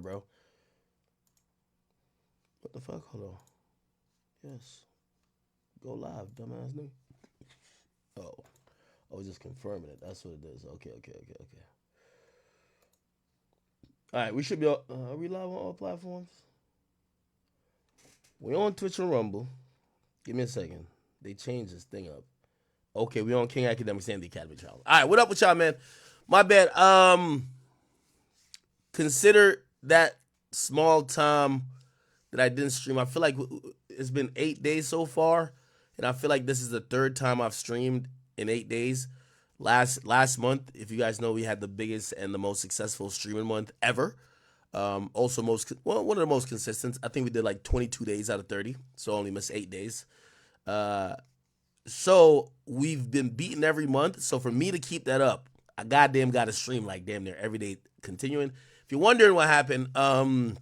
bro. What the fuck? Hold on. Yes. Go live, dumbass nigga. Oh. I was just confirming it. That's what it is. Okay. All right, we should be. Are we live on all platforms? We on Twitch and Rumble. Give me a second. They changed this thing up. Okay, we on King Academics and the Academy Channel. All right, what up with y'all, man? My bad. Consider that small time that I didn't stream. I feel like it's been 8 days so far, and I feel like this is the third time I've streamed in 8 days. Last month, if you guys know, we had the biggest and the most successful streaming month ever. Also, one of the most consistent. I think we did like 22 days out of 30, so only missed 8 days. So we've been beating every month. So for me to keep that up, I goddamn got to stream like damn near every day, continuing. If you're wondering what happened, I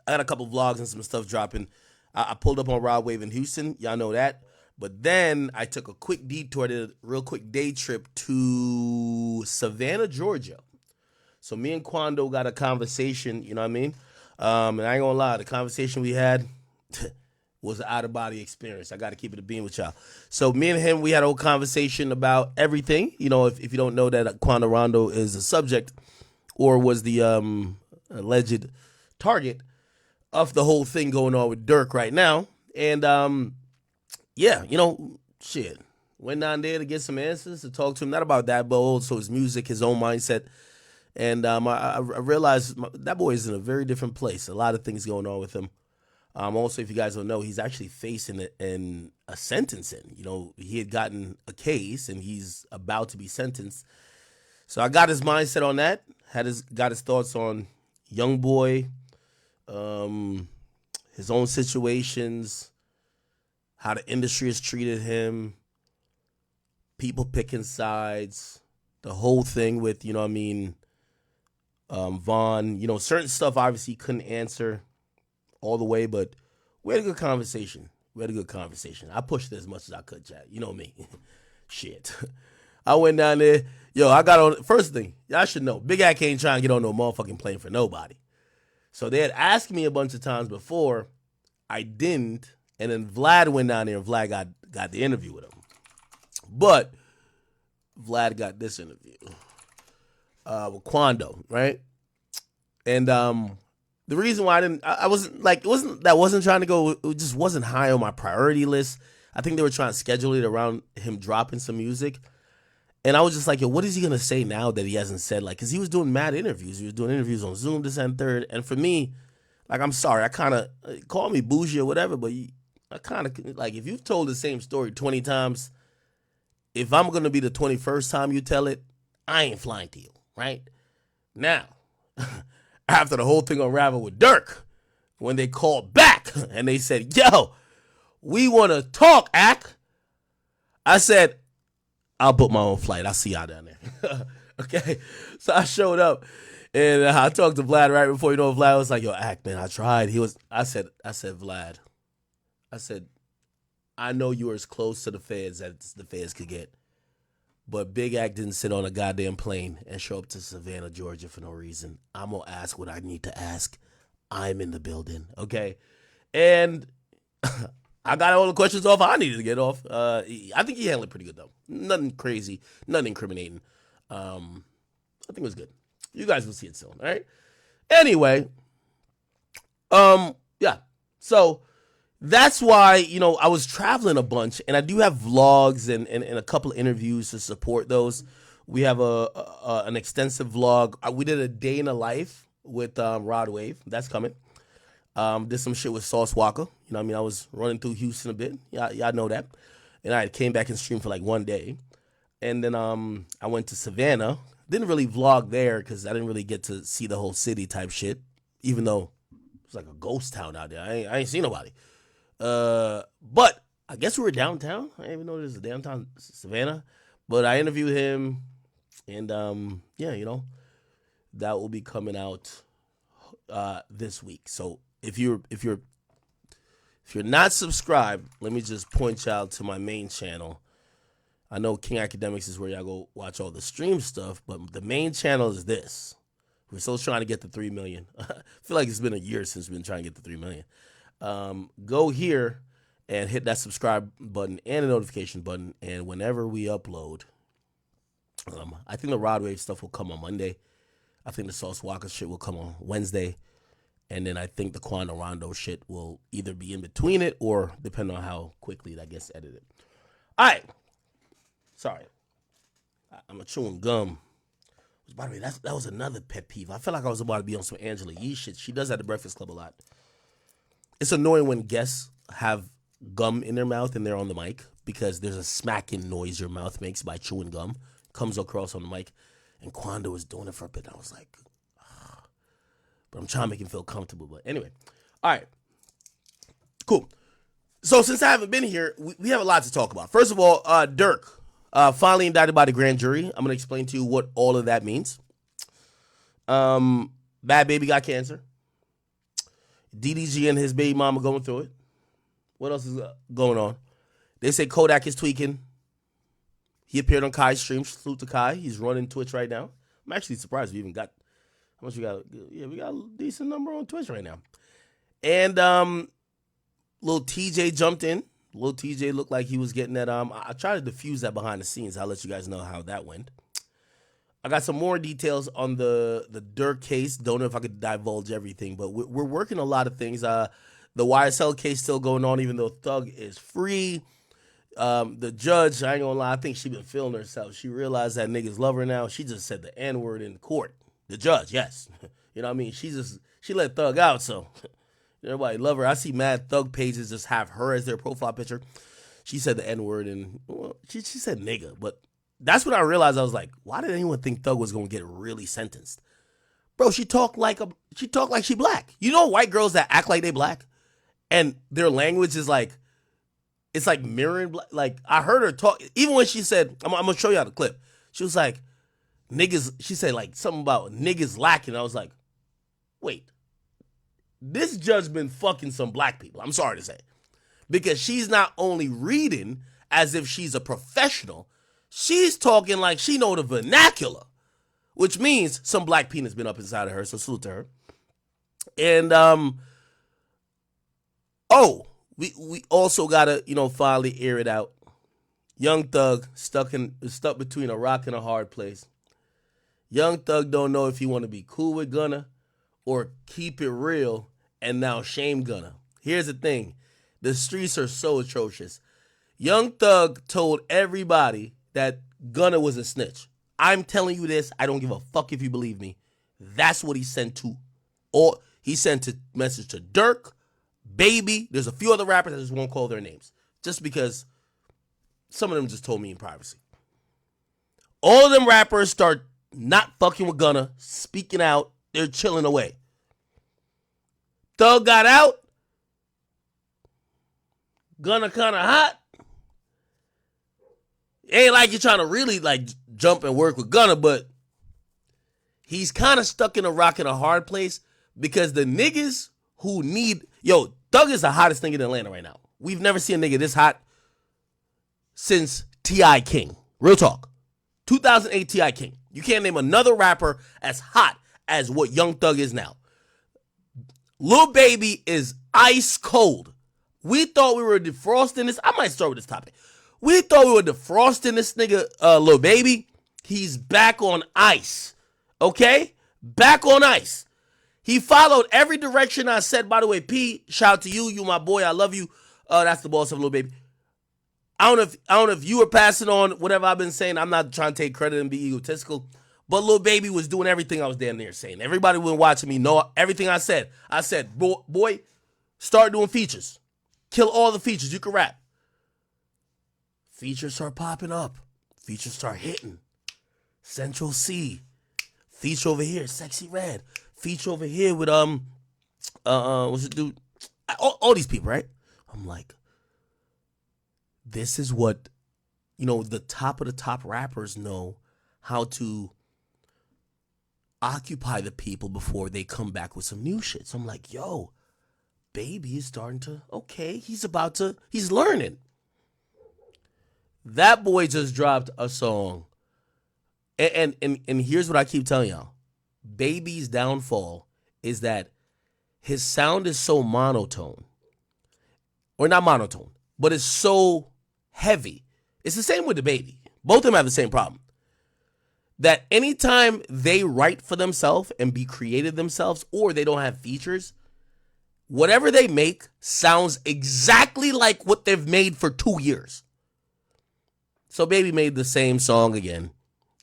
got a couple vlogs and some stuff dropping. I pulled up on Rod Wave in Houston. Y'all know that. But then I took a quick detour, did a real quick day trip to Savannah, Georgia. So me and Quando got a conversation, you know what I mean? And I ain't gonna lie, the conversation we had was an out-of-body experience. I got to keep it a beam with y'all. So me and him, we had a whole conversation about everything. You know, if you don't know that Quando Rondo is a subject or was the alleged target of the whole thing going on with Dirk right now. And yeah, you know, shit. Went down there to get some answers, to talk to him, not about that, but also his music, his own mindset. And I realized that boy is in a very different place. A lot of things going on with him. Also, if you guys don't know, he's actually facing a sentencing. You know, he had gotten a case, and he's about to be sentenced. So I got his mindset on that. Got his thoughts on young boy, his own situations, how the industry has treated him, people picking sides, the whole thing with, you know what I mean, Vaughn. You know, certain stuff obviously he couldn't answer all the way, but we had a good conversation. I pushed it as much as I could, chat. You know me. Shit. I went down there. Yo, I got on. First thing, y'all should know, Big Ack ain't trying to get on no motherfucking plane for nobody. So they had asked me a bunch of times before. I didn't. And then Vlad went down there and Vlad got the interview with him. But Vlad got this interview with Quando, right? And the reason why I wasn't trying to go, it just wasn't high on my priority list. I think they were trying to schedule it around him dropping some music. And I was just like, yo, what is he going to say now that he hasn't said? Like, because he was doing mad interviews. He was doing interviews on Zoom, this and third. And for me, like, I'm sorry, I kind of, call me bougie or whatever, but I kind of, like, if you've told the same story 20 times, if I'm going to be the 21st time you tell it, I ain't flying to you, right? Now, after the whole thing unraveled with Dirk, when they called back and they said, yo, we want to talk, Ak, I said, I'll book my own flight. I'll see y'all down there. Okay? So I showed up and I talked to Vlad right before, you know, Vlad was like, yo, Ak, man, I tried. I said, Vlad, I said, I know you were as close to the feds as the feds could get, but Big Act didn't sit on a goddamn plane and show up to Savannah, Georgia for no reason. I'm going to ask what I need to ask. I'm in the building, okay? And I got all the questions off I needed to get off. I think he handled it pretty good, though. Nothing crazy, nothing incriminating. I think it was good. You guys will see it soon, all right? Anyway, yeah. So that's why, you know, I was traveling a bunch, and I do have vlogs and a couple of interviews to support those. We have an extensive vlog. We did a day in a life with Rod Wave. That's coming. Did some shit with Sauce Walker. You know what I mean? I was running through Houston a bit. Y'all know that. And I came back and streamed for like one day. And then I went to Savannah. Didn't really vlog there because I didn't really get to see the whole city type shit. Even though it was like a ghost town out there. I ain't seen nobody. But I guess we were downtown. I didn't even know there's a downtown Savannah. But I interviewed him. And yeah, you know, that will be coming out this week. So if you're not subscribed, let me just point y'all to my main channel. I know King Academics is where y'all go watch all the stream stuff, but the main channel is this. We're still trying to get to 3 million. I feel like it's been a year since we've been trying to get to 3 million. Go here and hit that subscribe button and the notification button. And whenever we upload, I think the Rod Wave stuff will come on Monday. I think the Sauce Walker shit will come on Wednesday. And then I think the Quando Rondo shit will either be in between it or depend on how quickly that gets edited. All right. Sorry. I'm a chewing gum. By the way, that was another pet peeve. I felt like I was about to be on some Angela Yee shit. She does that at the Breakfast Club a lot. It's annoying when guests have gum in their mouth and they're on the mic because there's a smacking noise your mouth makes by chewing gum. Comes across on the mic. And Quando was doing it for a bit. I was like, but I'm trying to make him feel comfortable. But anyway, all right, cool. So since I haven't been here, we have a lot to talk about. First of all, Dirk finally indicted by the grand jury. I'm going to explain to you what all of that means. Bad Baby got cancer. DDG and his baby mama going through it. What else is going on? They say Kodak is tweaking. He appeared on Kai's stream. Salute to Kai. He's running Twitch right now. I'm actually surprised we even got, how much we got? Yeah, we got a decent number on Twitch right now. And little TJ jumped in. Little TJ looked like he was getting that. I tried to diffuse that behind the scenes. I'll let you guys know how that went. I got some more details on the Dirk case. Don't know if I could divulge everything, but we're working a lot of things. The YSL case still going on, even though Thug is free. The judge, I ain't gonna lie, I think she been feeling herself. She realized that niggas love her now. She just said the N-word in court. The judge, yes. You know what I mean? She let Thug out, so everybody love her. I see mad Thug pages just have her as their profile picture. She said the N-word and well, she said nigga, but that's when I realized I was like, why did anyone think Thug was gonna get really sentenced? Bro, she talked like she black. You know white girls that act like they black? And their language is like, it's like mirroring, like, I heard her talk, even when she said, I'm going to show you how the clip. She was like, niggas, she said, like, something about niggas lacking. I was like, wait, this judge been fucking some black people. I'm sorry to say. Because she's not only reading as if she's a professional, she's talking like she know the vernacular, which means some black penis been up inside of her, so salute to her. And, we also gotta, finally air it out. Young Thug stuck between a rock and a hard place. Young Thug don't know if he want to be cool with Gunna or keep it real and now shame Gunna. Here's the thing. The streets are so atrocious. Young Thug told everybody that Gunna was a snitch. I'm telling you this. I don't give a fuck if you believe me. That's what he sent to. Or he sent a message to Dirk, Baby. There's a few other rappers. I just won't call their names. Just because some of them just told me in privacy. All of them rappers start not fucking with Gunna, speaking out. They're chilling away. Thug got out. Gunna kind of hot. Ain't like you're trying to really like jump and work with Gunna, but he's kind of stuck in a rock and a hard place because the niggas who need... Yo, Thug is the hottest nigga in Atlanta right now. We've never seen a nigga this hot since T.I. King. Real talk. 2008 T.I. King. You can't name another rapper as hot as what Young Thug is now. Lil Baby is ice cold. We thought we were defrosting this. I might start with this topic. We thought we were defrosting this nigga, Lil Baby. He's back on ice. Okay? Back on ice. He followed every direction I said. By the way, P, shout out to you. You my boy. I love you. That's the boss of Lil Baby. I don't know if you were passing on whatever I've been saying. I'm not trying to take credit and be egotistical. But Lil Baby was doing everything I was damn near saying. Everybody who was watching me know everything I said. I said, boy, start doing features. Kill all the features. You can rap. Features start popping up. Features start hitting. Central C. Feature over here, Sexy Red. Feature over here with what's it dude? All these people, right? I'm like, this is what, the top of the top rappers know how to occupy the people before they come back with some new shit. So I'm like, yo, Baby is starting to, okay, he's learning. That boy just dropped a song. And here's what I keep telling y'all. Baby's downfall is that his sound is so monotone, or not monotone, but it's so heavy. It's the same with the Baby. Both of them have the same problem. That anytime they write for themselves and be creative themselves, or they don't have features, whatever they make sounds exactly like what they've made for 2 years. So Baby made the same song again,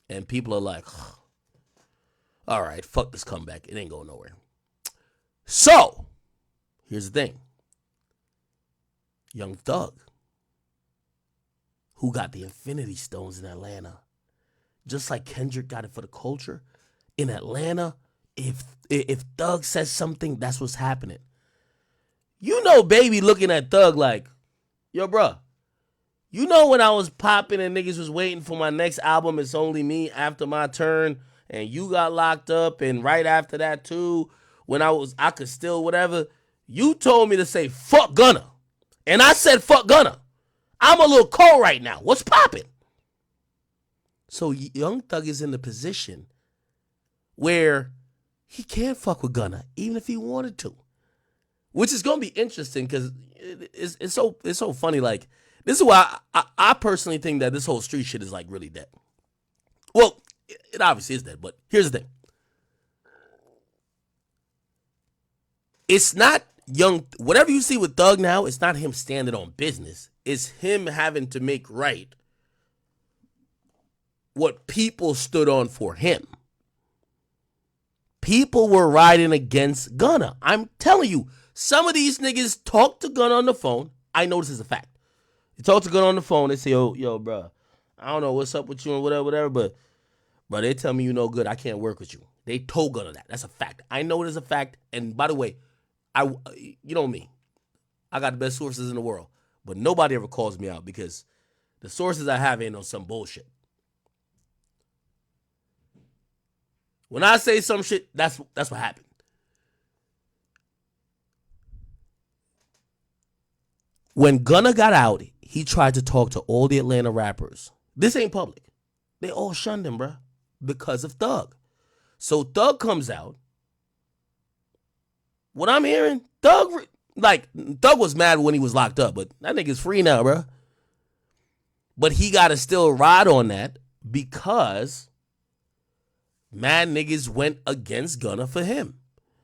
and people are like, all right, fuck this comeback. It ain't going nowhere. So, here's the thing. Young Thug, who got the Infinity Stones in Atlanta, just like Kendrick got it for the culture, in Atlanta, if Thug says something, that's what's happening. You know Baby looking at Thug like, yo, bruh, you know when I was popping and niggas was waiting for my next album, It's Only Me, after my turn, and you got locked up, and right after that too, when I could still whatever, you told me to say fuck Gunna. And I said fuck Gunna. I'm a little cold right now. What's popping? So Young Thug is in the position where he can't fuck with Gunna, even if he wanted to. Which is gonna be interesting because it's so funny. Like, this is why I personally think that this whole street shit is like really dead. Well, it obviously is dead, but here's the thing. It's not whatever you see with Thug now, it's not him standing on business. It's him having to make right what people stood on for him. People were riding against Gunna. I'm telling you, some of these niggas talk to Gunna on the phone. I know this is a fact. They talk to Gunna on the phone. They say, yo, bro, I don't know what's up with you and whatever, but they tell me you no good. I can't work with you. They told Gunna that. That's a fact. I know it is a fact. And by the way, you know me. I got the best sources in the world, but nobody ever calls me out because the sources I have ain't on some bullshit. When I say some shit, that's what happened. When Gunna got out, he tried to talk to all the Atlanta rappers. This ain't public. They all shunned him, bruh, because of Thug. So Thug comes out. What I'm hearing, Thug was mad when he was locked up, but that nigga's free now, bruh. But he got to still ride on that because mad niggas went against Gunna for him.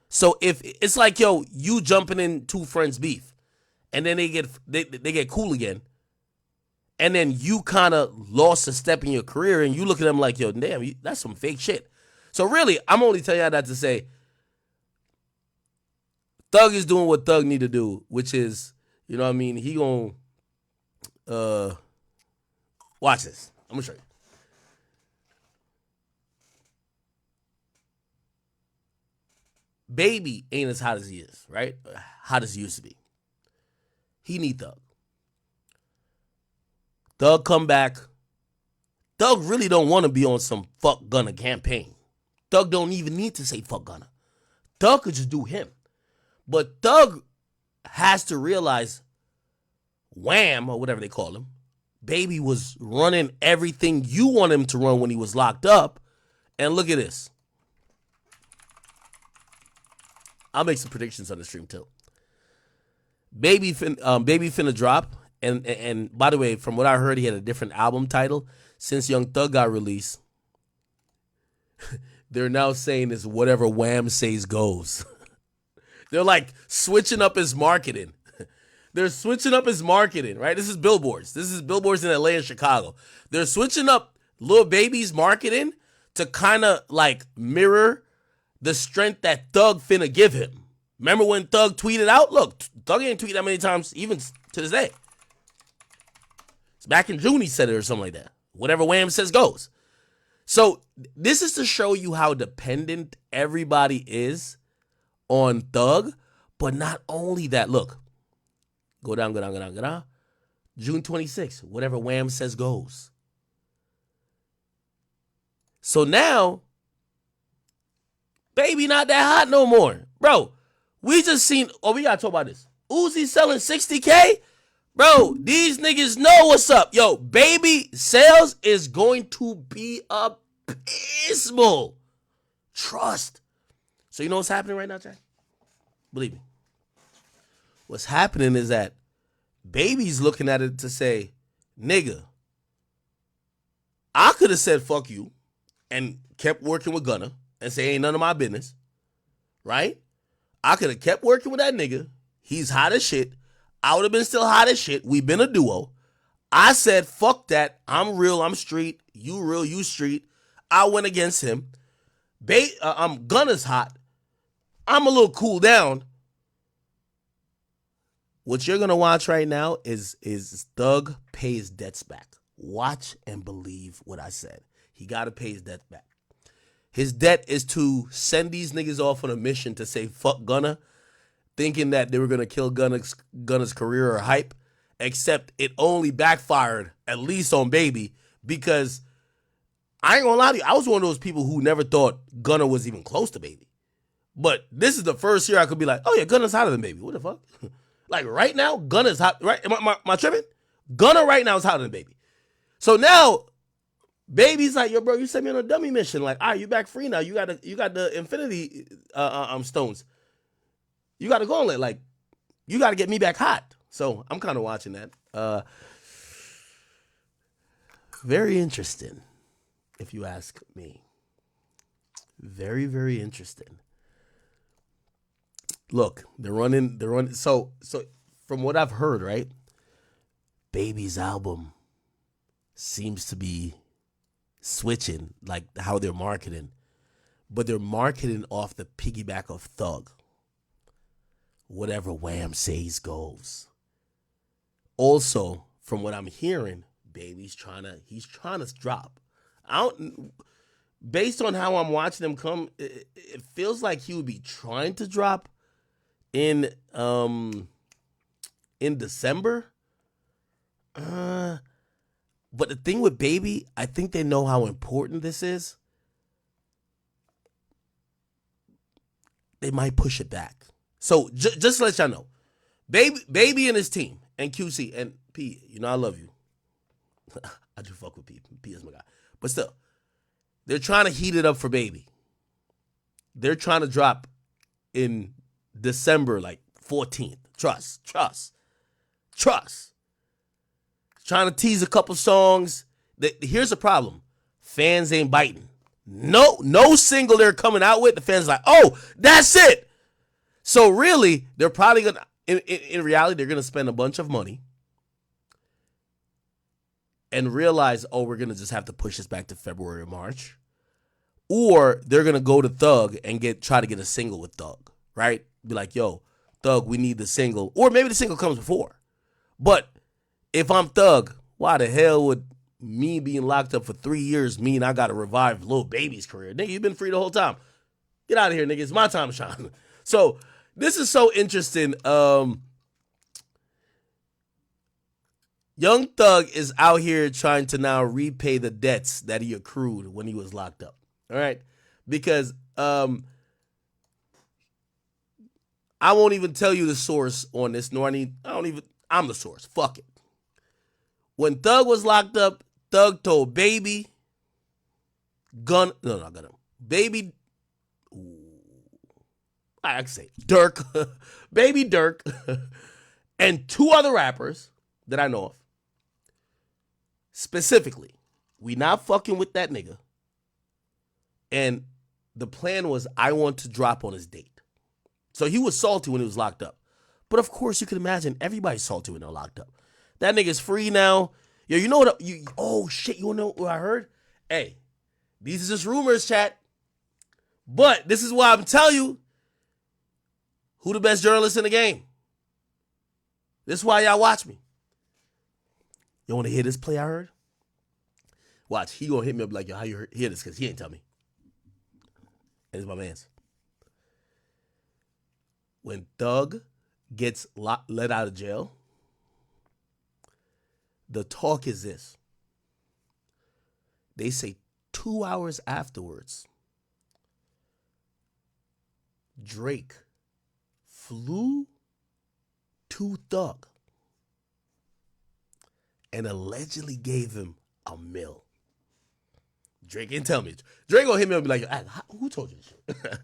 So if it's like, yo, you jumping in two friends' beef, and then they get cool again, and then you kind of lost a step in your career, and you look at them like, yo, damn, that's some fake shit. So really, I'm only telling y'all that to say, Thug is doing what Thug need to do, which is, you know what I mean, he gonna, watch this. I'm gonna show you. Baby ain't as hot as he is, right? Hot as he used to be. He need Thug. Thug come back. Thug really don't want to be on some fuck Gunna campaign. Thug don't even need to say fuck Gunna. Thug could just do him. But Thug has to realize Wham, or whatever they call him, Baby was running everything you want him to run when he was locked up. And look at this. I'll make some predictions on the stream too. Baby finna drop. And by the way, from what I heard, he had a different album title. Since Young Thug got released, they're now saying it's Whatever Wham Says Goes. They're like switching up his marketing. They're switching up his marketing, right? This is billboards. This is billboards in LA and Chicago. They're switching up Lil Baby's marketing to kind of like mirror the strength that Thug finna give him. Remember when Thug tweeted out? Look, Thug ain't tweeted that many times, even to this day. It's back in June he said it or something like that. Whatever Wham says goes. So this is to show you how dependent everybody is on Thug. But not only that, look. Go down. June 26th, whatever Wham says goes. So now, Baby not that hot no more. Bro, we just seen, we gotta talk about this. Uzi selling 60K? Bro, these niggas know what's up. Yo, Baby sales is going to be abysmal. Trust. So you know what's happening right now, Jack? Believe me. What's happening is that Baby's looking at it to say, nigga, I could have said fuck you and kept working with Gunna and say ain't none of my business, right? I could have kept working with that nigga. He's hot as shit. I would have been still hot as shit. We've been a duo. I said, fuck that. I'm real, I'm street. You real, you street. I went against him. Gunna's hot. I'm a little cool down. What you're going to watch right now is Thug pay his debts back. Watch and believe what I said. He got to pay his debt back. His debt is to send these niggas off on a mission to say fuck Gunna, thinking that they were going to kill Gunna's career or hype, except it only backfired, at least on Baby, because I ain't going to lie to you, I was one of those people who never thought Gunna was even close to Baby. But this is the first year I could be like, oh yeah, Gunna's hotter than Baby. What the fuck? Like right now, Gunna's hot. Right? Am I tripping? Gunna right now is hotter than Baby. So now, Baby's like, yo, bro, you sent me on a dummy mission. Like, all right, you back free now. You got the Infinity stones. You got to go on it. Like, you got to get me back hot. So I'm kind of watching that. Very interesting, if you ask me. Very, very interesting. Look, they're running. So from what I've heard, right, Baby's album seems to be switching, like how they're marketing, but they're marketing off the piggyback of Thug. Whatever Wham says goes. Also, from what I'm hearing, Baby's trying to drop. Based on how I'm watching them come, it feels like he would be trying to drop in December. But the thing with Baby, I think they know how important this is. They might push it back. So just to let y'all know, Baby and his team and QC and P, you know I love you. I do fuck with P. P is my guy. But still, they're trying to heat it up for Baby. They're trying to drop in December, like 14th. Trust. Trying to tease a couple songs. Here's the problem. Fans ain't biting. No single they're coming out with, the fans are like, oh, that's it. So really, they're probably going to, in reality, they're going to spend a bunch of money and realize, oh, we're going to just have to push this back to February or March. Or they're going to go to Thug and try to get a single with Thug, right? Be like, yo, Thug, we need the single. Or maybe the single comes before. But if I'm Thug, why the hell would me being locked up for 3 years mean I got to revive Lil Baby's career? Nigga, you've been free the whole time. Get out of here, nigga. It's my time to shine. So this is so interesting. Young Thug is out here trying to now repay the debts that he accrued when he was locked up. All right? Because I won't even tell you the source on this, I'm the source. Fuck it. When Thug was locked up, Thug told Baby, Baby, I can say Dirk, Baby Dirk, and 2 other rappers that I know of. Specifically, we not fucking with that nigga. And the plan was I want to drop on his date. So he was salty when he was locked up. But of course, you can imagine everybody's salty when they're locked up. That nigga's free now. Yo, you know what? Oh, shit. You want to know what I heard? Hey, these are just rumors, chat. But this is why I'm telling you who the best journalist in the game. This is why y'all watch me. You want to hear this play I heard? Watch. He going to hit me up like, yo, how you hear this? Because he ain't tell me. And it's my man's. When Thug gets let out of jail, the talk is this. They say 2 hours afterwards, Drake flew to Thug and allegedly gave him $1 million. Drake ain't tell me. Drake gonna hit me up and be like, who told you this shit?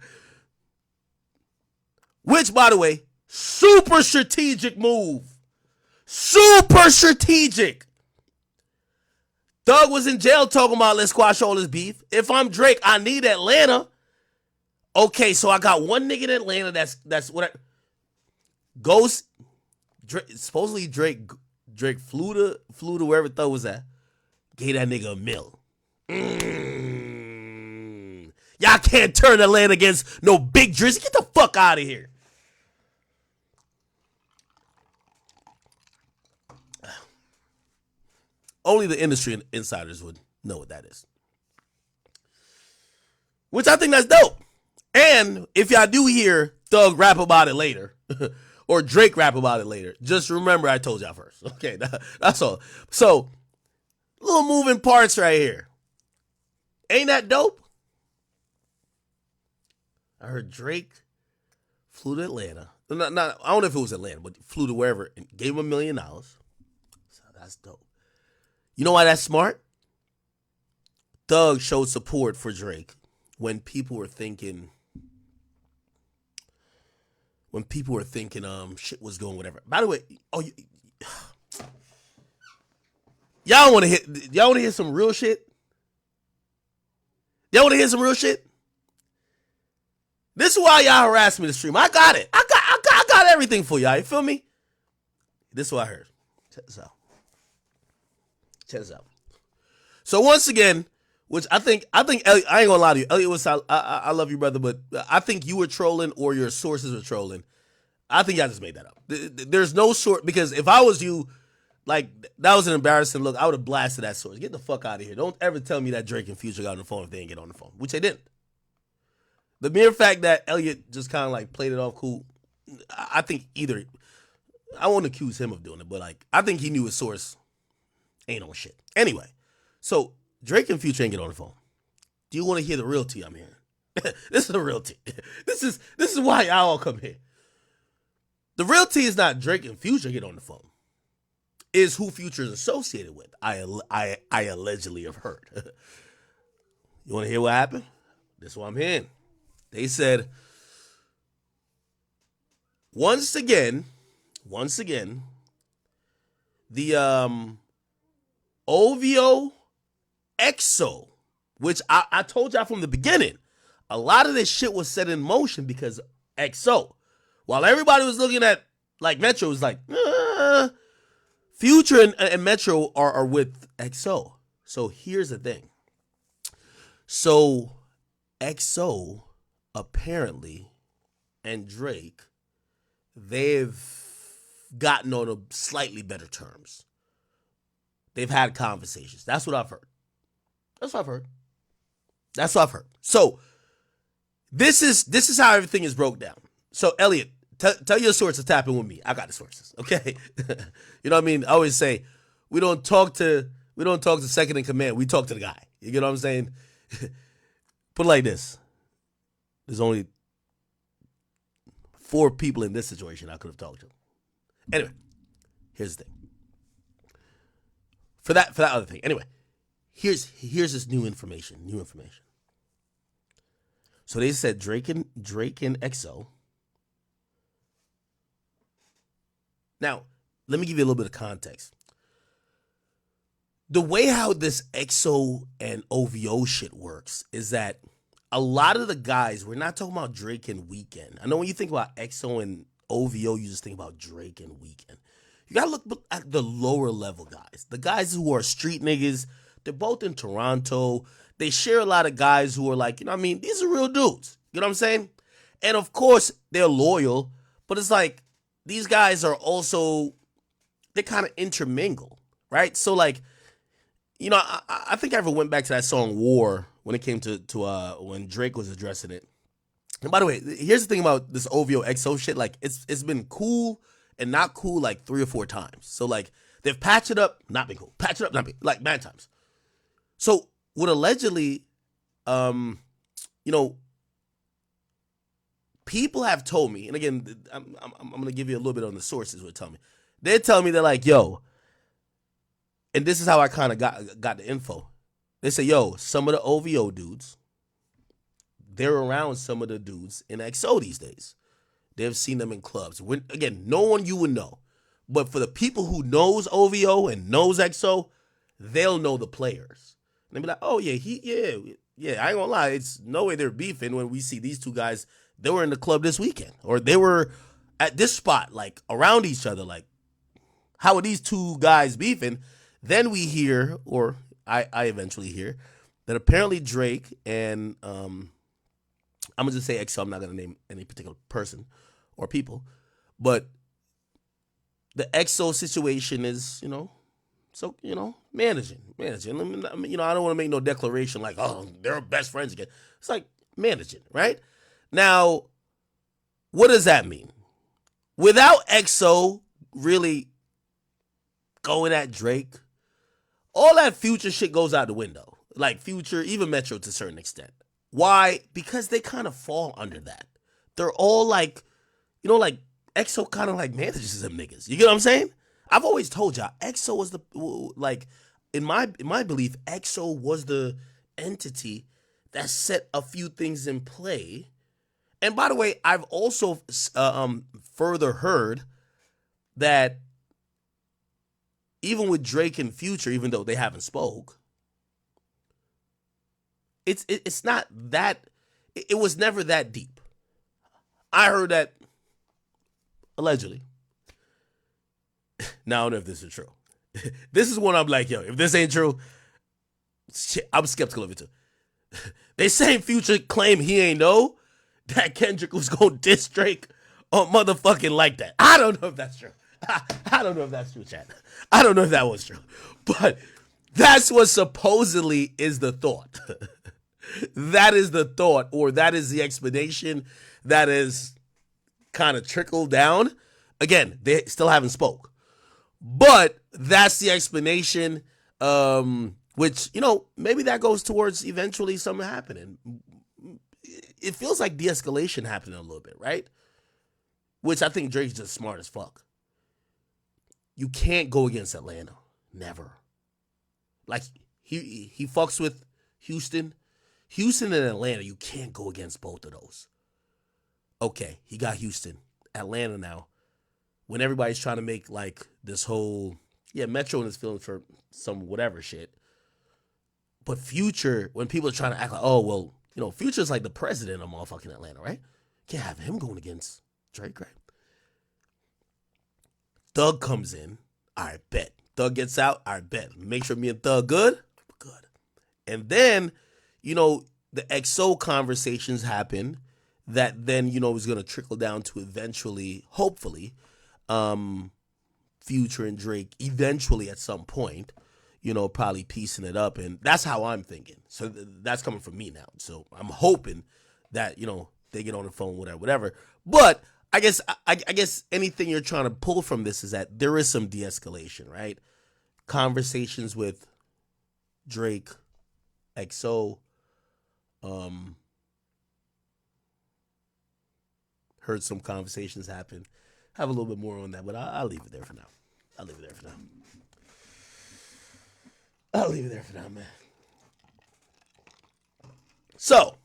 Which, by the way, super strategic move. Super strategic. Doug was in jail talking about let's squash all this beef. If I'm Drake, I need Atlanta. Okay, so I got one nigga in Atlanta that's what I... Ghost... supposedly Drake flew to wherever Thug was at. Gave that nigga $1 million. Y'all can't turn Atlanta against no big Drizzy. Get the fuck out of here. Only the industry insiders would know what that is. Which I think that's dope. And if y'all do hear Thug rap about it later, or Drake rap about it later, just remember I told y'all first. Okay, that's all. So, little moving parts right here. Ain't that dope? I heard Drake flew to Atlanta. I don't know if it was Atlanta, but flew to wherever and gave him $1 million. So that's dope. You know why that's smart? Thug showed support for Drake when people were thinking shit was going whatever. By the way, y'all want to hear some real shit? Y'all want to hear some real shit? This is why y'all harass me to stream. I got it. I got everything for y'all. You feel me? This is what I heard. Check this out. So once again, which I think Elliot, I ain't gonna lie to you. Elliot was I love you, brother, but I think you were trolling or your sources were trolling. I think y'all just made that up. There's no sort, because if I was you, like, that was an embarrassing look. I would have blasted that source. Get the fuck out of here. Don't ever tell me that Drake and Future got on the phone if they didn't get on the phone, which they didn't. The mere fact that Elliot just kind of like played it off cool, I think either, I won't accuse him of doing it, but like, I think he knew his source ain't on shit. Anyway, so Drake and Future ain't get on the phone. Do you want to hear the real tea I'm hearing? This is the real tea. This is why y'all all come here. The real tea is not Drake and Future get on the phone. Is who Future is associated with. I allegedly have heard. You want to hear what happened? This is what I'm hearing. They said, once again, the OVO EXO, which I told y'all from the beginning, a lot of this shit was set in motion because EXO. While everybody was looking at, like, Metro was like, Future and Metro are with EXO. So here's the thing. So EXO apparently and Drake, they've gotten on a slightly better terms. They've had conversations. That's what I've heard. So this is how everything is broke down. So Elliot, tell your sources tapping with me. I got the sources, okay? You know what I mean? I always say we don't talk to second in command. We talk to the guy. You get what I'm saying? Put it like this: there's only 4 people in this situation I could have talked to. Anyway, here's the thing. For that other thing. Anyway, here's this new information. So they said Drake and EXO. Now, let me give you a little bit of context. The way how this EXO and OVO shit works is that a lot of the guys, we're not talking about Drake and Weeknd. I know when you think about EXO and OVO, you just think about Drake and Weeknd. You gotta look at the lower level guys. The guys who are street niggas, they're both in Toronto. They share a lot of guys who are like, you know what I mean? These are real dudes. You know what I'm saying? And of course, they're loyal, but it's like, these guys are also, they kind of intermingle, right? So like, you know, I think I ever went back to that song War when it came to when Drake was addressing it. And by the way, here's the thing about this OVO EXO shit. Like, it's been cool and not cool like 3 or 4 times. So like, they've patched it up, not been cool. Patched it up, not been, like, bad times. So what allegedly, you know, people have told me, and again, I'm going to give you a little bit on the sources what tell me. They're telling me, they're like, yo, and this is how I kind of got the info. They say, yo, some of the OVO dudes, they're around some of the dudes in XO these days. They've seen them in clubs. Again, no one you would know. But for the people who knows OVO and knows XO, they'll know the players. And they'll be like, oh, yeah, I ain't gonna lie. It's no way they're beefing when we see these two guys. They were in the club this weekend. Or they were at this spot, like, around each other. Like, how are these two guys beefing? Then we hear, or I eventually hear, that apparently Drake and I'm gonna just say XO. I'm not gonna name any particular person or people, but the XO situation is, managing. I mean, I don't want to make no declaration like, oh, they're best friends again. It's like managing, right? Now, what does that mean? Without XO really going at Drake, all that Future shit goes out the window. Like Future, even Metro to a certain extent. Why? Because they kind of fall under that. They're all like, like EXO kind of like manages them niggas. You get what I'm saying? I've always told y'all, EXO was the, like, in my belief, EXO was the entity that set a few things in play. And by the way, I've also further heard that even with Drake and Future, even though they haven't spoke, it's not that, it was never that deep. I heard that allegedly. Now I don't know if this is true. This is one I'm like, yo, if this ain't true, shit, I'm skeptical of it too. They saying Future claim he ain't know that Kendrick was gonna diss Drake on motherfucking like that. I don't know if that's true. I don't know if that's true, chat. I don't know if that was true. But that's what supposedly is the thought. That is the thought, or that is the explanation that is kind of trickled down. Again, they still haven't spoke. But that's the explanation, which, maybe that goes towards eventually something happening. It feels like de-escalation happening a little bit, right? Which I think Drake's just smart as fuck. You can't go against Atlanta. Never. Like, he fucks with Houston. Houston and Atlanta, you can't go against both of those. Okay, he got Houston. Atlanta now. When everybody's trying to make, like, this whole, Metro in his feelings for some whatever shit. But Future, when people are trying to act like, oh, well, Future's like the president of motherfucking Atlanta, right? Can't have him going against Drake, right? Thug comes in. All right, bet. Thug gets out. All right, bet. Make sure me and Thug good. Good. And then, the XO conversations happen that then, is going to trickle down to eventually, hopefully, Future and Drake eventually at some point, probably piecing it up. And that's how I'm thinking. So that's coming from me now. So I'm hoping that, they get on the phone, whatever. But I guess anything you're trying to pull from this is that there is some de-escalation, right? Conversations with Drake, XO, heard some conversations happen. Have a little bit more on that, but I'll leave it there for now. I'll leave it there for now, man. So,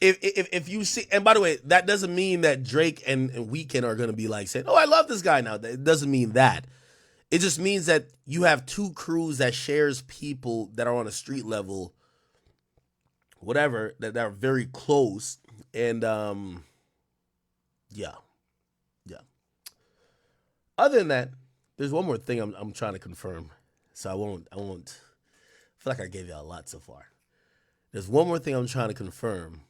if you see, and by the way, that doesn't mean that Drake and Weeknd are going to be like saying, oh, I love this guy now. It doesn't mean that. It just means that you have two crews that shares people that are on a street level, whatever, that are very close. And, yeah. Other than that, there's one more thing I'm trying to confirm. So I won't, I feel like I gave y'all a lot so far. There's one more thing I'm trying to confirm.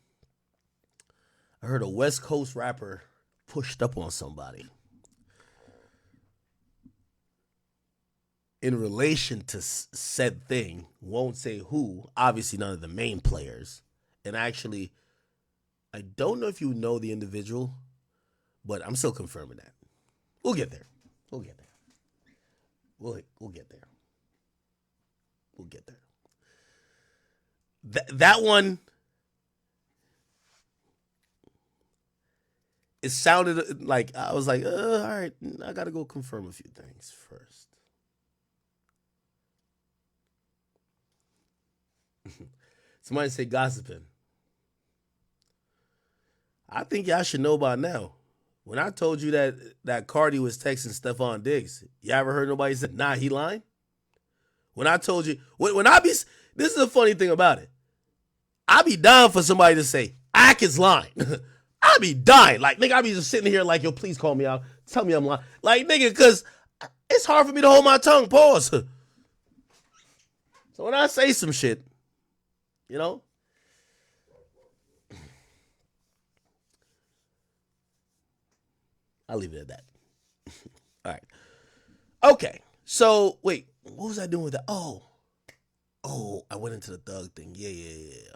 I heard a West Coast rapper pushed up on somebody in relation to said thing. Won't say who. Obviously, none of the main players. And actually, I don't know if you know the individual, but I'm still confirming that. We'll get there. We'll get there. That one, it sounded like I was like, all right, I gotta go confirm a few things first. Somebody say gossiping. I think y'all should know by now. When I told you that Cardi was texting Stephon Diggs, you ever heard nobody say, nah, he lying? When I told you, when I be, this is the funny thing about it. I be dying for somebody to say, Ak is lying. I be dying. Like, nigga, I be just sitting here like, yo, please call me out. Tell me I'm lying. Like, nigga, because it's hard for me to hold my tongue. Pause. So when I say some shit, you know, I'll leave it at that. All right. Okay. So, wait. What was I doing with that? Oh, I went into the thug thing. Yeah.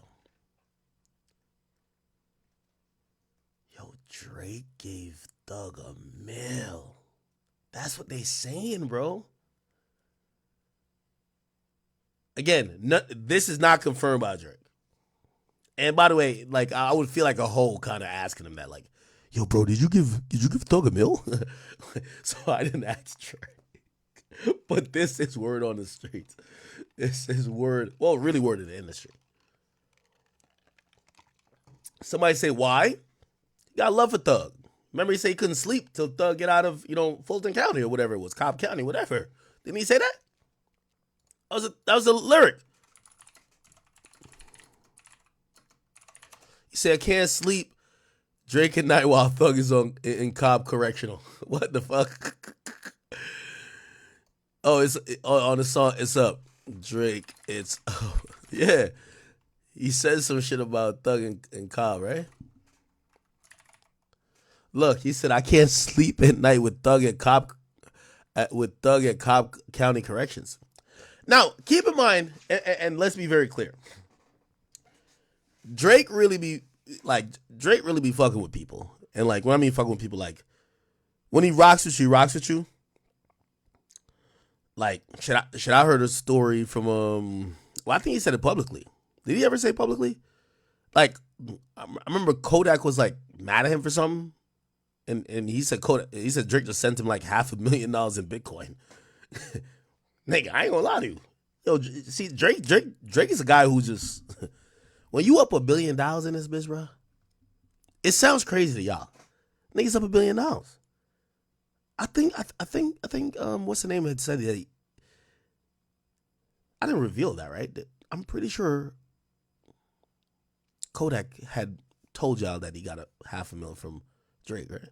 Yo, Drake gave Thug $1 million. That's what they saying, bro. Again, this is not confirmed by Drake. And by the way, like I would feel like a hoe kind of asking him that, like, yo, bro, did you give Thug $1 million? So I didn't ask Drake. But this is word on the streets. This is word, well, really word in the industry. Somebody say, why? You got love for Thug. Remember he said he couldn't sleep till Thug get out of, Fulton County or whatever it was, Cobb County, whatever. Didn't he say that? That was a lyric. He said, I can't sleep. Drake at night while Thug is in Cobb Correctional. What the fuck? It's on the song, It's Up. Drake, it's up. Yeah. He said some shit about Thug and Cobb, right? Look, he said, I can't sleep at night with Thug at Cobb County Corrections. Now, keep in mind, and let's be very clear. Drake really be fucking with people. And like, when I mean fucking with people, like, when he rocks with you, he rocks with you. Like, should I heard a story from, I think he said it publicly. Did he ever say publicly? Like, I remember Kodak was like mad at him for something. And he said Drake just sent him like $500,000 in Bitcoin. Nigga, I ain't gonna lie to you. Yo, see, Drake is a guy who just, when you up $1 billion in this bitch, bro, it sounds crazy to y'all. Niggas up $1 billion. I think, what's the name had said that I didn't reveal that, right? I'm pretty sure Kodak had told y'all that he got $500,000 from Drake, right?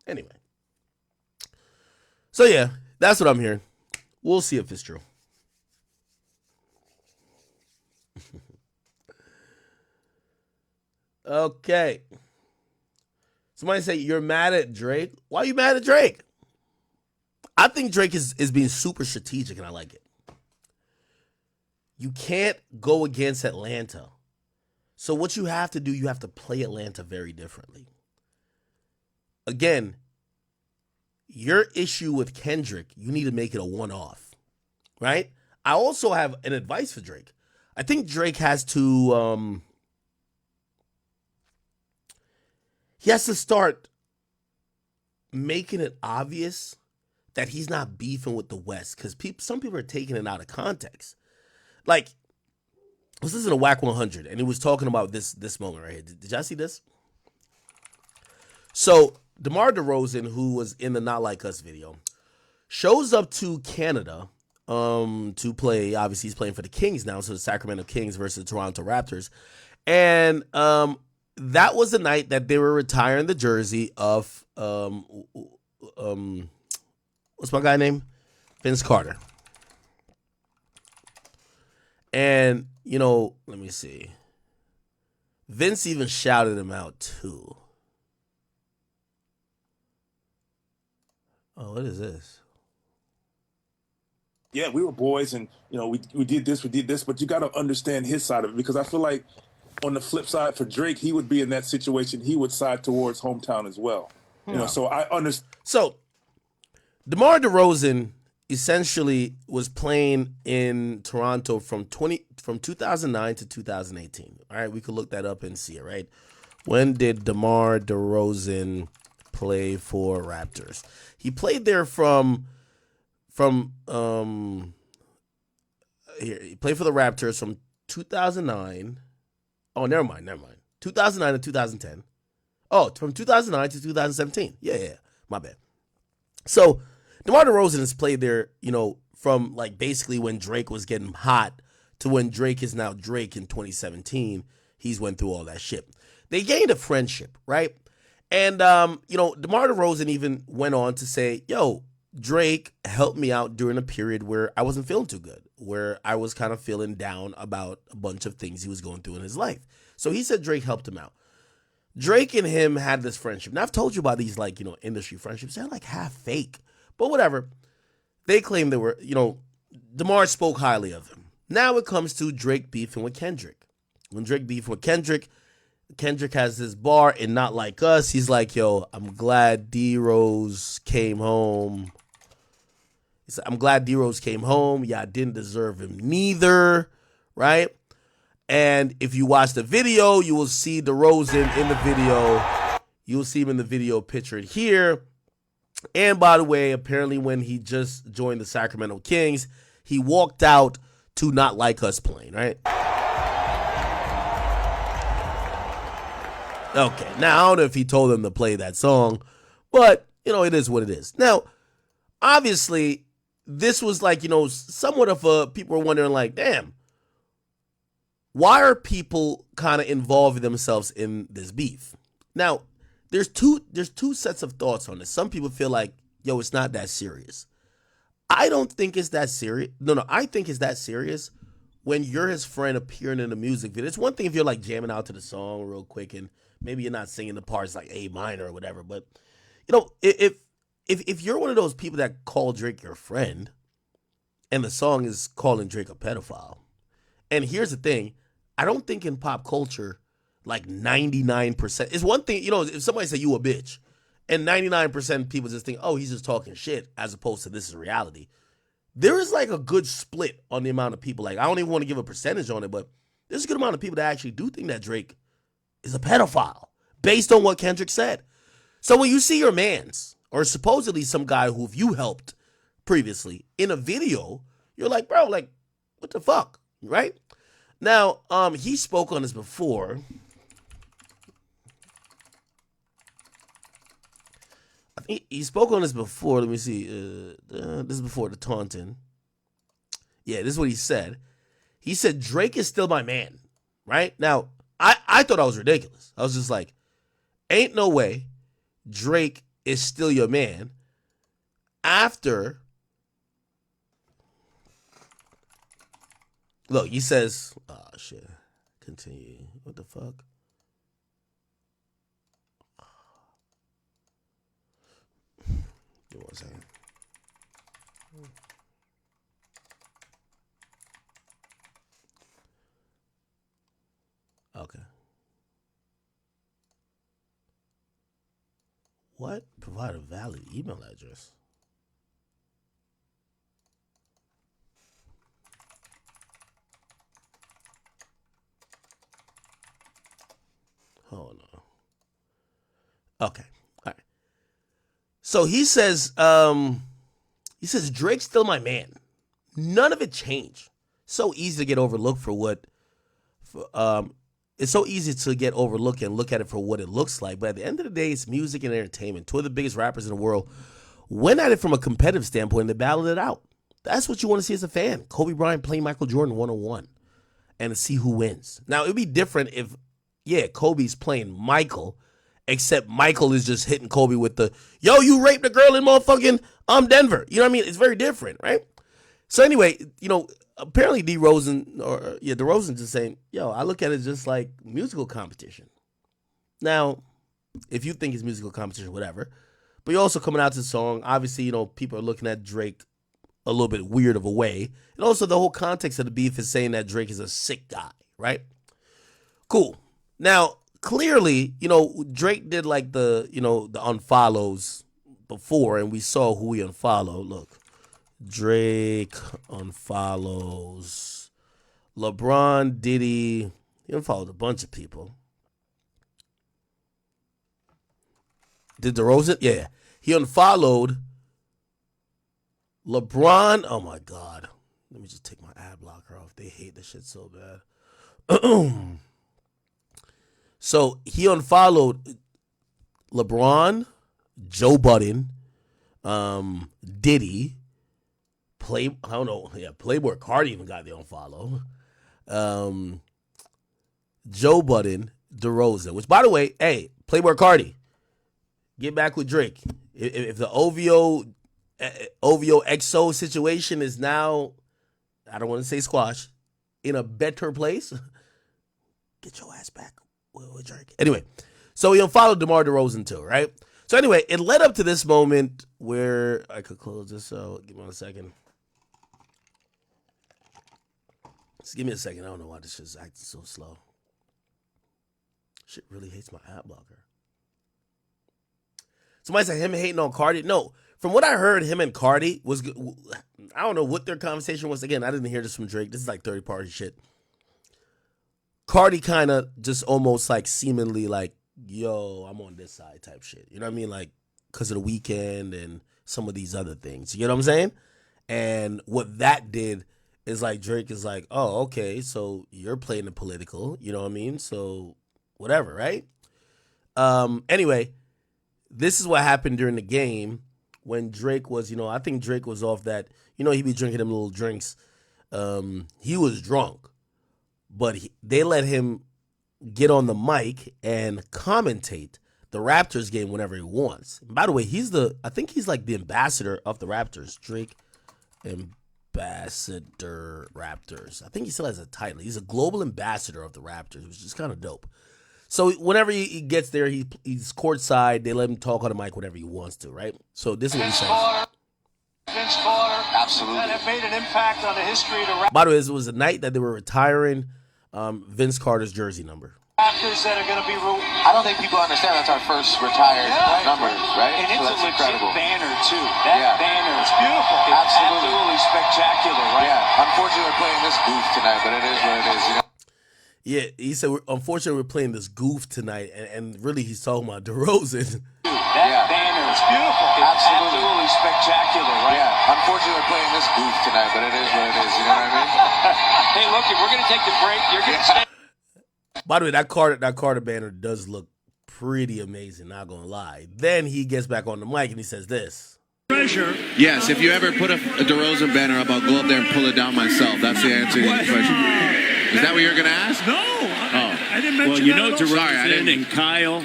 Anyway. So yeah, that's what I'm hearing. We'll see if it's true. Okay. Somebody say, you're mad at Drake? Why are you mad at Drake? I think Drake is being super strategic, and I like it. You can't go against Atlanta. So what you have to do, you have to play Atlanta very differently. Again, your issue with Kendrick, you need to make it a one-off, right? I also have an advice for Drake. I think Drake has to, he has to start making it obvious that he's not beefing with the West, because some people are taking it out of context. Like, I was listening to Whack 100, and it was talking about this moment right here. Did y'all see this? So, DeMar DeRozan, who was in the Not Like Us video, shows up to Canada to play. Obviously, he's playing for the Kings now, so the Sacramento Kings versus the Toronto Raptors. And that was the night that they were retiring the jersey of, what's my guy name? Vince Carter. And, let me see. Vince even shouted him out, too. Oh, what is this? Yeah, we were boys, and we did this, but you got to understand his side of it, because I feel like on the flip side for Drake, he would be in that situation. He would side towards hometown as well. So I understand. So DeMar DeRozan essentially was playing in Toronto from 2009 to 2018. All right, we could look that up and see it. Right, when did DeMar DeRozan play for Raptors? He played there from here. He played for the Raptors from 2009. Oh, never mind. 2009 to 2010. Oh, from 2009 to 2017. Yeah, my bad. So DeMar DeRozan has played there, from like basically when Drake was getting hot to when Drake is now Drake in 2017. He's went through all that shit. They gained a friendship, right? And DeMar DeRozan even went on to say, yo, Drake helped me out during a period where I wasn't feeling too good, where I was kind of feeling down about a bunch of things he was going through in his life. So he said Drake helped him out. Drake and him had this friendship. Now, I've told you about these, industry friendships. They're like half fake. But whatever. They claim they were, DeMar spoke highly of him. Now it comes to Drake beefing with Kendrick. When Drake beefing with Kendrick has this bar in Not Like Us. He's like, yo, I'm glad D-Rose came home. He said, I'm glad D-Rose came home. Yeah, I didn't deserve him neither, right? And if you watch the video, you will see DeRozan in the video. You'll see him in the video pictured here. And by the way, apparently when he just joined the Sacramento Kings, he walked out to Not Like Us playing, right? Okay, now I don't know if he told them to play that song, but, it is what it is. Now, obviously, this was like, somewhat of a, people were wondering like, damn, why are people kind of involving themselves in this beef? Now, there's two sets of thoughts on this. Some people feel like, yo, it's not that serious. I don't think it's that serious. No, I think it's that serious when you're his friend appearing in a music video. It's one thing if you're like jamming out to the song real quick and maybe you're not singing the parts like A minor or whatever. But, if you're one of those people that call Drake your friend and the song is calling Drake a pedophile, and here's the thing, I don't think in pop culture, like 99%, it's one thing, if somebody say you a bitch, and 99% of people just think, oh, he's just talking shit, as opposed to this is reality. There is like a good split on the amount of people, like I don't even want to give a percentage on it, but there's a good amount of people that actually do think that Drake is a pedophile, based on what Kendrick said. So when you see your mans, or supposedly some guy who you helped previously, in a video, you're like, bro, like, what the fuck, right? Now, he spoke on this before. I think he spoke on this before. Let me see. This is before the taunting. Yeah, this is what he said. He said, Drake is still my man, right? Now, I thought I was ridiculous. I was just like, ain't no way Drake is still your man after... Look, he says, oh, shit. Continue. What the fuck? Give me 1 second. Okay. What? Provide a valid email address. Oh no. Okay. All right. So he says Drake's still my man. None of it changed. So easy to get overlooked it's so easy to get overlooked and look at it for what it looks like. But at the end of the day, it's music and entertainment. Two of the biggest rappers in the world went at it from a competitive standpoint and they battled it out. That's what you want to see as a fan. Kobe Bryant playing Michael Jordan 1-on-1 and to see who wins. Now, it would be different if, Kobe's playing Michael, except Michael is just hitting Kobe with the, yo, you raped a girl in motherfucking Denver. You know what I mean? It's very different, right? So anyway, apparently DeRozan just saying, yo, I look at it just like musical competition. Now, if you think it's musical competition, whatever, but you're also coming out to the song. Obviously, people are looking at Drake a little bit weird of a way. And also the whole context of the beef is saying that Drake is a sick guy, right? Cool. Now, clearly, Drake did like the unfollows before, and we saw who he unfollowed. Look, Drake unfollows LeBron, Diddy. He unfollowed a bunch of people. Did DeRozan? Yeah. He unfollowed LeBron. Oh my God. Let me just take my ad blocker off. They hate this shit so bad. So he unfollowed LeBron, Joe Budden, Diddy, Playboy Cardi even got the unfollow. Joe Budden, DeRozan, which by the way, hey, Playboy Cardi, get back with Drake. If the OVO XO situation is now, I don't want to say squash, in a better place, get your ass back with Drake. Anyway, so he unfollowed DeMar DeRozan too, right? So anyway, it led up to this moment where I could close this out. Give me 1 second. Just give me a second. I don't know why this shit's acting so slow. Shit really hates my ad blocker. Somebody said him hating on Cardi. No, from what I heard, him and Cardi was good. I don't know what their conversation was. Again, I didn't hear this from Drake. This is like third-party shit. Cardi kind of just almost like seemingly like, yo, I'm on this side type shit. You know what I mean? Like, because of the weekend and some of these other things. You know what I'm saying? And what that did is like Drake is like, oh, okay, so you're playing the political. You know what I mean? So whatever, right? Anyway, this is what happened during the game when Drake was, I think Drake was off that, he'd be drinking them little drinks. He was drunk, but they let him get on the mic and commentate the Raptors game whenever he wants. And by the way, I think he's like the ambassador of the Raptors. Drake, ambassador Raptors. I think he still has a title. He's a global ambassador of the Raptors, which is kind of dope. So whenever he gets there, he's courtside. They let him talk on the mic whenever he wants to, right? So this is what he says. Vince Carter, absolutely, that have made an impact on the history of the Raptors. By the way, this was the night that they were retiring Vince Carter's jersey number. Raptors that are going to be. I don't think people understand that's our first retired number, right? And it's so a legit incredible banner too. That banner, it's beautiful. It's absolutely spectacular, right? Yeah. Unfortunately, we're playing this goof tonight, but it is what it is. Yeah, he said, unfortunately, we're playing this goof tonight, and really he's talking about DeRozan. That banner, it's beautiful. It's absolutely spectacular, right? Yeah. Unfortunately, we're playing this goof tonight, but it is what it is. You know what I mean? Hey, look, if we're going to take the break, you're going to stay. By the way, that Carter banner does look pretty amazing, not gonna lie. Then he gets back on the mic and he says this. Treasure. Yes, if you ever put a DeRozan banner up, I'll go up there and pull it down myself. That's the answer to your question. Is that what you're gonna ask? No, I didn't mention well, you know that at all. DeRozan and Kyle.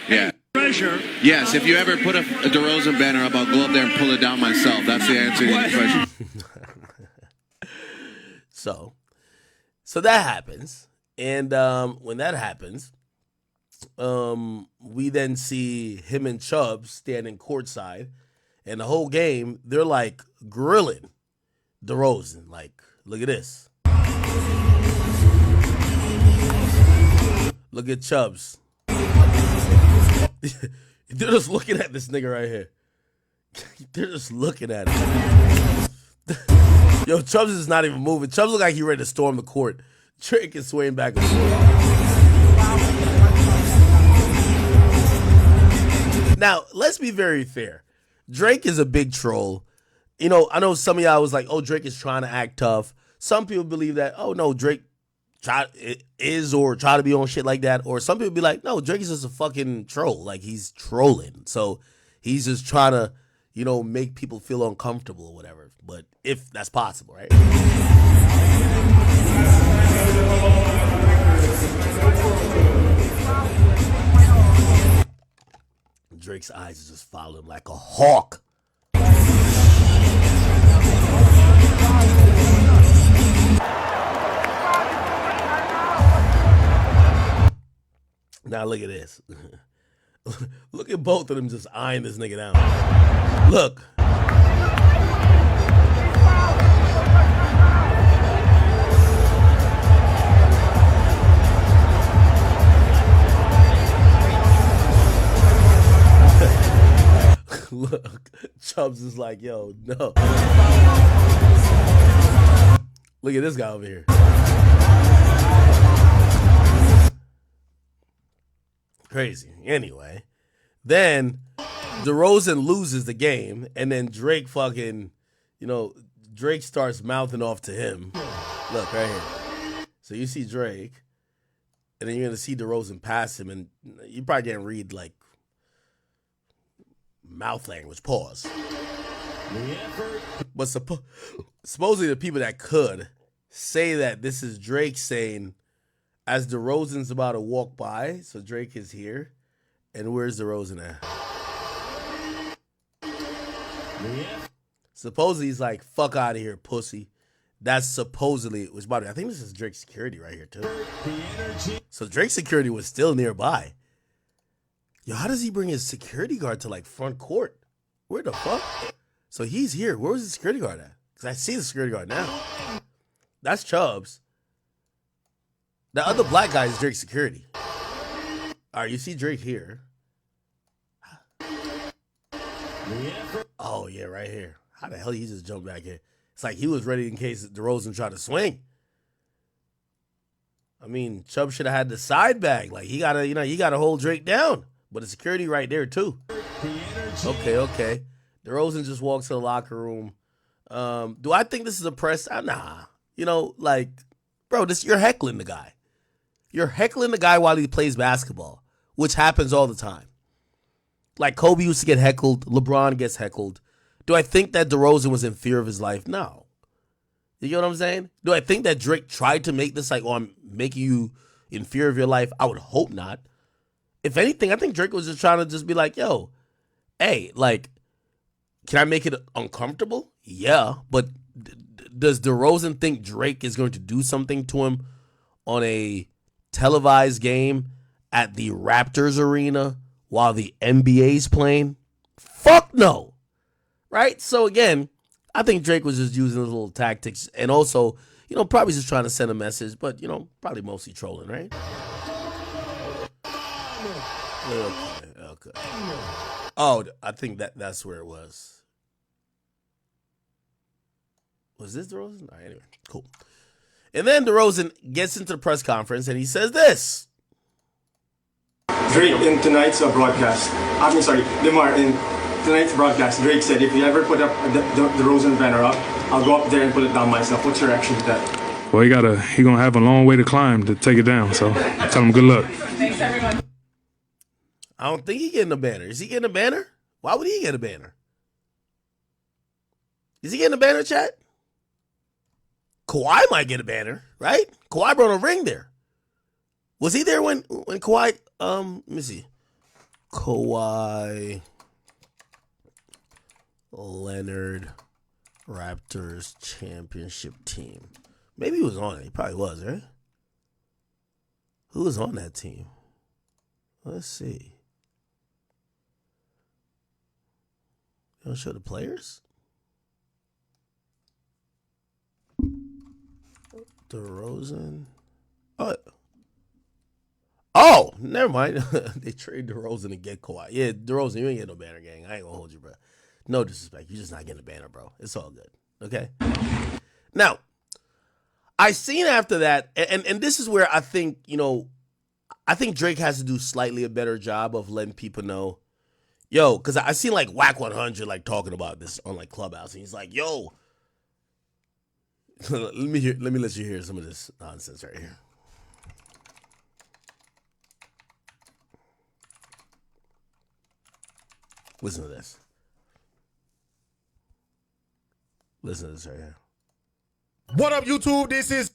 Yeah. Treasure. Yes, if you ever put a DeRozan banner up, I'll go up there and pull it down myself. That's the answer to your question. So that happens. And when that happens, we then see him and Chubb standing courtside, and the whole game they're like grilling DeRozan. Like, look at this. Look at Chubbs. They're just looking at this nigga right here. They're just looking at him. Yo, Chubbs is not even moving. Chubbs look like he's ready to storm the court. Drake is swaying back and forth. Now, let's be very fair. Drake is a big troll. I know some of y'all was like, oh, Drake is trying to act tough. Some people believe that, oh, no, Drake try to be on shit like that. Or some people be like, no, Drake is just a fucking troll. Like, he's trolling. So he's just trying to, make people feel uncomfortable or whatever. But if that's possible, right? Drake's eyes is just following him like a hawk. Now look at this. Look at both of them just eyeing this nigga down. Look. Look, Chubbs is like, yo, no. Look at this guy over here. Crazy. Anyway, then DeRozan loses the game, and then Drake fucking, Drake starts mouthing off to him. Look, right here. So you see Drake, and then you're going to see DeRozan pass him, and you probably can't read, like, mouth language. Pause. But supposedly the people that could say that this is Drake saying, as DeRozan's about to walk by, so Drake is here, and where's DeRozan at? Supposedly he's like, fuck out of here, pussy. That's supposedly it was about it. I think this is Drake's security right here, too. So Drake's security was still nearby. Yo, how does he bring his security guard to, like, front court? Where the fuck? So he's here. Where was the security guard at? Because I see the security guard now. That's Chubbs. The other black guy is Drake's security. All right, you see Drake here. Oh, yeah, right here. How the hell he just jumped back in? It's like he was ready in case DeRozan tried to swing. I mean, Chubb should have had the side bag. Like, he gotta hold Drake down. But the security right there, too. Okay. DeRozan just walks to the locker room. Do I think this is a press? Nah. You know, like, bro, you're heckling the guy. You're heckling the guy while he plays basketball, which happens all the time. Like, Kobe used to get heckled. LeBron gets heckled. Do I think that DeRozan was in fear of his life? No. You know what I'm saying? Do I think that Drake tried to make this like, oh, I'm making you in fear of your life? I would hope not. If anything, I think Drake was just trying to just be like, yo, hey, like, can I make it uncomfortable? Yeah, but does DeRozan think Drake is going to do something to him on a televised game at the Raptors arena while the NBA's playing? Fuck no. Right? So again, I think Drake was just using those little tactics and also, you know, probably just trying to send a message, but, you know, probably mostly trolling, right? Okay. Oh, I think that's where it was. Was this DeRozan? All right, anyway, cool. And then DeRozan gets into the press conference and he says this. Drake, in tonight's broadcast, DeMar, in tonight's broadcast, Drake said, if you ever put up the DeRozan banner up, I'll go up there and put it down myself. What's your reaction to that? Well, he gonna have a long way to climb to take it down, so tell him good luck. Thanks, everyone. I don't think he's getting a banner. Is he getting a banner? Why would he get a banner? Is he getting a banner, chat? Kawhi might get a banner, right? Kawhi brought a ring there. Was he there when Kawhi, let me see. Kawhi Leonard Raptors championship team. Maybe he was on it. He probably was, right? Who was on that team? Let's see. You want to show the players? DeRozan. Oh, never mind. They trade DeRozan to get Kawhi. Yeah, DeRozan, you ain't getting no banner, gang. I ain't gonna hold you, bro. No disrespect. You're just not getting a banner, bro. It's all good. Okay? Now, I seen after that, and this is where I think, you know, I think Drake has to do slightly a better job of letting people know, yo, because I seen like Whack 100 like talking about this on like Clubhouse, and he's like, yo, let me let you hear some of this nonsense right here. Listen to this. Listen to this right here. What up, YouTube? This is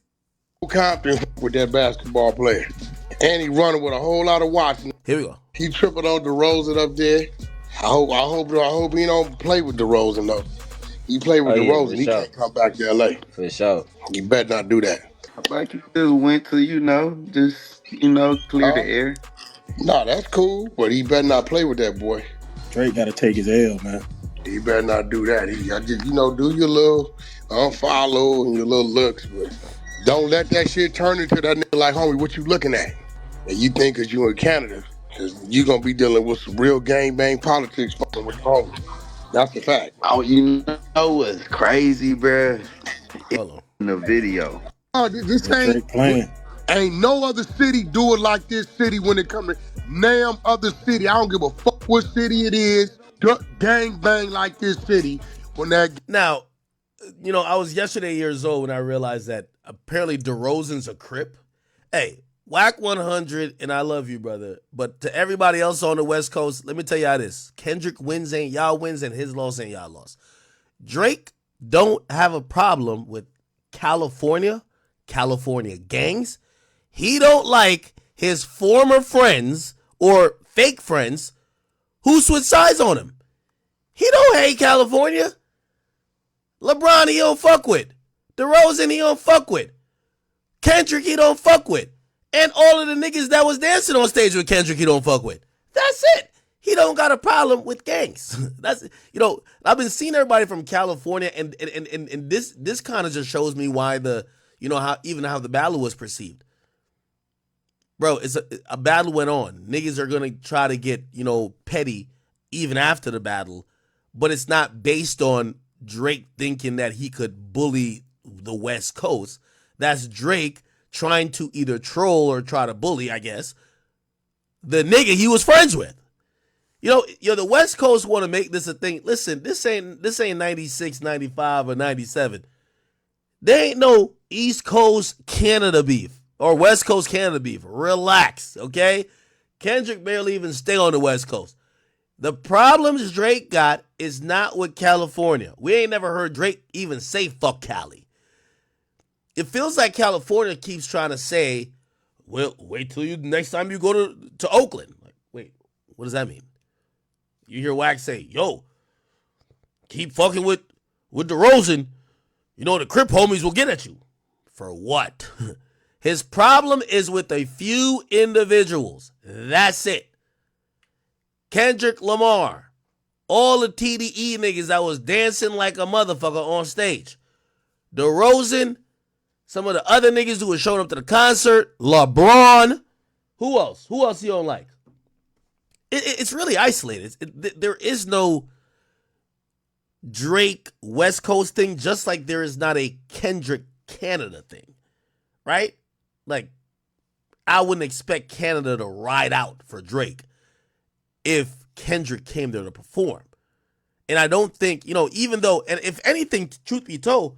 Compton with that basketball player. And he running with a whole lot of watching. Here we go. He tripping on DeRozan up there. I hope he don't play with DeRozan though. He play with DeRozan. He can't come back to LA. For sure. He better not do that. Like you just went to, clear the air. No, that's cool, but he better not play with that boy. Drake got to take his L, man. He better not do that. Do your little unfollow and your little looks, but don't let that shit turn into that nigga like, homie, what you looking at? And you think because you in Canada, because you going to be dealing with some real gang-bang politics fucking with your homie. That's the fact. Oh, you know what's crazy, bruh? In the video. Oh, this ain't no other city do it like this city when it comes to damn other city. I don't give a fuck what city it is. Gang bang like this city. Now, I was yesterday years old when I realized that apparently DeRozan's a Crip. Hey, whack 100, and I love you, brother. But to everybody else on the West Coast, let me tell y'all this. Kendrick wins ain't y'all wins, and his loss ain't y'all loss. Drake don't have a problem with California gangs. He don't like his former friends or fake friends who switch sides on him. He don't hate California. LeBron, he don't fuck with. DeRozan, he don't fuck with. Kendrick, he don't fuck with. And all of the niggas that was dancing on stage with Kendrick, he don't fuck with. That's it. He don't got a problem with gangs. That's, I've been seeing everybody from California, and this kind of just shows me why how the battle was perceived. Bro, it's a battle went on. Niggas are gonna try to get, petty even after the battle, but it's not based on Drake thinking that he could bully the West Coast. That's Drake trying to either troll or try to bully, I guess, the nigga he was friends with. The West Coast want to make this a thing. Listen, this ain't 96, 95, or 97. There ain't no East Coast Canada beef or West Coast Canada beef. Relax, okay? Kendrick barely even stay on the West Coast. The problems Drake got is not with California. We ain't never heard Drake even say fuck Cali. It feels like California keeps trying to say, well, wait till next time you go to Oakland. Like, wait, what does that mean? You hear Wax say, yo, keep fucking with DeRozan, the Crip homies will get at you. For what? His problem is with a few individuals. That's it. Kendrick Lamar, all the TDE niggas that was dancing like a motherfucker on stage. DeRozan, some of the other niggas who were showing up to the concert, LeBron. Who else? Who else you don't like? It's really isolated. There is no Drake West Coast thing, just like there is not a Kendrick Canada thing, right? Like, I wouldn't expect Canada to ride out for Drake if Kendrick came there to perform. And I don't think, even though, and if anything, truth be told,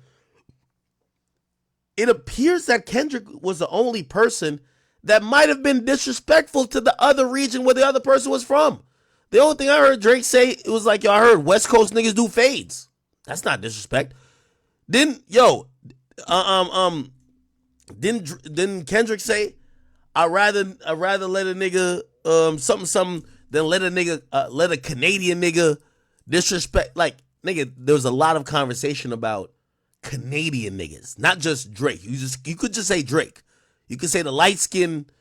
it appears that Kendrick was the only person that might have been disrespectful to the other region where the other person was from. The only thing I heard Drake say, it was like, I heard West Coast niggas do fades. That's not disrespect. Didn't Kendrick say, I'd rather let a nigga something than let a Canadian nigga disrespect? Like, nigga, there was a lot of conversation about Canadian niggas, not just Drake. You could just say Drake. You could say the light-skinned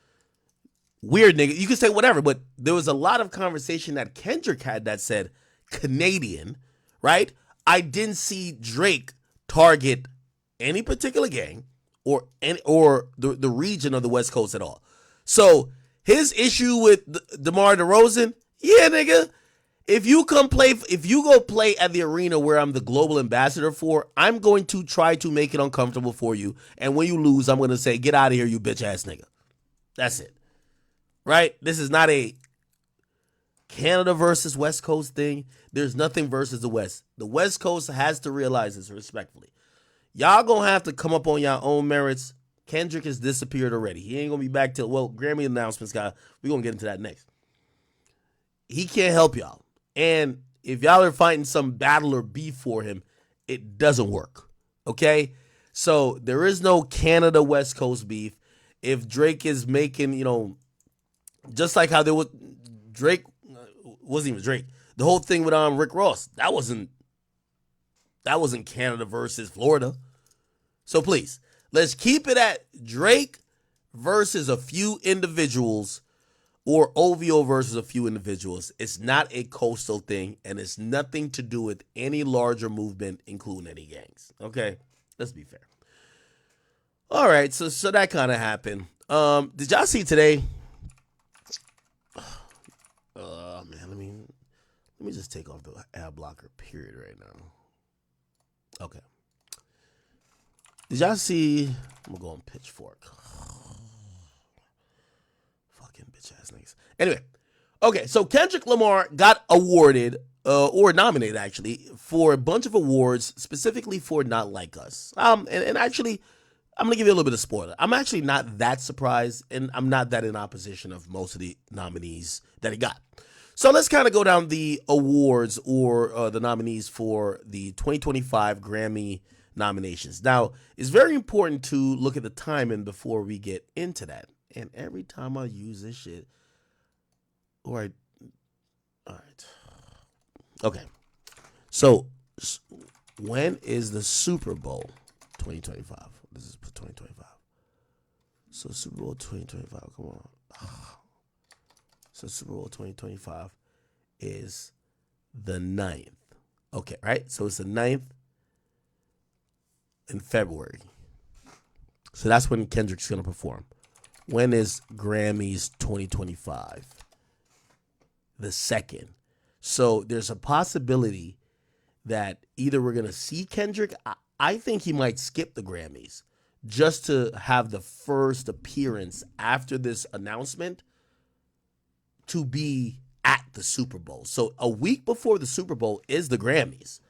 weird nigga. You could say whatever, but there was a lot of conversation that Kendrick had that said Canadian, right? I didn't see Drake target any particular gang or the region of the West Coast at all. So his issue with DeMar DeRozan, yeah, nigga, if you go play at the arena where I'm the global ambassador for, I'm going to try to make it uncomfortable for you. And when you lose, I'm going to say, get out of here, you bitch ass nigga. That's it. Right? This is not a Canada versus West Coast thing. There's nothing versus the West. The West Coast has to realize this respectfully. Y'all going to have to come up on your own merits. Kendrick has disappeared already. He ain't going to be back till, Grammy announcements, guy. We're going to get into that next. He can't help y'all. And if y'all are fighting some battle or beef for him, it doesn't work. Okay? So there is no Canada West Coast beef. If Drake is making, just like how there was Drake, wasn't even Drake. The whole thing with Rick Ross, that wasn't Canada versus Florida. So please, let's keep it at Drake versus a few individuals, or OVO versus a few individuals. It's not a coastal thing, and it's nothing to do with any larger movement, including any gangs. Okay? Let's be fair. All right, so that kind of happened. Did y'all see today? Man, let me just take off the ad blocker period right now. Okay. Did y'all see? I'm gonna go on Pitchfork. Fucking bitch ass niggas. Anyway, okay, so Kendrick Lamar got awarded or nominated actually, for a bunch of awards, specifically for Not Like Us. And actually, I'm going to give you a little bit of spoiler. I'm actually not that surprised, and I'm not that in opposition of most of the nominees that he got. So let's kind of go down the awards or the nominees for the 2025 Grammy nominations. Now, it's very important to look at the timing before we get into that. And every time I use this shit, all right. Okay. So, when is the Super Bowl 2025? This is 2025. So, Super Bowl 2025, come on. So, Super Bowl 2025 is the 9th. Okay, right? So, it's the 9th in February. So, that's when Kendrick's going to perform. When is Grammys 2025? The 2nd. So there's a possibility that either we're going to see Kendrick. I think he might skip the Grammys just to have the first appearance after this announcement to be at the Super Bowl. So a week before the Super Bowl is the Grammys.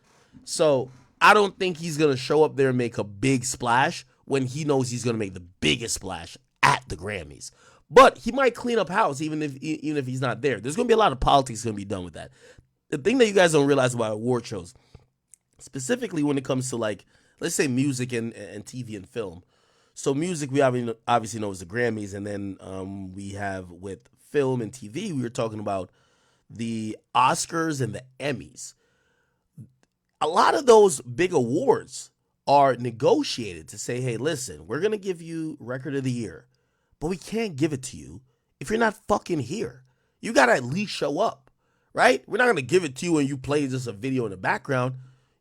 So I don't think he's going to show up there and make a big splash when he knows he's going to make the biggest splash at the Grammys. But he might clean up house even if he's not there. There's going to be a lot of politics going to be done with that. The thing that you guys don't realize about award shows, specifically when it comes to, like, let's say music and TV and film. So music, we obviously know is the Grammys. And then we have with film and TV, we were talking about the Oscars and the Emmys. A lot of those big awards are negotiated to say, hey, listen, we're going to give you Record of the Year, but we can't give it to you if you're not fucking here. You got to at least show up, right? We're not going to give it to you and you play just a video in the background.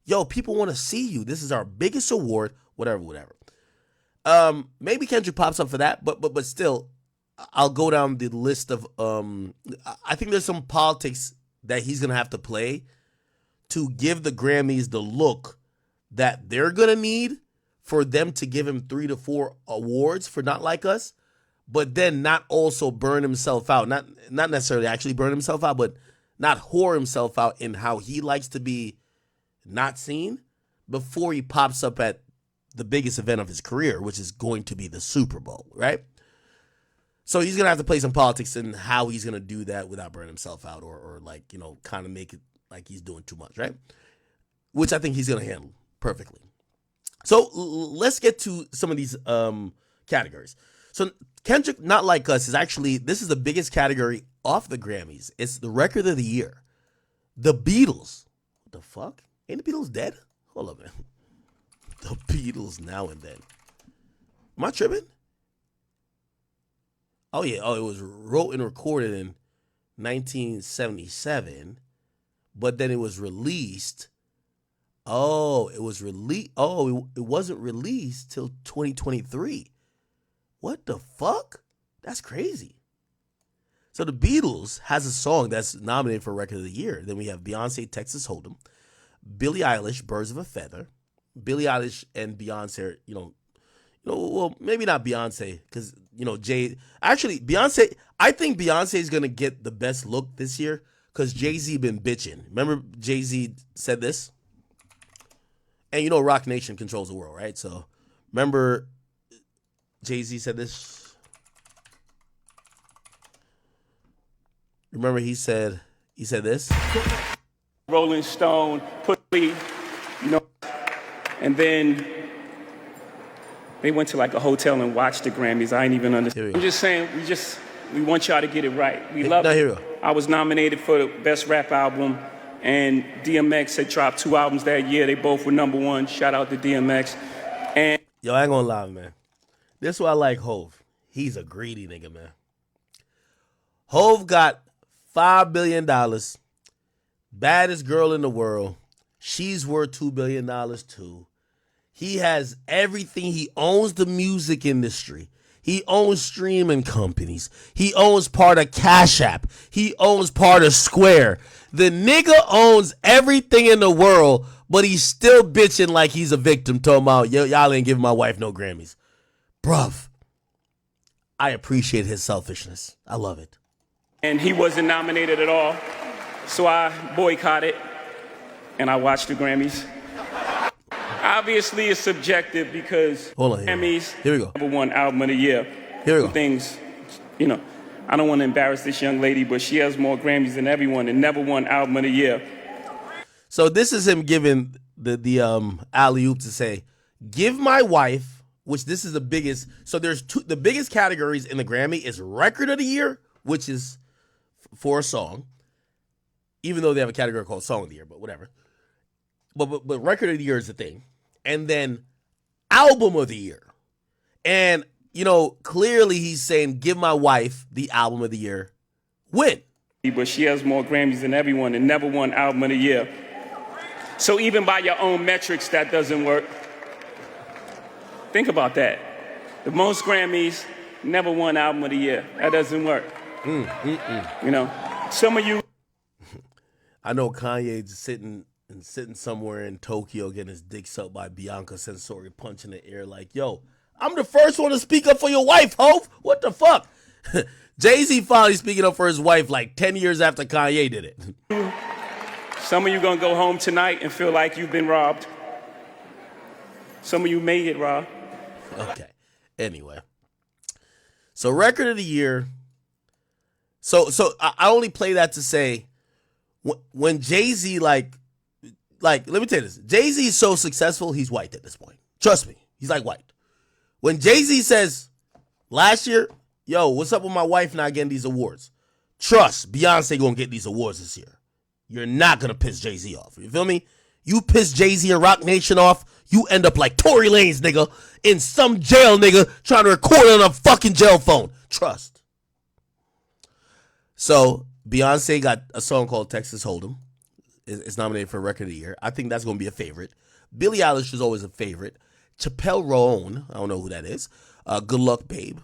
Yo, people want to see you. This is our biggest award, whatever. Maybe Kendrick pops up for that, but still, I'll go down the list of, I think there's some politics that he's going to have to play to give the Grammys the look that they're going to need for them to give him 3 to 4 awards for Not Like Us, but then not also burn himself out. Not necessarily actually burn himself out, but not whore himself out in how he likes to be not seen before he pops up at the biggest event of his career, which is going to be the Super Bowl, right? So he's going to have to play some politics in how he's going to do that without burning himself out or like, you know, kind of make it like he's doing too much, right? Which I think he's going to handle perfectly. So let's get to some of these categories. So Kendrick, Not Like Us, is actually, this is the biggest category off the Grammys. It's the Record of the Year. The Beatles. What the fuck? Ain't the Beatles dead? Hold up, man. The Beatles Now and Then. Am I tripping? Oh, yeah. Oh, it was wrote and recorded in 1977, but then it was released. Oh, it wasn't released till 2023. What the fuck? That's crazy. So the Beatles has a song that's nominated for Record of the Year. Then we have Beyonce, Texas Hold'em, Billie Eilish, Birds of a Feather. Billie Eilish and Beyonce, well, maybe not Beyonce, because, Beyonce, I think Beyonce is going to get the best look this year because Jay-Z been bitching. Remember Jay-Z said this? And Rock Nation controls the world, right? So remember Jay-Z said this? Remember he said this? Rolling Stone, put me, and then they went to like a hotel and watched the Grammys. I ain't even understand. I'm just saying, we want y'all to get it right. We love it. I was nominated for the Best Rap Album, and DMX had dropped 2 albums that year. They both were #1. Shout out to DMX. And yo, I ain't gonna lie, man. This is why I like Hov. He's a greedy nigga, man. Hov got $5 billion. Baddest girl in the world. She's worth $2 billion too. He has everything. He owns the music industry. He owns streaming companies. He owns part of Cash App. He owns part of Square. The nigga owns everything in the world, but he's still bitching like he's a victim, talking about, y'all ain't giving my wife no Grammys. Bruv, I appreciate his selfishness. I love it. And he wasn't nominated at all. So I boycotted and I watched the Grammys. Obviously, it's subjective because Grammys, here we go. #1 album of the year. Here we go. Things, you know, I don't want to embarrass this young lady, but she has more Grammys than everyone and never won album of the year. So this is him giving the alley-oop to say, give my wife, which this is the biggest. So there's the biggest categories in the Grammy is record of the year, which is for a song, even though they have a category called song of the year, but whatever. But record of the year is the thing. And then album of the year. And, you know, clearly he's saying, give my wife the album of the year win. But she has more Grammys than everyone and never won album of the year. So even by your own metrics, that doesn't work. Think about that. The most Grammys, never won album of the year. That doesn't work. You know, some of you. I know Kanye's sitting somewhere in Tokyo getting his dick sucked by Bianca Sensori, punching the air like, yo, I'm the first one to speak up for your wife, Hov. What the fuck? Jay-Z finally speaking up for his wife like 10 years after Kanye did it. Some of you gonna go home tonight and feel like you've been robbed. Some of you may get robbed. Okay. Anyway. So record of the year. So I only play that to say when Jay-Z like let me tell you this. Jay-Z is so successful, he's white at this point. Trust me. He's like white. When Jay-Z says last year, yo, what's up with my wife not getting these awards? Trust, Beyonce gonna get these awards this year. You're not gonna piss Jay-Z off. You feel me? You piss Jay-Z and Rock Nation off, you end up like Tory Lanez, nigga, in some jail, nigga, trying to record on a fucking jail phone. Trust. So, Beyonce got a song called Texas Hold'em. It's nominated for Record of the Year. I think that's going to be a favorite. Billie Eilish is always a favorite. Chappelle Roan, I don't know who that is. Good Luck Babe,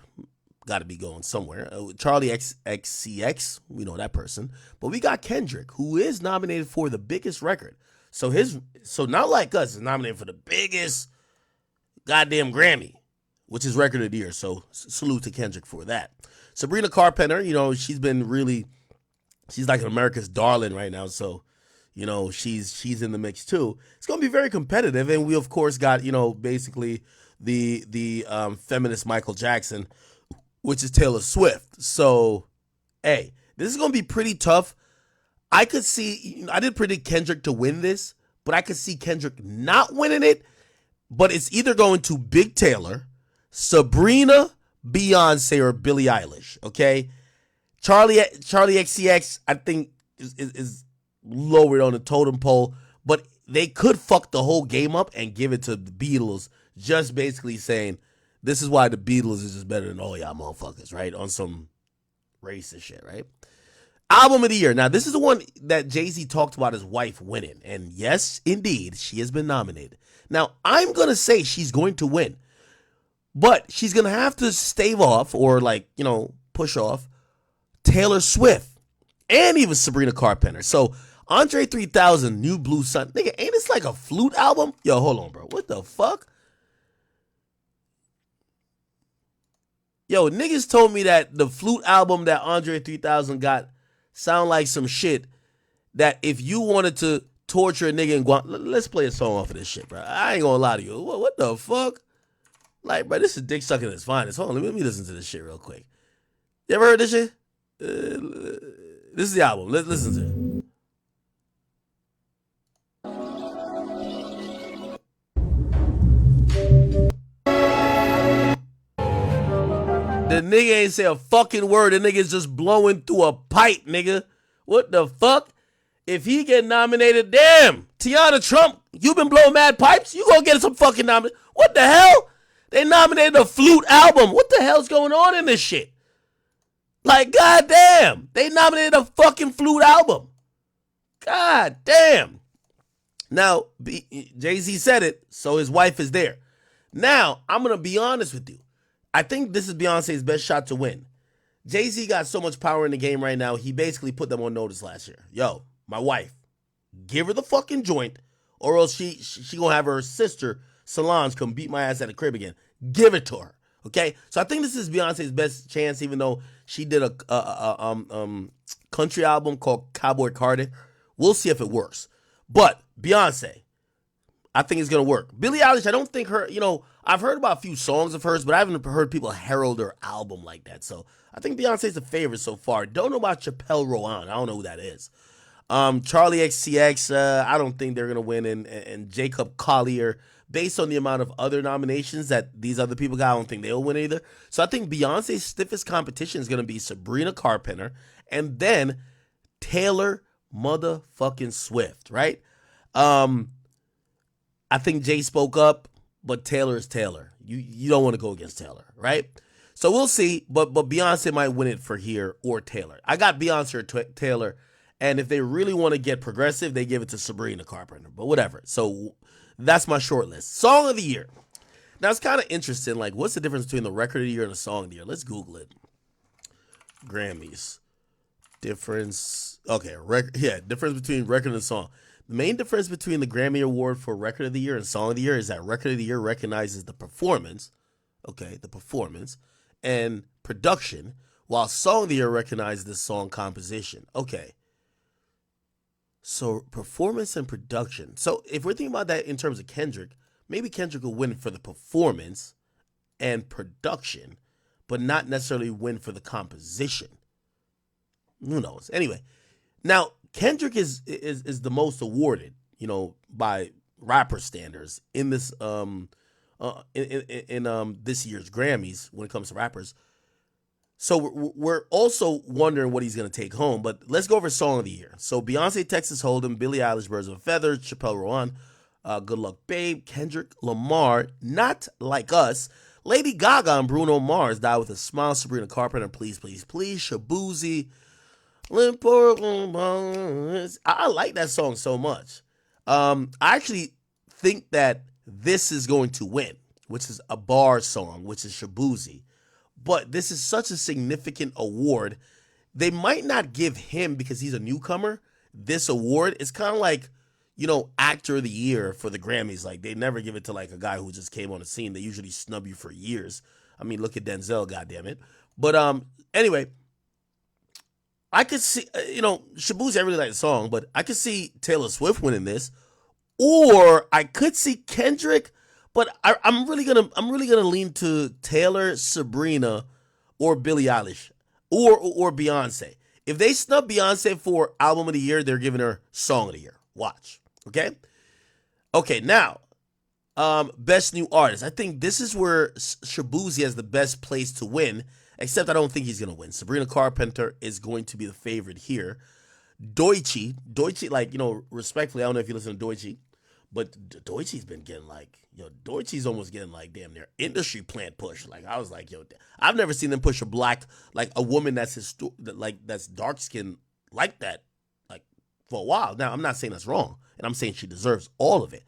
got to be going somewhere. Charlie XCX, we know that person. But we got Kendrick, who is nominated for the biggest record. So not like us, is nominated for the biggest goddamn Grammy, which is Record of the Year. So salute to Kendrick for that. Sabrina Carpenter, you know, she's like an America's darling right now. So, you know, she's in the mix too. It's going to be very competitive. And we, of course, got, you know, basically the feminist Michael Jackson, which is Taylor Swift. So, hey, this is going to be pretty tough. I did predict Kendrick to win this, but I could see Kendrick not winning it. But it's either going to Big Taylor, Sabrina, Beyonce, or Billie Eilish. Okay, Charlie XCX, I think is lowered on the totem pole, but they could fuck the whole game up and give it to the Beatles, just basically saying this is why the Beatles is just better than all y'all motherfuckers, right? On some racist shit, right? Album of the year. Now, this is the one that Jay-Z talked about his wife winning, and yes, indeed, she has been nominated. Now, I'm gonna say she's going to win, but she's going to have to stave off or, like, you know, push off Taylor Swift and even Sabrina Carpenter. So, Andre 3000, New Blue Sun. Nigga, ain't this like a flute album? Yo, hold on, bro. What the fuck? Yo, niggas told me that the flute album that Andre 3000 got sound like some shit that if you wanted to torture a nigga in Guam. Let's play a song off of this shit, bro. I ain't gonna lie to you. What the fuck? Like, bro, this is dick sucking at its finest. Hold on, let me listen to this shit real quick. You ever heard this shit? This is the album. Let's listen to it. The nigga ain't say a fucking word. The nigga's just blowing through a pipe, nigga. What the fuck? If he get nominated, damn. Tiana Trump, you been blowing mad pipes? You gonna get some fucking nomination. What the hell? They nominated a flute album. What the hell's going on in this shit? Like, goddamn. They nominated a fucking flute album. God damn. Now, Jay-Z said it, so his wife is there. Now, I'm going to be honest with you. I think this is Beyonce's best shot to win. Jay-Z got so much power in the game right now, he basically put them on notice last year. Yo, my wife, give her the fucking joint, or else she gonna have her sister, Solange, come beat my ass at the crib again. Give it to her, okay? So I think this is Beyonce's best chance, even though she did a country album called Cowboy Carter. We'll see if it works. But Beyonce, I think it's going to work. Billie Eilish, I don't think her, I've heard about a few songs of hers, but I haven't heard people herald her album like that. So I think Beyonce's the favorite so far. Don't know about Chappelle Rowan. I don't know who that is. Charlie XCX, I don't think they're going to win. And Jacob Collier, based on the amount of other nominations that these other people got, I don't think they'll win either. So I think Beyonce's stiffest competition is going to be Sabrina Carpenter and then Taylor motherfucking Swift, right? I think Jay spoke up, but Taylor is Taylor. You don't want to go against Taylor, right? So we'll see, but Beyonce might win it for here or Taylor. I got Beyonce or Taylor, and if they really want to get progressive, they give it to Sabrina Carpenter, but whatever. So that's my short list. Song of the year. Now it's kind of interesting, like what's the difference between the record of the year and the song of the year? Let's Google it. Grammys. Difference. Okay, difference between record and song. The main difference between the Grammy Award for Record of the Year and Song of the Year is that Record of the Year recognizes the performance, and production, while Song of the Year recognizes the song composition. Okay. So performance and production. So if we're thinking about that in terms of Kendrick, maybe Kendrick will win for the performance and production, but not necessarily win for the composition. Who knows? Anyway, now Kendrick is the most awarded, by rapper standards in this this year's Grammys when it comes to rappers. So we're also wondering what he's going to take home. But let's go over Song of the Year. So Beyonce, Texas Hold'em, Billie Eilish, Birds of a Feather, Chappelle Rowan, Good Luck Babe, Kendrick Lamar, Not Like Us, Lady Gaga and Bruno Mars, Die With a Smile, Sabrina Carpenter, Please, Please, Please, Shabuzi, I like that song so much. I actually think that this is going to win, which is a bar song, which is Shabuzi. But this is such a significant award. They might not give him, because he's a newcomer, this award. It's kind of like, actor of the year for the Grammys. Like, they never give it to like a guy who just came on the scene. They usually snub you for years. I mean, look at Denzel, goddammit. But anyway, I could see, Shabuzi, I really like the song, but I could see Taylor Swift winning this, or I could see Kendrick, but I'm really gonna lean to Taylor, Sabrina, or Billie Eilish, or Beyonce. If they snub Beyonce for Album of the Year, they're giving her Song of the Year. Watch, okay? Okay, now, Best New Artist. I think this is where Shabuzi has the best place to win. Except I don't think he's going to win. Sabrina Carpenter is going to be the favorite here. Doechii, respectfully, I don't know if you listen to Doechii, but Doichi's been getting Doechi's almost getting damn near industry plant push. Like, I was like, I've never seen them push a woman that's that's dark skinned like that, for a while. Now, I'm not saying that's wrong, and I'm saying she deserves all of it.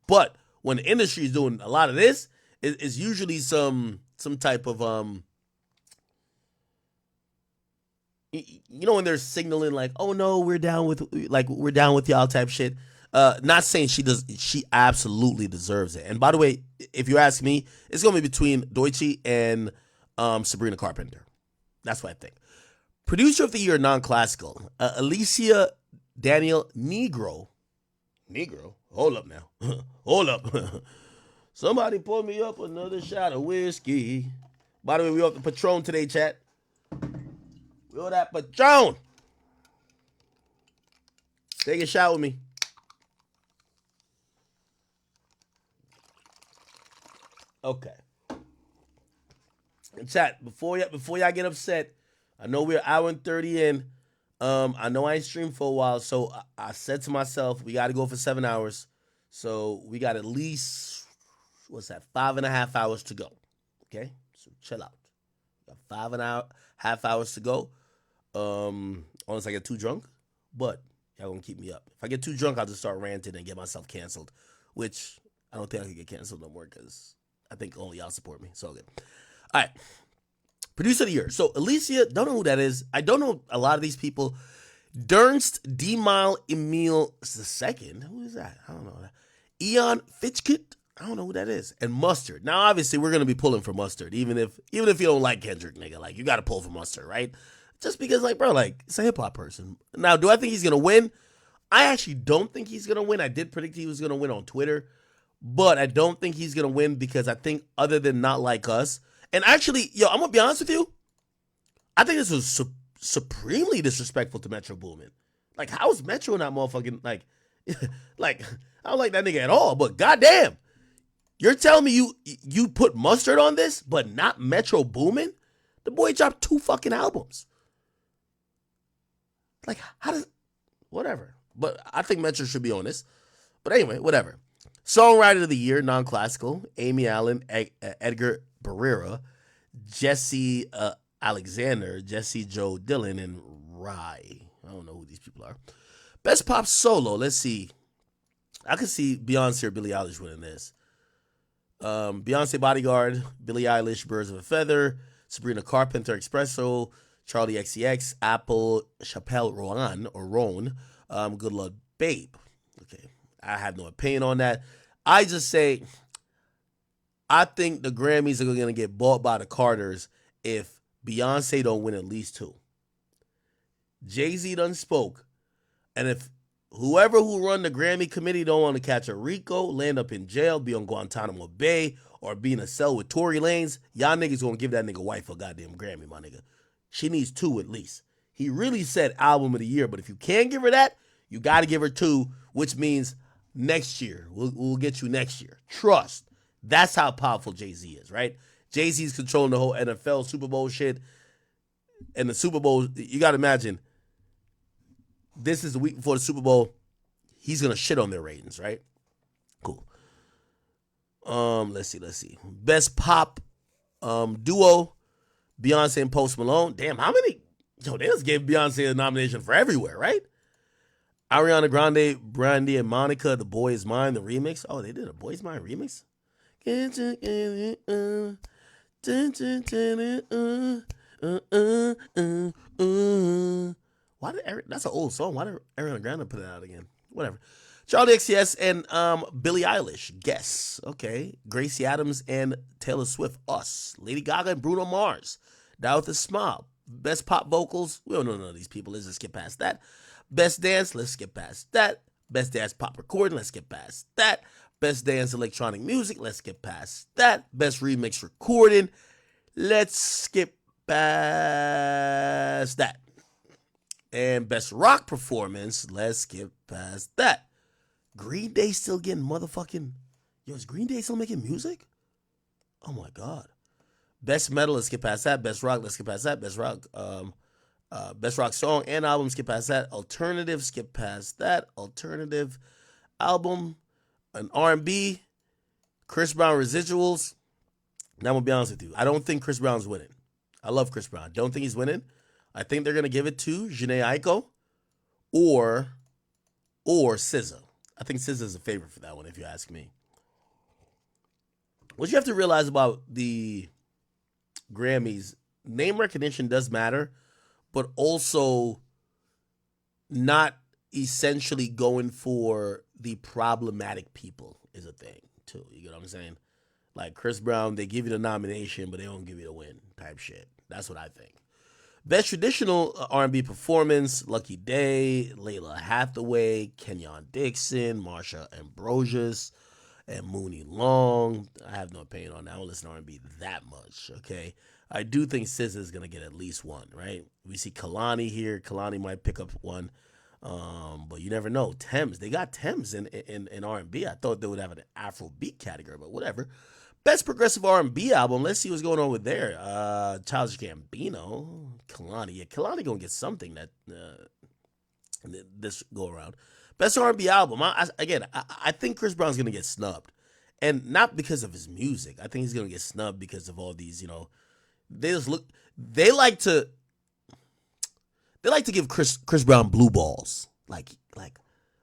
But when the industry is doing a lot of this, it's usually some type of when they're signaling like, oh no, we're down with y'all type shit. Not saying she absolutely deserves it. And by the way, if you ask me, it's gonna be between Doechii and Sabrina Carpenter. That's what I think. Producer of the Year, non-classical, Alicia Daniel Negro. Hold up now. Hold up. Somebody pour me up another shot of whiskey. By the way, we off the Patron today, chat. Feel that Patron. Take a shot with me. Okay. And chat, before y'all get upset, I know we're an hour and 30 in. I know I ain't streamed for a while, so I said to myself, we got to go for 7 hours. So we got at least, 5.5 hours to go. Okay? So chill out. Got 5.5 hours to go. Unless I get too drunk, but y'all gonna keep me up. If I get too drunk, I'll just start ranting and get myself canceled, which I don't think I can get canceled no more because I think only y'all support me. So good. All right. Producer of the Year. So Alicia, don't know who that is. I don't know a lot of these people. Dernst Demile Emile II. Who is that? I don't know that. Eon Fitchkit. I don't know who that is. And Mustard. Now, obviously, we're gonna be pulling for Mustard, even if you don't like Kendrick, nigga. Like, you gotta pull for Mustard, right? Just because, like, bro, like, it's a hip hop person. Now, do I think he's gonna win? I actually don't think he's gonna win. I did predict he was gonna win on Twitter, but I don't think he's gonna win because I think other than Not Like Us, and actually, yo, I'm gonna be honest with you. I think this was supremely disrespectful to Metro Boomin. Like, how is Metro not motherfucking like, like I don't like that nigga at all. But goddamn, you're telling me you put Mustard on this, but not Metro Boomin? The boy dropped 2 fucking albums. Like, how does whatever? But I think Metro should be on this. But anyway, whatever. Songwriter of the Year, non-classical: Amy Allen, Edgar Barrera, Jesse Alexander, Jesse Joe Dillon, and Rye. I don't know who these people are. Best Pop Solo. Let's see. I could see Beyonce or Billie Eilish winning this. Beyonce, Bodyguard; Billie Eilish, Birds of a Feather; Sabrina Carpenter, Espresso; Charlie XCX, Apple, Chappelle Roan, or Roan, Good Luck Babe. Okay, I have no opinion on that. I just say, I think the Grammys are going to get bought by the Carters if Beyonce don't win at least 2. Jay-Z done spoke, and if whoever who run the Grammy committee don't want to catch a RICO, land up in jail, be on Guantanamo Bay, or be in a cell with Tory Lanez, y'all niggas gonna give that nigga wife a goddamn Grammy, my nigga. She needs 2 at least. He really said album of the year, but if you can't give her that, you got to give her 2, which means next year. We'll get you next year. Trust. That's how powerful Jay-Z is, right? Jay-Z's controlling the whole NFL Super Bowl shit. And the Super Bowl, you got to imagine, this is the week before the Super Bowl. He's going to shit on their ratings, right? Cool. Let's see. Best Pop Duo: Beyonce and Post Malone. Damn, how many? Yo, they just gave Beyonce a nomination for everywhere, right? Ariana Grande, Brandy and Monica, The Boy Is Mine, the remix. Oh, they did a Boy Is Mine remix? Why did that's an old song. Why did Ariana Grande put it out again? Whatever. Charlie XCS and Billie Eilish. Guess. Okay. Gracie Adams and Taylor Swift. Us. Lady Gaga and Bruno Mars. Down with a Smile. Best Pop Vocals. We don't know none of these people. Let's just get past that. Best Dance. Let's get past that. Best Dance Pop Recording. Let's get past that. Best Dance Electronic Music. Let's get past that. Best Remix Recording. Let's skip past that. And Best Rock Performance. Let's skip past that. Green Day still getting motherfucking... Yo, is Green Day still making music? Oh my God. Best Metal, let's skip past that. Best Rock, let's skip past that. Best Rock Song and Album, skip past that. Alternative, skip past that. Alternative Album, an R&B, Chris Brown Residuals. Now I'm going to be honest with you. I don't think Chris Brown's winning. I love Chris Brown. Don't think he's winning. I think they're going to give it to Jhené Aiko or SZA. I think SZA is a favorite for that one, if you ask me. What you have to realize about the Grammys, name recognition does matter, but also not essentially going for the problematic people is a thing, too. You get what I'm saying? Like Chris Brown, they give you the nomination, but they don't give you the win type shit. That's what I think. Best Traditional R&B Performance: Lucky Day, Layla Hathaway, Kenyon Dixon, Marsha Ambrosius, and Mooney Long. I have no opinion on that. I don't listen to R&B that much, okay? I do think SZA is going to get at least one, right? We see Kalani here. Kalani might pick up one, but you never know. Thames, they got Thames in R&B. I thought they would have an Afrobeat category, but whatever. Best Progressive R&B Album. Let's see what's going on with there. Childish Gambino, Kalani. Yeah, Kalani going to get something that this go around. Best R&B Album. I think Chris Brown's going to get snubbed. And not because of his music. I think he's going to get snubbed because of all these, they like to give Chris Brown blue balls. Like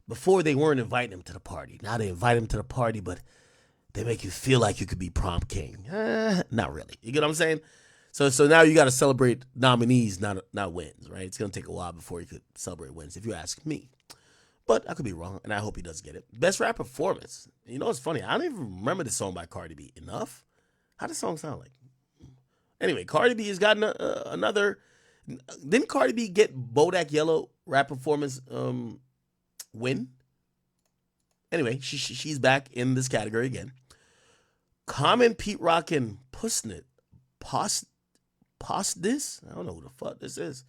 before they weren't inviting him to the party. Now they invite him to the party, but they make you feel like you could be prom king. Not really. You get what I'm saying? So now you got to celebrate nominees, not wins, right? It's going to take a while before you could celebrate wins, if you ask me. But I could be wrong, and I hope he does get it. Best Rap Performance. You know what's funny? I don't even remember this song by Cardi B. Enough? How does the song sound like? Anyway, Cardi B has gotten another Didn't Cardi B get Bodak Yellow rap performance win? Anyway, she's back in this category again. Common, Pete Rock, and Pussnit. This? I don't know who the fuck this is.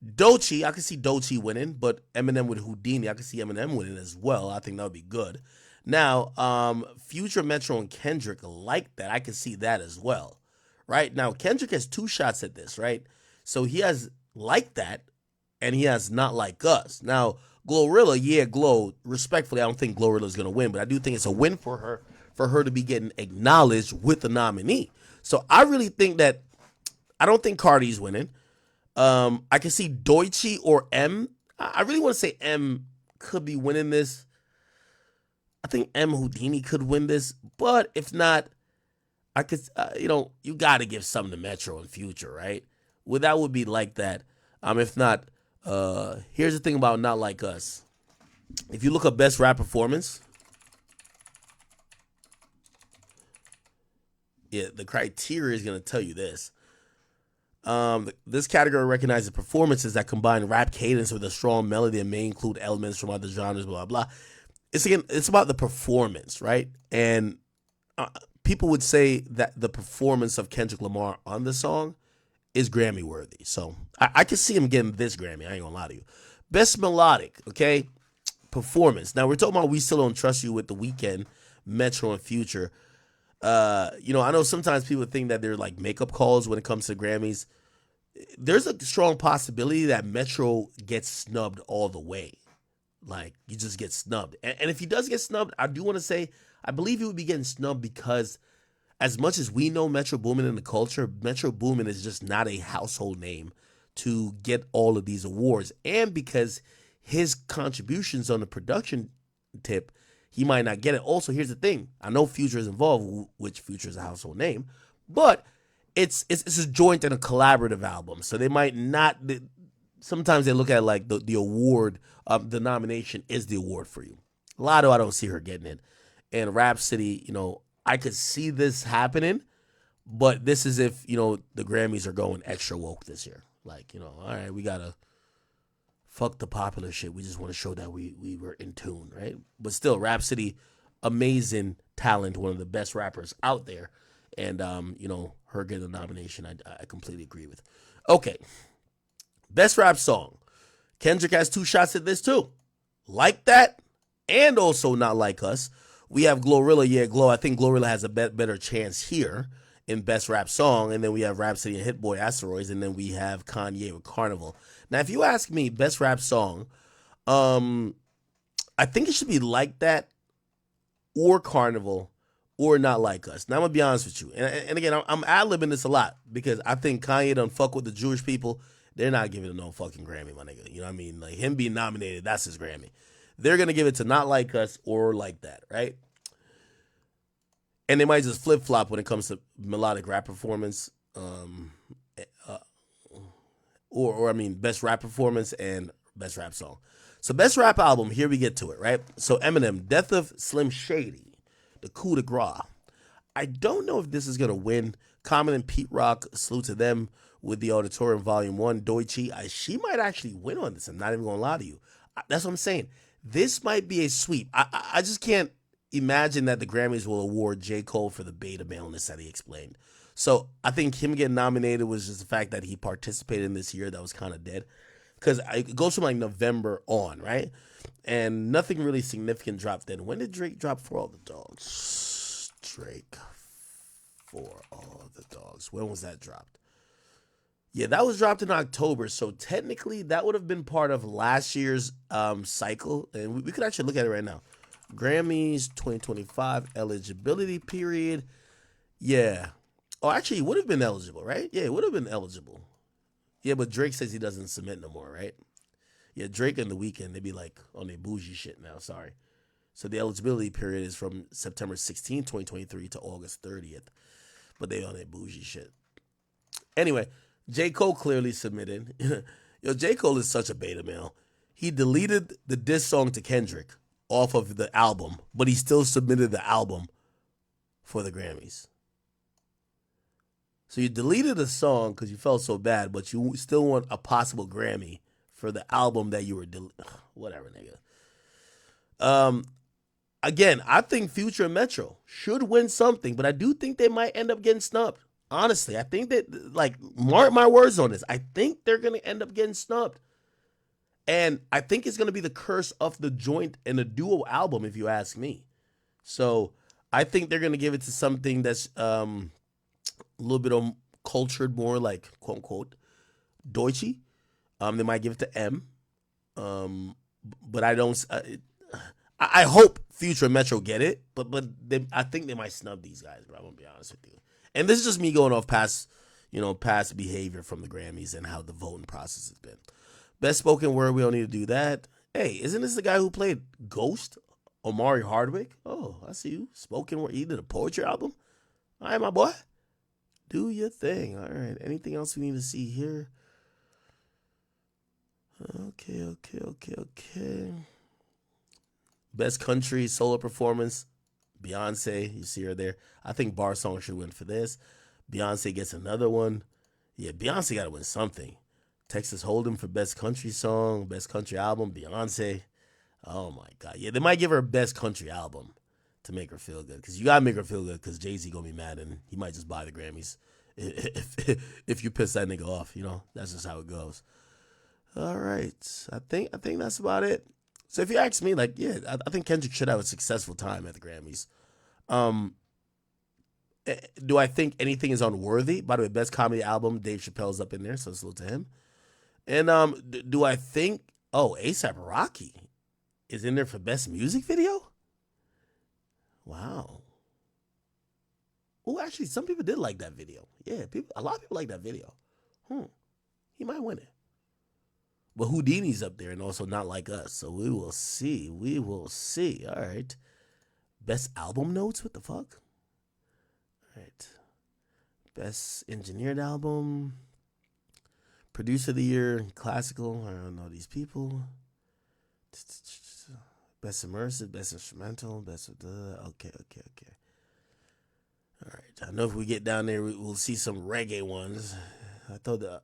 Doechii, I can see Doechii winning, but Eminem with Houdini, I can see Eminem winning as well. I think that would be good. Now, Future, Metro, and Kendrick like that. I can see that as well. Right? Now, Kendrick has 2 shots at this, right? So he has Like That, and he has Not Like Us. Now, Glorilla, yeah, Glow, respectfully, I don't think Glorilla's going to win, but I do think it's a win for her to be getting acknowledged with the nominee. So I really think that, I don't think Cardi's winning. I can see Doechii or M. I really want to say M could be winning this. I think M Houdini could win this, but if not, I could, you got to give something to Metro and Future, right? Well, that would be Like That. If not, here's the thing about Not Like Us. If you look up best rap performance, yeah, the criteria is going to tell you this. This category recognizes performances that combine rap cadence with a strong melody and may include elements from other genres, blah, blah. It's about the performance, right? And people would say that the performance of Kendrick Lamar on the song is Grammy worthy. So I can see him getting this Grammy. I ain't gonna lie to you. Best melodic, okay? Performance. Now we're talking about We Still Don't Trust You with The Weeknd, Metro, and Future. I know sometimes people think that they're like makeup calls when it comes to Grammys. There's a strong possibility that Metro gets snubbed all the way. Like, you just get snubbed. And if he does get snubbed, I do want to say, I believe he would be getting snubbed because as much as we know Metro Boomin in the culture, Metro Boomin is just not a household name to get all of these awards. And because his contributions on the production tip, he might not get it. Also, here's the thing. I know Future is involved, which Future is a household name, but it's a joint and a collaborative album. So they might not, sometimes they look at like the award, the nomination is the award for you. Lotto, I don't see her getting it. And Rhapsody, I could see this happening, but this is if, the Grammys are going extra woke this year. Like, all right, we got to fuck the popular shit. We just want to show that we were in tune, right? But still, Rhapsody, amazing talent, one of the best rappers out there. And, her getting the nomination, I completely agree with. Okay. Best rap song. Kendrick has 2 shots at this too. Like That and also Not Like Us. We have Glorilla, yeah, Glow. I think Glorilla has a better chance here in best rap song. And then we have Rhapsody and Hit Boy, Asteroids. And then we have Kanye with Carnival. Now, if you ask me, best rap song, I think it should be Like That or Carnival or Not Like Us. Now, I'm going to be honest with you. And again, I'm ad-libbing this a lot because I think Kanye done fuck with the Jewish people. They're not giving him no fucking Grammy, my nigga. You know what I mean? Like, him being nominated, that's his Grammy. They're going to give it to Not Like Us or Like That, right? And they might just flip-flop when it comes to melodic rap performance. Best rap performance and best rap song. So best rap album, here we get to it, right? So Eminem, Death of Slim Shady, the coup de grace. I don't know if this is going to win. Common and Pete Rock, salute to them with the Auditorium Volume 1. Doechii, she might actually win on this. I'm not even going to lie to you. That's what I'm saying. This might be a sweep. I just can't imagine that the Grammys will award J. Cole for the beta maleness that he explained. So I think him getting nominated was just the fact that he participated in this year that was kind of dead. Because it goes from like November on, right? And nothing really significant dropped then. When did Drake drop For All the Dogs? Drake For All the Dogs. When was that dropped? Yeah, that was dropped in October. So technically that would have been part of last year's cycle. And we could actually look at it right now. Grammys 2025 eligibility period. Yeah. Oh, actually, he would have been eligible, right? Yeah, it would have been eligible. Yeah, but Drake says he doesn't submit no more, right? Yeah, Drake and The Weeknd, they be like on their bougie shit now, sorry. So the eligibility period is from September 16, 2023 to August 30th. But they on their bougie shit. Anyway, J. Cole clearly submitted. Yo, J. Cole is such a beta male. He deleted the diss song to Kendrick off of the album, but he still submitted the album for the Grammys. So you deleted a song because you felt so bad, but you still want a possible Grammy for the album that you were whatever, nigga. Again, I think Future and Metro should win something, but I do think they might end up getting snubbed. Honestly, I think that, like, mark my words on this. I think they're going to end up getting snubbed. And I think it's going to be the curse of the joint and the duo album, if you ask me. So I think they're going to give it to something that's a little bit cultured, more like, quote unquote, Deutsche. They might give it to M. But I don't. I hope Future and Metro get it, but I think they might snub these guys, bro. I'm gonna be honest with you. And this is just me going off past behavior from the Grammys and how the voting process has been. Best spoken word, we don't need to do that. Hey, isn't this the guy who played Ghost, Omari Hardwick? Oh, I see you. Spoken word. He did a poetry album. All right, my boy. Do your thing. All right. Anything else we need to see here? Okay. Best country solo performance, Beyonce. You see her there. I think Bar Song should win for this. Beyonce gets another one. Yeah, Beyonce got to win something. Texas Hold'em for best country song, best country album, Beyonce. Oh my God. Yeah, they might give her best country album to make her feel good. Because you got to make her feel good because Jay-Z going to be mad and he might just buy the Grammys if you piss that nigga off. That's just how it goes. All right. I think that's about it. So if you ask me, like, yeah, I think Kendrick should have a successful time at the Grammys. Do I think anything is unworthy? By the way, best comedy album, Dave Chappelle's up in there, so salute to him. And do I think, A$AP Rocky is in there for best music video? Wow. Oh, actually, some people did like that video. Yeah, a lot of people like that video. He might win it. But Houdini's up there and also Not Like Us. So we will see. All right. Best album notes? What the fuck? All right. Best engineered album. Producer of the year. Classical. I don't know these people. Best immersive. Best instrumental. Best of the. Okay. All right. I know if we get down there, we'll see some reggae ones. I thought there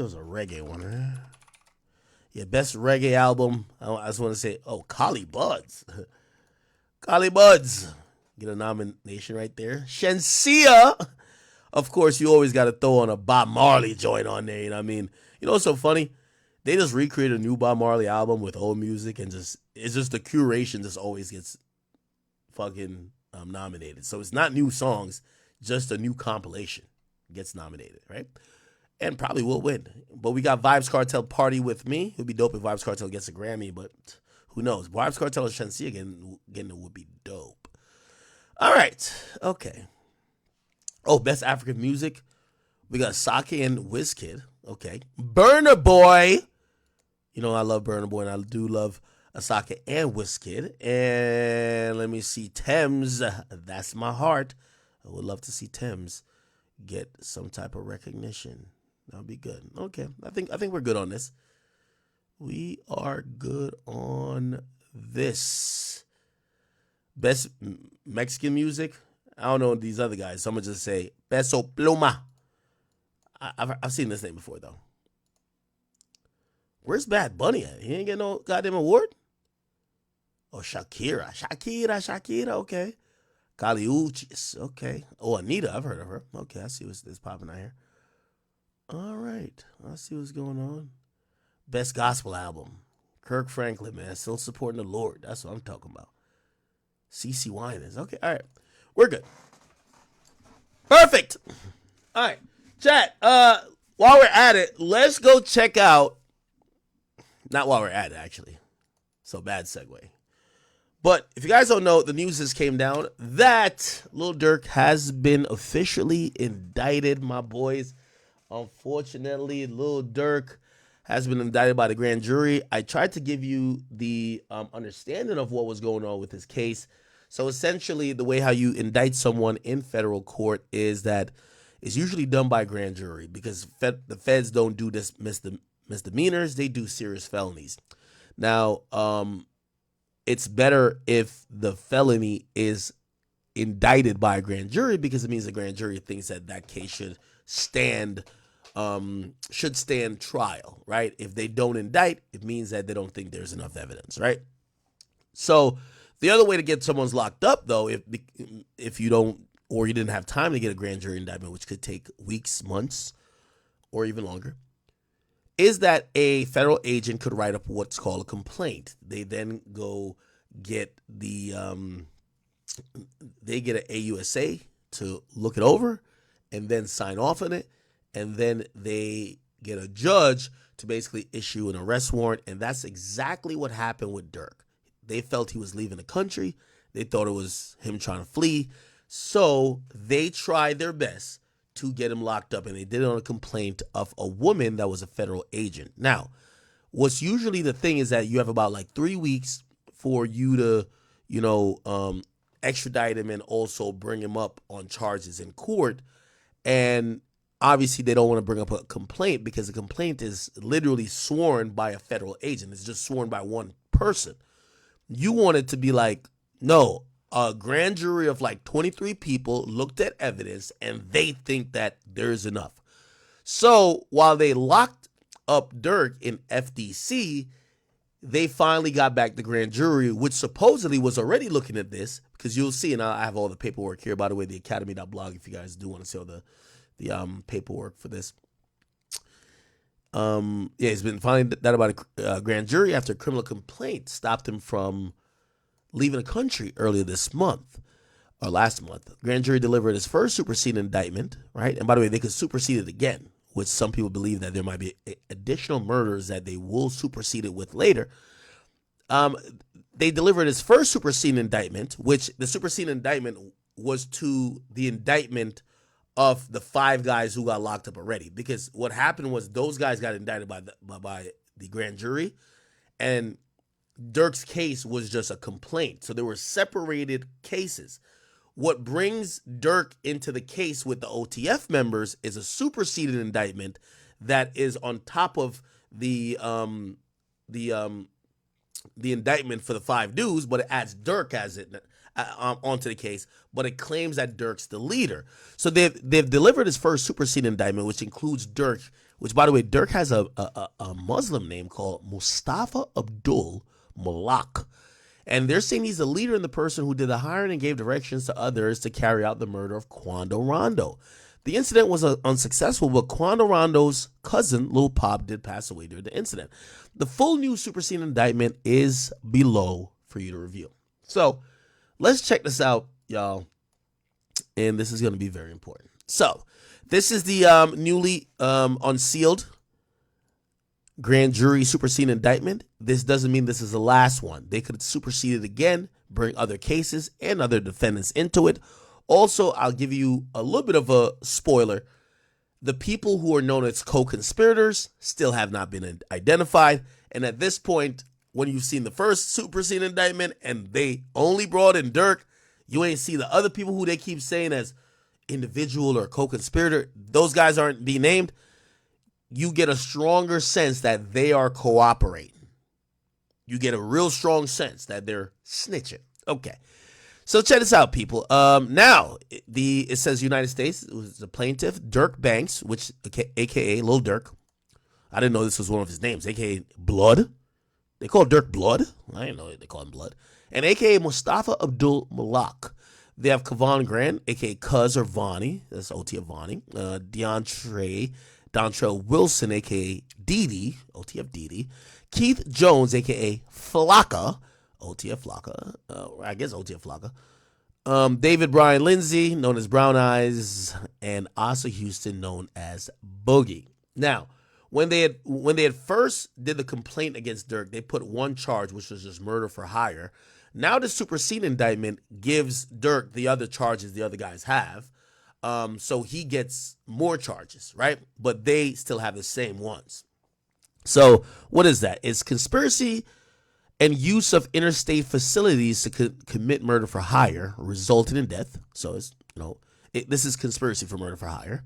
was a reggae one, right? Yeah, best reggae album. I just want to say, Collie Buddz. Collie Buddz. Get a nomination right there. Shensia. Of course, you always got to throw on a Bob Marley joint on there. You know what I mean? You know what's so funny? They just recreated a new Bob Marley album with old music and it's just the curation just always gets fucking nominated. So it's not new songs, just a new compilation gets nominated, right? And probably will win. But we got Vybz Kartel, Party With Me. It would be dope if Vybz Kartel gets a Grammy, but who knows? Vybz Kartel and Shensia getting it would be dope. All right. Okay. Best African music. We got Sake and Wizkid. Okay. Burna Boy. I love Burna Boy, and I do love Asake and Wizkid. And let me see. Thames. That's my heart. I would love to see Thames get some type of recognition. That'll be good. Okay. I think we're good on this. We are good on this. Best Mexican music. I don't know these other guys, so I'm gonna just say Peso Pluma. I've seen this name before though. Where's Bad Bunny at? He ain't getting no goddamn award. Shakira. Okay. Kali Uchis. Okay. Anita. I've heard of her. Okay, I see what's popping out here. All right. I see what's going on. Best gospel album. Kirk Franklin, man. Still supporting the Lord. That's what I'm talking about. CeCe Winans. Okay. All right. We're good. Perfect. All right. Chat. While we're at it, let's go check out. Not while we're at it, actually. So bad segue. But if you guys don't know, the news just came down that Lil Durk has been officially indicted, my boys. Unfortunately, Lil Durk has been indicted by the grand jury. I tried to give you the understanding of what was going on with his case. So essentially, the way how you indict someone in federal court is that it's usually done by grand jury because the feds don't do this misdemeanors. They do serious felonies. Now, it's better if the felony is indicted by a grand jury because it means the grand jury thinks that case should stand trial, right? If they don't indict, it means that they don't think there's enough evidence, right? So the other way to get someone's locked up, though, if you don't, or you didn't have time to get a grand jury indictment, which could take weeks, months, or even longer, is that a federal agent could write up what's called a complaint. They then go get they get an AUSA to look it over and then sign off on it, and then they get a judge to basically issue an arrest warrant, and that's exactly what happened with Dirk. They felt he was leaving the country. They thought it was him trying to flee, so they tried their best to get him locked up, and they did it on a complaint of a woman that was a federal agent. Now, what's usually the thing is that you have about like 3 weeks for you to, extradite him and also bring him up on charges in court. And obviously they don't want to bring up a complaint because the complaint is literally sworn by a federal agent. It's just sworn by one person. You want it to be like, no, a grand jury of like 23 people looked at evidence and they think that there's enough. So while they locked up Dirk in FDC, they finally got back the grand jury, which supposedly was already looking at this, because you'll see, and I have all the paperwork here, by the way, the academy.blog, if you guys do want to see all the paperwork for this. He's been finally that about a grand jury after a criminal complaint stopped him from leaving the country earlier this month, or last month. Grand jury delivered his first superseding indictment, right? And by the way, they could supersede it again, which some people believe that there might be additional murders that they will supersede it with later. They delivered his first superseding indictment, which the superseding indictment was to the indictment of the 5 guys who got locked up already. Because what happened was those guys got indicted by the grand jury, and Dirk's case was just a complaint. So there were separated cases. What brings Dirk into the case with the OTF members is a superseded indictment that is on top of the indictment for the 5 dudes, but it adds Dirk as it onto the case, but it claims that Dirk's the leader. So they've delivered his first superseded indictment, which includes Dirk, which, by the way, Dirk has a Muslim name called Mustafa Abdul Malak. And they're saying he's the leader and the person who did the hiring and gave directions to others to carry out the murder of Quando Rondo. The incident was unsuccessful, but Quando Rondo's cousin, Lil Pop, did pass away during the incident. The full new superseding indictment is below for you to review. So let's check this out, y'all. And this is going to be very important. So this is the newly unsealed grand jury superseding indictment. This doesn't mean this is the last one. They could supersede it again, bring other cases and other defendants into it. Also, I'll give you a little bit of a spoiler. The people who are known as co-conspirators still have not been identified. And at this point, when you've seen the first superseding indictment and they only brought in Dirk, you ain't see the other people who they keep saying as individual or co-conspirator. Those guys aren't being named. You get a stronger sense that they are cooperating. You get a real strong sense that they're snitching. Okay. So check this out, people. Now, it says United States. It was the plaintiff, Dirk Banks, which, a.k.a. Lil Dirk. I didn't know this was one of his names, a.k.a. Blood. They call Dirk Blood. I didn't know they call him Blood. And a.k.a. Mustafa Abdul Malak. They have Kavon Grant, a.k.a. Cuz or Vonnie. That's OT of Vonnie. Dontrell Wilson, a.k.a. Didi, OTF Didi. Keith Jones, a.k.a. Flocka, OTF Flocka. I guess OTF Flocka. David Brian Lindsay, known as Brown Eyes. And Asa Houston, known as Boogie. Now, when they had first did the complaint against Dirk, they put one charge, which was just murder for hire. Now the superseding indictment gives Dirk the other charges the other guys have. So he gets more charges, right? But they still have the same ones. So what is that? It's conspiracy and use of interstate facilities to commit murder for hire, resulting in death. So it's, this is conspiracy for murder for hire.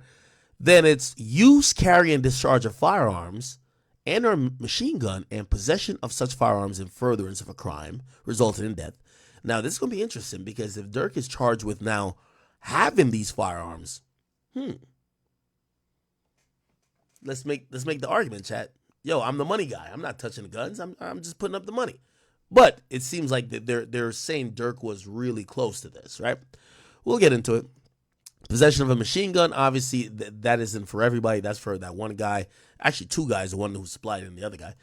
Then it's use, carry, and discharge of firearms and/or machine gun and possession of such firearms in furtherance of a crime, resulting in death. Now, this is going to be interesting because if Dirk is charged with now having these firearms, let's make the argument, chat. Yo, I'm the money guy. I'm not touching the guns. I'm just putting up the money. But it seems like that they're saying Dirk was really close to this, right? We'll get into it. Possession of a machine gun, obviously, that isn't for everybody. That's for that one guy. Actually, two guys, the one who supplied it and the other guy.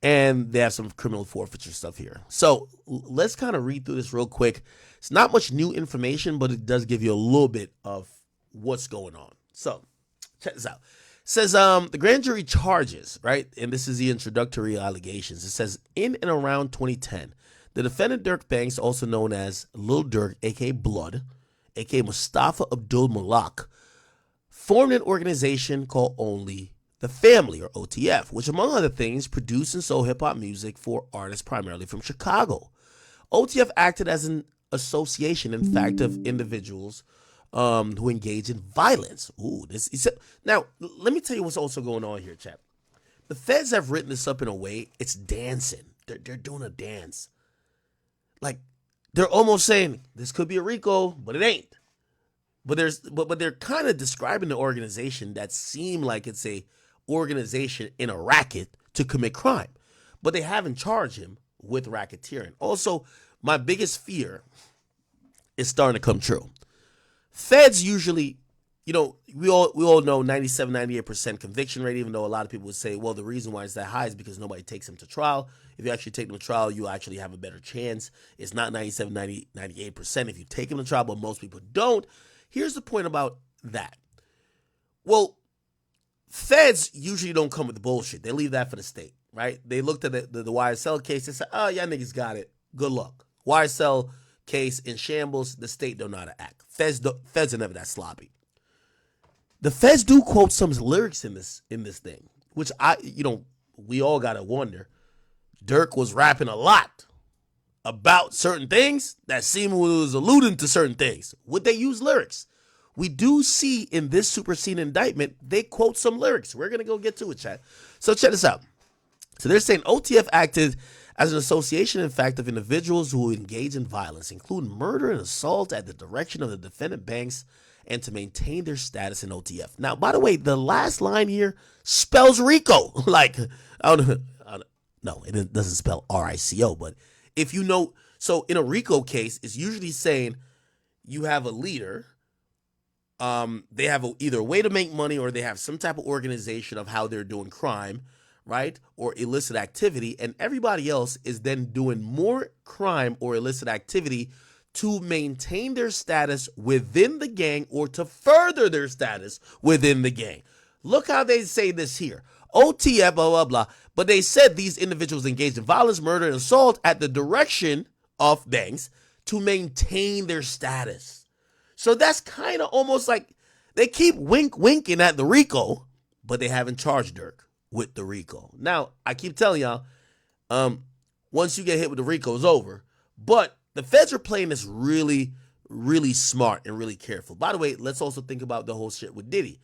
And they have some criminal forfeiture stuff here. So let's kind of read through this real quick. It's not much new information, but it does give you a little bit of what's going on. So check this out. It says the grand jury charges, right? And this is the introductory allegations. It says in and around 2010, the defendant Dirk Banks, also known as Lil Durk, a.k.a. Blood, a.k.a. Mustafa Abdul Malak, formed an organization called Only the Family, or OTF, which among other things produced and sold hip-hop music for artists primarily from Chicago. OTF acted as an association, in fact, of individuals who engage in violence. Now, let me tell you what's also going on here, chap. The feds have written this up in a way, it's dancing. They're doing a dance. Like, they're almost saying, this could be a RICO, but it ain't. But they're kind of describing the organization that seem like it's a organization in a racket to commit crime. But they haven't charged him with racketeering. Also, my biggest fear is starting to come true. Feds usually, we all know 97, 98% conviction rate, even though a lot of people would say, well, the reason why it's that high is because nobody takes them to trial. If you actually take them to trial, you actually have a better chance. It's not 97, 90, 98% if you take them to trial, but most people don't. Here's the point about that. Well, feds usually don't come with the bullshit. They leave that for the state, right? They looked at the YSL case and said, oh, y'all niggas got it. Good luck. YSL case in shambles. The state don't know how to act. Feds are never that sloppy. The feds do quote some lyrics in this thing, which we all gotta wonder. Dirk was rapping a lot about certain things that seemed was alluding to certain things. Would they use lyrics? We do see in this superseding indictment, they quote some lyrics. We're going to go get to it, chat. So check this out. So they're saying OTF acted as an association, in fact, of individuals who engage in violence, including murder and assault at the direction of the defendant Banks and to maintain their status in OTF. Now, by the way, the last line here spells RICO. No, it doesn't spell RICO, but if you know, so in a RICO case, it's usually saying you have a leader. They have either a way to make money or they have some type of organization of how they're doing crime, right? Or illicit activity. And everybody else is then doing more crime or illicit activity to maintain their status within the gang or to further their status within the gang. Look how they say this here. OTF, blah, blah, blah. But they said these individuals engaged in violence, murder, and assault at the direction of Banks to maintain their status. So that's kind of almost like they keep winking at the RICO, but they haven't charged Dirk with the RICO. Now, I keep telling y'all, once you get hit with the RICO, it's over. But the feds are playing this really, really smart and really careful. By the way, let's also think about the whole shit with Diddy.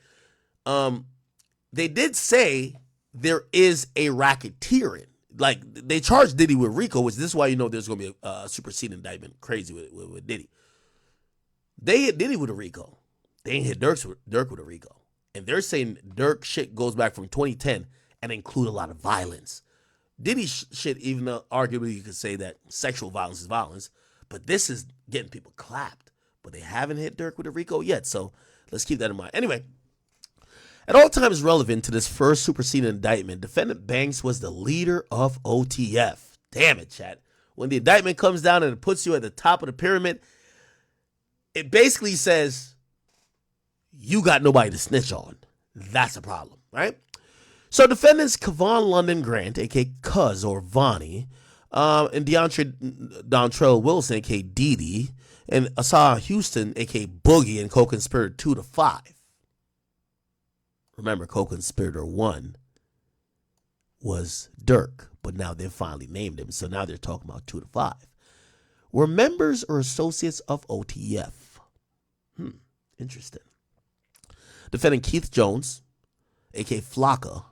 They did say there is a racketeering. Like, they charged Diddy with RICO, which this is why you know there's going to be a superseding indictment crazy with Diddy. They hit Diddy with a RICO. They ain't hit Dirk with a RICO. And they're saying Dirk shit goes back from 2010 and include a lot of violence. Diddy shit, even though arguably you could say that sexual violence is violence, but this is getting people clapped. But they haven't hit Dirk with a RICO yet, so let's keep that in mind. Anyway, at all times relevant to this first superseding indictment, defendant Banks was the leader of OTF. Damn it, chat. When the indictment comes down and it puts you at the top of the pyramid, it basically says, you got nobody to snitch on. That's a problem, right? So defendants Kevon London Grant, a.k.a. Cuz or Vonnie, and Dontrell Wilson, a.k.a. Didi, and Asah Houston, a.k.a. Boogie, and co-conspirator 2 to 5. Remember, co-conspirator 1 was Dirk, but now they've finally named him, so now they're talking about 2 to 5. Were members or associates of OTF. Interesting. Defendant Keith Jones, a.k.a. Flocka,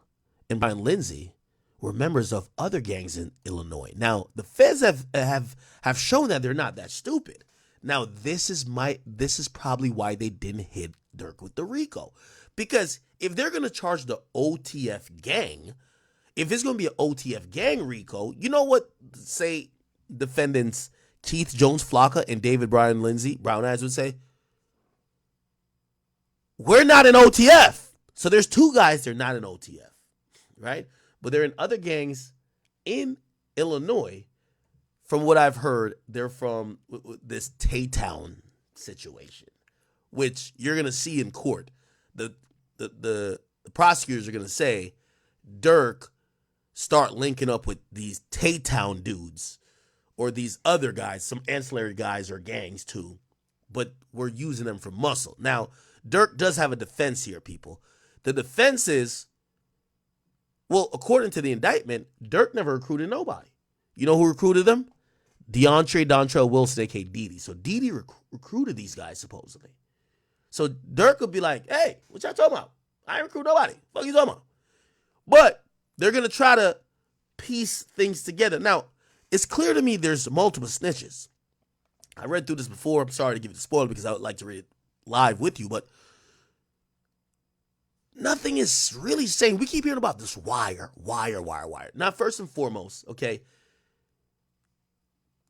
and Brian Lindsay were members of other gangs in Illinois. Now, the feds have shown that they're not that stupid. Now, this is probably why they didn't hit Dirk with the RICO. Because if they're going to charge the OTF gang, if it's going to be an OTF gang RICO, you know what, say, defendants Keith Jones Flocka and David Brown Eyes would say? We're not an OTF. So there's two guys, they're not an OTF, right? But they're in other gangs in Illinois. From what I've heard, they're from this Taytown situation, which you're going to see in court. The prosecutors are going to say, Dirk, start linking up with these Taytown dudes or these other guys, some ancillary guys or gangs too, but we're using them for muscle. Now, Dirk does have a defense here, people. The defense is, well, according to the indictment, Dirk never recruited nobody. You know who recruited them? Dontrell Wilson, a.k.a. Didi. So Didi recruited these guys, supposedly. So Dirk would be like, hey, what y'all talking about? I ain't recruit nobody. What you talking about? But they're going to try to piece things together. Now, it's clear to me there's multiple snitches. I read through this before. I'm sorry to give you the spoiler because I would like to read it live with you, but nothing is really saying. We keep hearing about this wire. Now, first and foremost, okay,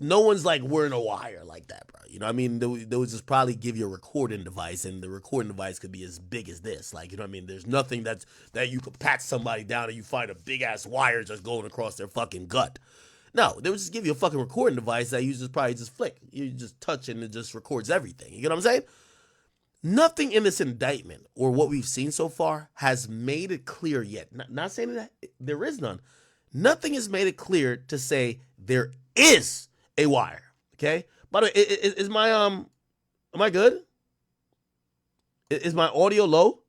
no one's like wearing a wire like that, bro. You know what I mean? They would just probably give you a recording device, and the recording device could be as big as this. Like, you know what I mean? There's nothing that you could pat somebody down and you find a big-ass wire just going across their fucking gut. No, they would just give you a fucking recording device that you just probably just flick. You just touch it and it just records everything. You get what I'm saying? Nothing in this indictment or what we've seen so far has made it clear yet. Not saying that there is none. Nothing has made it clear to say there is a wire. Okay? By the way, is my am I good? Is my audio low?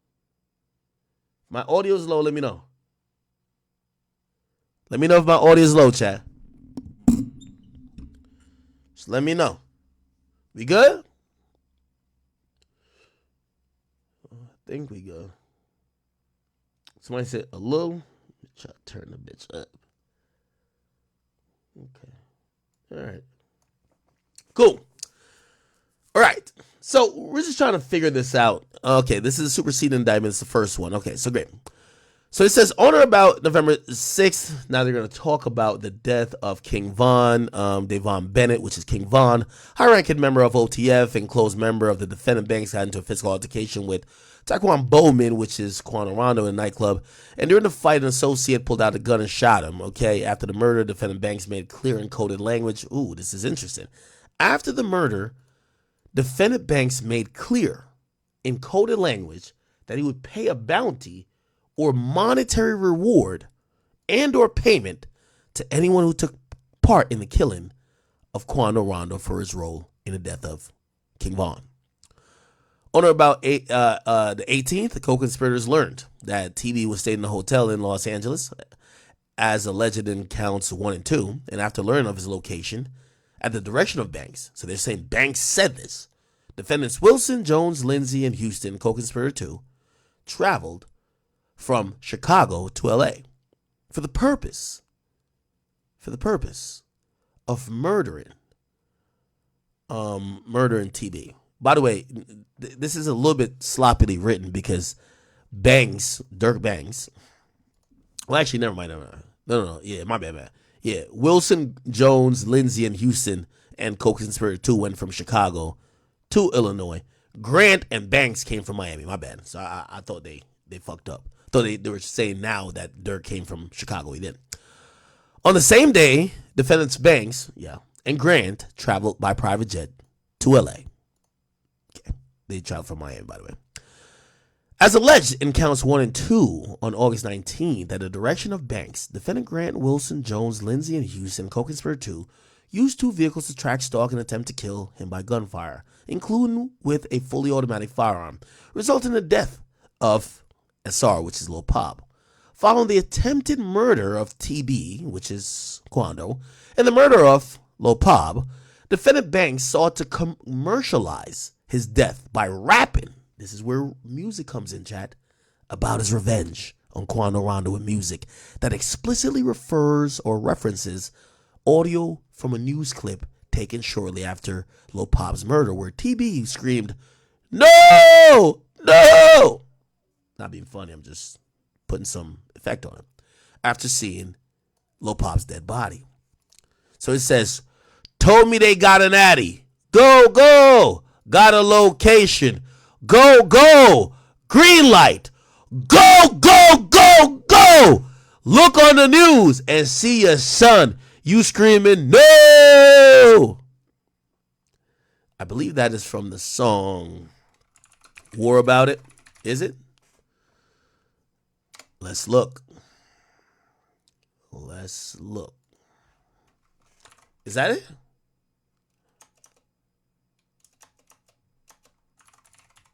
My audio is low, let me know. Let me know if my audio is low, chat. Just let me know. We good? I think we good. Somebody said a low. Let me try to turn the bitch up. Okay. All right. Cool. All right. So we're just trying to figure this out. Okay, this is a superseding indictment. It's the first one. Okay, so great. So it says, on or about November 6th, now they're going to talk about the death of King Von, Davon Bennett, which is King Von, high-ranking member of OTF and close member of the defendant banks, got into a physical altercation with Taquan Bowman, which is Quan Rondo, in a nightclub. And during the fight, an associate pulled out a gun and shot him. Okay, after the murder, defendant banks made clear in coded language. Ooh, this is interesting. After the murder, defendant banks made clear in coded language that he would pay a bounty or monetary reward and or payment to anyone who took part in the killing of Quan Rondo for his role in the death of King Von. On or about the 18th, the co-conspirators learned that TV was staying in a hotel in Los Angeles as alleged in counts 1 and 2, and after learning of his location, at the direction of Banks, so they're saying Banks said this, defendants Wilson, Jones, Lindsay, and Houston, co-conspirator 2, traveled from Chicago to LA for the purpose of murdering TB. By the way, this is a little bit sloppily written because Dirk Banks, well, actually, never mind. No. Yeah, my bad. Yeah, Wilson, Jones, Lindsay, and Houston and co-conspirator 2 went from Chicago to Illinois. Grant and Banks came from Miami. My bad. So I thought they fucked up. Though they were saying now that Dirk came from Chicago. He didn't. On the same day, defendants Banks, and Grant traveled by private jet to LA. Okay. They traveled from Miami, by the way. As alleged in counts 1 and 2 on August 19th, at the direction of Banks, defendant Grant, Wilson, Jones, Lindsay, and Houston, co-conspirator 2, used 2 vehicles to track, stalk, and attempt to kill him by gunfire, including with a fully automatic firearm, resulting in the death of SR, which is Lil Pop. Following the attempted murder of TB, which is Quando, and the murder of Lil Pop, defendant Banks sought to commercialize his death by rapping, this is where music comes in, chat, about his revenge. on Quando Rondo with music that explicitly refers or references audio from a news clip taken shortly after Lil Pop's murder, where TB screamed, "No! No!" Not being funny, I'm just putting some effect on it. After seeing Lil Pop's dead body. So it says, told me they got an addy. Go, go. Got a location. Go, go. Green light. Go, go, go, go. Look on the news and see your son. You screaming, no. I believe that is from the song War About It. Is it? Let's look. Let's look. Is that it?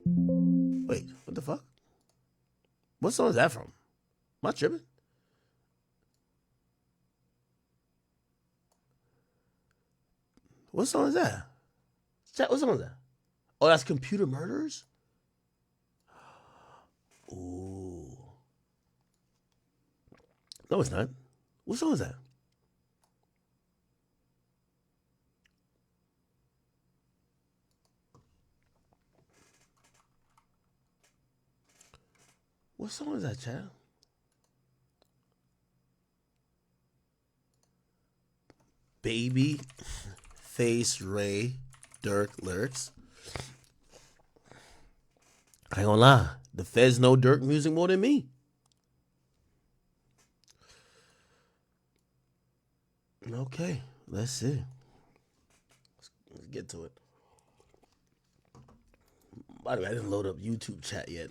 Wait, what the fuck? What song is that from? Am I tripping? What song is that? What song is that? Oh, that's Computer Murderers? Ooh. No, it's not. What song is that? What song is that, Chad? Baby Face Ray Dirk lyrics. I ain't gonna lie. The feds know Dirk music more than me. Okay, let's see. Let's get to it. By the way, I didn't load up YouTube chat yet.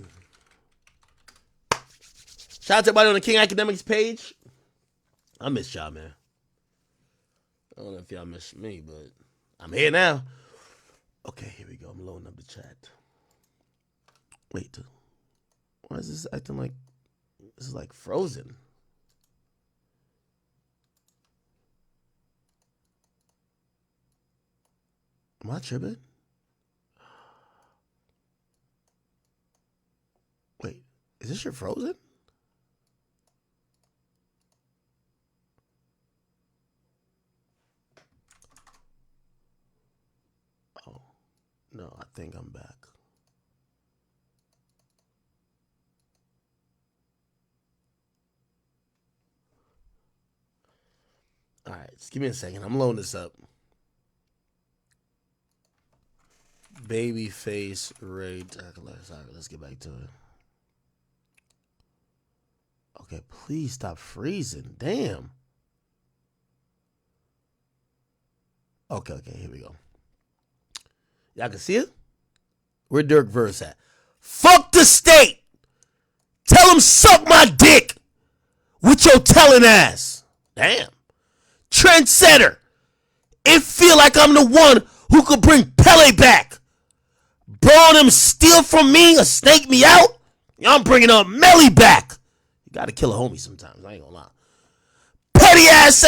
Shout out to everybody on the King Akademiks page. I miss y'all, man. I don't know if y'all miss me, but I'm here now. Okay, here we go. I'm loading up the chat. Wait, why is this acting like this is like frozen? Am I tripping? Wait, is this shit frozen? Oh, no, I think I'm back. All right, just give me a second. I'm loading this up. Babyface Ray. Let's get back to it. Okay, please stop freezing. Damn. Okay, here we go. Y'all can see it? Where Dirk verse at? Fuck the state. Tell him suck my dick with your telling ass. Damn. Trendsetter. It feel like I'm the one who could bring Pele back. Bro, them steal from me or snake me out. I'm bringing up Melly back. You gotta kill a homie sometimes. I ain't gonna lie. Petty ass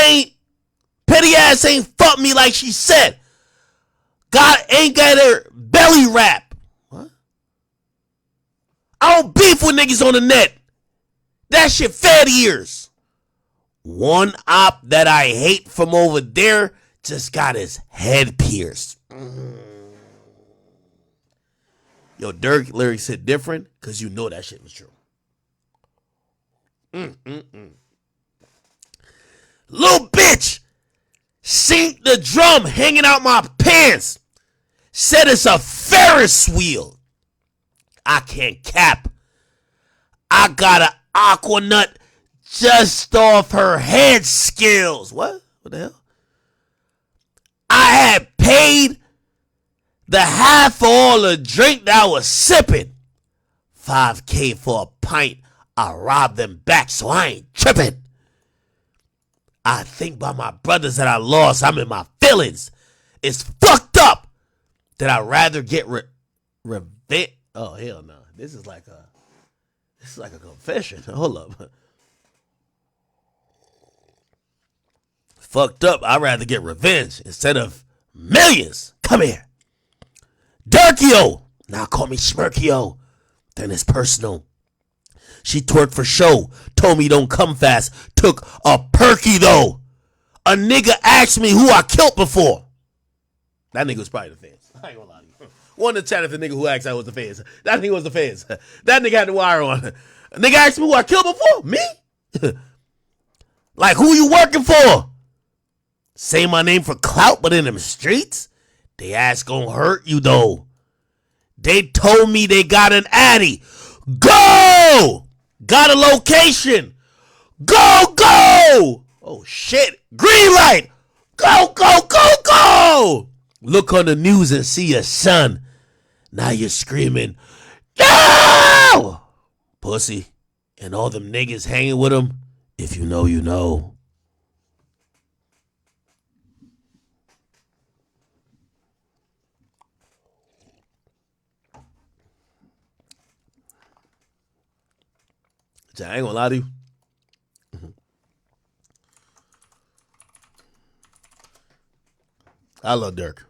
ain't fuck me like she said. God ain't got her belly wrap. What? I don't beef with niggas on the net. That shit fed ears. One op that I hate from over there just got his head pierced. Yo, Dirk lyrics hit different because you know that shit was true. Little bitch synced the drum hanging out my pants. Said it's a Ferris wheel. I can't cap. I got an aqua nut just off her head skills. What? What the hell? I had paid the half for all the drink that I was sipping. $5K for a pint. I robbed them back, so I ain't tripping. I think about my brothers that I lost. I'm in my feelings. It's fucked up that I'd rather get revenge. Oh, hell no. This is like a confession. Hold up. Fucked up. I'd rather get revenge instead of millions. Come here. Dirkio. Now call me Smirkio. Then it's personal. She twerked for show. Told me don't come fast. Took a perky though. A nigga asked me who I killed before. That nigga was probably the fans. I ain't gonna lie to you. One to chat if the nigga who asked I was the fans. That nigga was the fans. That nigga had the wire on. A nigga asked me who I killed before. Me? Like who you working for? Say my name for clout, but in them streets, they ass gonna hurt you though. They told me they got an addy. Go! Got a location. Go, go! Oh shit. Green light. Go, go, go, go! Look on the news and see your son. Now you're screaming, no! Pussy. And all them niggas hanging with him. If you know, you know. I ain't gonna lie to you. I love Dirk.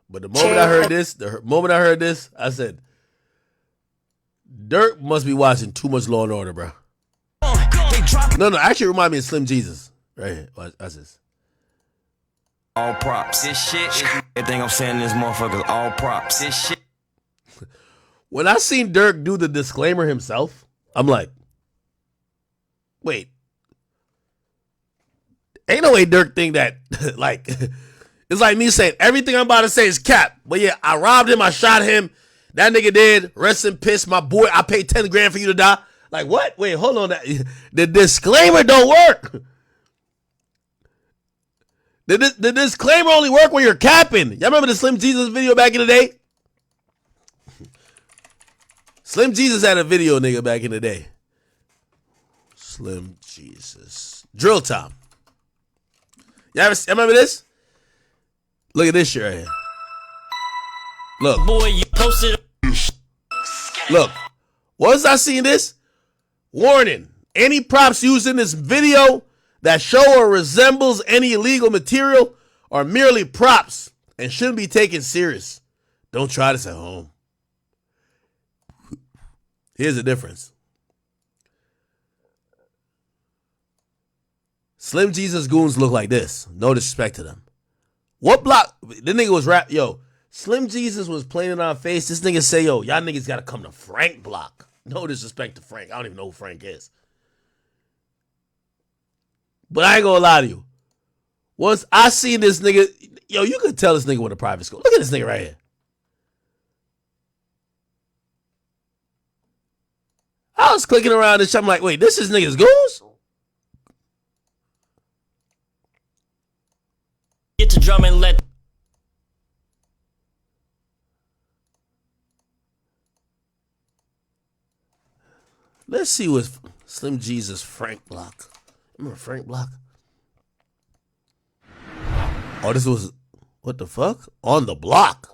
But the moment I heard this, I said, Dirk must be watching too much Law and Order, bro. No, actually remind me of Slim Jesus. Right here. Watch this. All props. This shit is everything I'm saying in this motherfucker. All props. This shit. When I seen Dirk do the disclaimer himself, I'm like, wait. Ain't no way Dirk think that, like, it's like me saying, everything I'm about to say is cap. But yeah, I robbed him, I shot him. That nigga did. Rest in piss, my boy. I paid 10 grand for you to die. Like, what? Wait, hold on. The disclaimer don't work. The disclaimer only work when you're capping. Y'all remember the Slim Jesus video back in the day? Slim Jesus had a video, nigga, back in the day. Slim Jesus. Drill time. Y'all remember this? Look at this shit right here. Look. Boy, you posted. Look. Once I seen this, warning. Any props used in this video that show or resembles any illegal material are merely props and shouldn't be taken serious. Don't try this at home. Here's the difference. Slim Jesus goons look like this. No disrespect to them. What block? The nigga was rap. Yo, Slim Jesus was playing it on face. This nigga say, yo, y'all niggas gotta come to Frank block. No disrespect to Frank. I don't even know who Frank is. But I ain't gonna lie to you. Once I seen this nigga, yo, you could tell this nigga went to private school. Look at this nigga right here. I was clicking around this shit. I'm like, wait, this is niggas goons? Get to drum and let. Let's see what's Slim Jesus Frank block. Remember Frank block? Oh, this was, what the fuck? On the block.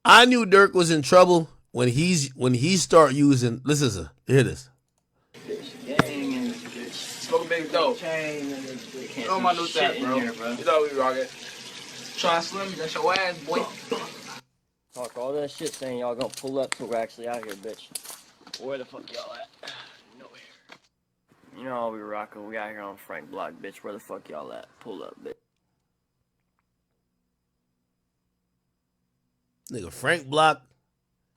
I knew Dirk was in trouble when he start using. Listen, hear this. Smoke a big dope. Throw my new tap, bro. You know we rock it. Try Slim, that's your ass, boy. Talk all that shit saying y'all gonna pull up till we're actually out here, bitch. Where the fuck y'all at? Nowhere. You know how we rockin'. We out here on Frank Block, bitch. Where the fuck y'all at? Pull up, bitch. Nigga, Frank Block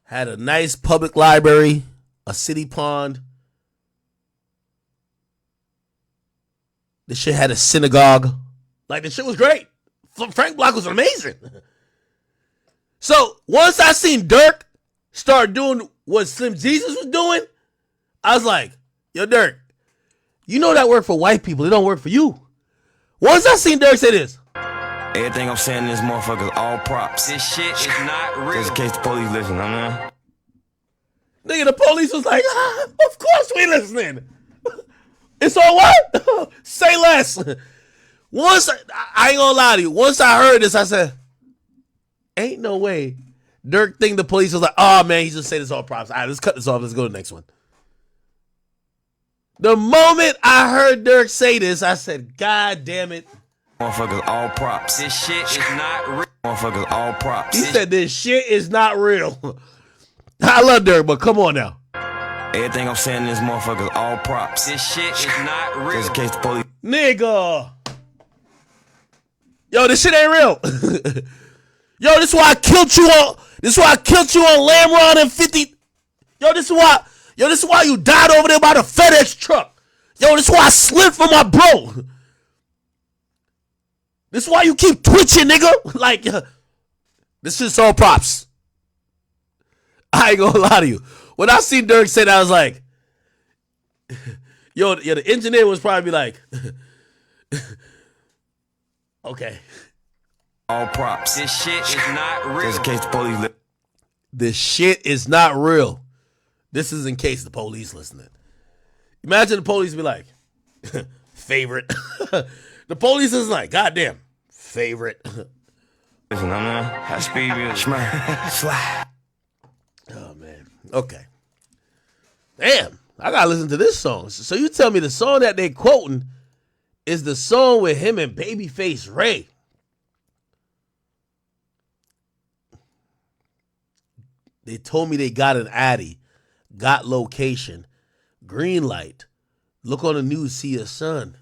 had a nice public library, a city pond. This shit had a synagogue. Like, the shit was great. Frank Block was amazing. So, once I seen Dirk start doing what Slim Jesus was doing, I was like, yo, Dirk, you know that work for white people. It don't work for you. Once I seen Dirk say this. Everything I'm saying in this motherfucker is all props. This shit is not real. Just in case the police listen, I mean. Nigga, the police was like, of course we listening. It's all what? Say less. Once, I ain't gonna lie to you, once I heard this, I said, ain't no way Dirk think the police was like, oh man, he just said it's all props. All right, let's cut this off. Let's go to the next one. The moment I heard Dirk say this, I said, God damn it. Motherfuckers all props. This shit is not real. Motherfuckers all props. He said this shit is not real. I love Dirk, but come on now. Everything I'm saying in this motherfuckers all props. This shit is not real. Just in case the police. Nigga. Yo, this shit ain't real. Yo, this is why I killed you on. This is why I killed you on Lamb Run and 50. Yo, this is why you died over there by the FedEx truck. Yo, this is why I slid for my bro. This is why you keep twitching, nigga. Like, this shit's all props. I ain't gonna lie to you. When I seen Dirk say that, I was like, yo, the engineer was probably like, okay. All props. This shit is not real. Just in case the police. This shit is not real. This is in case the police listening. Imagine the police be like, favorite. The police is like, goddamn, favorite. Listen, I'm not high speed real slide. Oh man. Okay. Damn, I gotta listen to this song. So you tell me the song that they quoting is the song with him and Babyface Ray. They told me they got an Addy, got location, green light. Look on the news, see your son.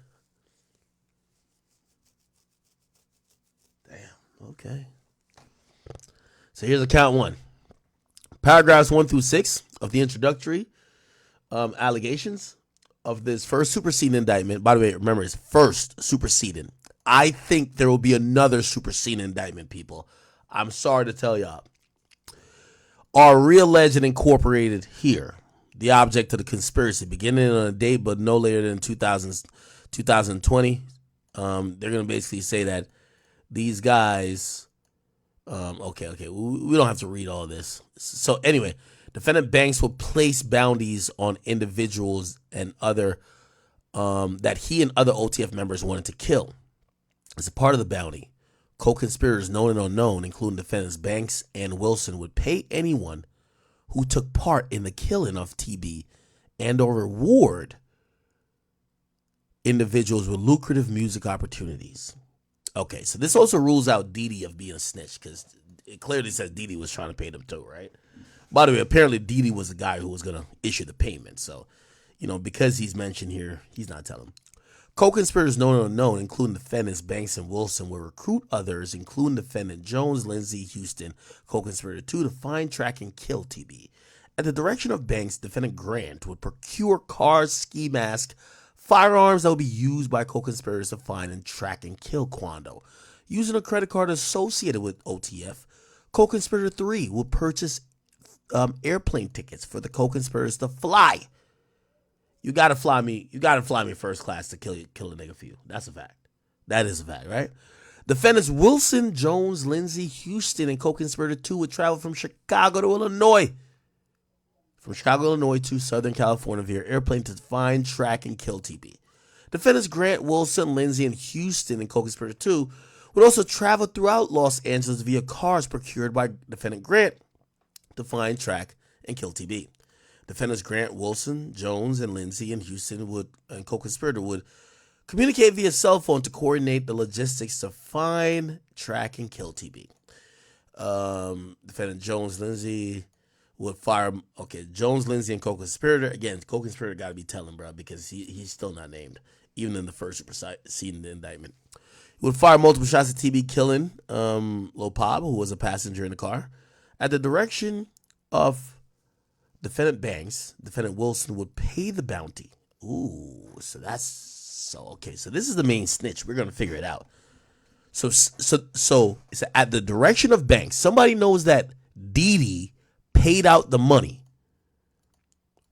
Damn, okay. So here's account 1. Paragraphs 1 through 6 of the introductory allegations of this first superseding indictment. By the way, remember, it's first superseding. I think there will be another superseding indictment, people. I'm sorry to tell y'all. Are re-alleged and incorporated here. The object of the conspiracy, beginning on a date but no later than 2020. They're going to basically say that these guys... Okay. We don't have to read all this. So anyway, defendant banks will place bounties on individuals and other that he and other OTF members wanted to kill. As a part of the bounty, co-conspirators known and unknown, including defendants Banks and Wilson, would pay anyone who took part in the killing of TB and or reward individuals with lucrative music opportunities. Okay, so this also rules out Didi of being a snitch because it clearly says Didi was trying to pay them too, right? By the way, apparently Didi was the guy who was going to issue the payment. So, because he's mentioned here, he's not telling. Co-conspirators known and unknown, including defendants Banks and Wilson, will recruit others, including defendant Jones, Lindsay, Houston, co-conspirator 2, to find, track, and kill TB. At the direction of Banks, defendant Grant would procure cars, ski mask, firearms that would be used by co-conspirators to find and track and kill Quando. Using a credit card associated with OTF, co-conspirator 3 will purchase airplane tickets for the co-conspirators to fly. You gotta fly me first class to kill a nigga for you. That's a fact. That is a fact, right? Defendants Wilson, Jones, Lindsay, Houston, and co-conspirator 2 would travel from Chicago to Illinois. From Chicago, Illinois to Southern California via airplane to find, track, and kill TB. Defendants Grant, Wilson, Lindsay, and Houston, and co-conspirator 2 would also travel throughout Los Angeles via cars procured by defendant Grant to find, track, and kill TB. Defendants Grant, Wilson, Jones, and Lindsay, and Houston and co-conspirator would communicate via cell phone to coordinate the logistics to find, track, and kill TB. Defendant Jones, Lindsay would fire. Okay, Jones, Lindsay, and co-conspirator. Again, co-conspirator got to be telling, bro, because he's still not named, even in the first superseding the indictment. He would fire multiple shots at TB, killing Lil Pop, who was a passenger in the car. At the direction of defendant Banks, defendant Wilson would pay the bounty. Ooh, so okay. So this is the main snitch. We're gonna figure it out. So it's at the direction of Banks. Somebody knows that Didi paid out the money,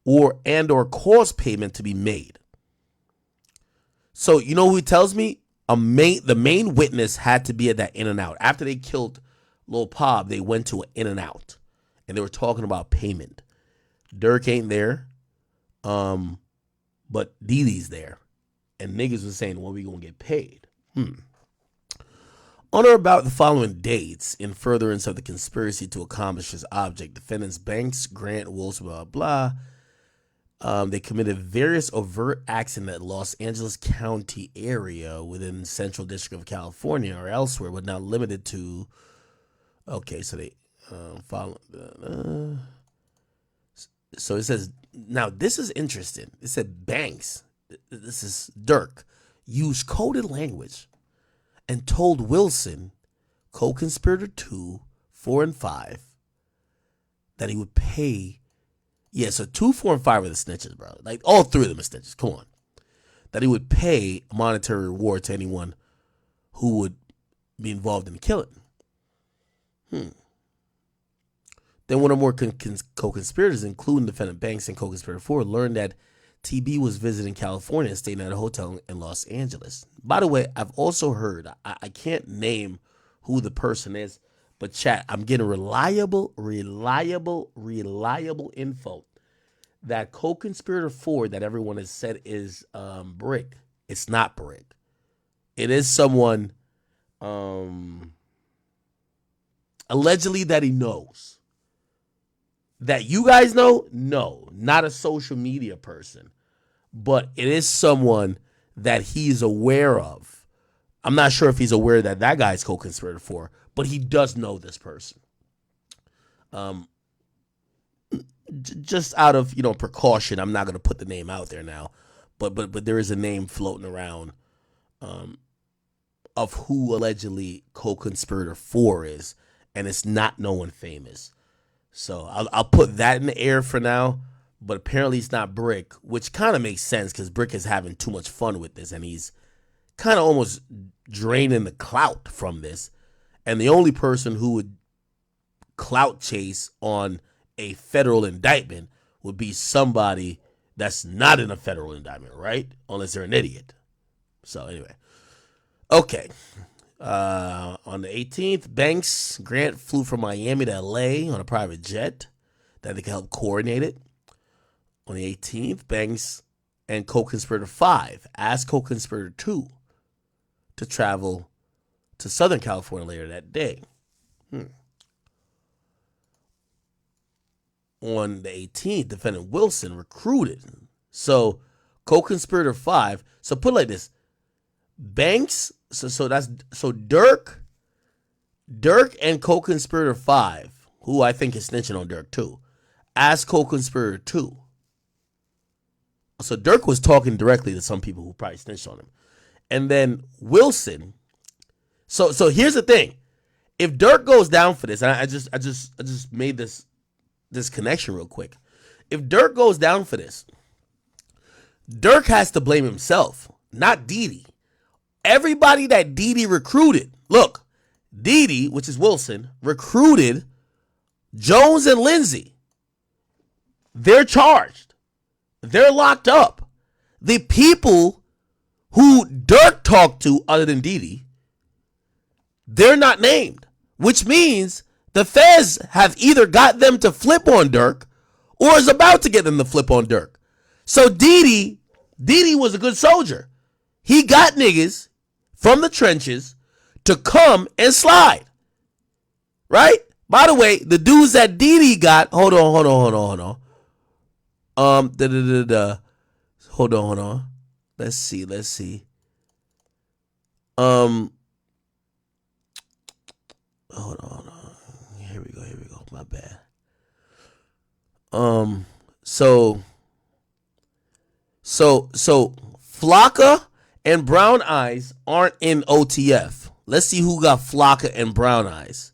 or caused payment to be made. So you know who he tells me? The main witness had to be at that In-N-Out. After they killed Lil Pop, they went to an In-N-Out, and they were talking about payment. Dirk ain't there, but Didi's there, and niggas was saying, when we gonna get paid? On or about the following dates, in furtherance of the conspiracy to accomplish this object, defendants Banks, Grant, Wilson, blah, blah, They committed various overt acts in the Los Angeles County area within Central District of California or elsewhere, but not limited to. Okay, so they follow. So it says, now this is interesting. It said Banks, this is Dirk, used coded language and told Wilson, co-conspirator 2, 4, and 5, that he would pay. Yeah, so 2, 4, and 5 are the snitches, bro. Like, all 3 of them are snitches. Come on. That he would pay a monetary reward to anyone who would be involved in the killing. Then one or more co-conspirators, including defendant Banks and co-conspirator 4, learned that TB was visiting California and staying at a hotel in Los Angeles. By the way, I've also heard, I can't name who the person is, but chat, I'm getting reliable info that co-conspirator 4 that everyone has said is Brick. It's not Brick. It is someone allegedly that he knows. That you guys know? No, not a social media person. But it is someone that he's aware of. I'm not sure if he's aware that that guy's co-conspirator 4, but he does know this person. Just out of, precaution, I'm not going to put the name out there now. But there is a name floating around of who allegedly co-conspirator 4 is, and it's not no one famous. So I'll put that in the air for now, but apparently it's not Brick, which kind of makes sense because Brick is having too much fun with this, and he's kind of almost draining the clout from this. And the only person who would clout chase on a federal indictment would be somebody that's not in a federal indictment, right? Unless they're an idiot. So anyway, okay. On the 18th, Banks Grant flew from Miami to LA on a private jet that they could help coordinate it. On the 18th, Banks and co-conspirator 5 asked co-conspirator 2 to travel to Southern California later that day. On the 18th, defendant Wilson recruited. So co-conspirator 5, so put it like this. Banks, so Dirk and co-conspirator 5, who I think is snitching on Dirk too, asked co-conspirator 2. So Dirk was talking directly to some people who probably snitched on him. And then Wilson, so here's the thing. If Dirk goes down for this, and I just made this connection real quick. If Dirk goes down for this, Dirk has to blame himself, not Didi. Everybody that Didi recruited, look, Didi, which is Wilson, recruited Jones and Lindsay. They're charged. They're locked up. The people who Dirk talked to, other than Didi, they're not named, which means the feds have either got them to flip on Dirk or is about to get them to flip on Dirk. So Didi was a good soldier. He got niggas from the trenches to come and slide. Right? By the way, the dudes that Didi got, hold on. Hold on. Let's see. Hold on. Here we go. My bad. So Flocka and Brown Eyes aren't in OTF. Let's see who got Flocka and Brown Eyes.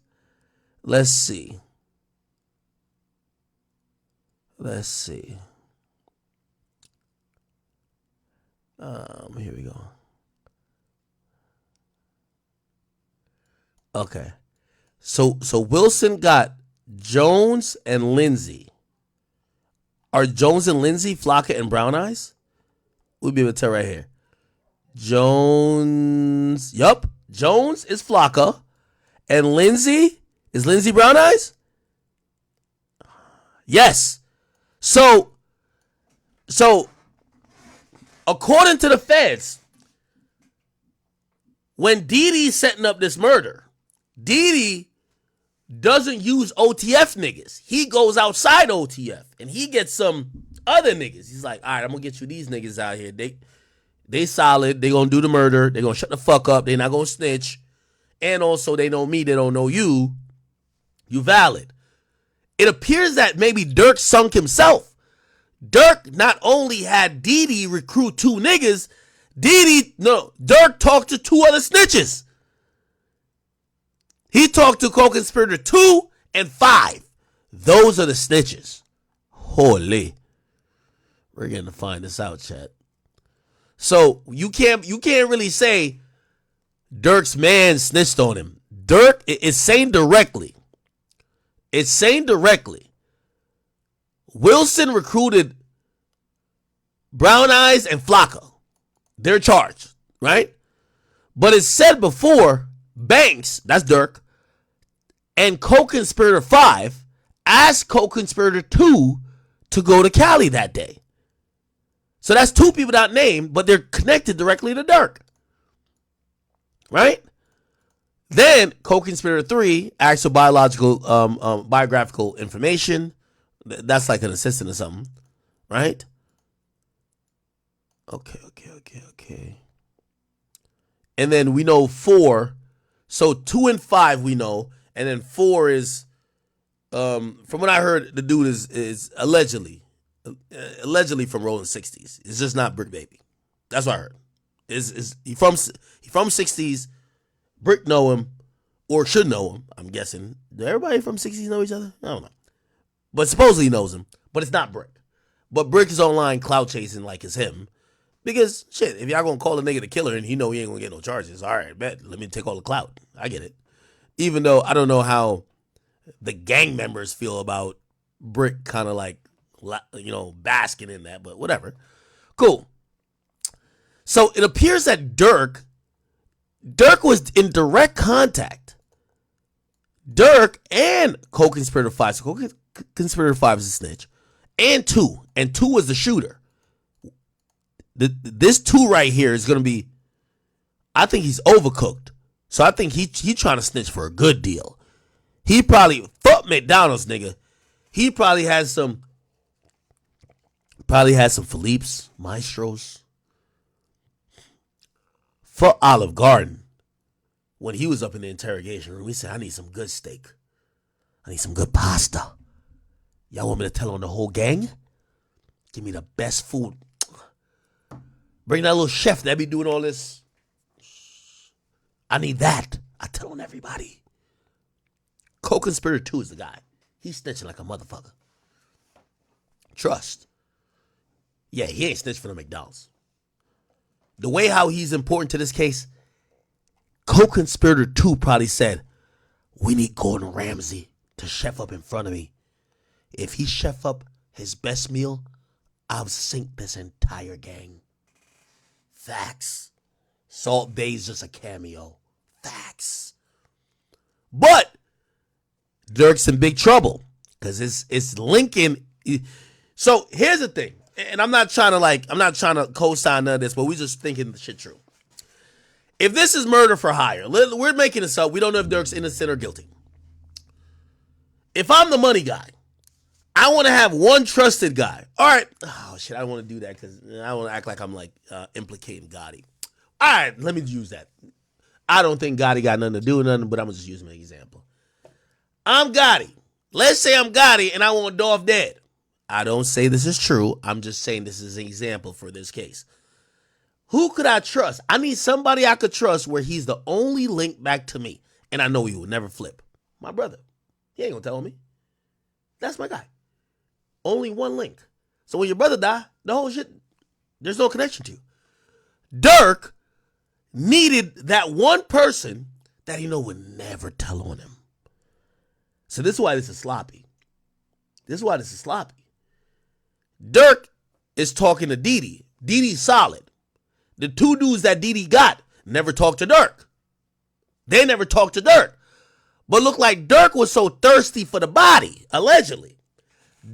Let's see. Here we go. Okay. So Wilson got Jones and Lindsay. Are Jones and Lindsay Flocka and Brown Eyes? We'll be able to tell right here. Jones. Yup. Jones is Flocka. And Lindsay is Lindsay Brown Eyes? Yes. So according to the feds, when Didi's setting up this murder, Didi doesn't use OTF niggas. He goes outside OTF and he gets some other niggas. He's like, all right, I'm gonna get you these niggas out here. They solid. They gonna do the murder. They gonna shut the fuck up. They not gonna snitch. And also, they know me. They don't know you. You valid. It appears that maybe Dirk sunk himself. Dirk not only had Didi recruit 2 niggas, Dirk talked to 2 other snitches. He talked to co-conspirator 2 and 5. Those are the snitches. Holy. We're going to find this out, chat. So you can't really say Dirk's man snitched on him. Dirk is saying directly. It's saying directly. Wilson recruited Brown Eyes and Flacco. They're charged, right? But it said before, Banks, that's Dirk, and co-conspirator 5 asked co-conspirator 2 to go to Cali that day. So that's 2 people not named, but they're connected directly to Dirk. Right? Then co-conspirator 3 asked for biographical information. That's like an assistant or something. Right? Okay. And then we know 4. So 2 and 5 we know. And then 4 is, from what I heard, the dude is allegedly from Rolling 60s. It's just not Brick Baby. That's what I heard. He from 60s. Brick know him, or should know him, I'm guessing. Do everybody from 60s know each other? I don't know. But supposedly he knows him. But it's not Brick. But Brick is online clout chasing like it's him. Because, shit, if y'all gonna call a nigga the killer and he know he ain't gonna get no charges, all right, bet. Let me take all the clout. I get it. Even though I don't know how the gang members feel about Brick kind of like, basking in that, but whatever. Cool. So it appears that Dirk was in direct contact. Dirk and co-conspirator 5. So co-conspirator 5 is a snitch. And 2. And 2 was the shooter. This 2 right here is going to be, I think he's overcooked. So I think he trying to snitch for a good deal. He probably, fuck McDonald's, nigga. He probably has some Philippe's, Maestros. Fuck Olive Garden. When he was up in the interrogation room, he said, I need some good steak. I need some good pasta. Y'all want me to tell on the whole gang? Give me the best food. Bring that little chef that be doing all this. I need that. I tell on everybody. Co-conspirator 2 is the guy. He's snitching like a motherfucker. Trust. Yeah, he ain't snitched for the McDonald's. The way how he's important to this case, co-conspirator 2 probably said, we need Gordon Ramsay to chef up in front of me. If he chef up his best meal, I'll sink this entire gang. Facts. Salt Bay's just a cameo. Facts. But Dirk's in big trouble because it's linking. So here's the thing, and I'm not trying to co-sign none of this, but we just thinking the shit true. If this is murder for hire, we're making this up. We don't know if Dirk's innocent or guilty. If I'm the money guy, I want to have one trusted guy. All right. Oh, shit. I don't want to do that because I don't want to act like I'm like implicating Gotti. All right. Let me use that. I don't think Gotti got nothing to do with nothing, but I'm going to just use him as an example. I'm Gotti. Let's say I'm Gotti and I want Dolph dead. I don't say this is true. I'm just saying this is an example for this case. Who could I trust? I need somebody I could trust where he's the only link back to me. And I know he will never flip. My brother. He ain't going to tell me. That's my guy. Only one link. So when your brother die, the whole shit, there's no connection to you. Dirk needed that one person that he know would never tell on him. So this is why this is sloppy. Dirk is talking to Didi. Didi's solid. The 2 dudes that Didi got never talked to Dirk. They never talked to Dirk. But look like Dirk was so thirsty for the body, allegedly.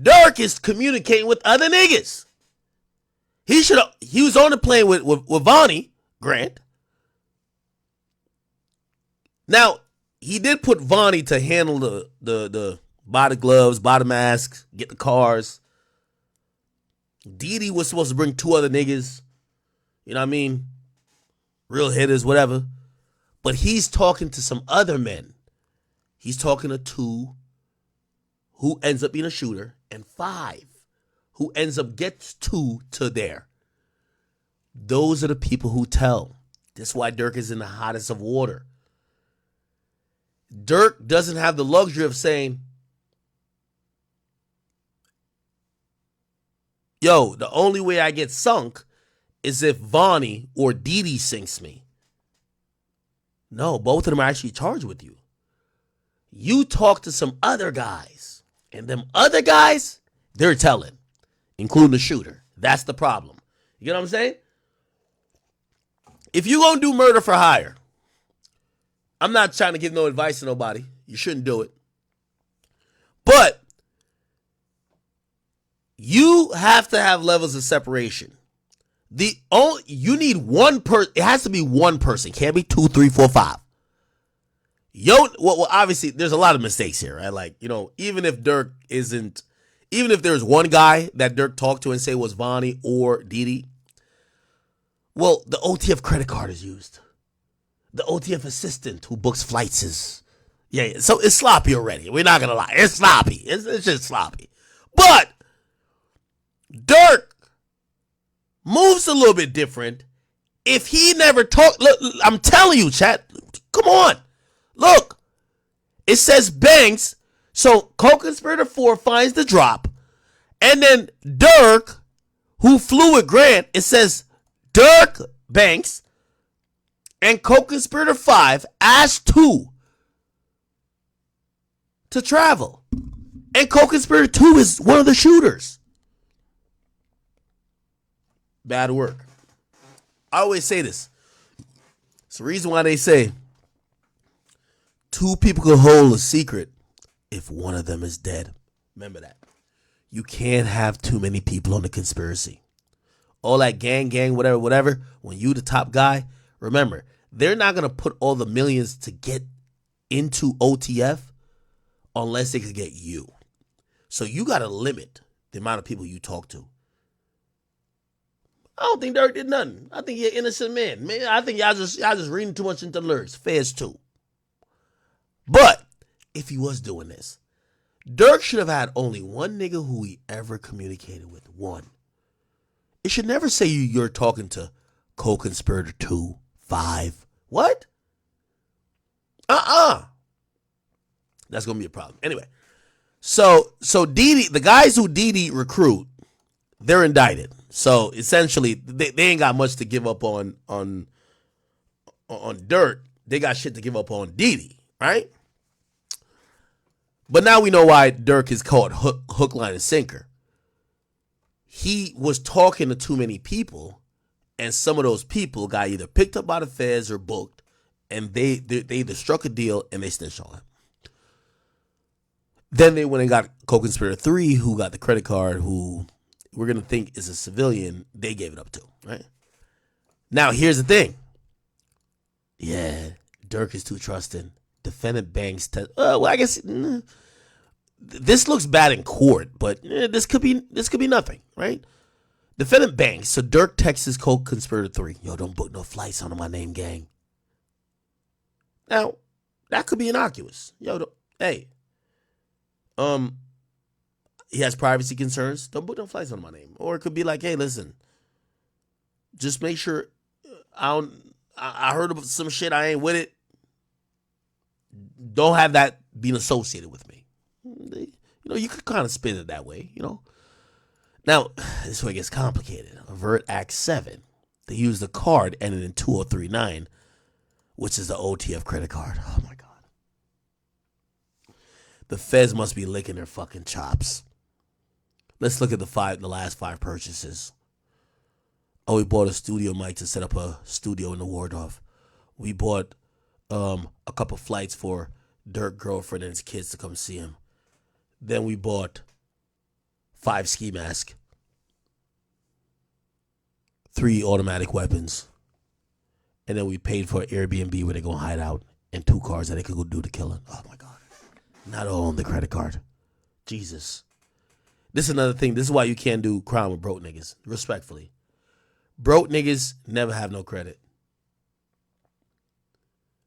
Dirk is communicating with other niggas. He was on the plane with Vonnie Grant. Now, he did put Vonnie to handle the body gloves, body masks, get the cars. Didi was supposed to bring 2 other niggas. You know what I mean? Real hitters, whatever. But he's talking to some other men. He's talking to 2 who ends up being a shooter and 5 who ends up gets 2 to there. Those are the people who tell. That's why Dirk is in the hottest of water. Dirk doesn't have the luxury of saying, yo, the only way I get sunk is if Vonnie or Didi sinks me. No, both of them are actually charged with you. You talk to some other guys, and them other guys, they're telling, including the shooter. That's the problem. You get what I'm saying? If you're going to do murder for hire, I'm not trying to give no advice to nobody. You shouldn't do it. But you have to have levels of separation. You need one person. It has to be one person. Can't be 2, 3, 4, 5. Well, obviously, there's a lot of mistakes here, right? Like, even if there's one guy that Dirk talked to and say was Vonnie or Didi, well, the OTF credit card is used. The OTF assistant who books flights is, yeah. So it's sloppy already. We're not gonna lie, it's sloppy. It's just sloppy. But Dirk moves a little bit different. If he never talked, look, I'm telling you, chat. Come on, look. It says Banks. So co-conspirator 4 finds the drop, and then Dirk, who flew with Grant, it says Dirk Banks and co-conspirator 5 asked 2 to travel. And co-conspirator 2 is one of the shooters. Bad work. I always say this. It's the reason why they say 2 people can hold a secret if one of them is dead. Remember that. You can't have too many people on the conspiracy. All that gang, whatever. When you the top guy, remember, they're not going to put all the millions to get into OTF unless they can get you. So you got to limit the amount of people you talk to. I don't think Dirk did nothing. I think you're an innocent man. Man, I think y'all just reading too much into the lyrics. Fairs too. But if he was doing this, Dirk should have had only one nigga who he ever communicated with. One. It should never say you're talking to co-conspirator 2, 5. What? That's going to be a problem. Anyway, so Didi, the guys who Didi recruit, they're indicted. So essentially, they ain't got much to give up on Dirk. They got shit to give up on Didi, right? But now we know why Dirk is called hook, line, and sinker. He was talking to too many people, and some of those people got either picked up by the feds or booked, and they either struck a deal and they snitched on him. Then they went and got co-conspirator 3, who got the credit card, who we're going to think is a civilian. They gave it up to, right? Now, here's the thing. Yeah, Dirk is too trusting. Defendant Banks, well, I guess this looks bad in court, but this could be nothing, right? Defendant Banks, so Dirk texts his co-conspirator 3, yo, don't book no flights under my name, gang. Now, that could be innocuous. Yo, hey, he has privacy concerns. Don't book no flights under my name. Or it could be like, hey, listen, just make sure I heard about some shit, I ain't with it. Don't have that being associated with me. You could kind of spin it that way, Now, this is where it gets complicated. Avert Act 7. They use the card ending in 2039, which is the OTF credit card. Oh, my God. The feds must be licking their fucking chops. Let's look at the last 5 purchases. Oh, we bought a studio mic to set up a studio in the Waldorf. We bought a couple flights for Dirk's girlfriend and his kids to come see him. Then we bought 5 ski masks, 3 automatic weapons, and then we paid for an Airbnb where they go hide out, and 2 cars that they could go do the killing. Oh my God! Not all on the credit card. Jesus, This is another thing. This is why you can't do crime with broke niggas. Respectfully. Broke niggas never have no credit.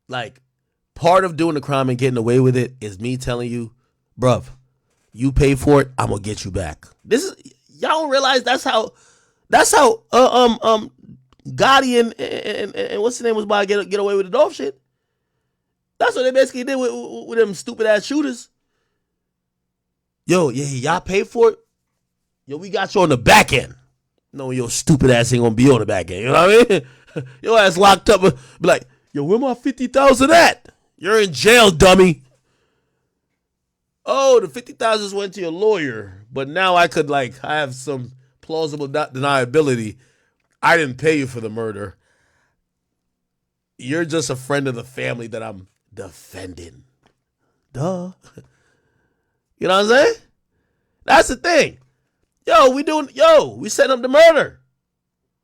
Like, part of doing the crime and getting away with it is me telling you, bruv, you pay for it, I'm gonna get you back. This is, y'all don't realize that's how Gotti and what's his name was about to get away with the Dolph shit. That's what they basically did with them stupid ass shooters. Yo, yeah, y'all pay for it. Yo, we got you on the back end. No, your stupid ass ain't gonna be on the back end. You know what I mean? Your ass locked up. Be like, yo, where my 50,000 at? You're in jail, dummy. Oh, the 50,000 went to your lawyer, but now I have some plausible deniability. I didn't pay you for the murder. You're just a friend of the family that I'm defending. Duh. You know what I'm saying? That's the thing. We setting up the murder.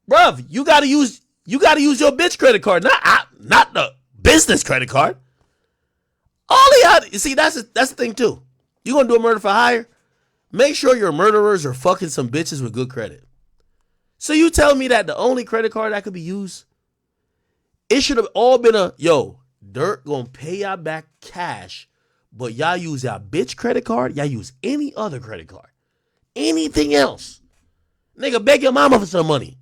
Bruv, you gotta use your bitch credit card, not the business credit card. You see, that's the thing too. You gonna do a murder for hire? Make sure your murderers are fucking some bitches with good credit. So you tell me that the only credit card that could be used, it should have all been Dirt gonna pay y'all back cash, but y'all use y'all bitch credit card, y'all use any other credit card. Anything else. Nigga, beg your mama for some money.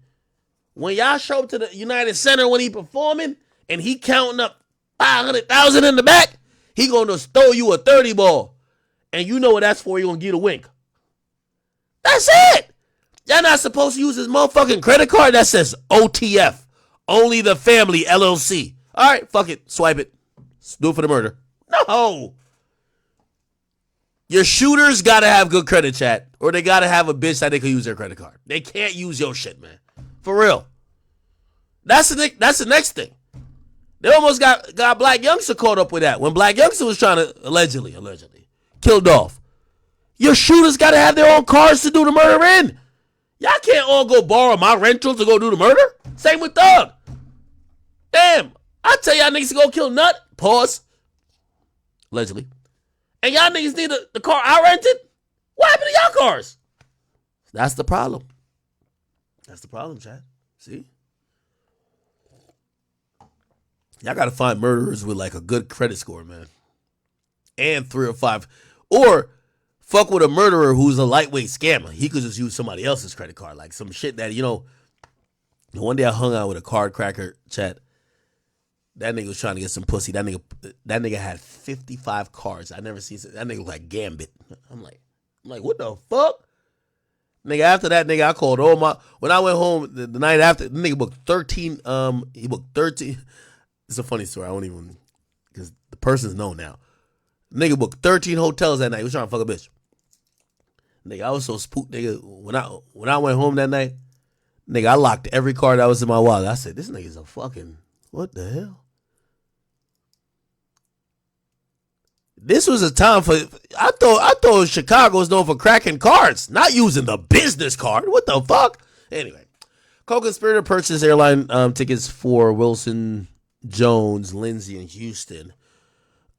When y'all show up to the United Center when he performing and he counting up 500,000 in the back, he gonna just throw you a 30 ball. And you know what that's for, he gonna get a wink. That's it. Y'all not supposed to use his motherfucking credit card that says OTF. Only the family LLC. All right, fuck it. Swipe it. Do it for the murder. No. Your shooters got to have good credit, chat, or they got to have a bitch that they can use their credit card. They can't use your shit, man. For real. That's the next thing. They almost got Black Youngster caught up with that when Black Youngster was trying to allegedly kill Dolph. Your shooters got to have their own cars to do the murder in. Y'all can't all go borrow my rental to go do the murder. Same with Thug. Damn. I tell y'all niggas to go kill Nut. Pause. Allegedly. And y'all niggas need the car I rented? What happened to y'all cars? That's the problem. That's the problem, chat. See? Y'all got to find murderers with like a good credit score, man. And 3 or 5. Or fuck with a murderer who's a lightweight scammer. He could just use somebody else's credit card. Like some shit that, one day I hung out with a card cracker, chat. That nigga was trying to get some pussy. That nigga had 55 cards. I never seen that nigga like Gambit. I'm like, what the fuck? Nigga, after that, nigga, I called all my, when I went home the night after, the nigga booked 13, he booked 13. It's a funny story. I don't even, because the person's known now. Nigga booked 13 hotels that night. He was trying to fuck a bitch. Nigga, I was so spooked, nigga. When I went home that night, nigga, I locked every card that was in my wallet. I said, this nigga's a fucking, what the hell? This was a time for, I thought Chicago was known for cracking cards, not using the business card. What the fuck? Anyway, co-conspirator purchased airline tickets for Wilson, Jones, Lindsay, and Houston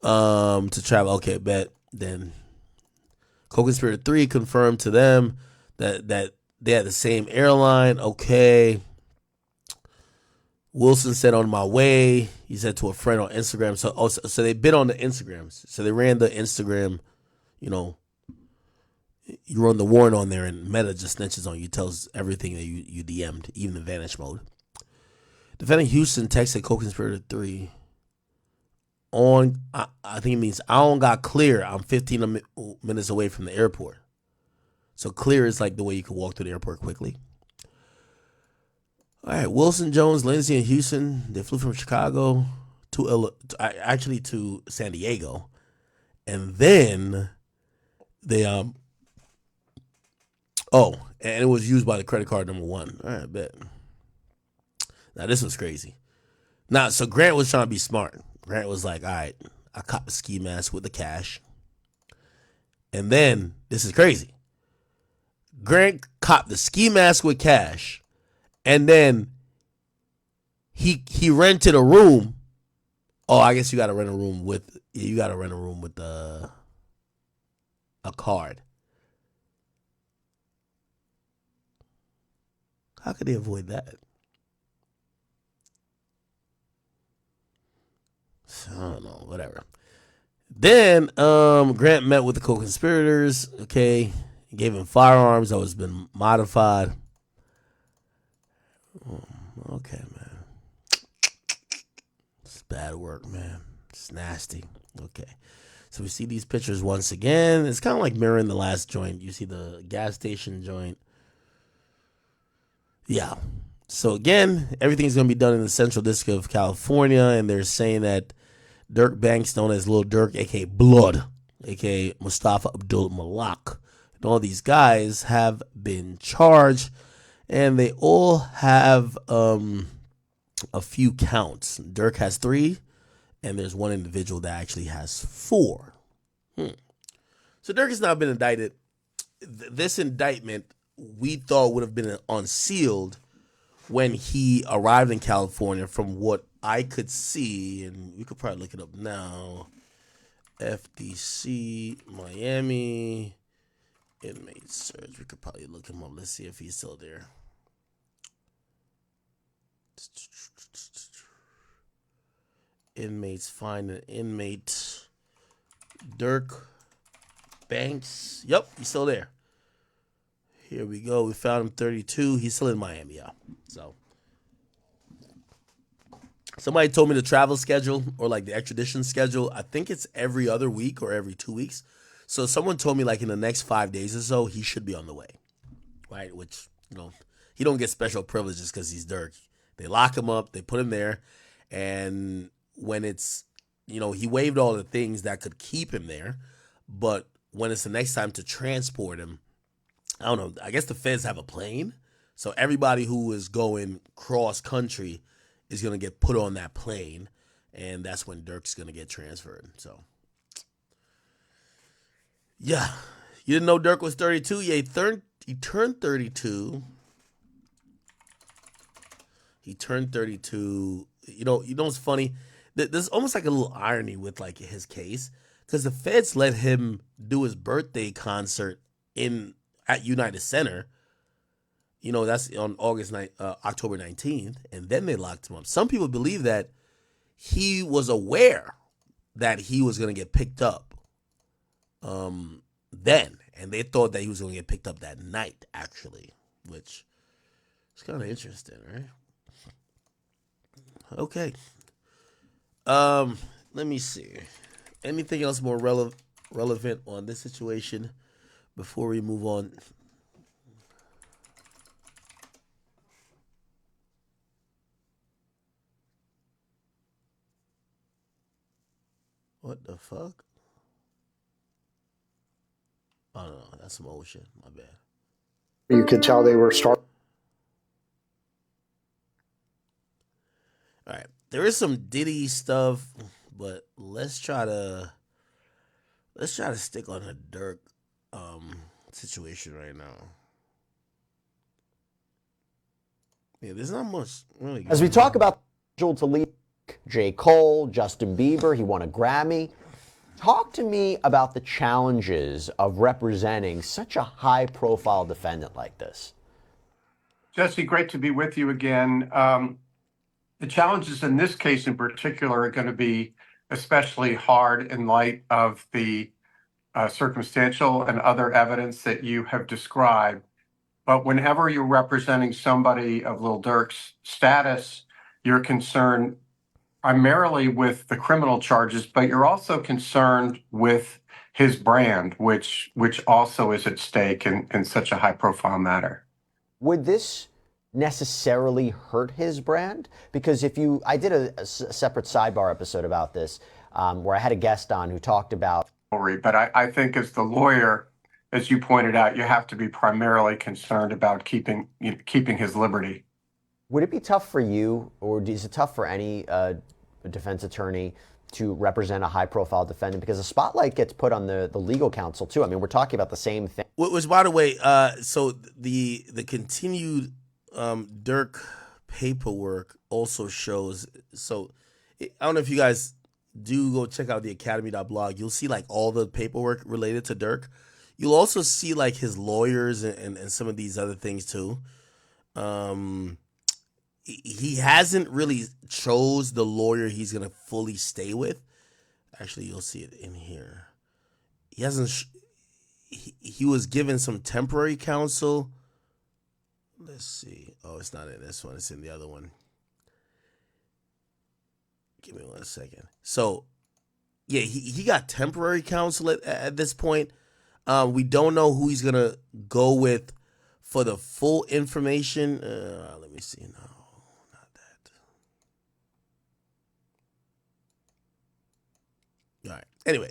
to travel. Okay, bet. Then co-conspirator 3 confirmed to them that they had the same airline. Okay. Wilson said, on my way, he said to a friend on Instagram. So they bid on the Instagrams. So they ran the Instagram, you run the warrant on there and Meta just snitches on you, tells everything that you DM'd, even the vanish mode. Defending Houston texted co-conspirator 3 on, I think it means I don't got clear. I'm 15 minutes away from the airport. So clear is like the way you can walk to the airport quickly. All right, Wilson, Jones, Lindsay, and Houston, they flew from Chicago to San Diego. And then they, and it was used by the credit card number 1. All right, bet. Now, this was crazy. Now, so Grant was trying to be smart. Grant was like, all right, I caught the ski mask with the cash. And then, this is crazy. Grant copped the ski mask with cash. And then he rented a room. Oh, I guess you got to rent a room with a card. How could they avoid that? I don't know, whatever. Then Grant met with the co-conspirators. Okay, he gave him firearms that was been modified. Okay, man. It's bad work, man. It's nasty. Okay. So we see these pictures once again. It's kind of like mirroring the last joint. You see the gas station joint. Yeah. So again, everything's going to be done in the Central District of California, and they're saying that Dirk Banks, known as Lil Durk, a.k.a. Blood, a.k.a. Mustafa Abdul Malak, and all these guys have been charged, and they all have a few counts. Dirk has 3, and there's one individual that actually has 4. So Dirk has now been indicted. This indictment we thought would have been unsealed when he arrived in California, from what I could see, and you could probably look it up now. FDC Miami inmate search. We could probably look him up. Let's see if he's still there. Inmates, find an inmate. Dirk Banks. Yep, he's still there. Here we go. We found him 32. He's still in Miami, yeah. So somebody told me the travel schedule, or like the extradition schedule. I think it's every other week or every 2 weeks. So someone told me like in the next 5 days or so, he should be on the way. Right? Which, he don't get special privileges because he's Dirk. They lock him up. They put him there. And when it's, he waived all the things that could keep him there. But when it's the next time to transport him, I don't know. I guess the feds have a plane. So everybody who is going cross country is going to get put on that plane. And that's when Dirk's going to get transferred. So, yeah. You didn't know Dirk was 32? Yeah, he turned 32. He turned 32. You know what's funny? There's almost like a little irony with like his case, because the feds let him do his birthday concert at United Center. That's on October 19th, and then they locked him up. Some people believe that he was aware that he was going to get picked up then, and they thought that he was going to get picked up that night, actually, which is kind of interesting, right? Okay. Let me see. Anything else more relevant on this situation before we move on? What the fuck? Oh no, that's some old shit. My bad. You could tell they were starting. All right, there is some Diddy stuff, but let's try to stick on the Dirk situation right now. Yeah, there's not much really. As we talk about to lead J. Cole, Justin Bieber, he won a Grammy. Talk to me about the challenges of representing such a high-profile defendant like this. Jesse, great to be with you again. The challenges in this case in particular are going to be especially hard in light of the circumstantial and other evidence that you have described. But whenever you're representing somebody of Lil Durk's status, you're concerned primarily with the criminal charges, but you're also concerned with his brand, which also is at stake in such a high-profile matter. Would this necessarily hurt his brand? Because I did a separate sidebar episode about this, where I had a guest on who talked about. But I think as the lawyer, as you pointed out, you have to be primarily concerned about keeping his liberty. Would it be tough for you, or is it tough for any defense attorney to represent a high-profile defendant? Because the spotlight gets put on the legal counsel too. I mean, we're talking about the same thing. Which, by the way, so the continued Dirk paperwork also shows. So I don't know if you guys do go check out the academy.blog. You'll see like all the paperwork related to Dirk. You'll also see like his lawyers and some of these other things too. He hasn't really chose the lawyer he's gonna fully stay with. Actually, you'll see it in here. He hasn't. He was given some temporary counsel. Let's see. Oh, it's not in this one. It's in the other one. Give me 1 second. So, yeah, he got temporary counsel at this point. We don't know who he's gonna go with for the full information. Let me see. No, not that. All right. Anyway,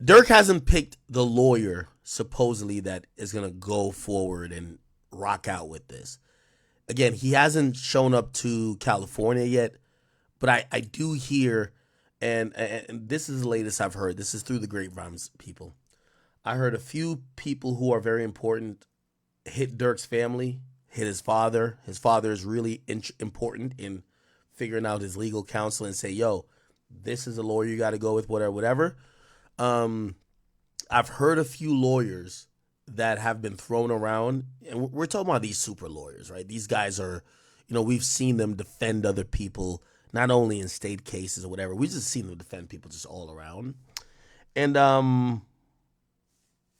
Dirk hasn't picked the lawyer supposedly that is gonna go forward and rock out with this. Again, he hasn't shown up to California yet, but I do hear, and this is the latest I've heard. This is through the grapevines, people. I heard a few people who are very important hit Dirk's family, hit his father. His father is really important in figuring out his legal counsel and say, yo, this is a lawyer you got to go with, whatever. I've heard a few lawyers that have been thrown around, and we're talking about these super lawyers, right? These guys are, we've seen them defend other people, not only in state cases or whatever. We've just seen them defend people just all around. And,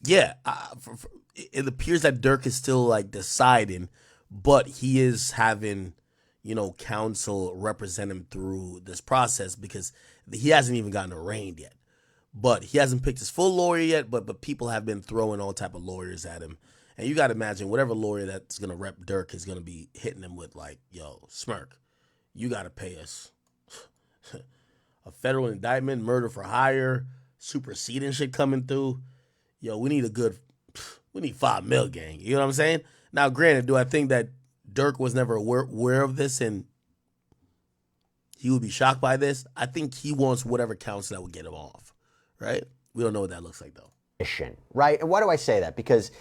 it appears that Dirk is still like deciding, but he is having, counsel represent him through this process because he hasn't even gotten arraigned yet. But he hasn't picked his full lawyer yet, but people have been throwing all type of lawyers at him. And you got to imagine whatever lawyer that's going to rep Dirk is going to be hitting him with like, yo, Smirk, you got to pay us a federal indictment, murder for hire, superseding shit coming through. Yo, we need $5 million, gang. You know what I'm saying? Now, granted, do I think that Dirk was never aware of this and he would be shocked by this? I think he wants whatever counsel that would get him off. Right? We don't know what that looks like, though. Right? And why do I say that? Because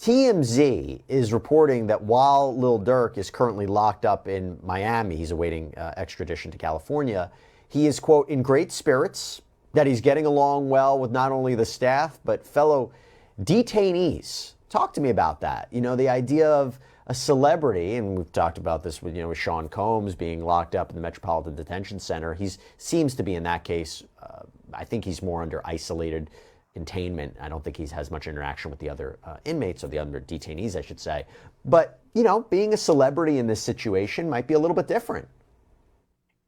TMZ is reporting that while Lil Durk is currently locked up in Miami, he's awaiting extradition to California, he is, quote, in great spirits, that he's getting along well with not only the staff, but fellow detainees. Talk to me about that. The idea of a celebrity, and we've talked about this with, with Sean Combs being locked up in the Metropolitan Detention Center. He seems to be, in that case, I think he's more under isolated containment. I don't think he has much interaction with the other inmates or the other detainees, I should say. But, being a celebrity in this situation might be a little bit different.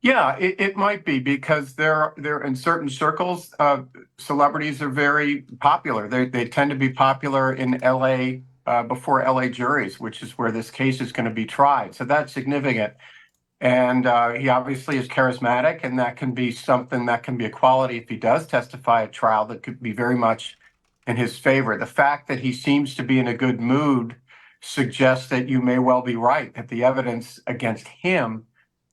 Yeah, it might be because they're in certain circles, celebrities are very popular. They tend to be popular in L.A. Before L.A. juries, which is where this case is going to be tried. So that's significant. And he obviously is charismatic, and that can be something that can be a quality if he does testify at trial that could be very much in his favor. The fact that he seems to be in a good mood suggests that you may well be right, that the evidence against him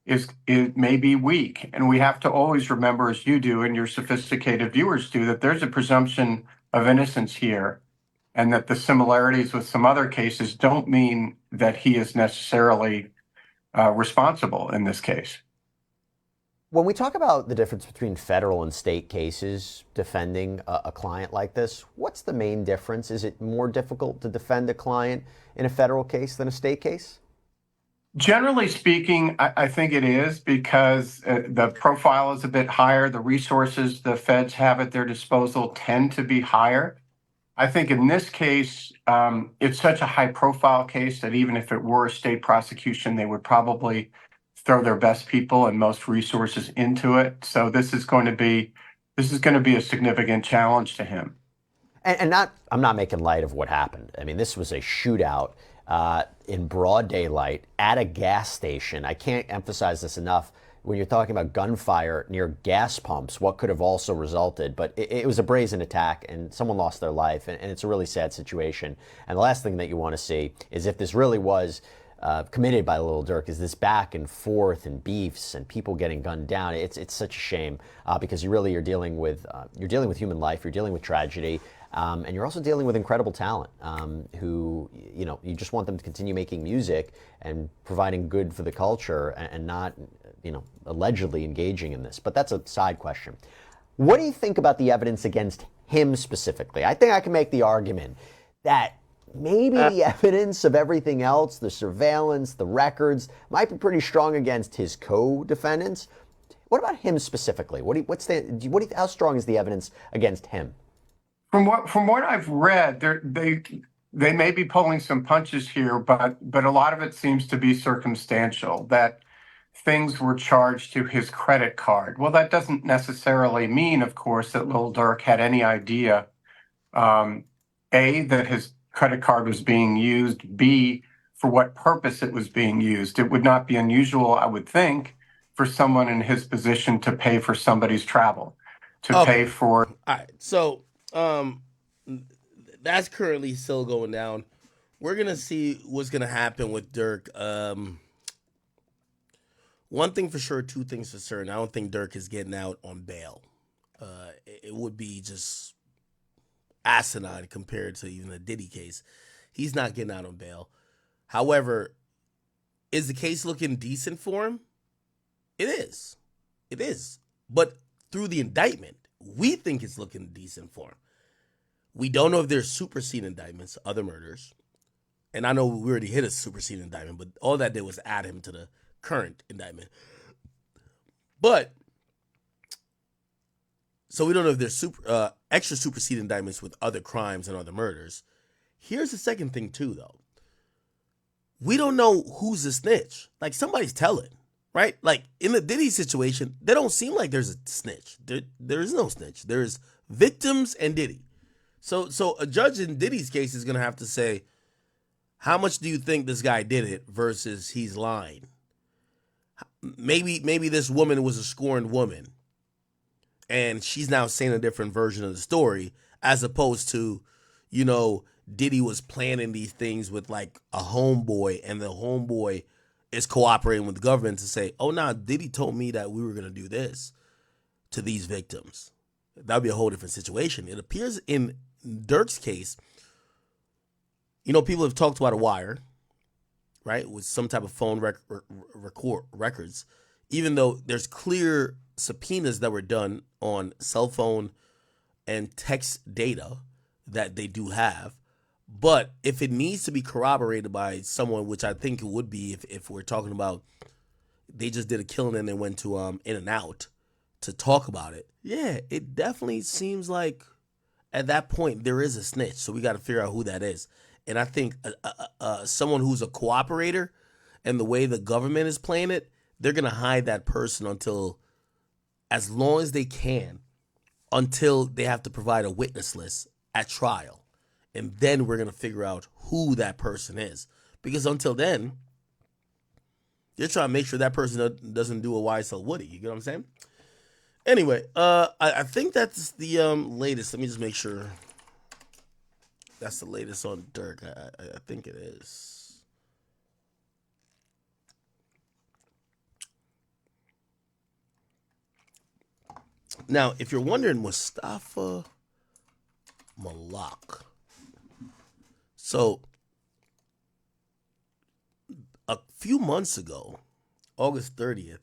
is may be weak. And we have to always remember, as you do and your sophisticated viewers do, that there's a presumption of innocence here, and that the similarities with some other cases don't mean that he is necessarily responsible in this case. When we talk about the difference between federal and state cases defending a client like this, what's the main difference? Is it more difficult to defend a client in a federal case than a state case? Generally speaking, I think it is, because the profile is a bit higher. The resources the feds have at their disposal tend to be higher. I think in this case, it's such a high-profile case that even if it were a state prosecution, they would probably throw their best people and most resources into it. So this is going to be a significant challenge to him. And I'm not making light of what happened. I mean, this was a shootout in broad daylight at a gas station. I can't emphasize this enough. When you're talking about gunfire near gas pumps, what could have also resulted. But it was a brazen attack, and someone lost their life, and it's a really sad situation. And the last thing that you want to see is, if this really was committed by Lil Durk, is this back and forth and beefs and people getting gunned down. It's such a shame because you're dealing with human life, you're dealing with tragedy. And you're also dealing with incredible talent who, you just want them to continue making music and providing good for the culture and not, allegedly engaging in this. But that's a side question. What do you think about the evidence against him specifically? I think I can make the argument that maybe the evidence of everything else, the surveillance, the records, might be pretty strong against his co-defendants. What about him specifically? How strong is the evidence against him? From what I've read, they may be pulling some punches here, but a lot of it seems to be circumstantial, that things were charged to his credit card. Well, that doesn't necessarily mean, of course, that Lil Durk had any idea, A, that his credit card was being used, B, for what purpose it was being used. It would not be unusual, I would think, for someone in his position to pay for somebody's travel, to pay for... All right, so that's currently still going down. We're going to see what's going to happen with Durk. One thing for sure, two things for certain. I don't think Durk is getting out on bail. It would be just asinine compared to even the Diddy case. He's not getting out on bail. However, is the case looking decent for him? It is. It is. But through the indictment, we think it's looking decent for him. We don't know if there's superseding indictments, other murders. And I know we already hit a superseding indictment, but all that did was add him to the current indictment. But, so we don't know if there's extra superseding indictments with other crimes and other murders. Here's the second thing too, though. We don't know who's the snitch. Like, somebody's telling, right? Like, in the Diddy situation, they don't seem like there's a snitch. There is no snitch. There's victims and Diddy. So a judge in Diddy's case is going to have to say, how much do you think this guy did it versus he's lying? Maybe this woman was a scorned woman and she's now saying a different version of the story, as opposed to, you know, Diddy was planning these things with like a homeboy, and the homeboy is cooperating with the government to say, oh, nah, Diddy told me that we were going to do this to these victims. That would be a whole different situation. It appears in Durk's case, you know, people have talked about a wire, right, with some type of phone records, even though there's clear subpoenas that were done on cell phone and text data that they do have. But if it needs to be corroborated by someone, which I think it would be if we're talking about they just did a killing and they went to In-N-Out to talk about it, yeah, it definitely seems like at that point there is a snitch. So we got to figure out who that is. And I think someone who's a cooperator, and the way the government is playing it, they're going to hide that person until, as long as they can, until they have to provide a witness list at trial. And then we're going to figure out who that person is. Because until then, you're trying to make sure that person doesn't do a YSL Woody. You get what I'm saying? Anyway, I think that's the latest. Let me just make sure. That's the latest on Durk. I think it is. Now, if you're wondering, Mustafa Malak. So, a few months ago, August 30th,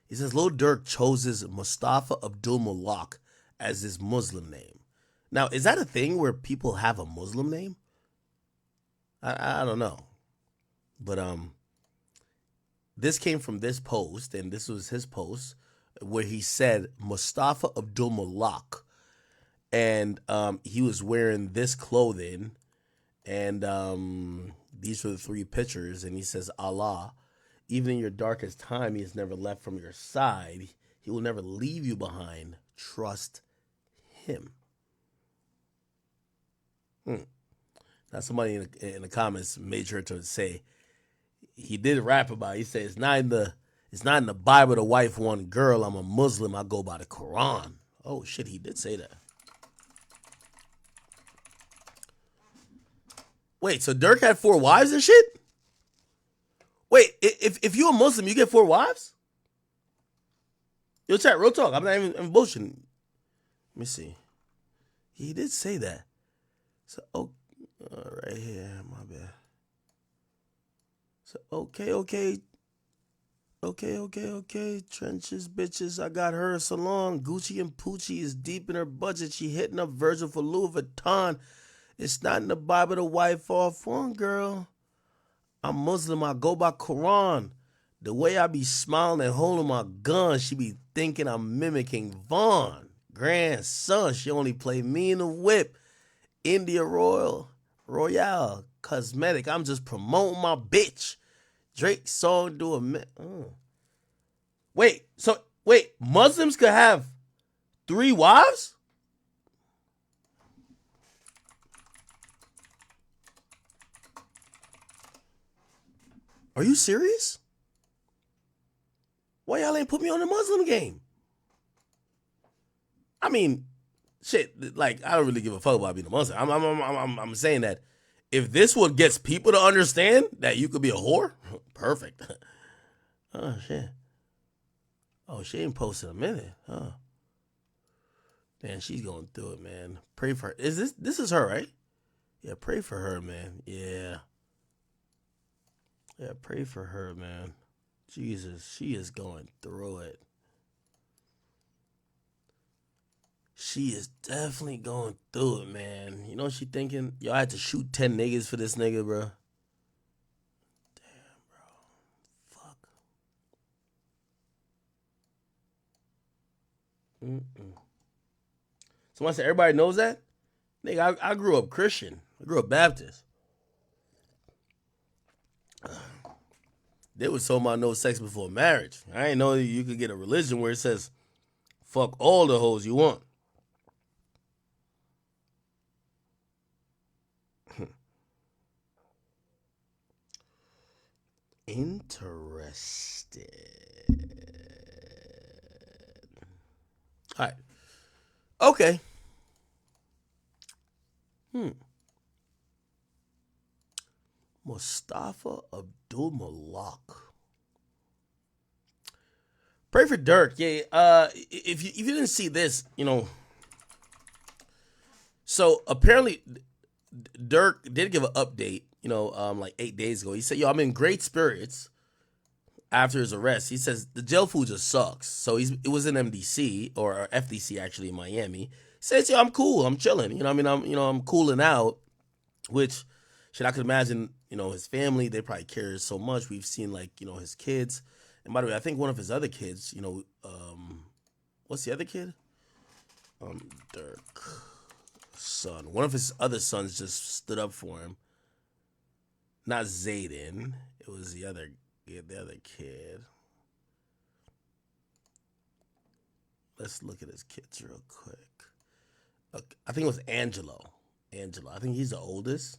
he says Lil Durk chose Mustafa Abdul Malak as his Muslim name. Now, is that a thing where people have a Muslim name? I don't know. But this came from this post, and this was his post, where he said Mustafa Abdul Malak. And he was wearing this clothing, and these were the three pictures, and he says, Allah, even in your darkest time, he has never left from your side. He will never leave you behind. Trust him. Now, somebody in the comments made sure to say he did rap about it. He said it's not in the Bible to wife one girl. I'm a Muslim. I go by the Quran. Oh shit, he did say that. Wait, so Durk had 4 wives and shit? Wait, if you're a Muslim, you get 4 wives? Yo, chat, real talk. I'm not even bullshitting. Let me see. He did say that. So, oh, right here, my bad. So, okay. Trenches, bitches, I got her a salon. Gucci and Poochie is deep in her budget. She hitting up Virgil for Louis Vuitton. It's not in the Bible to wife off one girl. I'm Muslim, I go by Quran. The way I be smiling and holding my gun, she be thinking I'm mimicking Vaughn. Grandson, she only play me in the whip. India Royale, cosmetic. I'm just promoting my bitch. Drake song do a Wait, Muslims could have 3 wives? Are you serious? Why y'all ain't put me on the Muslim game? I mean, shit, like, I don't really give a fuck about being a Muslim. I'm saying that if this one gets people to understand that you could be a whore, perfect. Oh, shit. Oh, she ain't posted a minute. Huh. Man, she's going through it, man. Pray for her. This is her, right? Yeah, pray for her, man. Yeah. Yeah, pray for her, man. Jesus, she is going through it. She is definitely going through it, man. You know what she thinking? Yo, I had to shoot 10 niggas for this nigga, bro. Damn, bro. Fuck. Someone said everybody knows that? Nigga, I grew up Christian. I grew up Baptist. They was talking about no sex before marriage. I ain't know you could get a religion where it says, fuck all the hoes you want. Interested. All right. Okay. Mustafa Abdul Malak. Pray for Dirk. Yeah. If you didn't see this, you know. So apparently, Dirk did give an update. You know, like 8 days ago. He said, "Yo, I'm in great spirits." After his arrest, he says the jail food just sucks. So it was in MDC or FDC actually in Miami. He says, "Yo, I'm cool. I'm chilling. You know, what I mean, I'm cooling out." Which, shit, I could imagine. You know, his family, they probably care so much. We've seen like his kids, and by the way, I think one of his other kids. What's the other kid? Dirk son. One of his other sons just stood up for him. Not Zayden. It was the other kid. Let's look at his kids real quick. I think it was Angelo. I think he's the oldest.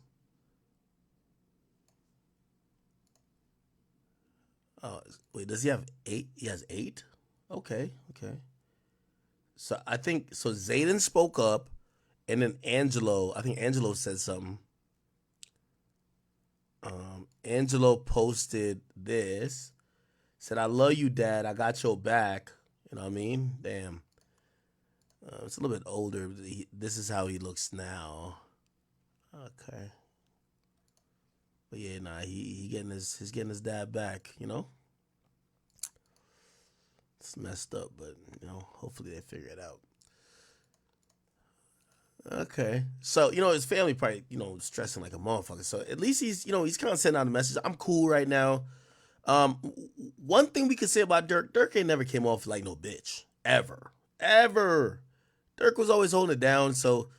Oh, wait, does he have 8? He has 8? Okay. So I think, Zayden spoke up, and then I think Angelo said something. Angelo posted this. Said, "I love you, Dad. I got your back." You know what I mean? Damn. It's a little bit older. This is how he looks now. Okay. But yeah, nah, he's getting his dad back, you know? It's messed up, but hopefully they figure it out. Okay. So, his family probably, stressing like a motherfucker. So at least he's kind of sending out a message. I'm cool right now. One thing we could say about Dirk ain't never came off like no bitch. Ever. Dirk was always holding it down. So,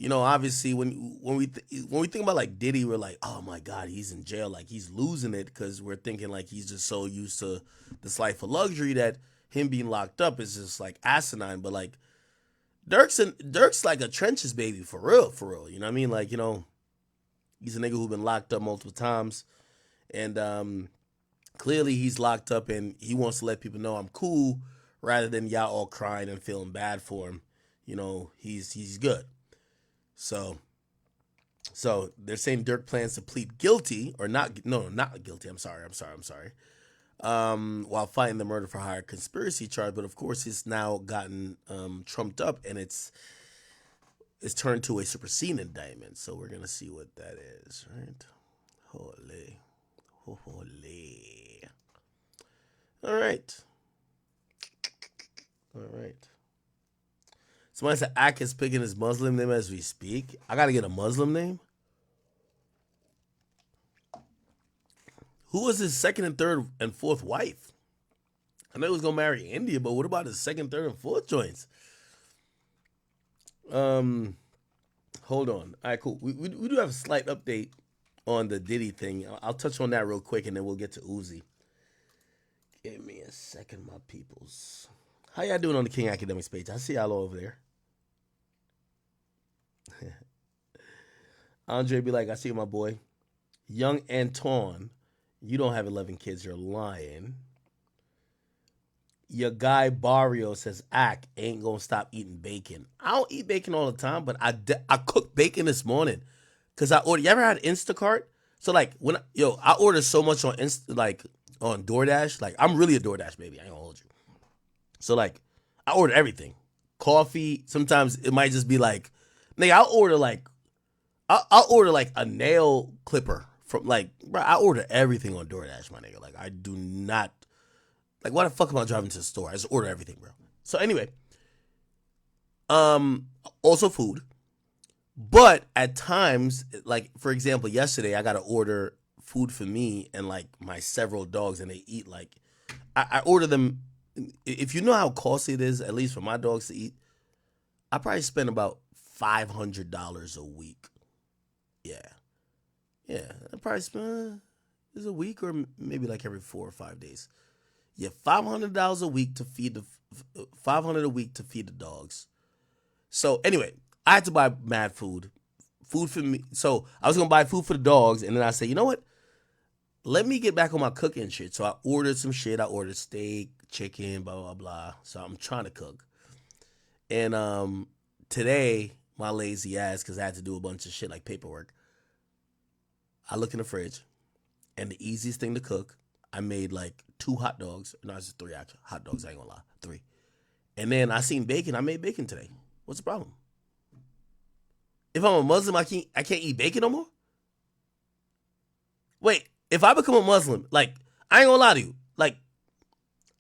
obviously when we think about like Diddy, we're like, oh my God, he's in jail. Like he's losing it because we're thinking like he's just so used to this life of luxury that him being locked up is just like asinine. But like Dirk's like a trenches baby for real. You know what I mean? Like, he's a nigga who's been locked up multiple times. And clearly he's locked up and he wants to let people know I'm cool rather than y'all all crying and feeling bad for him. He's good. So they're saying Dirk plans to plead guilty or not guilty. I'm sorry. While fighting the murder for hire conspiracy charge, but of course it's now gotten trumped up and it's turned to a superseding indictment. So we're gonna see what that is, right? Holy. All right. Somebody said Ak is picking his Muslim name as we speak. I gotta get a Muslim name. Who was his second and third and fourth wife? I know he was gonna marry India, but what about his second, third, and fourth joints? Hold on. All right, cool. We do have a slight update on the Diddy thing. I'll touch on that real quick, and then we'll get to Uzi. Give me a second, my peoples. How y'all doing on the King Akademiks page? I see y'all over there. Andre be like, I see my boy. Young Antoine, you don't have 11 kids. You're lying. Your guy Barrio says, Ak ain't gonna stop eating bacon. I don't eat bacon all the time, but I cooked bacon this morning. Because I ordered, you ever had Instacart? So like, I order so much on on DoorDash. Like, I'm really a DoorDash baby. I ain't gonna hold you. So like, I order everything. Coffee. Sometimes it might just be like, nigga, I'll order like a nail clipper from like, bro, I order everything on DoorDash, my nigga. Like, I do not, like, why the fuck am I driving to the store? I just order everything, bro. So anyway, also food. But at times, like, for example, yesterday I got to order food for me and like my several dogs, and they eat like, I order them. If you know how costly it is, at least for my dogs to eat, I probably spend about $500 a week. Yeah. I probably spend is a week or maybe like every 4 or 5 days. Yeah, $500 a week to feed $500 a week to feed the dogs. So anyway, I had to buy mad food for me. So I was gonna buy food for the dogs, and then I said, you know what? Let me get back on my cooking shit. So I ordered some shit. I ordered steak, chicken, blah blah blah. So I'm trying to cook. And today, my lazy ass, because I had to do a bunch of shit like paperwork, I look in the fridge, and the easiest thing to cook, I made like 2 hot dogs. No, it's 3 actually. Hot dogs, I ain't gonna lie. 3. And then I seen bacon. I made bacon today. What's the problem? If I'm a Muslim, I can't eat bacon no more? Wait, if I become a Muslim, like, I ain't gonna lie to you. Like,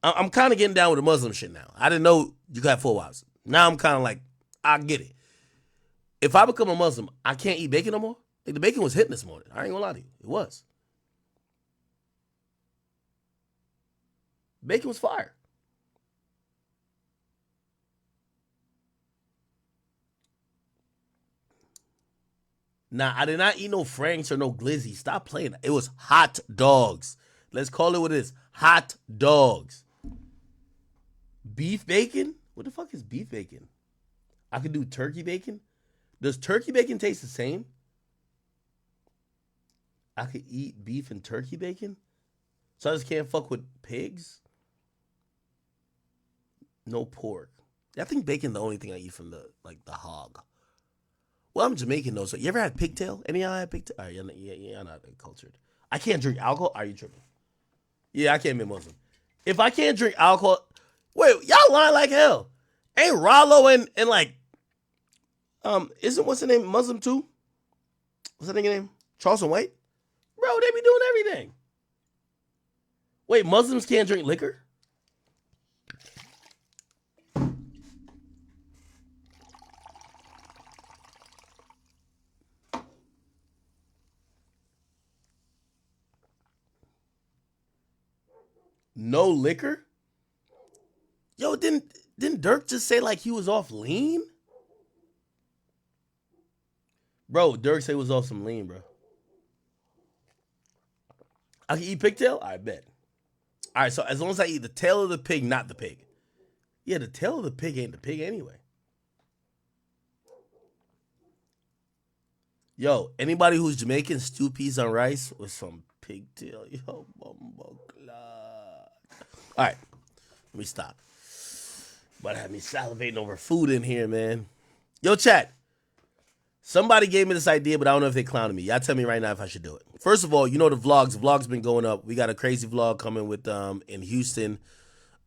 I'm kind of getting down with the Muslim shit now. I didn't know you got 4 wives. Now I'm kind of like, I get it. If I become a Muslim, I can't eat bacon no more? Like, the bacon was hitting this morning. I ain't gonna lie to you. It was. Bacon was fire. Nah, I did not eat no Franks or no Glizzy. Stop playing. It was hot dogs. Let's call it what it is. Hot dogs. Beef bacon? What the fuck is beef bacon? I could do turkey bacon. Does turkey bacon taste the same? I could eat beef and turkey bacon? So I just can't fuck with pigs? No pork. I think bacon the only thing I eat from the hog. Well, I'm Jamaican though, so you ever had pigtail? Any of y'all had pigtail? All right, you're not cultured. I can't drink alcohol. Are you tripping? Yeah, I can't be Muslim. If I can't drink alcohol, wait, y'all lying like hell. Ain't Rollo and like, isn't what's the name Muslim too? What's that nigga name? Charleston White? Bro, they be doing everything. Wait, Muslims can't drink liquor? No liquor? Yo, didn't Dirk just say like he was off lean? Bro, Dirk said he was off some lean, bro. I can eat pigtail? I bet. All right, so as long as I eat the tail of the pig, not the pig. Yeah, the tail of the pig ain't the pig anyway. Yo, anybody who's Jamaican, stew peas on rice with some pigtail. Yo, bumbo clot. All right, let me stop. About to have me salivating over food in here, man. Yo, chat. Somebody gave me this idea, but I don't know if they clowning me. Y'all tell me right now if I should do it. First of all, you know the vlogs. The vlogs been going up. We got a crazy vlog coming with in Houston.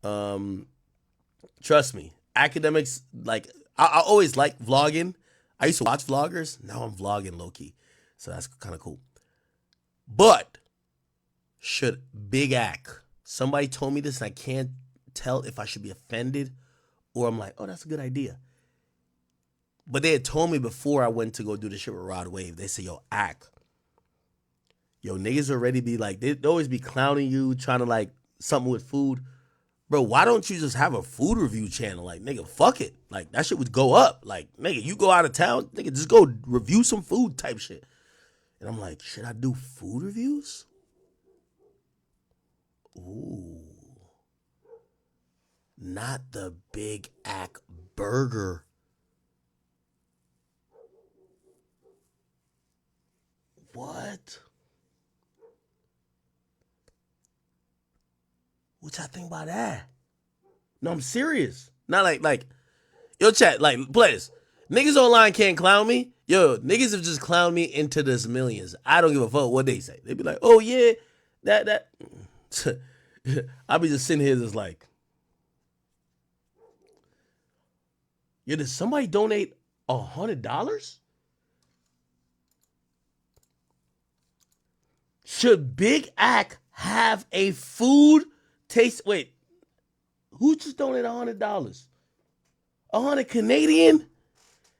Trust me, Akademiks, like, I always like vlogging. I used to watch vloggers. Now I'm vlogging low-key. So that's kind of cool. But should Big Ak, somebody told me this and I can't tell if I should be offended or I'm like, oh, that's a good idea. But they had told me before I went to go do the shit with Rod Wave, they said, yo, act. Yo, niggas already be like, they always be clowning you, trying to like something with food. Bro, why don't you just have a food review channel? Like, nigga, fuck it. Like, that shit would go up. Like, nigga, you go out of town, nigga, just go review some food type shit. And I'm like, should I do food reviews? Ooh. Not the Big Ack burger. What? What y'all think about that? No, I'm serious. Not like, yo, chat, like, players. Niggas online can't clown me. Yo, niggas have just clowned me into this millions. I don't give a fuck what they say. They be like, oh yeah, that. I be just sitting here just like, yo, did somebody donate $100? Should Big Ack have a food taste? Wait, who just donated $100? 100 Canadian?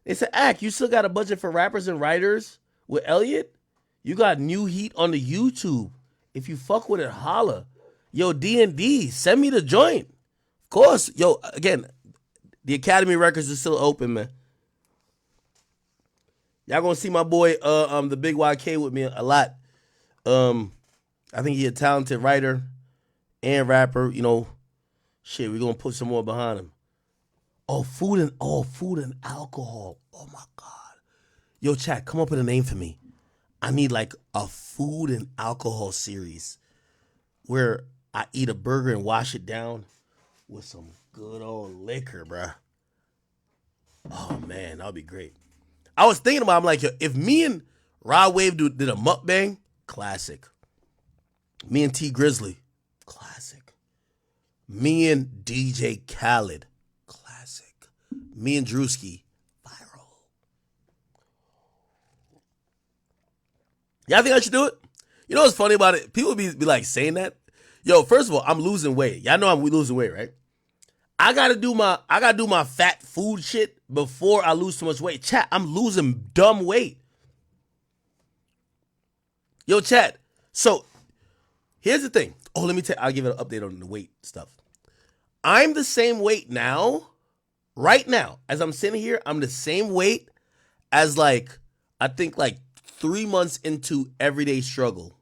They said, Ack, you still got a budget for rappers and writers with Elliot? You got new heat on the YouTube. If you fuck with it, holla. Yo, D&D, send me the joint. Of course. Yo, again, the Academy records are still open, man. Y'all gonna see my boy, the Big YK with me a lot. I think he a talented writer and rapper. You know, shit, we're gonna put some more behind him. Food and alcohol. Oh my God. Yo, chat, come up with a name for me. I need like a food and alcohol series where I eat a burger and wash it down with some good old liquor, bruh. Oh man, that would be great. I was thinking about, I'm like, yo, if me and Rod Wave did a mukbang, classic. Me and T Grizzly, classic. Me and DJ Khaled, classic. Me and Drewski, viral. Y'all think I should do it? You know what's funny about it? People be like saying that. Yo, first of all, I'm losing weight. Y'all know I'm losing weight, right? I gotta do my fat food shit before I lose too much weight. Chat, I'm losing dumb weight. Yo, chat. So here's the thing. Oh, let me tell you, I'll give it an update on the weight stuff. I'm the same weight now, right now, as I'm sitting here, I'm the same weight as like, I think like 3 months into Everyday Struggle.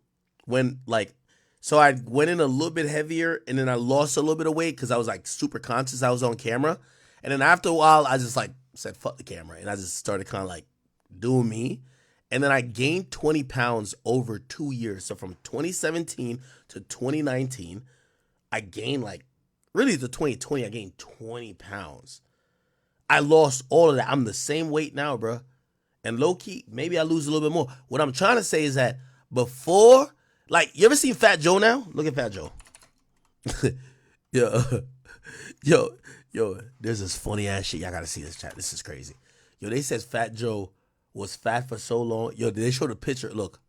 So I went in a little bit heavier and then I lost a little bit of weight because I was like super conscious. I was on camera. And then after a while, I just like said, fuck the camera. And I just started kind of like doing me. And then I gained 20 pounds over 2 years. So from 2017 to 2019, I gained like, really to 2020, I gained 20 pounds. I lost all of that. I'm the same weight now, bro. And low-key, maybe I lose a little bit more. What I'm trying to say is that before, like, you ever seen Fat Joe now? Look at Fat Joe. Yo, there's this funny ass shit. Y'all gotta see this, chat. This is crazy. Yo, they said Fat Joe was fat for so long. Yo, did they show the picture? Look,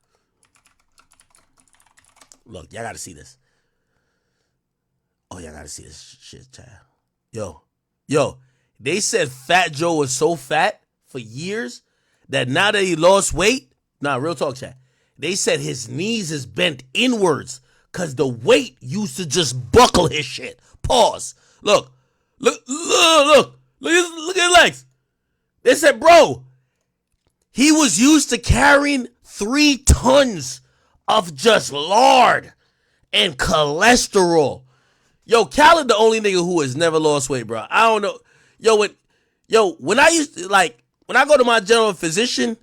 y'all gotta see this. Oh, y'all gotta see this shit, chat. Yo, they said Fat Joe was so fat for years that now that he lost weight, nah, real talk, chat. They said his knees is bent inwards because the weight used to just buckle his shit. Pause. Look at his legs. They said, bro, he was used to carrying 3 tons of just lard and cholesterol. Yo, Khaled the only nigga who has never lost weight, bro. I don't know. When I go to my general physician,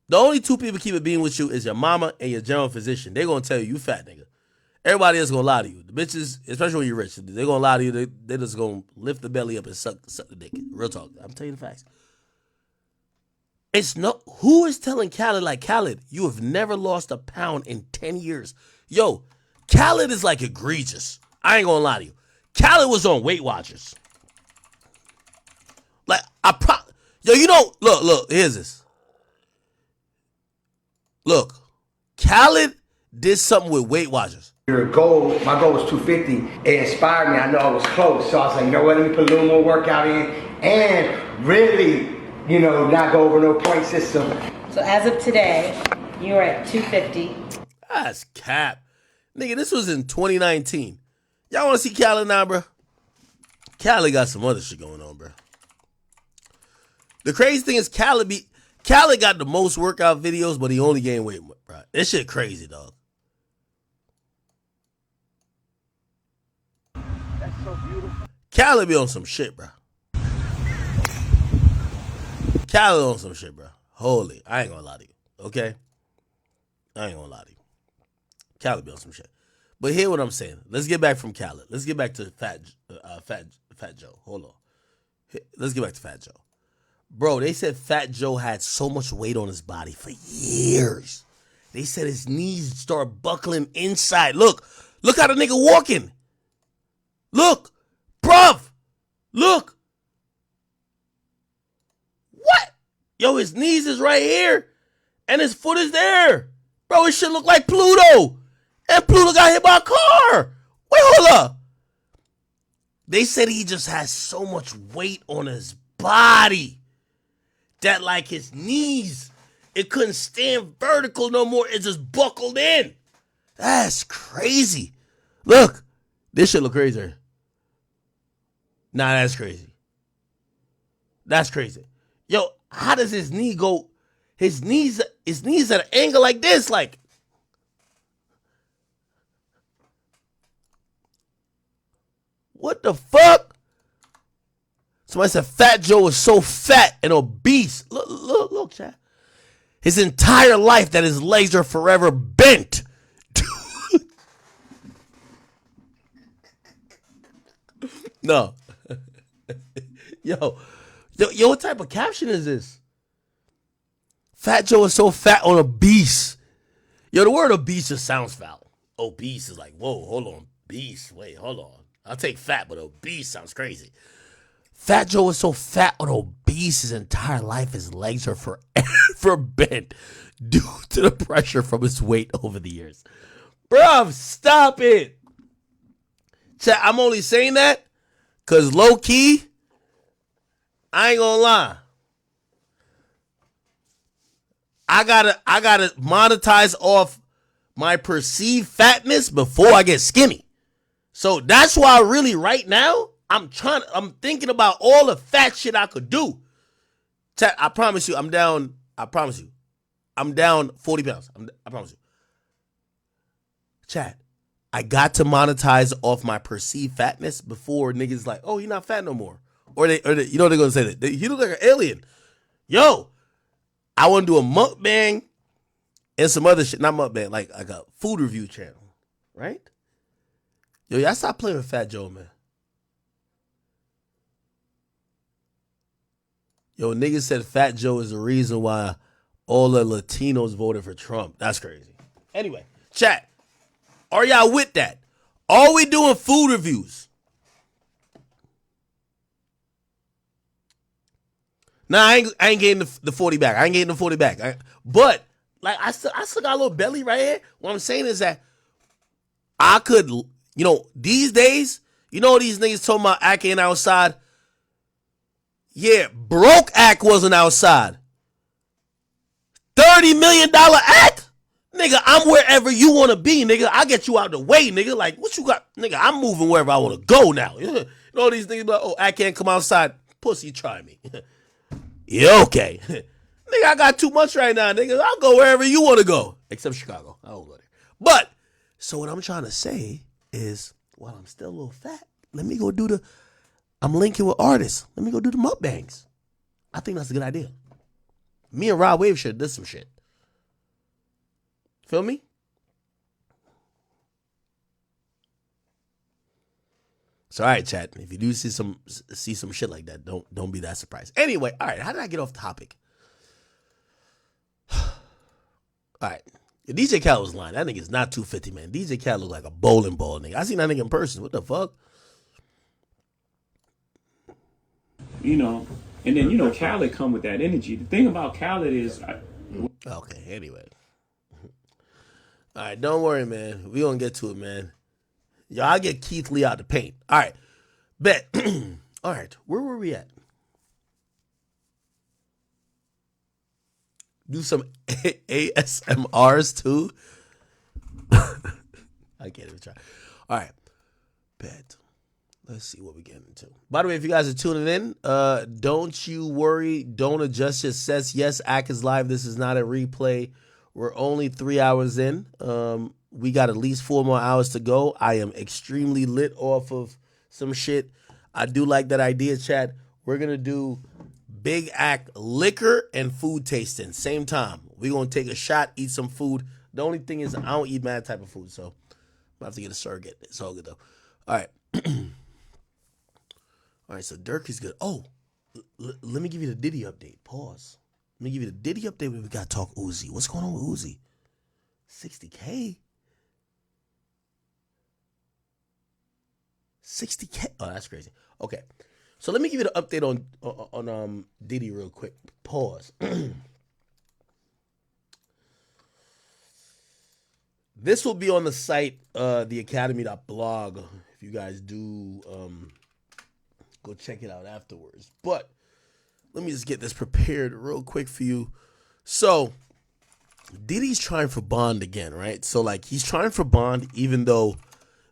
the only 2 people keep it being with you is your mama and your general physician. They're going to tell you fat, nigga. Everybody else going to lie to you. The bitches, especially when you're rich, they're going to lie to you. They just going to lift the belly up and suck the dick. Real talk. I'm telling you the facts. Who is telling Khaled, like, Khaled, you have never lost a pound in 10 years. Yo, Khaled is like egregious. I ain't going to lie to you. Khaled was on Weight Watchers. Like, look, here's this. Look, Khaled did something with Weight Watchers. My goal was 250. It inspired me. I know I was close. So I was like, you know what, let me put a little more workout in and really not go over no point system. So as of today, you are at 250. That's cap. Nigga, this was in 2019. Y'all want to see Khaled now, bro? Khaled got some other shit going on, bro. The crazy thing is Khaled got the most workout videos, but he only gained weight, bro. This shit crazy, dog. That's so beautiful. Khaled be on some shit, bro. Khaled on some shit, bro. Holy, I ain't gonna lie to you, okay? I ain't gonna lie to you. Khaled be on some shit. But hear what I'm saying. Let's get back from Khaled. Let's get back to Fat Joe. Hold on. Let's get back to Fat Joe. Bro, they said Fat Joe had so much weight on his body for years. They said his knees start buckling inside. Look how the nigga walking. Look, bruv. Look. What? Yo, his knees is right here, and his foot is there. Bro, it should look like Pluto. And Pluto got hit by a car. Wait, hold up. They said he just has so much weight on his body that like his knees, it couldn't stand vertical no more. It just buckled in. That's crazy. Look, this shit look crazier. Nah, that's crazy. That's crazy. Yo, how does his knee go? His knees at an angle like this, like. What the fuck? Somebody said Fat Joe is so fat and obese. Look, chat. His entire life that his legs are forever bent. No. Yo, what type of caption is this? Fat Joe is so fat on obese. Yo, the word obese just sounds foul. Obese is like, whoa, hold on. Beast. Wait, hold on. I'll take fat, but obese sounds crazy. Fat Joe is so fat on obese his entire life, his legs are forever bent due to the pressure from his weight over the years. Bruv, stop it. Chat, I'm only saying that because low key, I ain't gonna lie. I gotta monetize off my perceived fatness before I get skinny. So that's why really right now, I'm thinking about all the fat shit I could do. Chat, I promise you, I'm down 40 pounds. I promise you. Chat, I got to monetize off my perceived fatness before niggas like, oh, he not fat no more. Or they you know they're gonna say that. He look like an alien. Yo, I wanna do a mukbang and some other shit. Not mukbang, like a food review channel. Right? Yo, y'all stop playing with Fat Joe, man. Yo, niggas said Fat Joe is the reason why all the Latinos voted for Trump. That's crazy. Anyway, chat. Are y'all with that? Are we doing food reviews? Nah, I ain't getting the 40 back. I ain't getting the 40 back. But, like, I still got a little belly right here. What I'm saying is that I could... You know, these days, you know these niggas talking about Ak ain't outside? Yeah, broke Ak wasn't outside. $30 million Ak? Nigga, I'm wherever you want to be, nigga. I'll get you out the way, nigga. Like, what you got? Nigga, I'm moving wherever I want to go now. You know these niggas like, oh, Ak can't come outside. Pussy, try me. Yeah, okay. Nigga, I got too much right now, nigga. I'll go wherever you want to go. Except Chicago. I won't go there. But, so what I'm trying to say is, while I'm still a little fat, let me go I'm linking with artists. Let me go do the mukbangs. I think that's a good idea. Me and Rod Wave should have did some shit. Feel me? So, all right, chat. If you do see some shit like that, don't be that surprised. Anyway, all right. How did I get off topic? All right. DJ Khaled was lying. That nigga's not 250, man. DJ Khaled look like a bowling ball, nigga. I seen that nigga in person. What the fuck? You know, and then, you know, Khaled come with that energy. The thing about Khaled is... Okay, anyway. All right, don't worry, man. We gonna get to it, man. Y'all get Keith Lee out the paint. All right, bet. All right, where were we at? do some ASMRs too. I can't even try. All right, bet. Let's see what we get into. By the way, if you guys are tuning in, don't you worry. Don't adjust your sets. Yes, Act is live. This is not a replay. We're only 3 hours in. We got at least 4 more hours to go. I am extremely lit off of some shit. I do like that idea, chat. We're going to do Big Act liquor and food tasting. Same time. We're going to take a shot, eat some food. The only thing is I don't eat mad type of food, so I'm going to have to get a surrogate. It's all good, though. All right. All right, so Dirk is good. Oh, let me give you the Diddy update. Pause. Let me give you the Diddy update when we got to talk Uzi. What's going on with Uzi? 60K? 60K? Oh, that's crazy. Okay. So let me give you the update on Diddy real quick. Pause. This will be on the site, the Akademiks.blog. If you guys do go check it out afterwards. But let me just get this prepared real quick for you. So Diddy's trying for bond again, right? So like he's trying for bond even though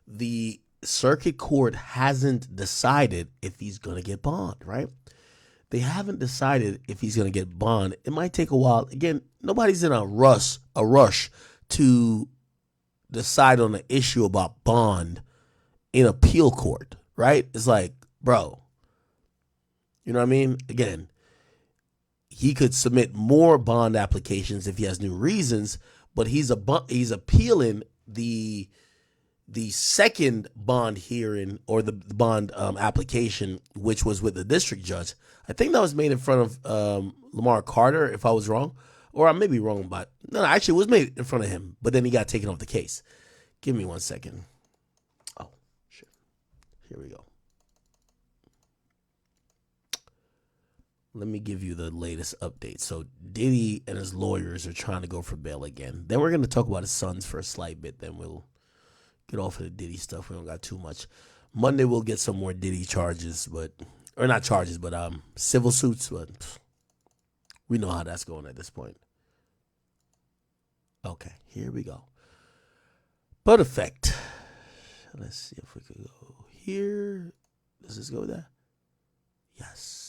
the circuit court hasn't decided if he's going to get bond, right? They haven't decided if he's going to get bond. It might take a while. Again, nobody's in a rush to decide on the issue about bond in appeal court, right? It's like, bro, you know what I mean? Again, he could submit more bond applications if he has new reasons, but he's appealing the second bond hearing or the bond application, which was with the district judge. I think that was made in front of Lamar Carter, if I was wrong, or I may be wrong, but no, actually it was made in front of him, but then he got taken off the case. Give me 1 second. Oh, shit. Here we go. Let me give you the latest update. So Diddy and his lawyers are trying to go for bail again. Then we're going to talk about his sons for a slight bit. Then we'll get off of the Diddy stuff. We don't got too much. Monday we'll get some more Diddy charges, but civil suits. But we know how that's going at this point. Okay, here we go. Perfect. Let's see if we could go here. Does this go there? Yes.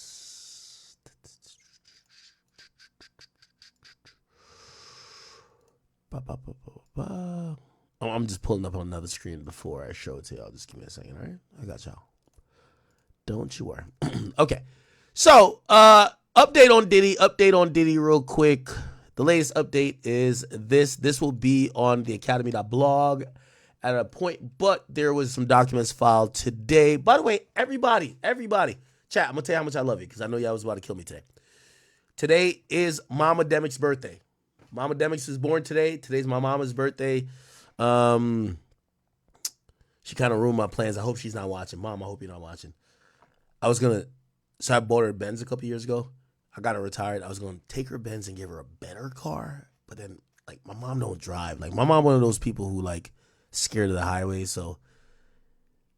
Oh, I'm just pulling up on another screen before I show it to y'all. Just give me a second, all right? I got y'all. Don't you worry. Okay. So, update on Diddy real quick. The latest update is this. This will be on the Akademiks.blog at a point, but there was some documents filed today. By the way, everybody, chat, I'm going to tell you how much I love you because I know y'all was about to kill me today. Today is Mama Demicks' birthday. Mama Demicks is born today. Today's my mama's birthday. She kind of ruined my plans. I hope she's not watching. Mom, I hope you're not watching. So I bought her a Benz a couple years ago. I got her retired. I was going to take her Benz and give her a better car. But then, like, my mom don't drive. Like, my mom one of those people who, like, scared of the highway. So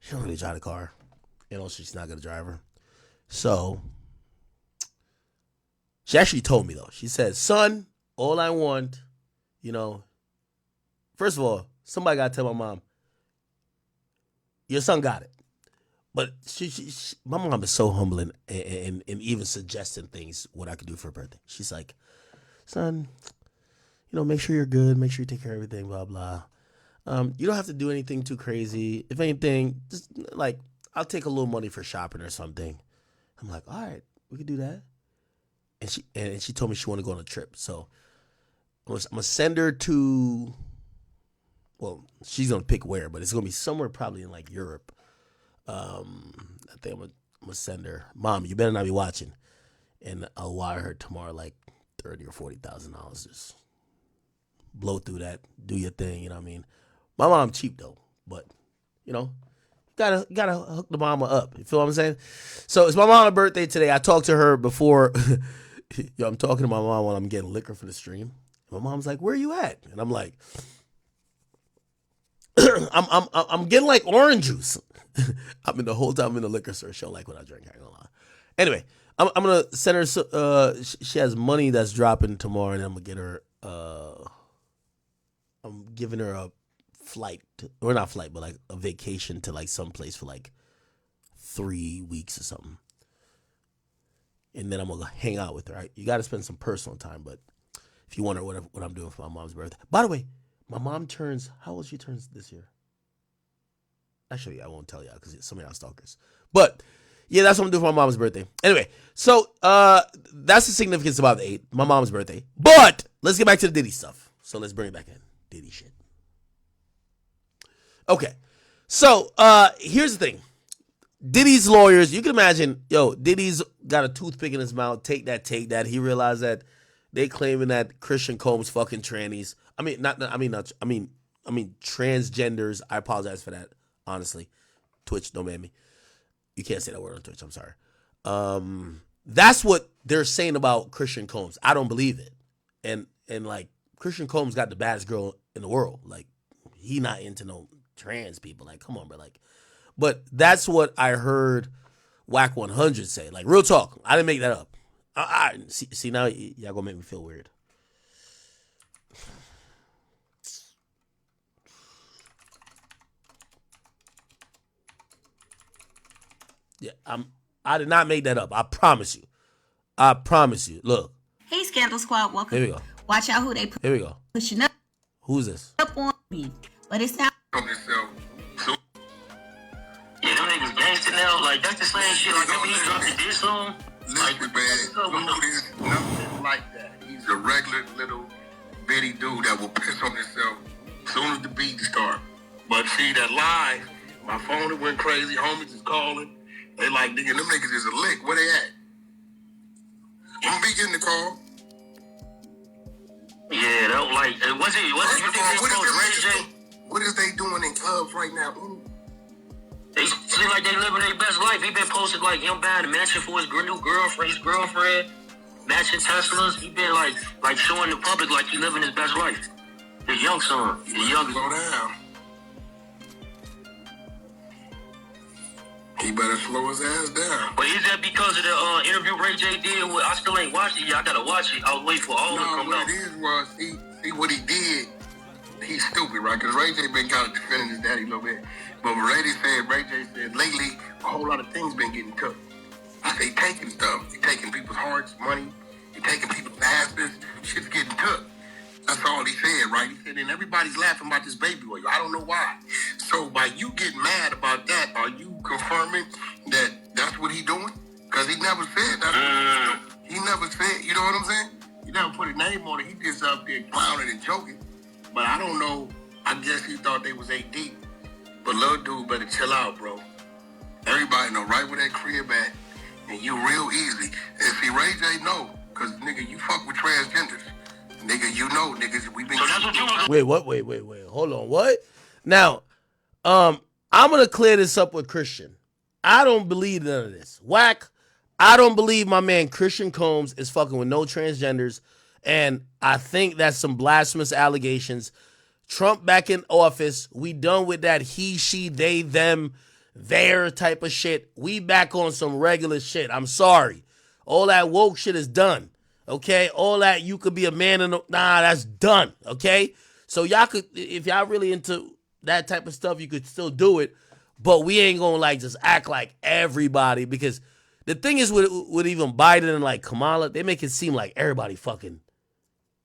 she don't really drive the car. And also, she's not going to drive her. So she actually told me, though. She said, son, all I want, first of all, somebody got to tell my mom, your son got it. But my mom is so humbling and even suggesting things what I could do for her birthday. She's like, son, make sure you're good. Make sure you take care of everything, blah, blah. You don't have to do anything too crazy. If anything, just like, I'll take a little money for shopping or something. I'm like, all right, we could do that. And she told me she want to go on a trip. So I'm going to send her to, well, she's going to pick where, but it's going to be somewhere probably in like Europe. I think I'm going to send her, Mom, you better not be watching. And I'll wire her tomorrow like $30,000 or $40,000. Just blow through that, do your thing, you know what I mean? My mom cheap though, but gotta hook the mama up. You feel what I'm saying? So it's my mom's birthday today. I talked to her before. I'm talking to my mom while I'm getting liquor for the stream. My mom's like, "Where you at?" And I'm like, I'm getting like orange juice. The whole time I'm in the liquor store. She don't like when I drink. I ain't gonna lie. Anyway, I'm gonna send her. She has money that's dropping tomorrow, and I'm gonna get her. I'm giving her a flight, or not flight, but like a vacation to like some place for like 3 weeks or something. And then I'm gonna hang out with her. Right? You got to spend some personal time, but if you wonder what I'm doing for my mom's birthday. By the way, my mom turns. How old she turns this year? Actually, I won't tell y'all because some of y'all stalkers. But yeah, that's what I'm doing for my mom's birthday. Anyway, so that's the significance about the 8th, my mom's birthday. But let's get back to the Diddy stuff. So let's bring it back in. Diddy shit. Okay, so here's the thing. Diddy's lawyers, you can imagine, Diddy's got a toothpick in his mouth. Take that. He realized that they claiming that Christian Combs fucking trannies. I mean transgenders. I apologize for that. Honestly, Twitch, don't ban me. You can't say that word on Twitch. I'm sorry. That's what they're saying about Christian Combs. I don't believe it. And like Christian Combs got the baddest girl in the world. Like he not into no trans people. Like come on, bro. Like, but that's what I heard Whack 100 say. Like real talk. I didn't make that up. I see now y'all gonna make me feel weird. Yeah, I did not make that up. I promise you. Look. Hey, Scandal Squad, welcome. Here we go. Watch out who they Here we go. pushing up Who's this? on me. But it's not. Yeah, them niggas gangster now. Like, that's the same shit. Like, when he dropped the diss song. Listen, man, Dude is nothing like that. He's a regular little bitty dude that will piss on himself as soon as the beat starts. But see, that live, my phone it went crazy. Homies is calling. They like, nigga, them niggas is a lick. Where they at? I'm be getting the call. Yeah, that was like, was it, you think what is they doing in clubs right now? They seem like they living their best life. He been posting like him buying a mansion for his new girlfriend, matching Teslas. He been like showing the public like he living his best life. His young son, the youngest. Slow down. He better slow his ass down. But is that because of the interview Ray J did? I still ain't watched it yet. I gotta watch it. I was waiting for all of it to come out. No, what it is was, see what he did. He's stupid, right? Because Ray J been kind of defending his daddy a little bit. But Ray J said lately, a whole lot of things been getting took. They taking stuff. They taking people's hearts, money. They taking people's asses. Shit's getting took. That's all he said, right? He said, and everybody's laughing about this baby oil. I don't know why. So by you getting mad about that, are you confirming that that's what he doing? Because he never said that's what he doing. He never said, you know what I'm saying? He never put a name on it. He just up there clowning and joking. But I don't know. I guess he thought they was 8 deep. But little dude better chill out, bro. Everybody know right where that crib at. And you real easy. And see, Ray J know. Because, nigga, you fuck with transgenders. Nigga, you know, niggas, we been... So that's what you Wait. Hold on. What? Now, I'm going to clear this up with Christian. I don't believe none of this. Whack, I don't believe my man Christian Combs is fucking with no transgenders. And I think that's some blasphemous allegations. Trump back in office. We done with that he, she, they, them, their type of shit. We back on some regular shit. I'm sorry. All that woke shit is done. Okay? All that you could be a man in that's done. Okay? So y'all could, if y'all really into that type of stuff, you could still do it. But we ain't gonna like just act like everybody, because the thing is with even Biden and like Kamala, they make it seem like everybody fucking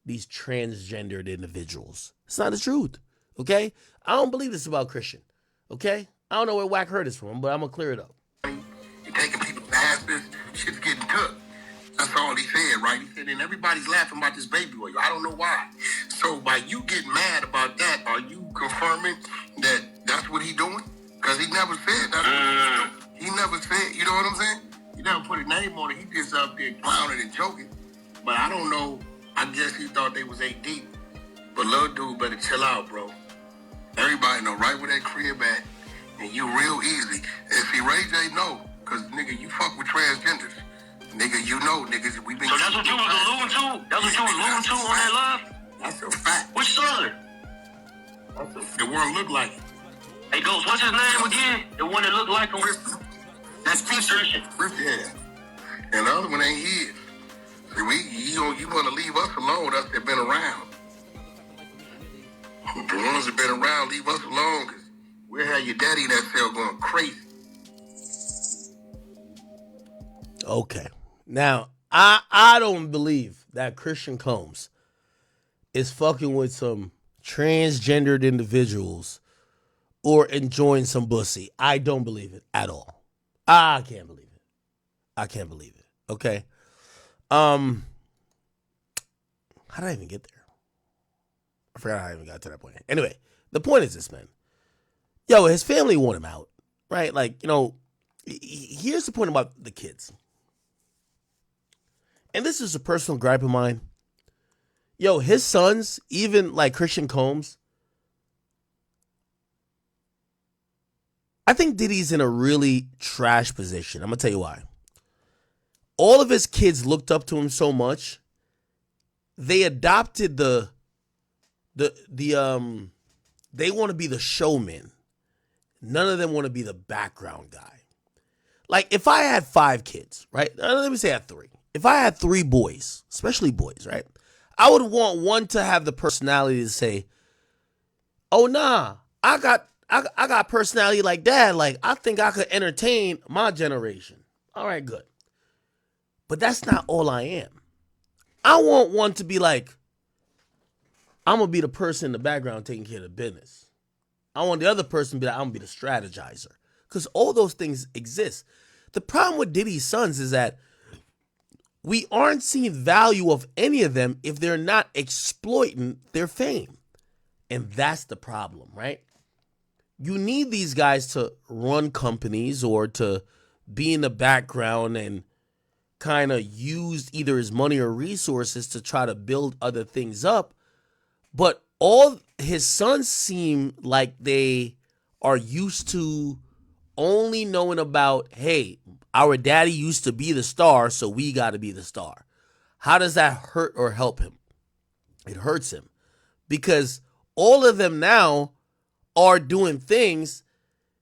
these transgendered individuals. It's not the truth. Okay? I don't believe this about Christian. Okay? I don't know where Whack heard this from, but I'm gonna clear it up. You're taking people's asses, shit's getting took. That's all he said, right? He said, and everybody's laughing about this baby oil. I don't know why. So by you getting mad about that, are you confirming that that's what he doing? Because he never said that's what he doing. He never said, you know what I'm saying? He never put a name on it. He just up there clowning and joking. But I don't know. I guess he thought they was 8 deep. But little dude better chill out, bro. Everybody know right where that crib at. And you real easy. And see, Ray J know. Because, nigga, you fuck with transgenders. Nigga, you know, niggas, we been... So that's what you was alluding to? That's what you was alluding to on that live? That's a fact. Which son? The one look like it. Hey, Ghost, what's his name again? The one that looked like him? That's Christian. Yeah. and the other one ain't his. So you want to leave us alone, us that been around. The ones that been around, leave us alone, because we'll have your daddy in that cell going crazy. Okay. Now, I don't believe that Christian Combs is fucking with some transgendered individuals or enjoying some pussy. I don't believe it at all. I can't believe it. I can't believe it. Okay. How did I even get there? I forgot how I even got to that point. Anyway, the point is this, man. Yo, his family want him out, right? Like, here's the point about the kids. And this is a personal gripe of mine. Yo, his sons, even like Christian Combs, I think Diddy's in a really trash position. I'm going to tell you why. All of his kids looked up to him so much, they adopted they want to be the showman. None of them want to be the background guy. Like, if I had 5 kids, right? Let me say I had 3. If I had 3 boys, especially boys, right? I would want one to have the personality to say, oh, nah, I got personality like dad. Like, I think I could entertain my generation. All right, good. But that's not all I am. I want one to be like, I'm going to be the person in the background taking care of the business. I want the other person to be like, I'm going to be the strategizer. Because all those things exist. The problem with Diddy's sons is that we aren't seeing value of any of them if they're not exploiting their fame. And that's the problem, right? You need these guys to run companies or to be in the background and kind of use either his money or resources to try to build other things up. But all his sons seem like they are used to only knowing about, hey, our daddy used to be the star, so we got to be the star. How does that hurt or help him? It hurts him because all of them now are doing things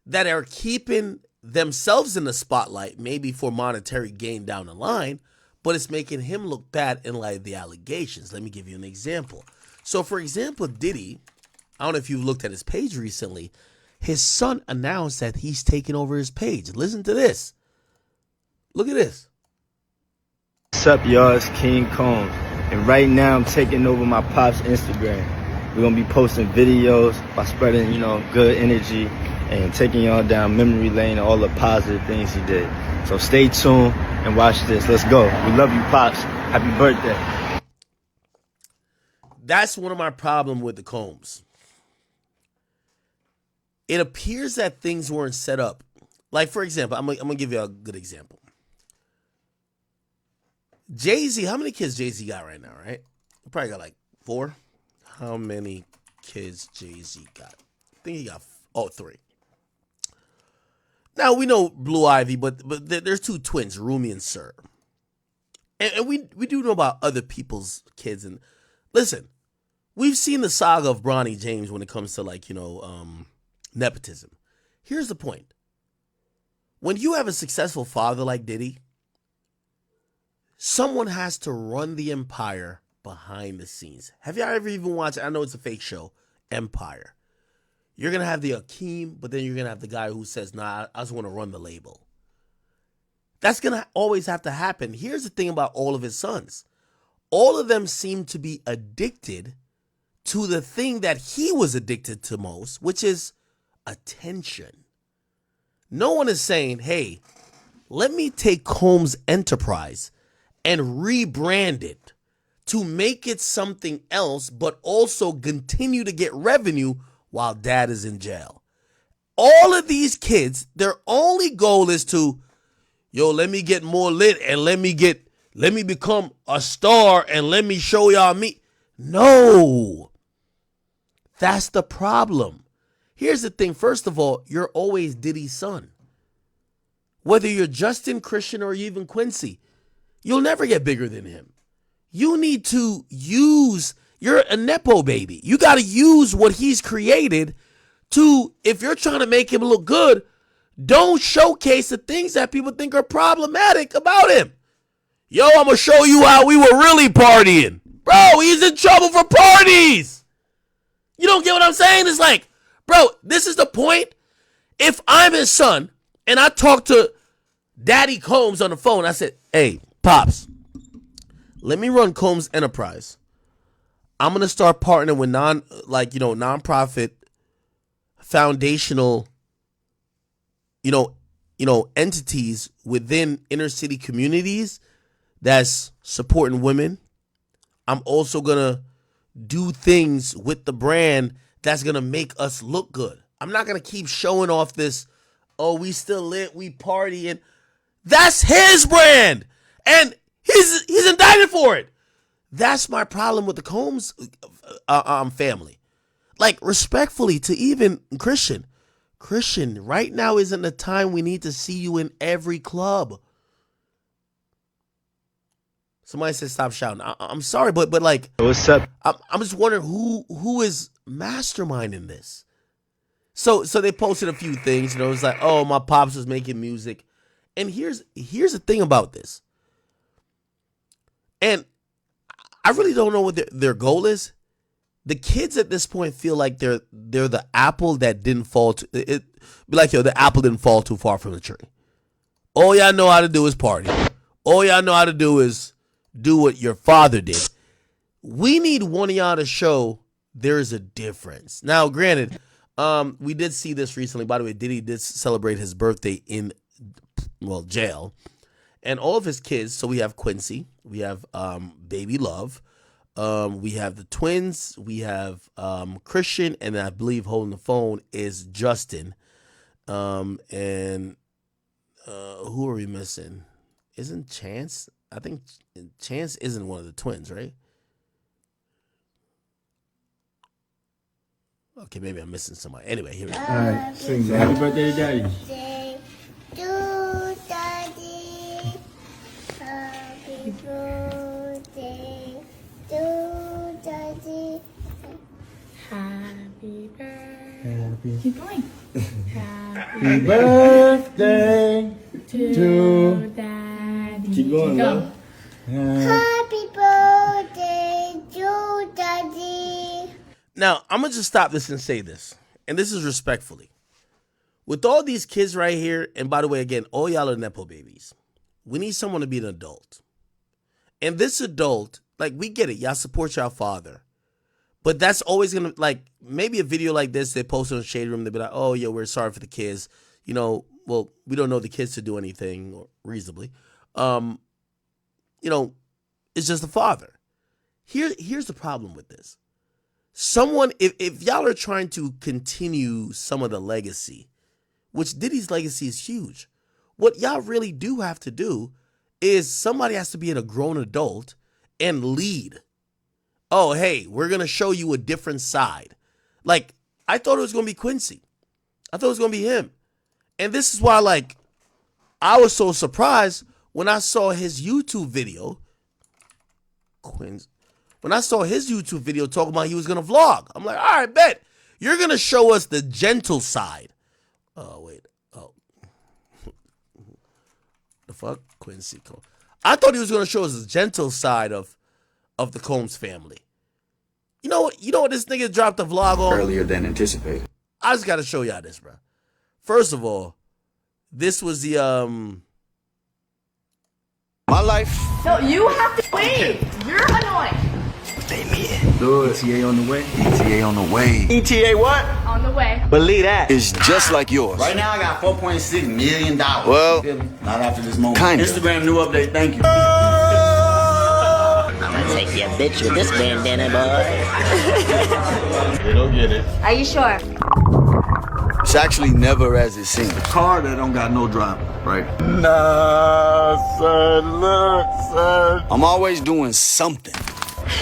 that are keeping themselves in the spotlight, maybe for monetary gain down the line, but it's making him look bad in light of the allegations. Let me give you an example. So, for example, Diddy, I don't know if you've looked at his page recently, his son announced that he's taking over his page. Listen to this. Look at this. What's up, y'all? It's King Combs. And right now I'm taking over my pop's Instagram. We're going to be posting videos by spreading, good energy and taking y'all down memory lane and all the positive things he did. So stay tuned and watch this. Let's go. We love you, Pops. Happy birthday. That's one of my problems with the Combs. It appears that things weren't set up. Like, for example, I'm gonna give you a good example. Jay-Z, how many kids Jay-Z got right now, right? He probably got like 4. How many kids Jay-Z got? I think he got 3. Now, we know Blue Ivy, but there's 2 twins, Rumi and Sir. And we do know about other people's kids. And listen, we've seen the saga of Bronny James when it comes to nepotism. Here's the point. When you have a successful father like Diddy, someone has to run the empire behind the scenes. Have y'all ever even watched, I know it's a fake show, Empire? You're going to have the Akeem, but then you're going to have the guy who says, nah, I just want to run the label. That's going to always have to happen. Here's the thing about all of his sons. All of them seem to be addicted to the thing that he was addicted to most, which is attention. No one is saying, hey, let me take Combs Enterprise and rebrand it to make it something else, but also continue to get revenue while dad is in jail. All of these kids, their only goal is to, let me get more lit and let me become a star and let me show y'all me. No, that's the problem. Here's the thing. First of all, you're always Diddy's son. Whether you're Justin, Christian, or even Quincy, you'll never get bigger than him. You need to you're a Nepo baby. You got to use what he's created to, if you're trying to make him look good, don't showcase the things that people think are problematic about him. Yo, I'm going to show you how we were really partying. Bro, he's in trouble for parties. You don't get what I'm saying? It's like, bro, this is the point. If I'm his son and I talk to Daddy Combs on the phone, I said, hey, Pops, let me run Combs Enterprise. I'm going to start partnering with nonprofit, foundational, entities within inner city communities that's supporting women. I'm also going to do things with the brand that's going to make us look good. I'm not going to keep showing off this, oh, we still lit, we partying. That's his brand. And he's indicted for it. That's my problem with the Combs family. Like, respectfully to even Christian, right now isn't the time we need to see you in every club. Somebody said stop shouting. I'm sorry, but like, what's up? I'm just wondering who is masterminding this. So they posted a few things. It was like, oh, my pops was making music, and here's the thing about this. And I really don't know what their goal is. The kids at this point feel like they're the apple that didn't fall to it. Be like, yo, the apple didn't fall too far from the tree. All y'all know how to do is party. All y'all know how to do is do what your father did. We need one of y'all to show there's a difference. Now, granted, we did see this recently. By the way, Diddy did celebrate his birthday in, jail. And all of his kids, so we have Quincy, we have Baby Love, we have the twins, we have Christian, and I believe holding the phone is Justin. And who are we missing? Isn't Chance? I think Chance isn't one of the twins, right? Okay, maybe I'm missing somebody. Anyway, here we go. All right, sing. Happy birthday to Daddy. Happy birthday to Daddy. Happy birthday. Keep going. Happy birthday to Daddy. Keep going, love. Happy birthday to Daddy. Now, I'm going to just stop this and say this, and this is respectfully. With all these kids right here, and by the way, again, all y'all are Nepo babies. We need someone to be an adult. And this adult, like, we get it. Y'all support y'all father. But that's always going to, like, maybe a video like this, they post on the Shade Room, they'll be like, oh, yeah, we're sorry for the kids. We don't know the kids to do anything reasonably. It's just the father. Here's the problem with this. Someone, if y'all are trying to continue some of the legacy, which Diddy's legacy is huge, what y'all really do have to do is somebody has to be a grown adult and lead. Oh, hey, we're going to show you a different side. Like, I thought it was going to be Quincy. I thought it was going to be him. And this is why, like, I was so surprised when I saw his YouTube video. When I saw his YouTube video talking about he was going to vlog. I'm like, all right, bet. You're going to show us the gentle side. Oh, wait. Oh. The fuck? Quincy Combs. I thought he was going to show us the gentle side of the Combs family. You know what this nigga dropped the vlog on? Earlier than anticipated. I just got to show y'all this, bro. First of all, this was the, My life. No, you have to wait. You're annoying. Do it. ETA on the way. ETA on the way. ETA what? On the way. Believe that. It's just like yours. Right now I got $4.6 million. Well, not after this moment. Kinda. Instagram new update, thank you. I'm gonna take your bitch with this bandana, boy. They don't get it. Are you sure? It's actually never as it seems. Car that don't got no driver, right? Nah, son, look, son. I'm always doing something.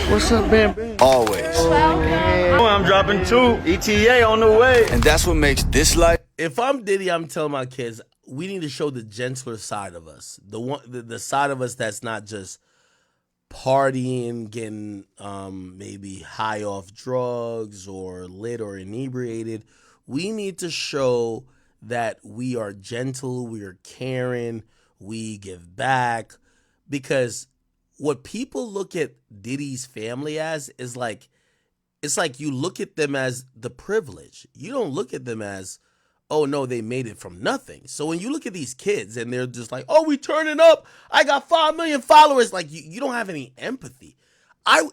What's up, man? Always. Oh, I'm dropping 2. ETA on the way. And that's what makes this life. If I'm Diddy, I'm telling my kids, we need to show the gentler side of us. The side of us that's not just partying, getting maybe high off drugs or lit or inebriated. We need to show that we are gentle, we are caring, we give back. because what people look at Diddy's family as is like, it's like you look at them as the privilege. You don't look at them as, oh no, they made it from nothing. So when you look at these kids and they're just like, oh, we turning up, I got 5 million followers, like you don't have any empathy.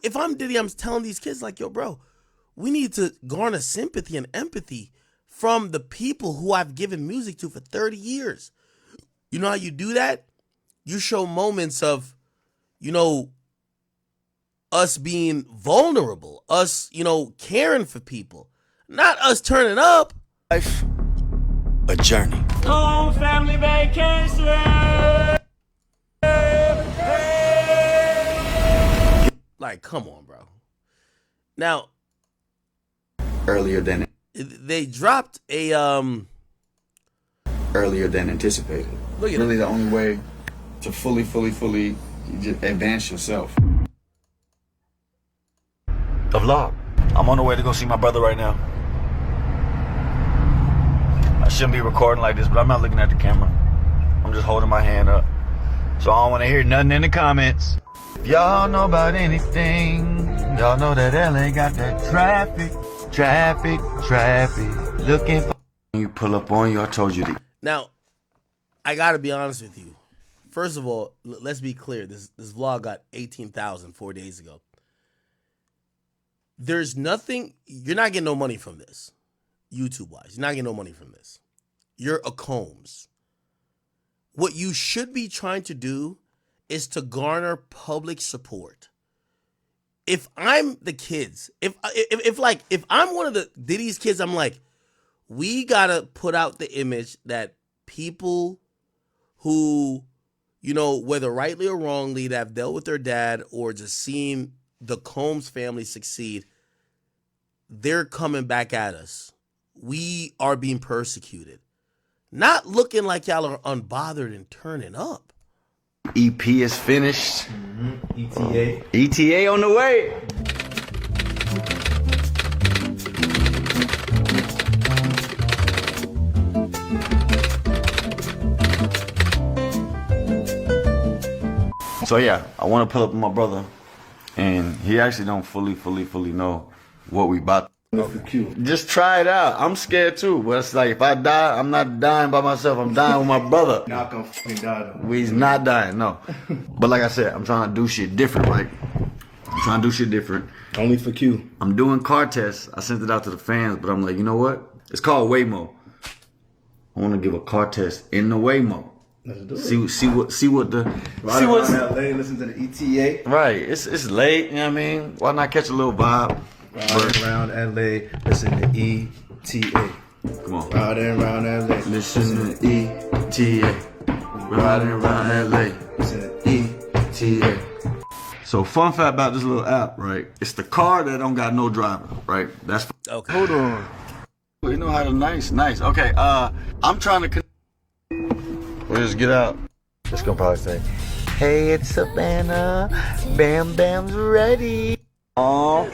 If I'm Diddy, I'm telling these kids like, yo, bro, we need to garner sympathy and empathy from the people who I've given music to for 30 years. You know how you do that? You show moments of, you know, us being vulnerable, us, you know, caring for people, not us turning up. Life, a journey. Home family vacation. Like, come on, bro. Now, Earlier than dropped a earlier than anticipated. Look at really it. the only way to fully just advance yourself. A vlog. I'm on the way to go see my brother right now. I shouldn't be recording like this, but I'm not looking at the camera. I'm just holding my hand up. So I don't want to hear nothing in the comments. If y'all know about anything, y'all know that LA got that traffic. Looking for You pull up on you, I told you to. Now, I gotta be honest with you. First of all, let's be clear. This vlog got 18,000 4 days ago. There's nothing, you're not getting no money from this, YouTube-wise. You're not getting no money from this. You're a Combs. What you should be trying to do is to garner public support. If I'm the kids, if I'm one of the Diddy's kids, I'm like, we gotta put out the image that people who, you know, whether rightly or wrongly, that have dealt with their dad or just seen the Combs family succeed, they're coming back at us. We are being persecuted. Not looking like y'all are unbothered and turning up. EP is finished. ETA. ETA on the way. So yeah, I want to pull up with my brother, and he actually don't fully know what we about. Just try it out. I'm scared too, but it's like if I die, I'm not dying by myself. I'm dying with my brother. Not gonna fucking die though. We's not dying, no. But like I said, I'm trying to do shit different, right? I'm trying to do shit different. Only for Q. I'm doing car tests. I sent it out to the fans, but I'm like, you know what? It's called Waymo. I want to give a car test in the Waymo. Let's do it. See what the Ride around LA, listen to the ETA. Right. It's late, you know what I mean? Why not catch a little vibe? Ride around LA, listen to ETA. Come on. Riding around LA, listen to ETA. Riding around LA, listen to ETA. So fun fact about this little app, right? It's the car that don't got no driver, right? That's okay. Hold on. You know how to nice. Okay, I'm trying to we'll just get out. It's gonna probably say, hey, it's Savannah. Bam Bam's ready. Oh.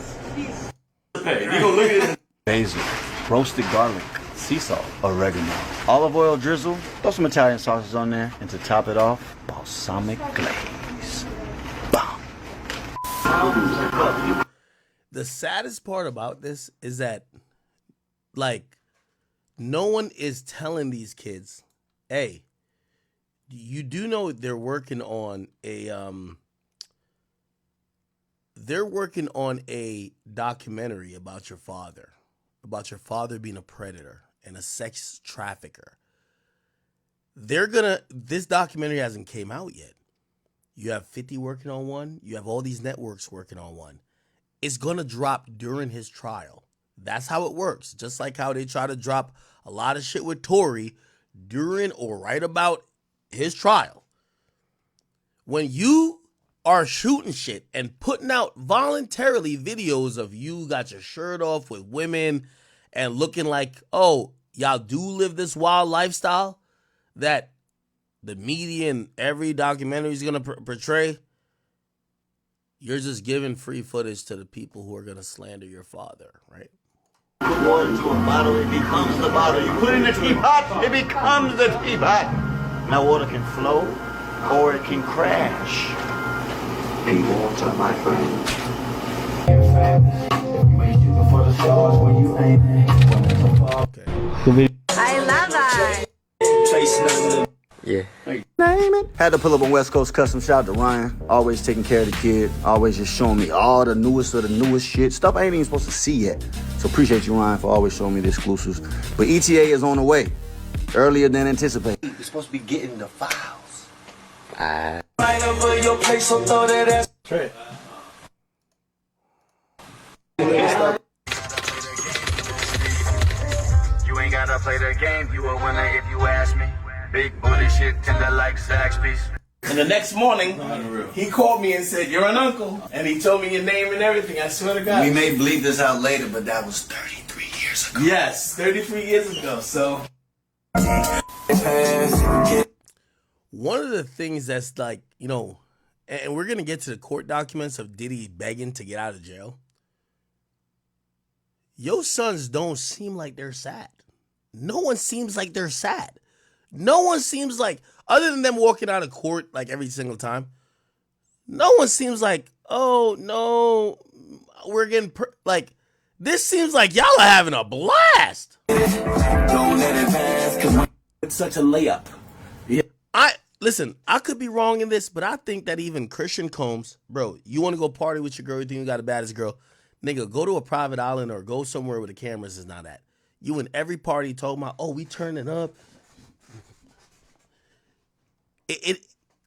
Hey, you gonna look at it. Basil, roasted garlic, sea salt, oregano, olive oil drizzle, throw some Italian sauces on there, and to top it off, balsamic glaze. Bomb. The saddest part about this is that, like, no one is telling these kids, hey, you do know they're working on a documentary about your father being a predator and a sex trafficker. This documentary hasn't came out yet. You have 50 working on one. You have all these networks working on one. It's gonna drop during his trial. That's how it works. Just like how they try to drop a lot of shit with Tory during or right about his trial. When you are shooting shit and putting out voluntarily videos of you got your shirt off with women and looking like, oh, y'all do live this wild lifestyle that the media and every documentary is going to portray, you're just giving free footage to the people who are going to slander your father, right? Put water into a bottle, it becomes the bottle. You put it in the teapot, it becomes the teapot. Now water can flow or it can crash. In water, my friend. I love that. Yeah. Had to pull up on West Coast Custom. Shout out to Ryan. Always taking care of the kid. Always just showing me all the newest of the newest shit. Stuff I ain't even supposed to see yet. So appreciate you, Ryan, for always showing me the exclusives. But ETA is on the way. Earlier than anticipated. You're supposed to be getting the files. Right over your place, so throw that ass. Trey. You ain't gotta play the game. You a winner if you ask me. Big booty shit, tender like Zaxby's. And the next morning, he called me and said, "You're an uncle." And he told me your name and everything. I swear to God. We may bleep this out later, but that was 33 years ago. Yes, 33 years ago. So. One of the things that's like, you know, and we're going to get to the court documents of Diddy begging to get out of jail. Your sons don't seem like they're sad. No one seems like they're sad. No one seems like, other than them walking out of court like every single time, no one seems like, oh, no, we're getting, like, this seems like y'all are having a blast. Don't let it pass, 'cause it's such a layup. Yeah. Listen, I could be wrong in this, but I think that even Christian Combs, bro, you want to go party with your girl, you think you got the baddest girl, nigga, go to a private island or go somewhere where the cameras is not at. You in every party talking about, oh, we turning up.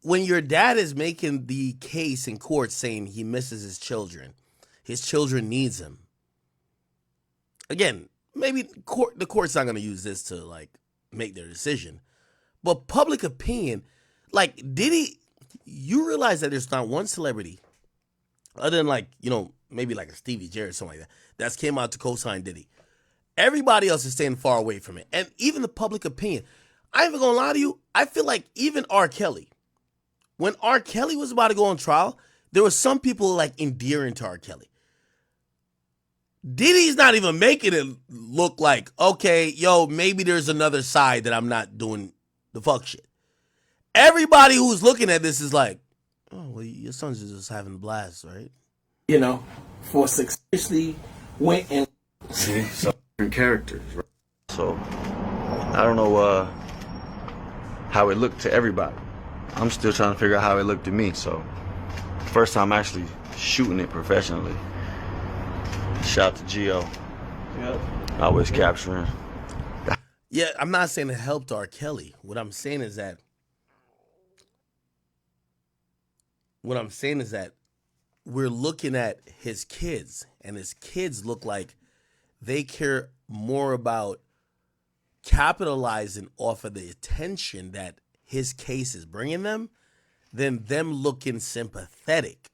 When your dad is making the case in court saying he misses his children needs him. Again, maybe the court's not going to use this to like make their decision, but public opinion, like Diddy, you realize that there's not one celebrity other than like, you know, maybe like a Stevie J or something like that, that's came out to co-sign Diddy. Everybody else is staying far away from it. And even the public opinion, I ain't even gonna lie to you, I feel like even R. Kelly, when R. Kelly was about to go on trial, there were some people like endearing to R. Kelly. Diddy's not even making it look like, okay, yo, maybe there's another side that I'm not doing the fuck shit. Everybody who's looking at this is like, oh, well, your son's just having a blast, right? You know, for successfully went and see some different characters, right? So I don't know how it looked to everybody. I'm still trying to figure out how it looked to me. So first time actually shooting it professionally. Shout out to Gio. Yep. Always capturing. Yeah, I'm not saying it helped R. Kelly. What I'm saying is that we're looking at his kids, and his kids look like they care more about capitalizing off of the attention that his case is bringing them than them looking sympathetic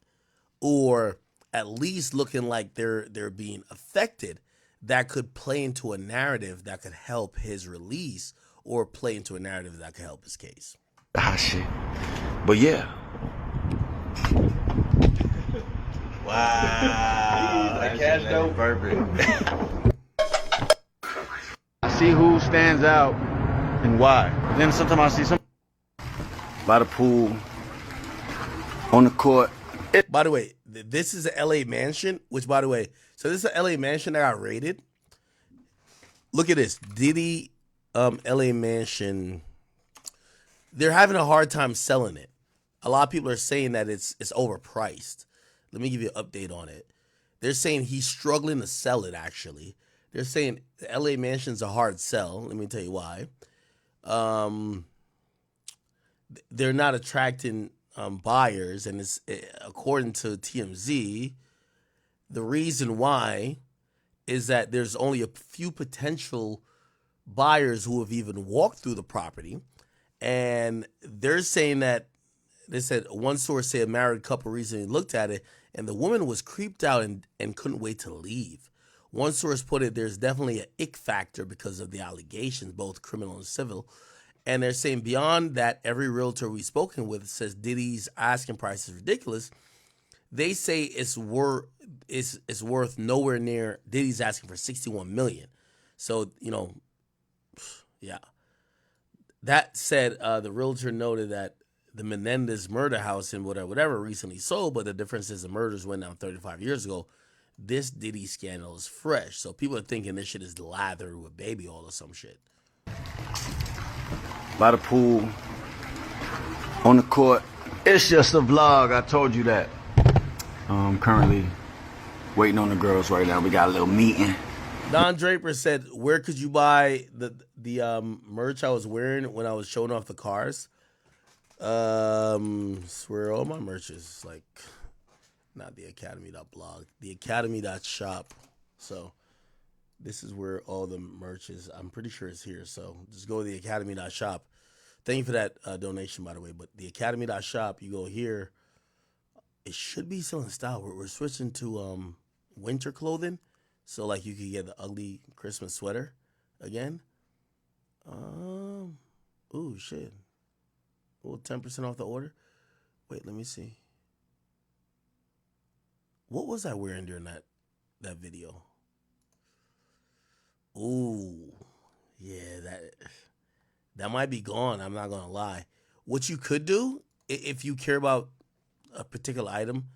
or at least looking like they're being affected. That could play into a narrative that could help his release or play into a narrative that could help his case. Ah, shit. But yeah. Wow. That cash dope. Perfect. I see who stands out and why. Then sometimes I see some by the pool, on the court. By the way, this is a LA mansion, which by the way, so this is a LA mansion that got raided. Look at this. Diddy LA mansion. They're having a hard time selling it. A lot of people are saying that it's overpriced. Let me give you an update on it. They're saying he's struggling to sell it, actually. They're saying the LA mansion's a hard sell. Let me tell you why. They're not attracting buyers, and it's according to TMZ, the reason why is that there's only a few potential buyers who have even walked through the property, and they're saying that they said one source said a married couple recently looked at it, and the woman was creeped out and couldn't wait to leave. One source put it, there's definitely an ick factor because of the allegations, both criminal and civil. And they're saying beyond that, every realtor we've spoken with says Diddy's asking price is ridiculous. They say it's worth nowhere near. Diddy's asking for $61 million. So, you know, yeah. That said, the realtor noted that the Menendez murder house and whatever recently sold, but the difference is the murders went down 35 years ago. This Diddy scandal is fresh, so people are thinking this shit is lathered with baby oil or some shit. By the pool, on the court. It's just a vlog. I told you that. I'm currently waiting on the girls right now. We got a little meeting. Don Draper said, "Where could you buy the merch I was wearing when I was showing off the cars?" Where all my merch is, like, not the academy.blog, the academy.shop. So this is where all the merch is. I'm pretty sure it's here. So just go to the academy.shop. Thank you for that donation, by the way. But the academy.shop, you go here. It should be still in style. We're switching to winter clothing. So, like, you could get the ugly Christmas sweater again. Ooh, shit. Well, 10% off the order. Wait, let me see. What was I wearing during that video? Ooh, yeah, that might be gone. I'm not gonna lie. What you could do, if you care about a particular item,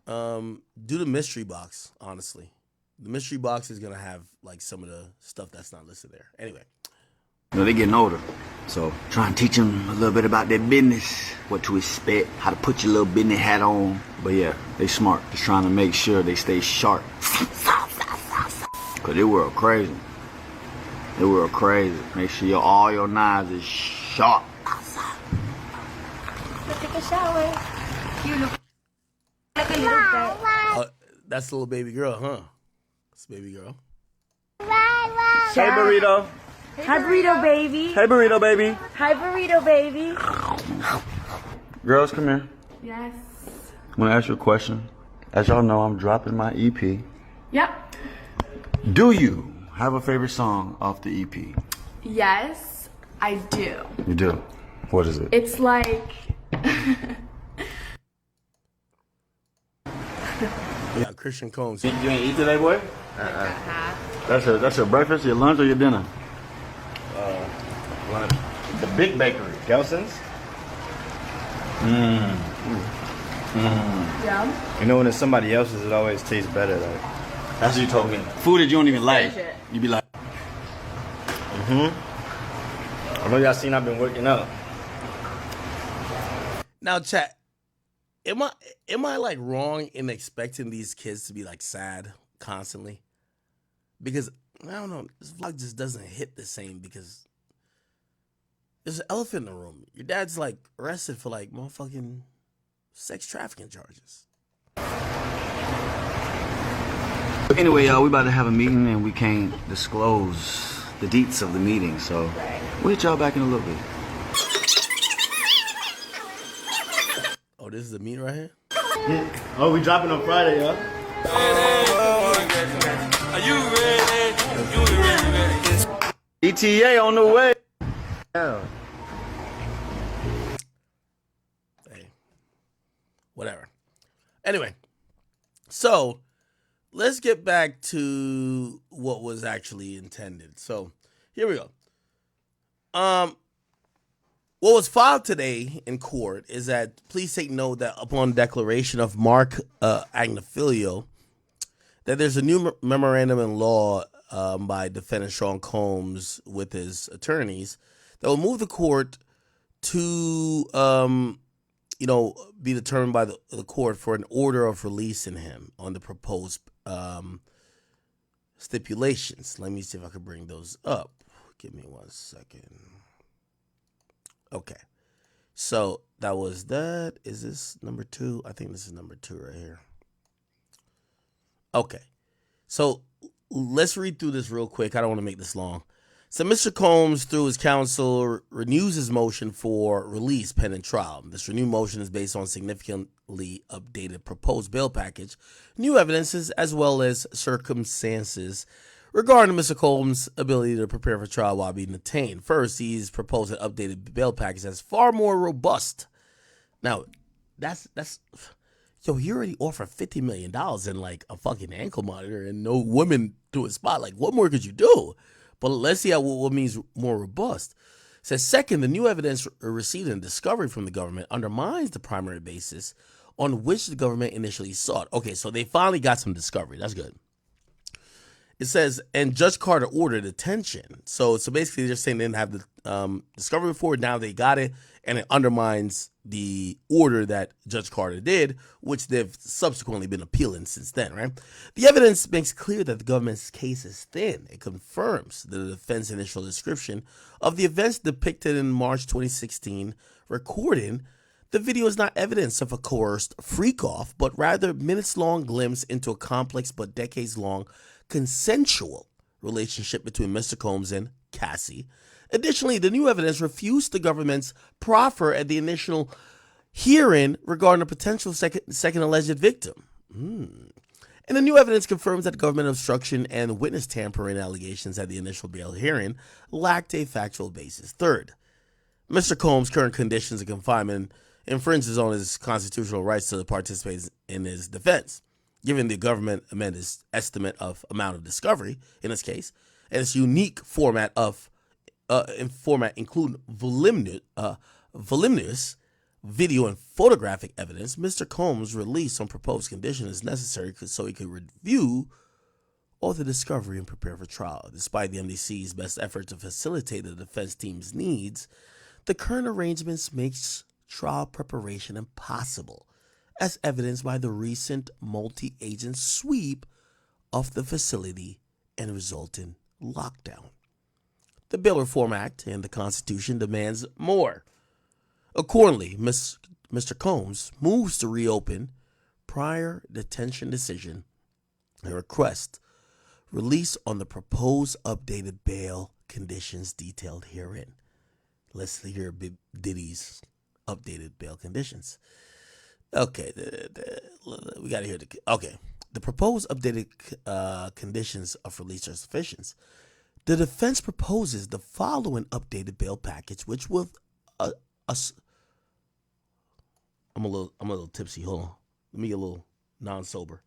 do the mystery box. Honestly, the mystery box is gonna have like some of the stuff that's not listed there. Anyway. You know, they getting older, so try and teach them a little bit about their business, what to expect, how to put your little business hat on. But yeah, they smart. Just trying to make sure they stay sharp. Cause they were crazy. They were crazy. Make sure all your knives is sharp. Take a shower. You look like a little bit. That's the little baby girl, huh? That's baby girl. Hey, burrito. Hi, burrito baby. Hey, burrito baby. Hi, burrito baby. Girls, come here. Yes. I'm gonna ask you a question. As y'all know, I'm dropping my EP. Yep. Do you have a favorite song off the EP? Yes, I do. You do? What is it? It's like... Yeah, Christian Combs. You ain't eat today, boy? That's your breakfast, your lunch, or your dinner? The Big Bakery. Gelson's? Yeah. You know, when it's somebody else's, it always tastes better. Like, that's what you told me. Food that you don't even like. You be like, I know y'all seen I've been working out. Now, chat, am I like wrong in expecting these kids to be like sad constantly? Because I don't know, this vlog just doesn't hit the same because there's an elephant in the room. Your dad's like arrested for like motherfucking sex trafficking charges. Anyway, y'all, we about to have a meeting and we can't disclose the deets of the meeting, so we'll hit y'all back in a little bit. Oh, this is the meeting right here? Oh, we dropping on Friday, y'all. Are you ready? ETA on the way. Yeah. Hey, whatever. Anyway, so let's get back to what was actually intended. So here we go. What was filed today in court is that please take note that upon declaration of Mark Agnifilio, that there's a new memorandum in law by defendant Sean Combs with his attorneys that will move the court to, be determined by the court for an order of releasing him on the proposed stipulations. Let me see if I can bring those up. Give me 1 second. Okay. So that was that. Is this number 2? I think this is number 2 right here. Okay. So let's read through this real quick. I don't want to make this long. So Mr. Combs, through his counsel, renews his motion for release pending trial. This renewed motion is based on significantly updated proposed bail package, new evidences, as well as circumstances regarding Mr. Combs' ability to prepare for trial while being detained. First, he's proposed an updated bail package that's far more robust. Now, that's yo, he already offered $50 million and like a fucking ankle monitor and no woman to a spot. Like, what more could you do? But let's see what means more robust. Says second, the new evidence received in discovery from the government undermines the primary basis on which the government initially sought. Okay, so they finally got some discovery. That's good. It says, and Judge Carter ordered attention. So basically, they're saying they didn't have the discovery before. Now they got it, and it undermines the order that Judge Carter did, which they've subsequently been appealing since then, right? The evidence makes clear that the government's case is thin. It confirms the defense initial description of the events depicted in March 2016 recording. The video is not evidence of a coerced freak-off, but rather minutes-long glimpse into a complex but decades-long consensual relationship between Mr. Combs and Cassie. Additionally, the new evidence refused the government's proffer at the initial hearing regarding a potential second alleged victim. And the new evidence confirms that government obstruction and witness tampering allegations at the initial bail hearing lacked a factual basis. Third, Mr. Combs' current conditions of confinement infringes on his constitutional rights to participate in his defense. Given the government amended estimate of amount of discovery in this case, and its unique format include voluminous video and photographic evidence, Mr. Combs' release on proposed condition is necessary so he could review all the discovery and prepare for trial. Despite the MDC's best effort to facilitate the defense team's needs, the current arrangements makes trial preparation impossible, as evidenced by the recent multi-agent sweep of the facility and resulting lockdown. The Bail Reform Act and the Constitution demands more. Accordingly, Mr. Combs moves to reopen prior detention decision and request release on the proposed updated bail conditions detailed herein. Let's hear Big Diddy's updated bail conditions. Okay, we got to hear the proposed updated conditions of release are sufficient. The defense proposes the following updated bail package, which will I'm a little tipsy. Hold on, let me get a little non-sober.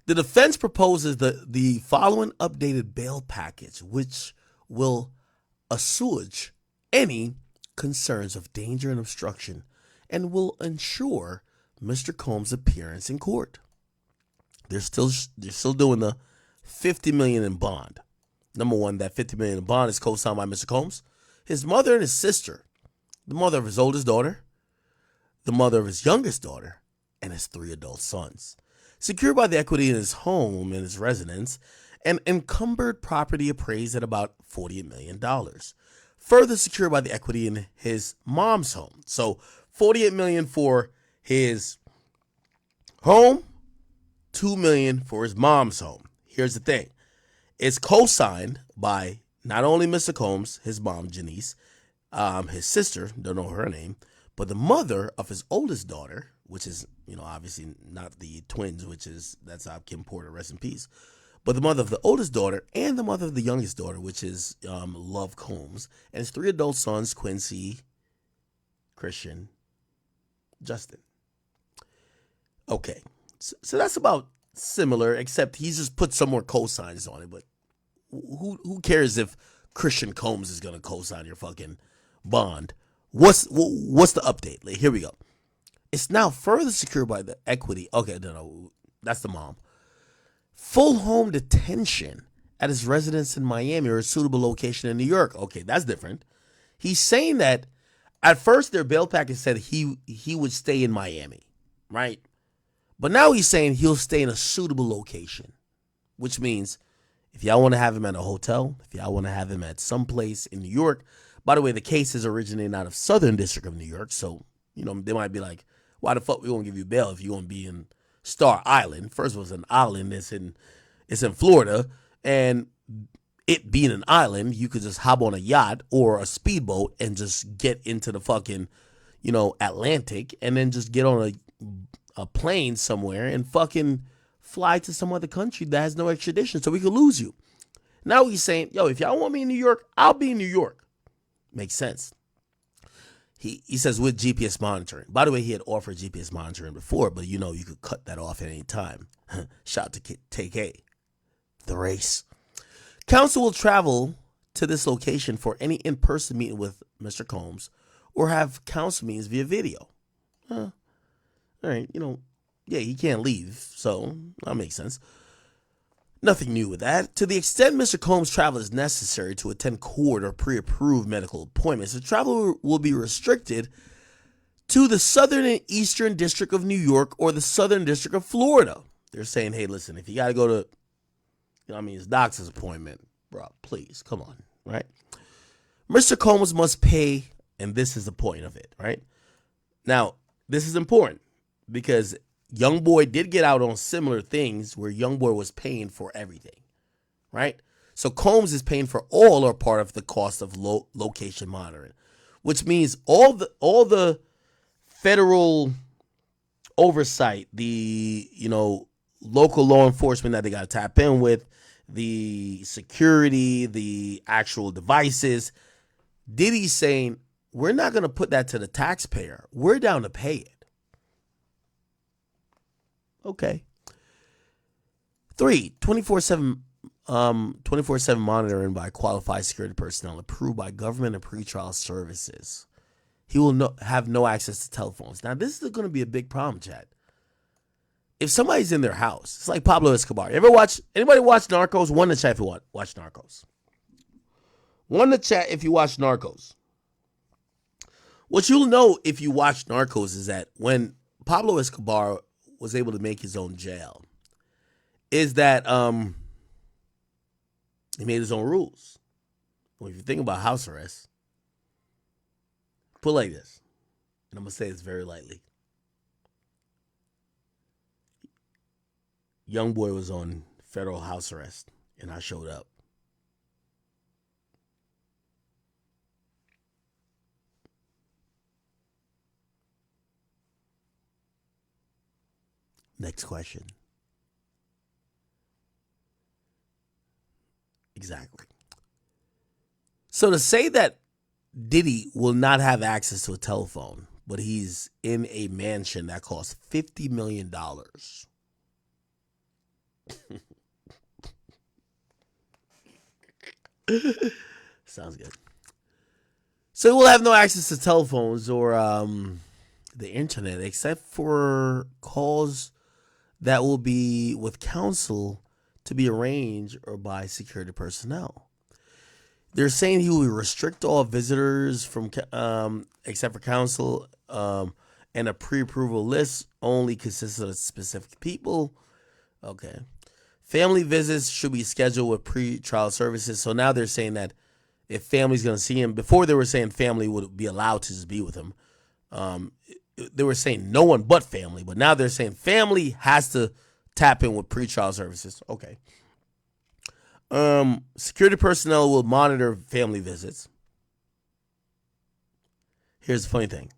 The defense proposes the following updated bail package, which will assuage any concerns of danger and obstruction and will ensure Mr. Combs' appearance in court. They're still doing the $50 million in bond. Number one, that $50 million in bond is co-signed by Mr. Combs, his mother and his sister, the mother of his oldest daughter, the mother of his youngest daughter, and his 3 adult sons. Secured by the equity in his home and his residence, and encumbered property appraised at about $48 million. Further secured by the equity in his mom's home. So $48 million for his home, $2 million for his mom's home. Here's the thing. It's co-signed by not only Mr. Combs, his mom, Janice, his sister, don't know her name, but the mother of his oldest daughter, which is, obviously not the twins, that's Kim Porter, rest in peace. But the mother of the oldest daughter and the mother of the youngest daughter, which is Love Combs, and his 3 adult sons, Quincy, Christian, Justin. Okay, so that's about similar, except he's just put some more cosigns on it. But who cares if Christian Combs is gonna cosign your fucking bond? What's the update? Here we go. It's now further secured by the equity. Okay, no, that's the mom. Full home detention at his residence in Miami or a suitable location in New York. Okay, that's different. He's saying that at first their bail package said he would stay in Miami, right? But now he's saying he'll stay in a suitable location, which means if y'all want to have him at a hotel, if y'all want to have him at some place in New York. By the way, the case is originating out of Southern District of New York, so they might be like, why the fuck we gonna give you bail if you gonna be in Star Island? First of all, it's an island it's in Florida, and it being an island, you could just hop on a yacht or a speedboat and just get into the fucking, Atlantic, and then just get on a plane somewhere and fucking fly to some other country that has no extradition so we could lose you. Now he's saying, yo, if y'all want me in New York, I'll be in New York. Makes sense. He says with GPS monitoring. By the way, he had offered GPS monitoring before, but you could cut that off at any time. Shout out to TK. the race. Counsel will travel to this location for any in-person meeting with Mr. Combs or have counsel meetings via video. All right, yeah, he can't leave, so that makes sense. Nothing new with that. To the extent Mr. Combs' travel is necessary to attend court or pre-approved medical appointments, the travel will be restricted to the Southern and Eastern District of New York or the Southern District of Florida. They're saying, hey, listen, if you got to go to, his doctor's appointment, bro, please, come on, right? Mr. Combs must pay, and this is the point of it, right? Now, this is important because Youngboy did get out on similar things where Youngboy was paying for everything, right? So Combs is paying for all or part of the cost of location monitoring, which means all the federal oversight, the local law enforcement that they got to tap in with, the security, the actual devices. Diddy's saying, we're not going to put that to the taxpayer. We're down to pay it. Okay. 3, 24/7 monitoring by qualified security personnel approved by government and pretrial services. He will have no access to telephones. Now, this is going to be a big problem, Chad. If somebody's in their house, it's like Pablo Escobar. Anybody watch Narcos? One in the chat if you watch Narcos. One in the chat if you watch Narcos. What you'll know if you watch Narcos is that when Pablo Escobar was able to make his own jail, is that he made his own rules. Well, if you think about house arrest, put it like this, and I'm going to say this very lightly. Youngboy was on federal house arrest, and I showed up. Next question. Exactly. So to say that Diddy will not have access to a telephone, but he's in a mansion that costs $50 million. Sounds good. So he will have no access to telephones or the internet except for calls that will be with counsel to be arranged or by security personnel. They're saying he will restrict all visitors from except for counsel, and a pre-approval list only consists of specific people. Okay. Family visits should be scheduled with pre-trial services. So now they're saying that if family's going to see him, before they were saying family would be allowed to just be with him. They were saying no one but family, but now they're saying family has to tap in with pre-trial services. Okay. Security personnel will monitor family visits. Here's the funny thing.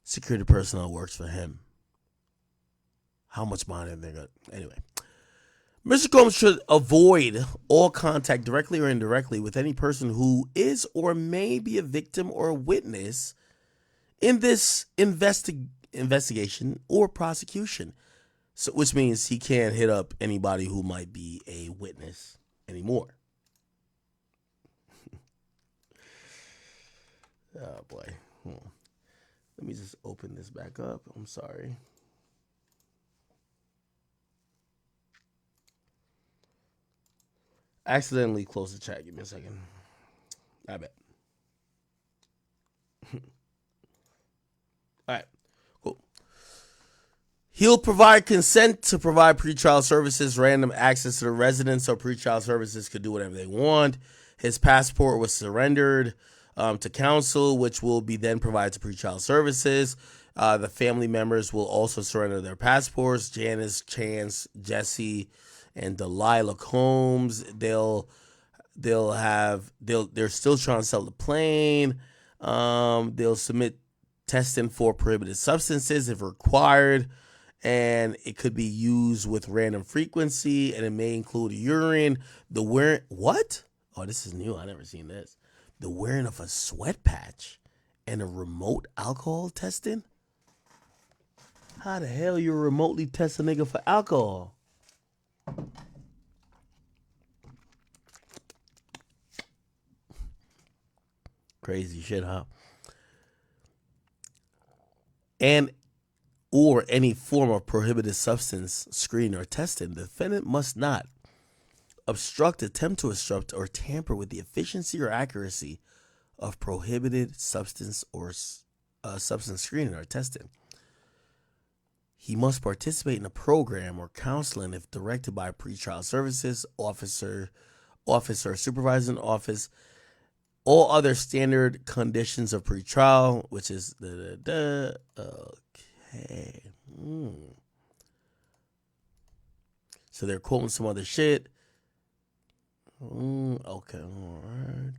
Security personnel works for him. How much monitoring they got? Anyway. Mr. Combs should avoid all contact directly or indirectly with any person who is or may be a victim or a witness in this investigation or prosecution. So, which means he can't hit up anybody who might be a witness anymore. Oh, boy. Let me just open this back up. I'm sorry. Accidentally closed the chat. Give me a second. I bet. All right. Cool. He'll provide consent to provide pretrial services, random access to the residence, so pretrial services could do whatever they want. His passport was surrendered to counsel, which will be then provided to pretrial services. The family members will also surrender their passports. Janice, Chance, Jesse, and Delilah Combs. They're still trying to sell the plane. They'll submit testing for prohibited substances if required, and it could be used with random frequency, and it may include urine. What? Oh, this is new. I never seen this. The wearing of a sweat patch and a remote alcohol testing? How the hell you remotely test a nigga for alcohol? Crazy shit, huh? And or any form of prohibited substance screening or testing, the defendant must not obstruct, attempt to obstruct, or tamper with the efficiency or accuracy of prohibited substance or substance screening or testing. He must participate in a program or counseling if directed by a pretrial services officer or supervising office. All other standard conditions of pretrial, which is okay. So they're quoting some other shit. Okay, all right.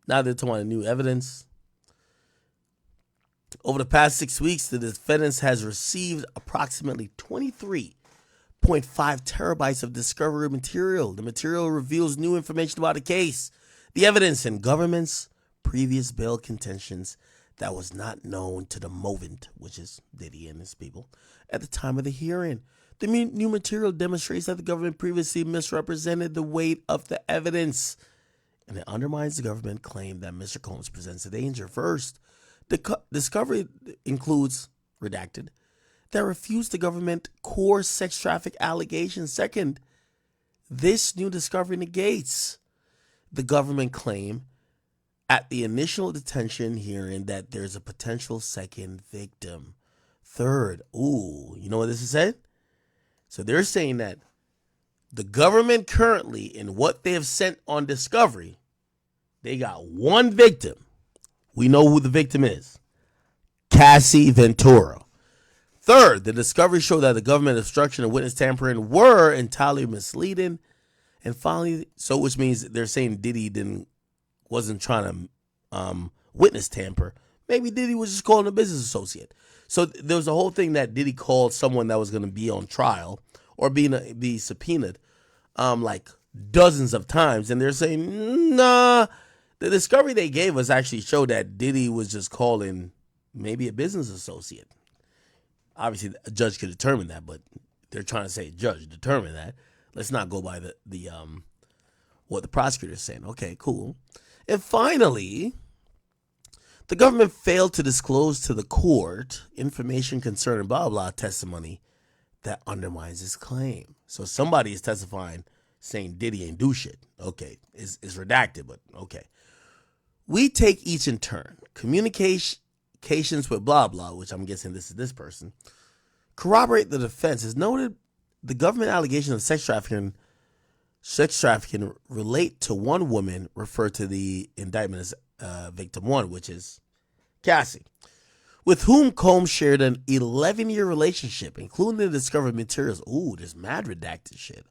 Now they're talking about new evidence. Over the past 6 weeks, the defendants has received approximately 23.5 terabytes of discovery material. The material reveals new information about the case, the evidence, and government's previous bail contentions that was not known to the movant, which is Diddy and his people, at the time of the hearing. The new material demonstrates that the government previously misrepresented the weight of the evidence, and it undermines the government claim that Mr. Combs presents a danger. First, the discovery includes, redacted, that refutes the government core sex traffic allegations. Second, this new discovery negates the government claim at the initial detention hearing that there's a potential second victim. Third, you know what this is said? So they're saying that the government currently, in what they have sent on discovery, they got one victim. We know who the victim is. Cassie Ventura. Third, the discovery showed that the government obstruction and witness tampering were entirely misleading. And finally, so which means they're saying Diddy wasn't trying to witness tamper. Maybe Diddy was just calling a business associate. So there was a whole thing that Diddy called someone that was going to be on trial or be subpoenaed like dozens of times. And they're saying, nah, the discovery they gave us actually showed that Diddy was just calling maybe a business associate. Obviously, a judge could determine that, but they're trying to say, judge, determine that. Let's not go by the what the prosecutor is saying. Okay, cool. And finally, the government failed to disclose to the court information concerning blah, blah, testimony that undermines his claim. So somebody is testifying saying Diddy ain't do shit. Okay, it's redacted, but okay. We take each in turn. Communications with blah, blah, which I'm guessing this is this person, corroborate the defense. As noted, the government allegations of sex trafficking relate to one woman referred to the indictment as victim one, which is Cassie, with whom Combs shared an 11-year relationship, including the discovered materials. Ooh, there's mad redacted shit.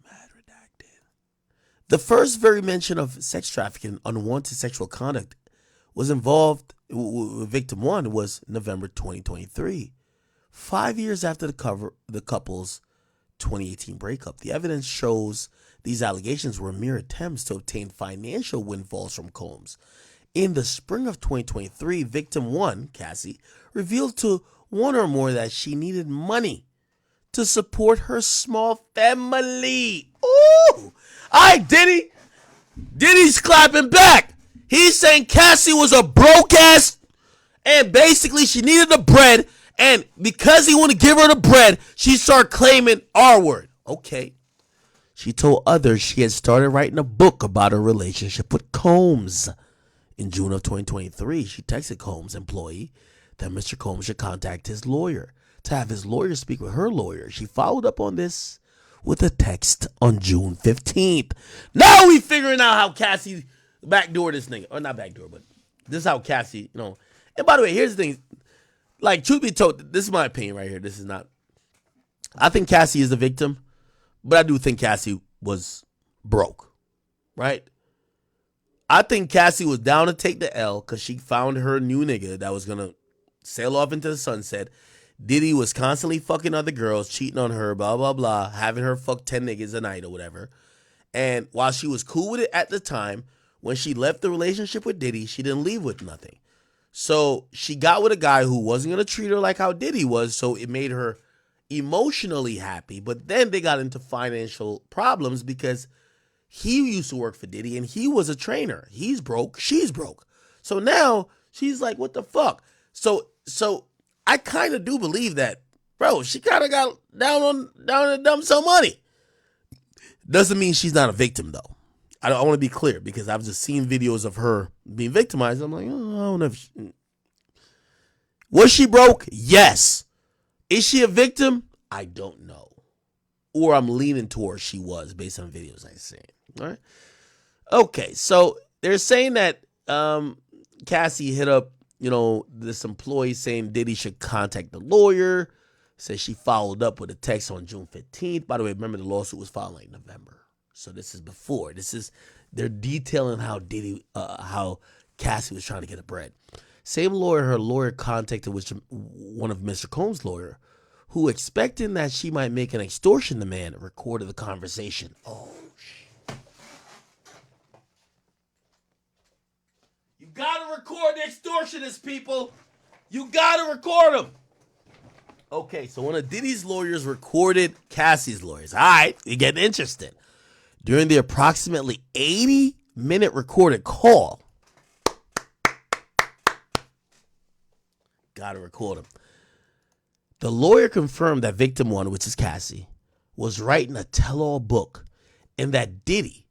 Mad redacted. The first very mention of sex trafficking, unwanted sexual conduct, was involved with victim one was November 2023, 5 years after the couple's 2018 breakup. The evidence shows these allegations were mere attempts to obtain financial windfalls from Combs. In the spring of 2023, victim one, Cassie, revealed to one or more that she needed money to support her small family. Ooh! Diddy's clapping back. He's saying Cassie was a broke ass and basically she needed the bread, and because he wanted to give her the bread, she started claiming R word. Okay. She told others she had started writing a book about her relationship with Combs. In June of 2023, she texted Combs' employee that Mr. Combs should contact his lawyer to have his lawyer speak with her lawyer. She followed up on this with a text on June 15th. Now we figuring out how Cassie backdoor this nigga. Or not backdoor, but this is how Cassie, And by the way, here's the thing. Like, truth be told, this is my opinion right here. This is not. I think Cassie is the victim, but I do think Cassie was broke, right? I think Cassie was down to take the L because she found her new nigga that was going to sail off into the sunset. Diddy was constantly fucking other girls, cheating on her, blah, blah, blah, having her fuck 10 niggas a night or whatever. And while she was cool with it at the time, when she left the relationship with Diddy, she didn't leave with nothing. So she got with a guy who wasn't going to treat her like how Diddy was, so it made her emotionally happy. But then they got into financial problems because he used to work for Diddy and he was a trainer. He's broke, she's broke. So now she's like, what the fuck? So I kind of do believe that, bro, she kind of got down and dumped some money. Doesn't mean she's not a victim, though. I want to be clear because I've just seen videos of her being victimized. I'm like, oh, I don't know if was she broke? Yes. Is she a victim? I don't know. Or I'm leaning towards she was based on videos I've seen. All right. Okay, so they're saying that Cassie hit up, this employee saying Diddy should contact the lawyer. Says she followed up with a text on June 15th. By the way, remember the lawsuit was filed in November. So this is before. They're detailing how Cassie was trying to get a bread. Same lawyer, her lawyer contacted one of Mr. Combs' lawyer, who, expecting that she might make an extortion demand, recorded the conversation. Oh, shit. You gotta record the extortionists, people. You gotta record them. Okay, so one of Diddy's lawyers recorded Cassie's lawyers. All right, you're getting interested. During the approximately 80-minute recorded call, gotta record him. The lawyer confirmed that victim one, which is Cassie, was writing a tell-all book, and that Diddy.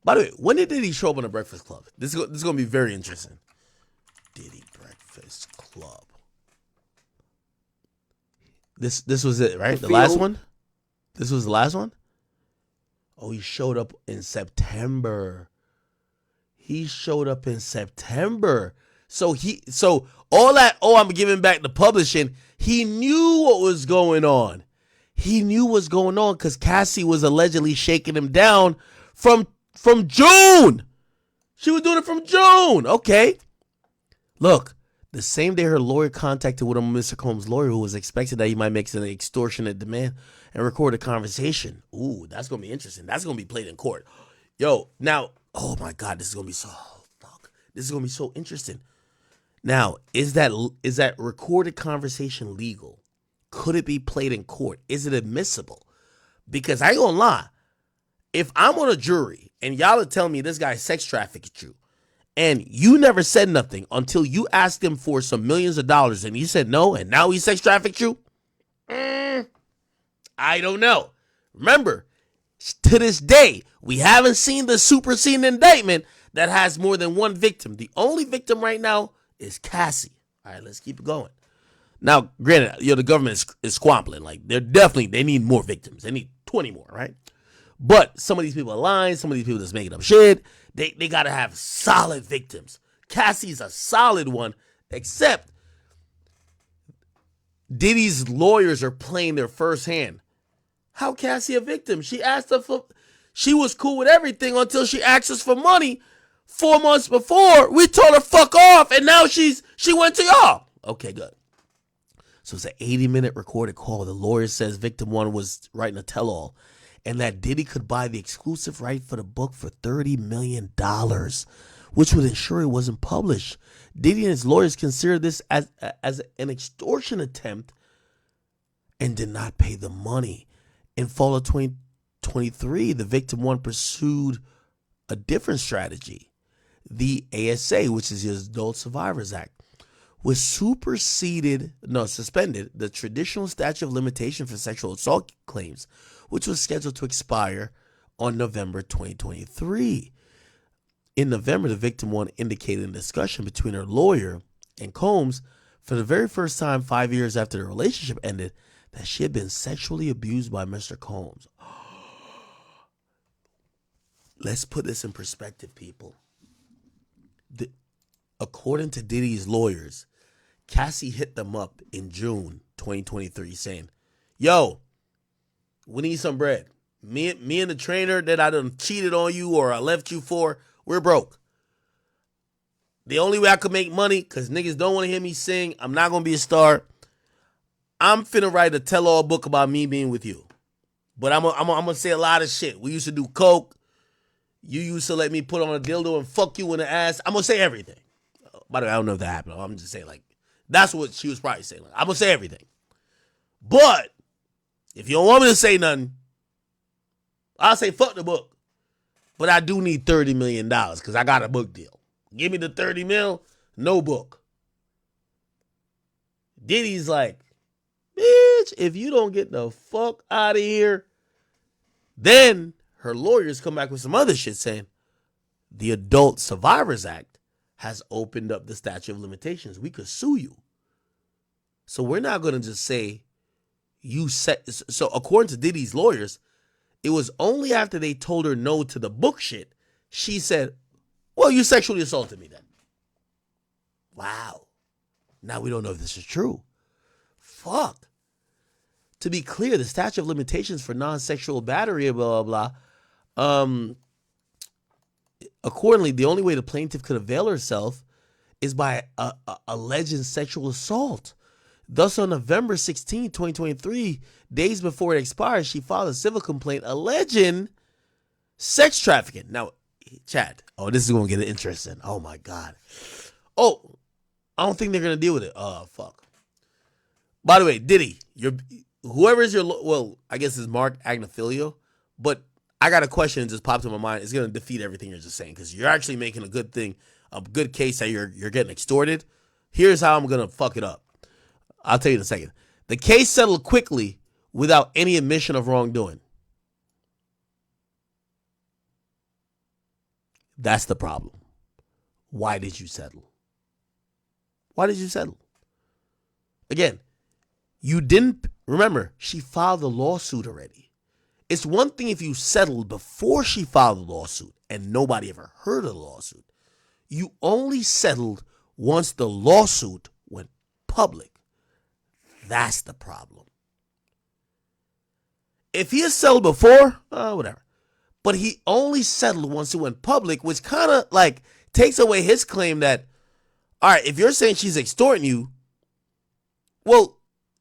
By the way, when did Diddy show up on the Breakfast Club? This is going to be very interesting. Diddy Breakfast Club. This was it, right? The last one? This was the last one? Oh, he showed up in September. So all that, I'm giving back the publishing, he knew what was going on. He knew what's going on because Cassie was allegedly shaking him down from June. She was doing it from June. Okay. Look, the same day her lawyer contacted with Mr. Combs' lawyer, who was expecting that he might make an extortionate demand and record a conversation. Ooh, that's going to be interesting. That's going to be played in court. Yo, now, oh my God, this is going to be so interesting. Now, is that recorded conversation legal? Could it be played in court? Is it admissible? Because I ain't gonna lie, if I'm on a jury and y'all are telling me this guy sex trafficked you, and you never said nothing until you asked him for some millions of dollars and he said no, and now he sex trafficked you, I don't know. Remember, to this day, we haven't seen the superseding indictment that has more than one victim. The only victim right now is Cassie. All right, let's keep it going. Now, granted, the government is squabbling. Like, they need more victims. They need 20 more, right? But some of these people are lying. Some of these people just making up shit. They got to have solid victims. Cassie's a solid one, except Diddy's lawyers are playing their first hand. How Cassie a victim? She asked her she was cool with everything until she asked us for money 4 months before. We told her fuck off, and now she went to y'all. Okay, good. So it's an 80-minute recorded call. The lawyer says victim one was writing a tell-all, and that Diddy could buy the exclusive right for the book for $30 million, which would ensure it wasn't published. Diddy and his lawyers considered this as an extortion attempt and did not pay the money. In fall of 2023, the victim one pursued a different strategy. The ASA, which is the Adult Survivors Act, was suspended the traditional statute of limitation for sexual assault claims, which was scheduled to expire on November 2023. In November, the victim one indicated in a discussion between her lawyer and Combs, for the very first time 5 years after the relationship ended, that she had been sexually abused by Mr. Combs. Let's put this in perspective, people. According to Diddy's lawyers, Cassie hit them up in June 2023 saying, yo, we need some bread. Me and the trainer that I done cheated on you or I left you for, we're broke. The only way I could make money, because niggas don't want to hear me sing, I'm not going to be a star. I'm finna write a tell-all book about me being with you. But I'm going to say a lot of shit. We used to do coke. You used to let me put on a dildo and fuck you in the ass. I'm going to say everything. by the way, I don't know if that happened. I'm just saying, like, that's what she was probably saying. Like, I'm gonna say everything. But if you don't want me to say nothing, I'll say fuck the book. But I do need $30 million because I got a book deal. Give me the 30 mil, no book. Diddy's like, bitch, if you don't get the fuck out of here, then her lawyers come back with some other shit saying the Adult Survivors Act has opened up the statute of limitations. We could sue you. So we're not going to just say you set. So according to Diddy's lawyers, it was only after they told her no to the book shit, she said, well, you sexually assaulted me then. Wow. Now we don't know if this is true. Fuck. To be clear, the statute of limitations for non-sexual battery, blah, blah, blah. Accordingly, the only way the plaintiff could avail herself is by alleged sexual assault. Thus, on November 16, 2023, days before it expires, she filed a civil complaint alleging sex trafficking. Now, Chad, oh, this is going to get interesting. Oh, my God. Oh, I don't think they're going to deal with it. Oh, fuck. By the way, Diddy, whoever is your, well, I guess it's Mark Agnafilio, but I got a question that just popped in my mind. It's going to defeat everything you're just saying because you're actually making a good thing, a good case that you're getting extorted. Here's how I'm going to fuck it up. I'll tell you in a second. The case settled quickly without any admission of wrongdoing. That's the problem. Why did you settle? Why did you settle? Again, you didn't, remember, she filed a lawsuit already. It's one thing if you settled before she filed the lawsuit and nobody ever heard of the lawsuit. You only settled once the lawsuit went public. That's the problem. If he had settled before, whatever. But he only settled once it went public, which kind of like takes away his claim that, all right, if you're saying she's extorting you, well,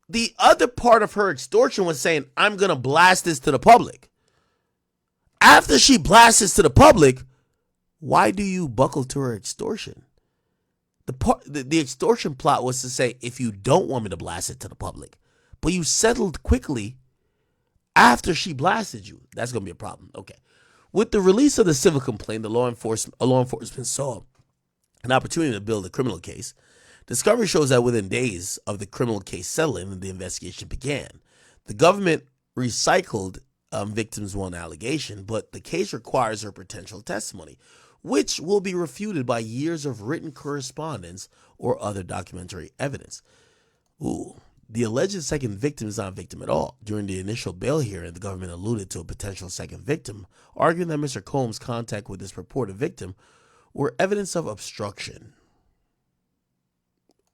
the other part of her extortion was saying, I'm going to blast this to the public. After she blasts this to the public, why do you buckle to her extortion? The extortion plot was to say, if you don't want me to blast it to the public, but you settled quickly after she blasted you, that's going to be a problem. Okay. With the release of the civil complaint, law enforcement saw an opportunity to build a criminal case. Discovery shows that within days of the criminal case settling, the investigation began. The government recycled victims' one allegation, but the case requires her potential testimony, which will be refuted by years of written correspondence or other documentary evidence. Ooh. The alleged second victim is not a victim at all. During the initial bail hearing, the government alluded to a potential second victim, arguing that Mr. Combs' contact with this purported victim were evidence of obstruction.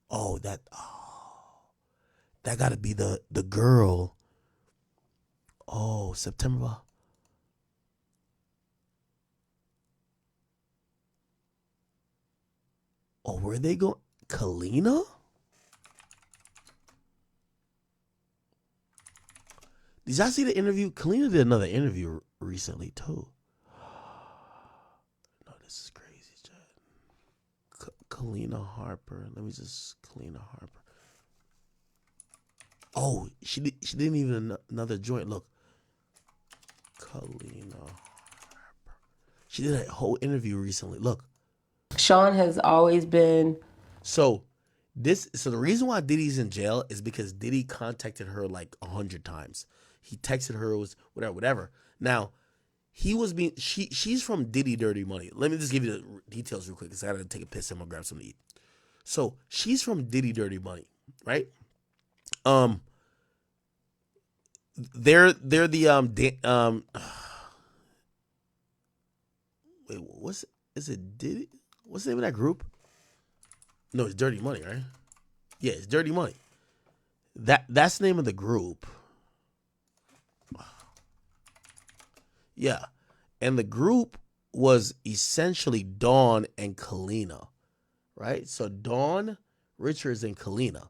Oh, that got to be the girl. Oh, September. Oh, where they going? Kalina? Did y'all see the interview? Kalina did another interview recently, too. No, this is crazy, Chad. Kalina Harper. Let me just... Kalina Harper. Oh, she didn't even another joint. Look. Kalina Harper. She did a whole interview recently. Look. Sean has always been. So the reason why Diddy's in jail is because Diddy contacted her like 100 times. He texted her, was whatever. Now, she's from Diddy Dirty Money. Let me just give you the details real quick because I gotta take a piss and I'm gonna grab something to eat. So she's from Diddy Dirty Money, right? They're the wait, is it Diddy? What's the name of that group? No, it's Dirty Money, right? Yeah, it's Dirty Money. That's the name of the group. Yeah. And the group was essentially Dawn and Kalina, right? So Dawn, Richards, and Kalina.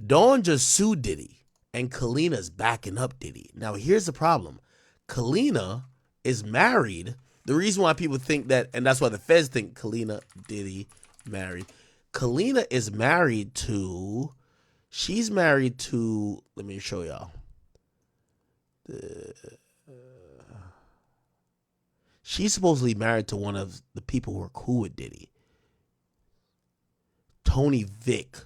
Dawn just sued Diddy, and Kalina's backing up Diddy. Now, here's the problem. Kalina is married. The reason why people think that, and that's why the feds think Kalina, Diddy, married. Kalina is married to. She's married to. Let me show y'all. She's supposedly married to one of the people who are cool with Diddy. Tony Vick.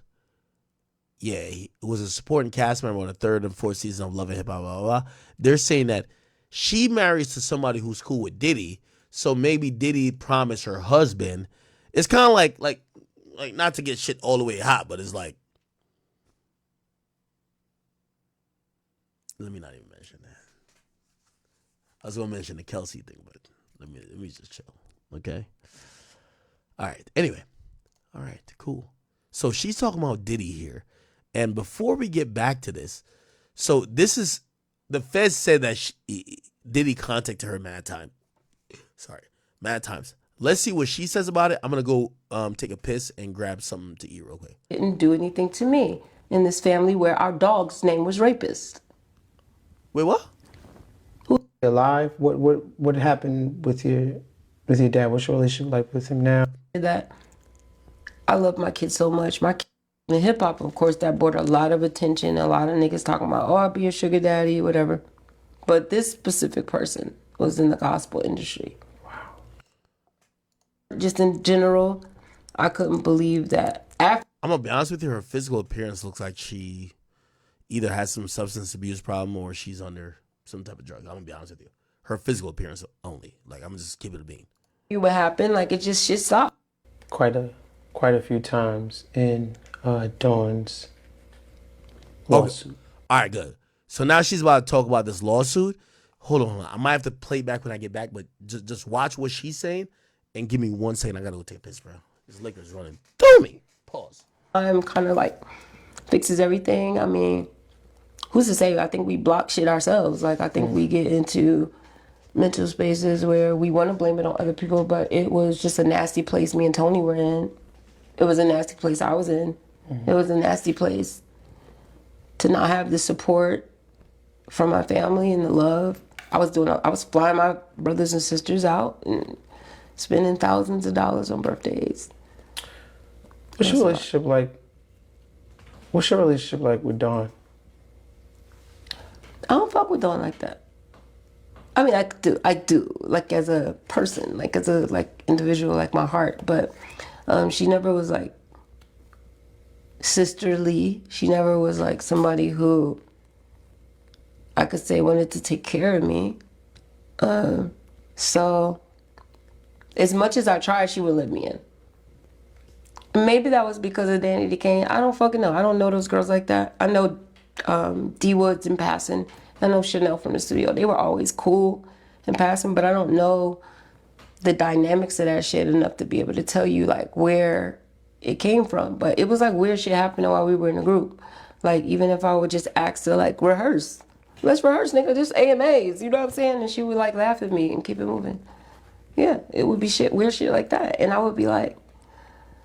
Yeah, he was a supporting cast member on the 3rd and 4th season of Love and Hip Hop, blah, blah, blah. They're saying that she marries to somebody who's cool with Diddy, so maybe Diddy promised her husband. It's kind of like not to get shit all the way hot, but it's like, let me not even mention that. I was gonna mention the Kelsey thing, but let me just chill, okay? All right. Anyway, all right, cool. So she's talking about Diddy here, and before we get back to this, so this is the feds said that Diddy contacted her mad times. Let's see what she says about it. I'm gonna go take a piss and grab something to eat real quick. Didn't do anything to me in this family where our dog's name was Rapist. Wait, what? Alive? What happened with your dad? What's your relationship like with him now? That I love my kids so much. My kids in hip hop, of course, that brought a lot of attention. A lot of niggas talking about, oh, I'll be a sugar daddy, whatever. But this specific person was in the gospel industry. Wow. Just in general, I couldn't believe that. I'm gonna be honest with you, her physical appearance looks like she either has some substance abuse problem or she's under some type of drug. I'm gonna be honest with you. Her physical appearance only. Like, I'm just keeping it a bean. What happened? Like, it just shit stopped. Quite a few times in Dawn's lawsuit. Okay. All right, good. So now she's about to talk about this lawsuit. Hold on. I might have to play back when I get back, but just watch what she's saying and give me 1 second. I gotta go take a piss, bro. This liquor's running through me. Pause. I'm kind of like fixes everything. I mean, who's to say? I think we block shit ourselves. Like, I think we get into mental spaces where we want to blame it on other people, but it was just a nasty place me and Tony were in. It was a nasty place I was in. It was a nasty place to not have the support from my family and the love. I was flying my brothers and sisters out and spending thousands of dollars on birthdays. What's your relationship like? What's your relationship like with Dawn? I don't fuck with Dawn like that. I mean, I do, like as a person, like as a individual, like my heart. But she never was like sisterly. She never was like somebody who I could say wanted to take care of me. So as much as I tried, she would let me in. Maybe that was because of Danny DeCane. I don't fucking know. I don't know those girls like that. I know D Woods in passing. I know Chanel from the studio. They were always cool in passing, but I don't know the dynamics of that shit enough to be able to tell you like where it came from. But it was like weird shit happening while we were in the group. Like, even if I would just ask to like rehearse. Let's rehearse, nigga, just AMAs, you know what I'm saying? And she would like laugh at me and keep it moving. Yeah, it would be shit, weird shit like that. And I would be like,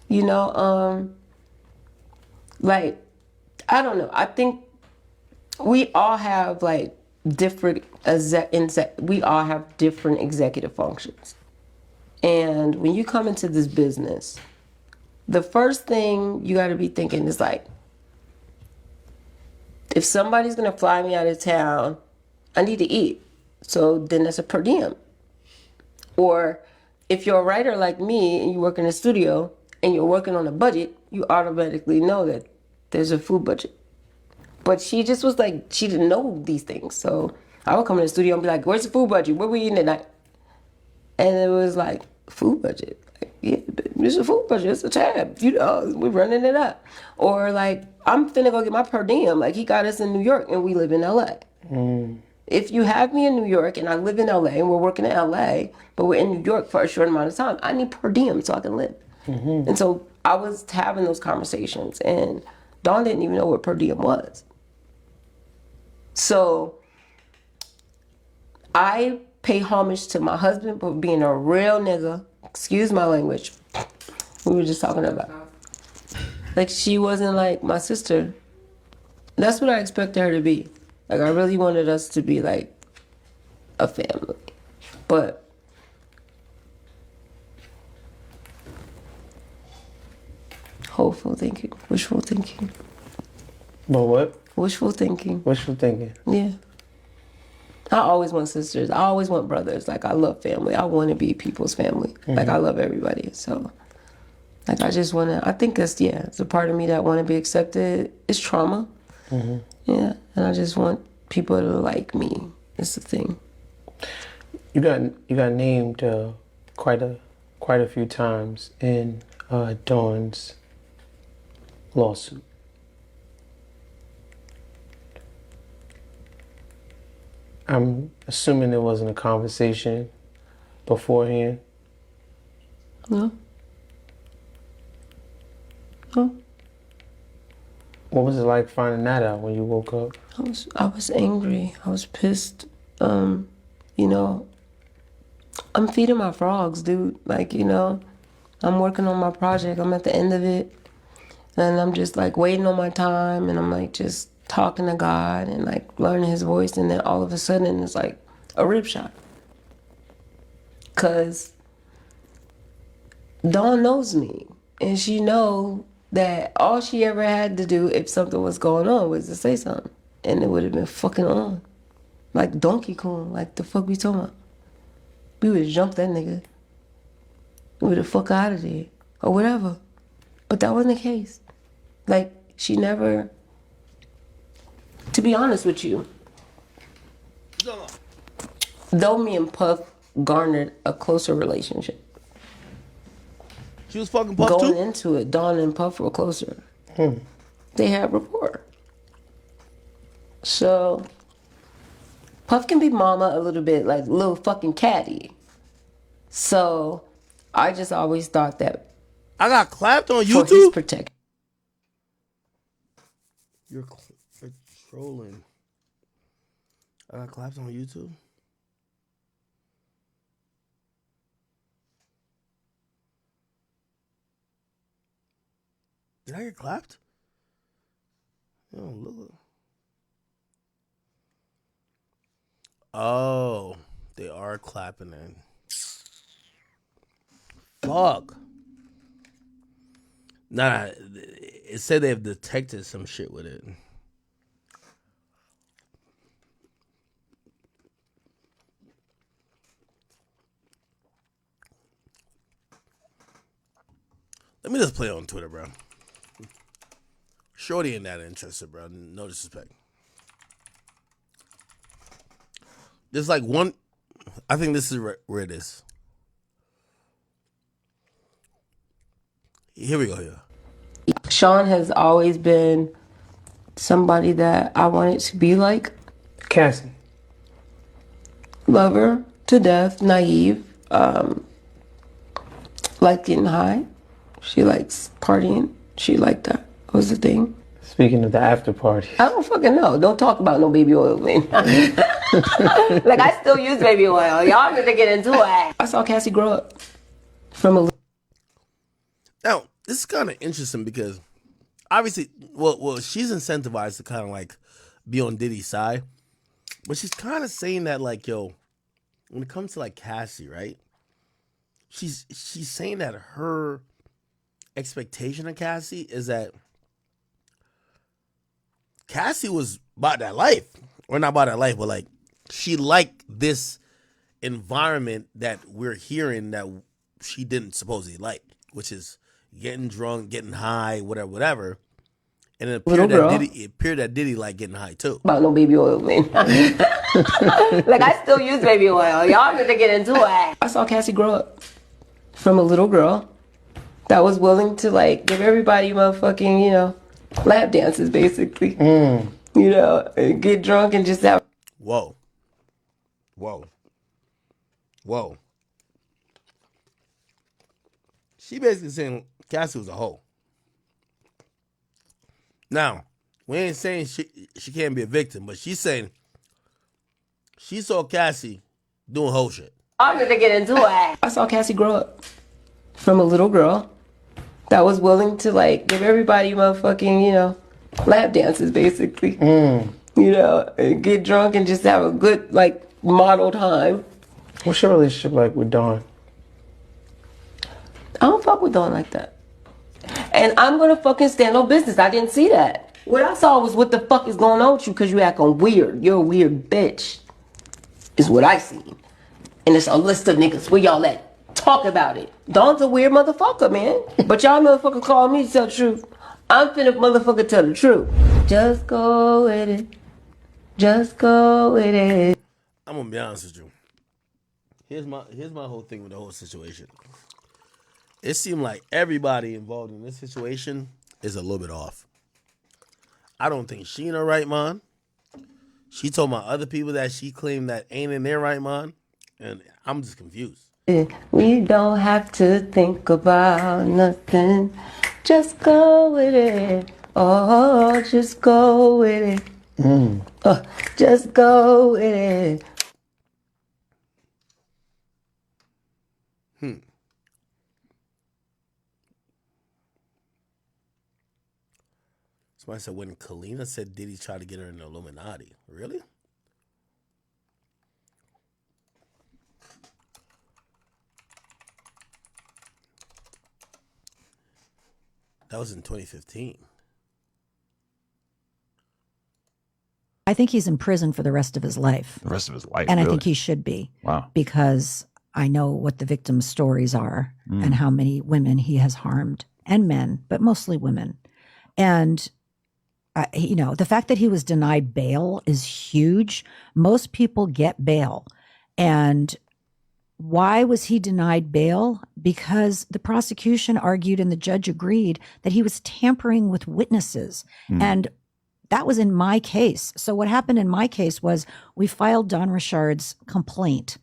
you know, like, I don't know. I think we all have like different we all have different executive functions. And when you come into this business, the first thing you got to be thinking is like, if somebody's going to fly me out of town, I need to eat. So then that's a per diem. Or if you're a writer like me and you work in a studio and you're working on a budget, you automatically know that there's a food budget. But she just was like, she didn't know these things. So I would come in the studio and be like, where's the food budget? What are we eating tonight? And it was like, food budget? Like, yeah, there's a food budget. It's a tab. You know, we're running it up. Or like, I'm finna go get my per diem. Like, he got us in New York and we live in LA. If you have me in New York and I live in LA and we're working in LA, but we're in New York for a short amount of time, I need per diem so I can live. And so I was having those conversations and Dawn didn't even know what per diem was. So I pay homage to my husband for being a real nigga. Excuse my language. We were just talking about. Like, she wasn't like my sister. That's what I expected her to be. Like, I really wanted us to be like a family. But hopeful thinking, wishful thinking. But what? Wishful thinking. Wishful thinking. Yeah. I always want sisters. I always want brothers. Like, I love family. I want to be people's family. Like, I love everybody. So, like, I just want to, I think that's, yeah, it's a part of me that want to be accepted. It's trauma. Yeah. And I just want people to like me. It's the thing. You got named quite a few times in Dawn's lawsuit. I'm assuming there wasn't a conversation beforehand. No. No. What was it like finding that out when you woke up? I was angry. I was pissed. You know, I'm feeding my frogs, dude. Like, you know, I'm working on my project. I'm at the end of it. And I'm just like waiting on my time. And I'm like just talking to God and like learning his voice. And then all of a sudden it's like a rip shot. Cause Dawn knows me. And she know that all she ever had to do if something was going on was to say something. And it would have been fucking on. Like Donkey Kong. Like the fuck we talking about? We would have jumped that nigga. We would have fuck out of there. Or whatever. But that wasn't the case. Like, she never... To be honest with you, though me and Puff garnered a closer relationship. She was fucking Puff Going too? into it, Dawn and Puff were closer. They had rapport. So, Puff can be mama a little bit, like little fucking catty. So, I just always thought that I got clapped on for YouTube? his protection. You're trolling. I got clapped on YouTube? Did I get clapped? Yo, look. Oh, they are clapping in. Fuck. Nah, it said they've detected some shit with it. Let me just play it on Twitter, bro. Shorty ain't that interested, bro. No disrespect. There's like one. I think this is where it is. Here we go. Here. Sean has always been somebody that I wanted to be like. Cassie. Love her to death, naive, like getting high. She likes partying. She liked that. Was the thing. Speaking of the after party. I don't fucking know. Don't talk about no baby oil, man. Like, I still use baby oil. Y'all need to get into it. I saw Cassie grow up from a... Now, this is kind of interesting because obviously, well, she's incentivized to kind of like be on Diddy's side, but she's kind of saying that like, yo, when it comes to like Cassie, right? She's saying that her expectation of Cassie is that Cassie was about that life, or not about that life, but like she liked this environment that we're hearing that she didn't supposedly like, which is getting drunk, getting high, whatever. And it appeared that Diddy liked getting high too. About no baby oil, man. Like, I still use baby oil. Y'all need to get into it. I saw Cassie grow up from a little girl that was willing to like give everybody motherfucking, you know, lap dances basically. You know, and get drunk and just have... Whoa. She basically saying Cassie was a hoe. Now, we ain't saying she can't be a victim, but she's saying she saw Cassie doing hoe shit. I'm gonna get into it. I saw Cassie grow up from a little girl that was willing to like give everybody motherfucking, you know, lap dances basically. You know, and get drunk and just have a good like model time. What's your relationship like with Dawn? I don't fuck with Dawn like that. And I'm gonna fucking stand on business. I didn't see that. What I saw was what the fuck is going on with you because you acting weird. You're a weird bitch. Is what I seen. And it's a list of niggas. Where y'all at? Talk about it. Dawn's a weird motherfucker, man. But y'all motherfucker call me to tell the truth. I'm finna motherfucker tell the truth. Just go with it. Just go with it. I'm gonna be honest with you. Here's my whole thing with the whole situation. It seemed like everybody involved in this situation is a little bit off. I don't think she in her right mind. She told my other people that she claimed that ain't in their right mind, and I'm just confused. We don't have to think about nothing. Just go with it. Oh, just go with it. Just go with it. Somebody said when Kalina said Diddy tried to get her in the Illuminati. Really? That was in 2015. I think he's in prison for the rest of his life. The rest of his life. And really? I think he should be. Wow. Because I know what the victims' stories are and how many women he has harmed, and men, but mostly women. And, you know, the fact that he was denied bail is huge. Most people get bail. And why was he denied bail? Because the prosecution argued and the judge agreed that he was tampering with witnesses. And that was in my case. So what happened in my case was we filed Don Richard's complaint.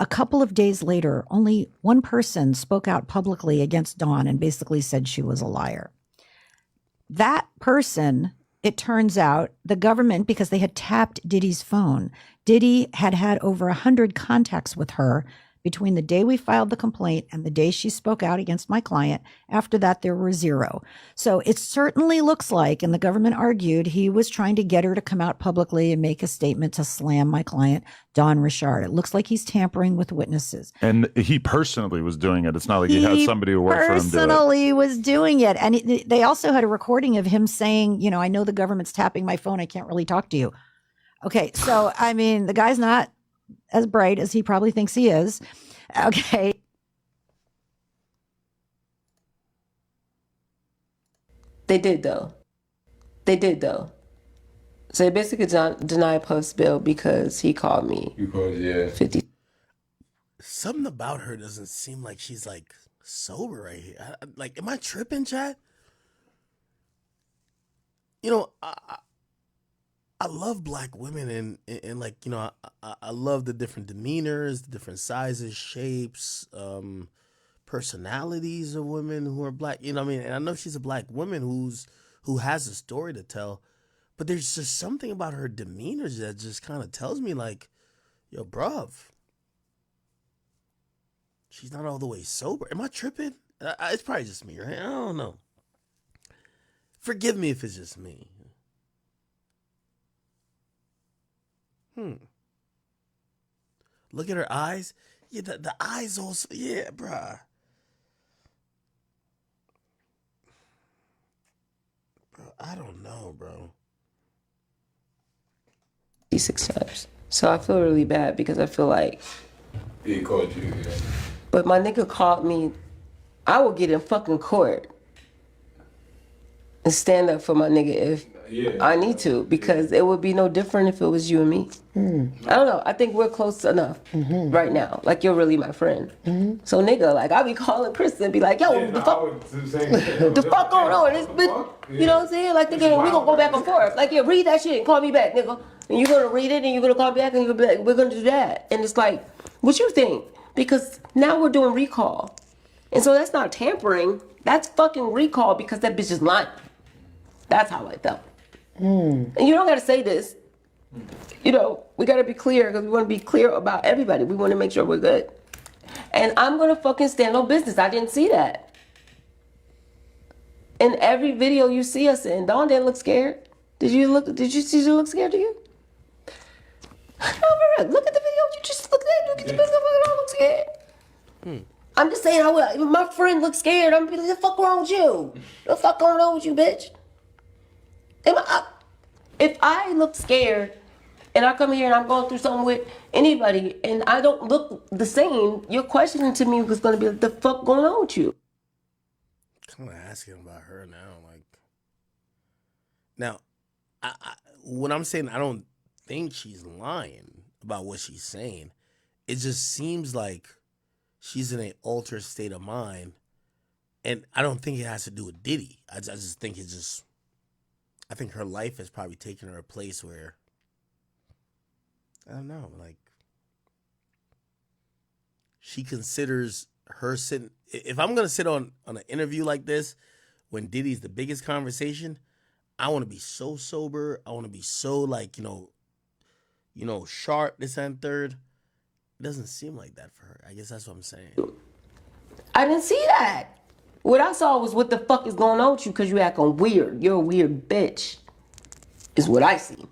A couple of days later, only one person spoke out publicly against Dawn and basically said she was a liar. That person, it turns out, the government, because they had tapped Diddy's phone, Diddy had had over 100 contacts with her between the day we filed the complaint and the day she spoke out against my client. After that, there were 0. So it certainly looks like, and the government argued, he was trying to get her to come out publicly and make a statement to slam my client, Don Richard. It looks like he's tampering with witnesses. And he personally was doing it. It's not like he had somebody who worked for him do it. Personally was doing it. And they also had a recording of him saying, you know, I know the government's tapping my phone. I can't really talk to you. Okay. So, I mean, the guy's not as bright as he probably thinks he is. Okay. They did though. So they basically denied post bail because he called me. Because, yeah. 50. Something about her doesn't seem like she's like sober right here. Like, am I tripping, Chad? You know, I love black women and like, you know, I love the different demeanors, the different sizes, shapes, personalities of women who are black. You know what I mean? And I know she's a black woman who has a story to tell, but there's just something about her demeanor that just kind of tells me like, yo, bruv, she's not all the way sober. Am I tripping? It's probably just me, right? I don't know. Forgive me if it's just me. Look at her eyes. Yeah, the eyes also. Yeah, bruh. Bro, I don't know, bro. 6 times. So I feel really bad because I feel like. He called you, yeah. But my nigga called me. I will get in fucking court and stand up for my nigga if I need to, because it would be no different if it was you and me. I don't know. I think we're close enough right now. Like, you're really my friend. So, nigga, like, I'll be calling Chris and be like, yo, the fuck going on? This bitch, you know what I'm saying? Like, nigga, we gonna go back and forth. Like, yeah, read that shit and call me back, nigga. And you're gonna read it and you're gonna call me back and you're gonna be like, we're gonna do that. And it's like, what you think? Because now we're doing recall. And so that's not tampering. That's fucking recall because that bitch is lying. That's how I felt. And you don't got to say this. You know, we got to be clear because we want to be clear about everybody. We want to make sure we're good. And I'm going to fucking stand on business. I didn't see that. In every video you see us in, Dawn didn't look scared. Did you see her look scared to you? No, look at the video you just looked at. Look at the video. Don't look scared. I'm just saying, if my friend looks scared, I'm gonna be like, the fuck wrong with you? The fuck going on with you, bitch? If I look scared and I come here and I'm going through something with anybody and I don't look the same, your question to me was gonna be like, the fuck going on with you? Kind of asking about her now. Like, now, when I'm saying I don't think she's lying about what she's saying, it just seems like she's in an altered state of mind. And I don't think it has to do with Diddy. I just think I think her life has probably taken her a place where, I don't know, like, she considers her sitting. If I'm going to sit on an interview like this, when Diddy's the biggest conversation, I want to be so sober. I want to be so, like, sharp, this and third. It doesn't seem like that for her. I guess that's what I'm saying. I didn't see that. What I saw was what the fuck is going on with you because you acting weird. You're a weird bitch. Is what I see.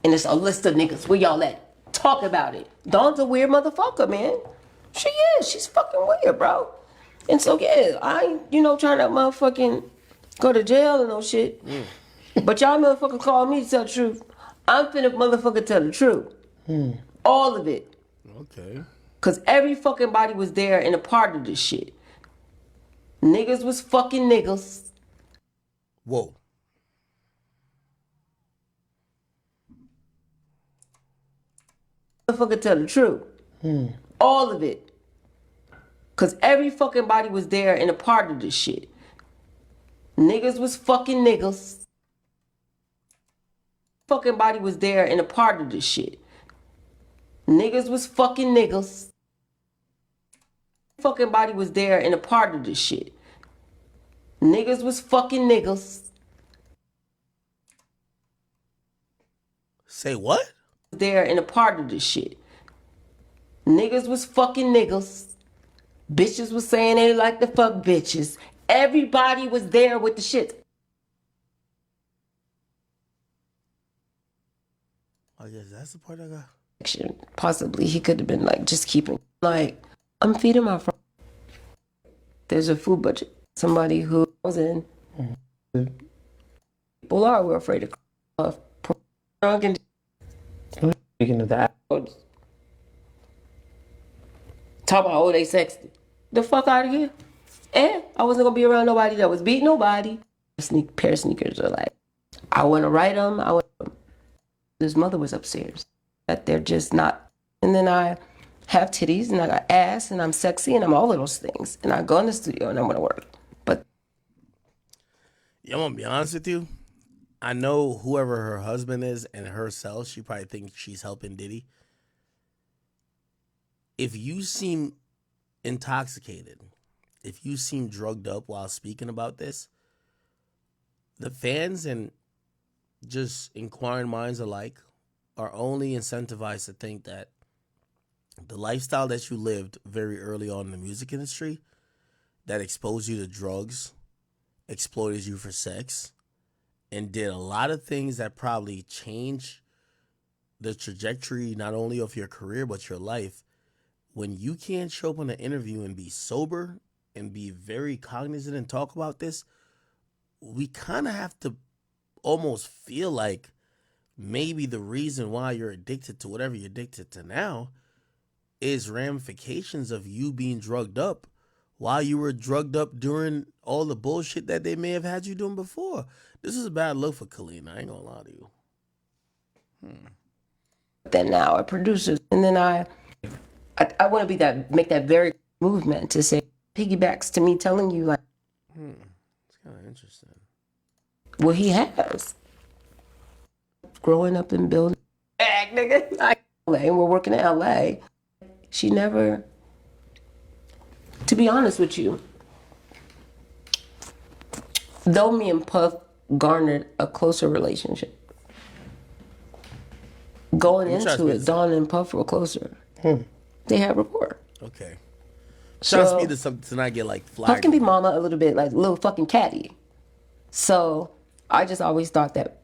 And it's a list of niggas. Where y'all at? Talk about it. Dawn's a weird motherfucker, man. She is. She's fucking weird, bro. And so, yeah, I ain't, trying to motherfucking go to jail and no shit. But y'all motherfuckers call me to tell the truth. I'm finna motherfucker tell the truth. All of it. Okay. Because every fucking body was there and a part of this shit. Niggas was fucking niggas. Whoa. Motherfucker tell the truth. All of it. Because every fucking body was there and a part of this shit. Niggas was fucking niggas. Fucking body was there and a part of this shit. Niggas was fucking niggas. Fucking body was there and a part of this shit. Niggas was fucking niggas. Say what? There and a part of this shit. Niggas was fucking niggas. Bitches was saying they like to fuck bitches. Everybody was there with the shit. I guess that's the part I got. Possibly he could have been like, just keeping. Like, I'm feeding my friend. There's a food budget. Somebody who was in. People we're afraid of drunk and. Speaking of that. Talk about, oh, they sexy. The fuck out of here. And I wasn't gonna be around nobody that was beating nobody. Pair of sneakers are like, I wanna write them. His mother was upstairs. That they're just not. And then I have titties and I got ass and I'm sexy and I'm all of those things. And I go in the studio and I'm gonna work. But I'm gonna be honest with you. I know whoever her husband is and herself, she probably thinks she's helping Diddy. If you seem intoxicated, if you seem drugged up while speaking about this, the fans and just inquiring minds alike are only incentivized to think that the lifestyle that you lived very early on in the music industry that exposed you to drugs, exploited you for sex, and did a lot of things that probably changed the trajectory not only of your career but your life. When you can't show up on an interview and be sober and be very cognizant and talk about this, we kind of have to almost feel like maybe the reason why you're addicted to whatever you're addicted to now is ramifications of you being drugged up while you were drugged up during all the bullshit that they may have had you doing before. This is a bad look for Colleen. I ain't gonna lie to you. then now a producer, and then I want to be make that very movement to say piggybacks to me telling you like, It's kind of interesting. Well, he has. Growing up in building, nigga, like LA, and we're working in LA. She never, to be honest with you, though me and Puff garnered a closer relationship, going into it, Dawn and Puff were closer. They had rapport. Okay. Trust me to not get like flagged. Puff can be mama a little bit, like a little fucking catty. So I just always thought that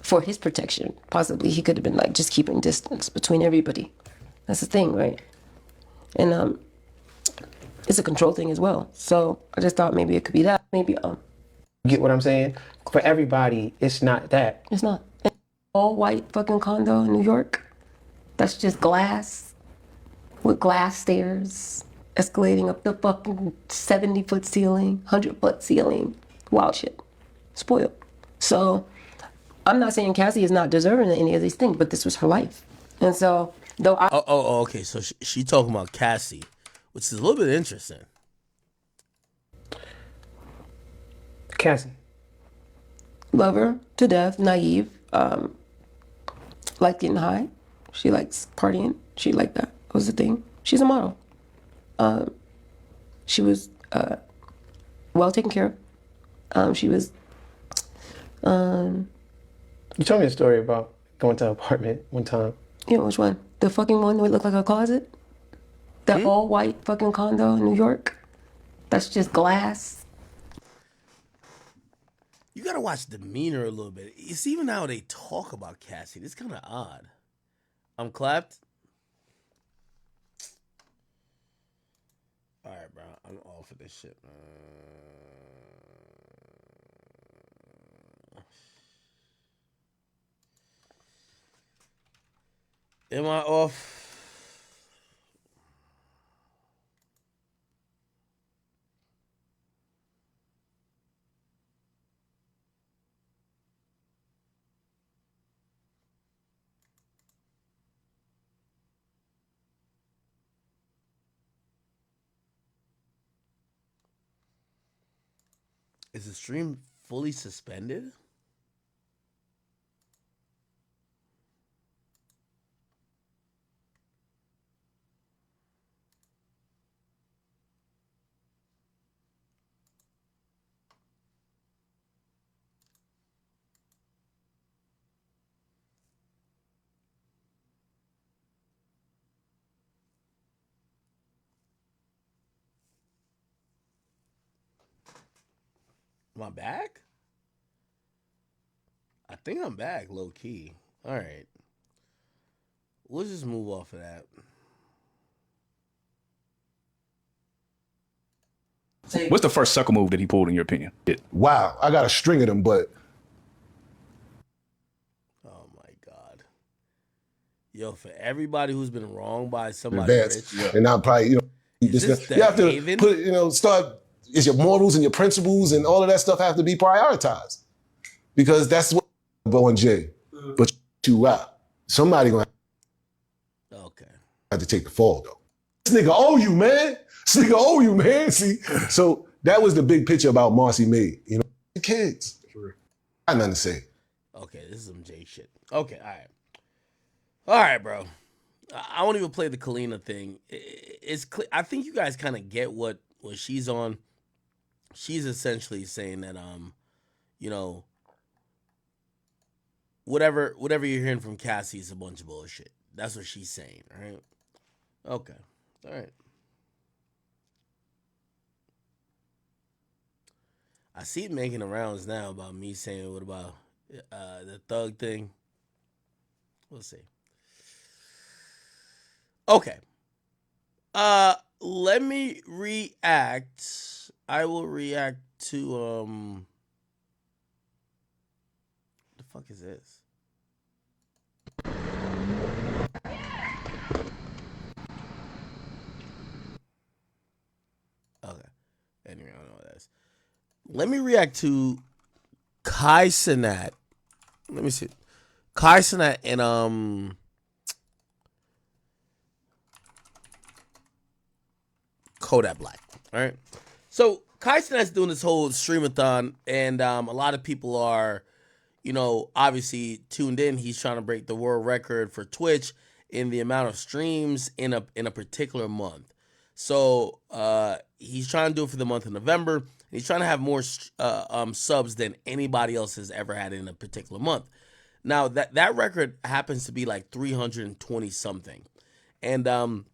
for his protection, possibly he could have been like just keeping distance between everybody. That's the thing, right? And it's a control thing as well. So I just thought maybe it could be that. Maybe Get what I'm saying? For everybody, it's not that. it's not. All white fucking condo in New York. That's just glass with glass stairs escalating up the fucking 70-foot ceiling, 100-foot ceiling. Wild shit. Spoiled. So I'm not saying Cassie is not deserving of any of these things, but this was her life. And so, though I. Okay. So she talking about Cassie, which is a little bit interesting. Cassie. Love her to death, naive, like getting high. She likes partying. She liked that. Was the thing. She's a model. She was well taken care of. She was. You told me a story about going to an apartment one time. Yeah, which one? The fucking one that looked like a closet? That all white fucking condo in New York? That's just glass. You gotta watch demeanor a little bit. It's even how they talk about Cassie. It's kind of odd. I'm clapped. All right, bro. I'm all for this shit. Am I off? Is the stream fully suspended? Am I back? I think I'm back, low key. All right. We'll just move off of that. What's the first sucker move that he pulled, in your opinion? Wow, I got a string of them, but. Oh my God. Yo, for everybody who's been wronged by somebody rich. And I'm probably, you have to Haven? put, start, is your morals and your principles and all of that stuff have to be prioritized. Because that's what going J. But you out. Somebody gonna have to take the fall, though. This nigga owe you, man. This nigga owe you, man. See? So that was the big picture about Marcy made. You know, the kids. I got nothing to say. Okay, this is some J shit. Okay, all right. All right, bro. I won't even play the Kalina thing. It's clear. I think you guys kind of get what she's on. She's essentially saying that, you know, whatever you're hearing from Cassie is a bunch of bullshit. That's what she's saying, right? Okay. All right. I see it making the rounds now about me saying, what about the thug thing? We'll see. Okay. Let me react. I will react to what the fuck is this? Okay. Anyway, I don't know what that is. Let me react to Kai Cenat. Let me see. Kai Cenat and Kodak Black. All right. So Kai Cenat's doing this whole streamathon, and a lot of people are, you know, obviously tuned in. He's trying to break the world record for Twitch in the amount of streams in a particular month. So he's trying to do it for the month of November. He's trying to have more subs than anybody else has ever had in a particular month. Now that record happens to be like 320 something, and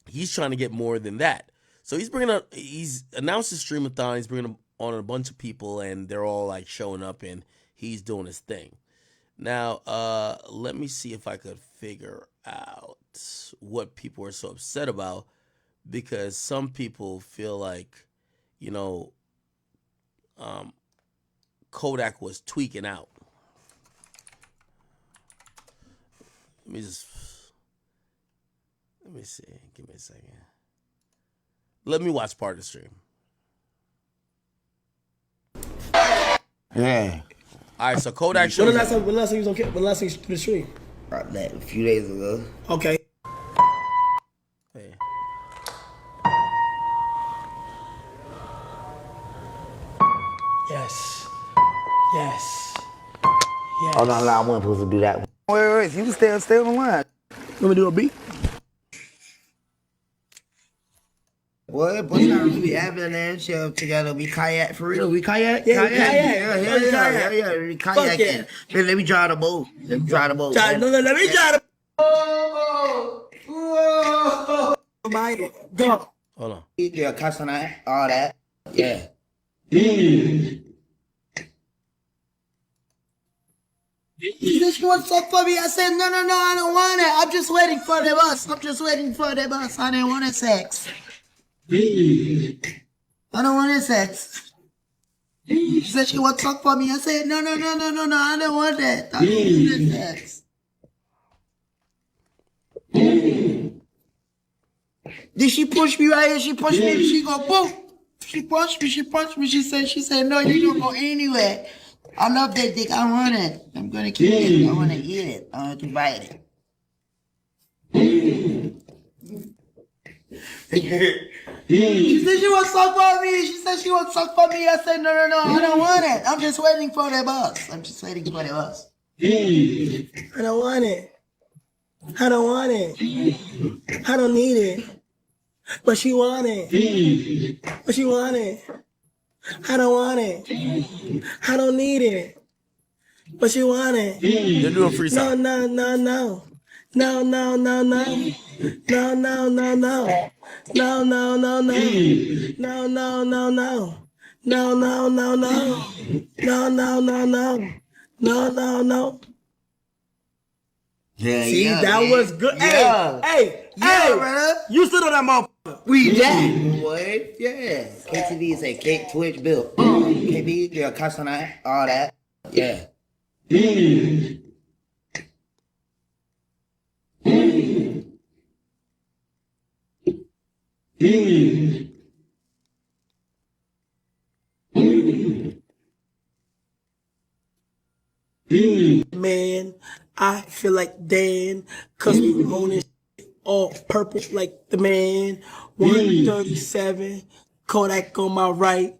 he's trying to get more than that. So he's announced his streamathon. He's bringing on a bunch of people, and they're all like showing up, and he's doing his thing. Now, let me see if I could figure out what people are so upset about, because some people feel like, you know, Kodak was tweaking out. Let me see. Give me a second. Let me watch part of the stream. Yeah. All right, so Kodak When shows. the last time you was on when the last time you did the stream? Like a few days ago. Okay. Hey. Yes. Yes. Oh no, I wasn't supposed to do that. Wait, you can stay on the line. Let me do a beat. What? But now we avalanche together. We kayak for real. We kayak. Yeah, kayak. we kayak. Yeah. We Fuck kayak. yeah. Hey, let me drive the boat. Let me drive the boat. Let me try to. Go. Hold on. Yeah, cussing out, all that. Yeah. She said she wants something for me. I said, no, I don't want it. I'm just waiting for the bus. I didn't want sex. I don't want sex. She said she wants something for me. I said, no, I don't want that. I don't want sex. Did she push me right here? She pushed me. She go boom. She punched me. She said, no, you don't go anywhere. I love that dick. I want it. I'm gonna keep it. I want to eat it. I want to bite it. She said she wants suck for me. I said, no, I don't want it. I'm just waiting for the bus. I don't want it. I don't need it. But she want it. I don't want it. I don't need it. But she want it. You're doing freestyle. No. No. Yeah, see, yeah, that man. was good. Yeah. Hey, brother. You stood on that motherfucker. We that, boy. Yeah. KTV say Cake Twitch Bill. KB, yeah, cussing out, all that. Yeah. Man, I feel like Dan, cause we on this all purple like the man. 137, Kodak on my right,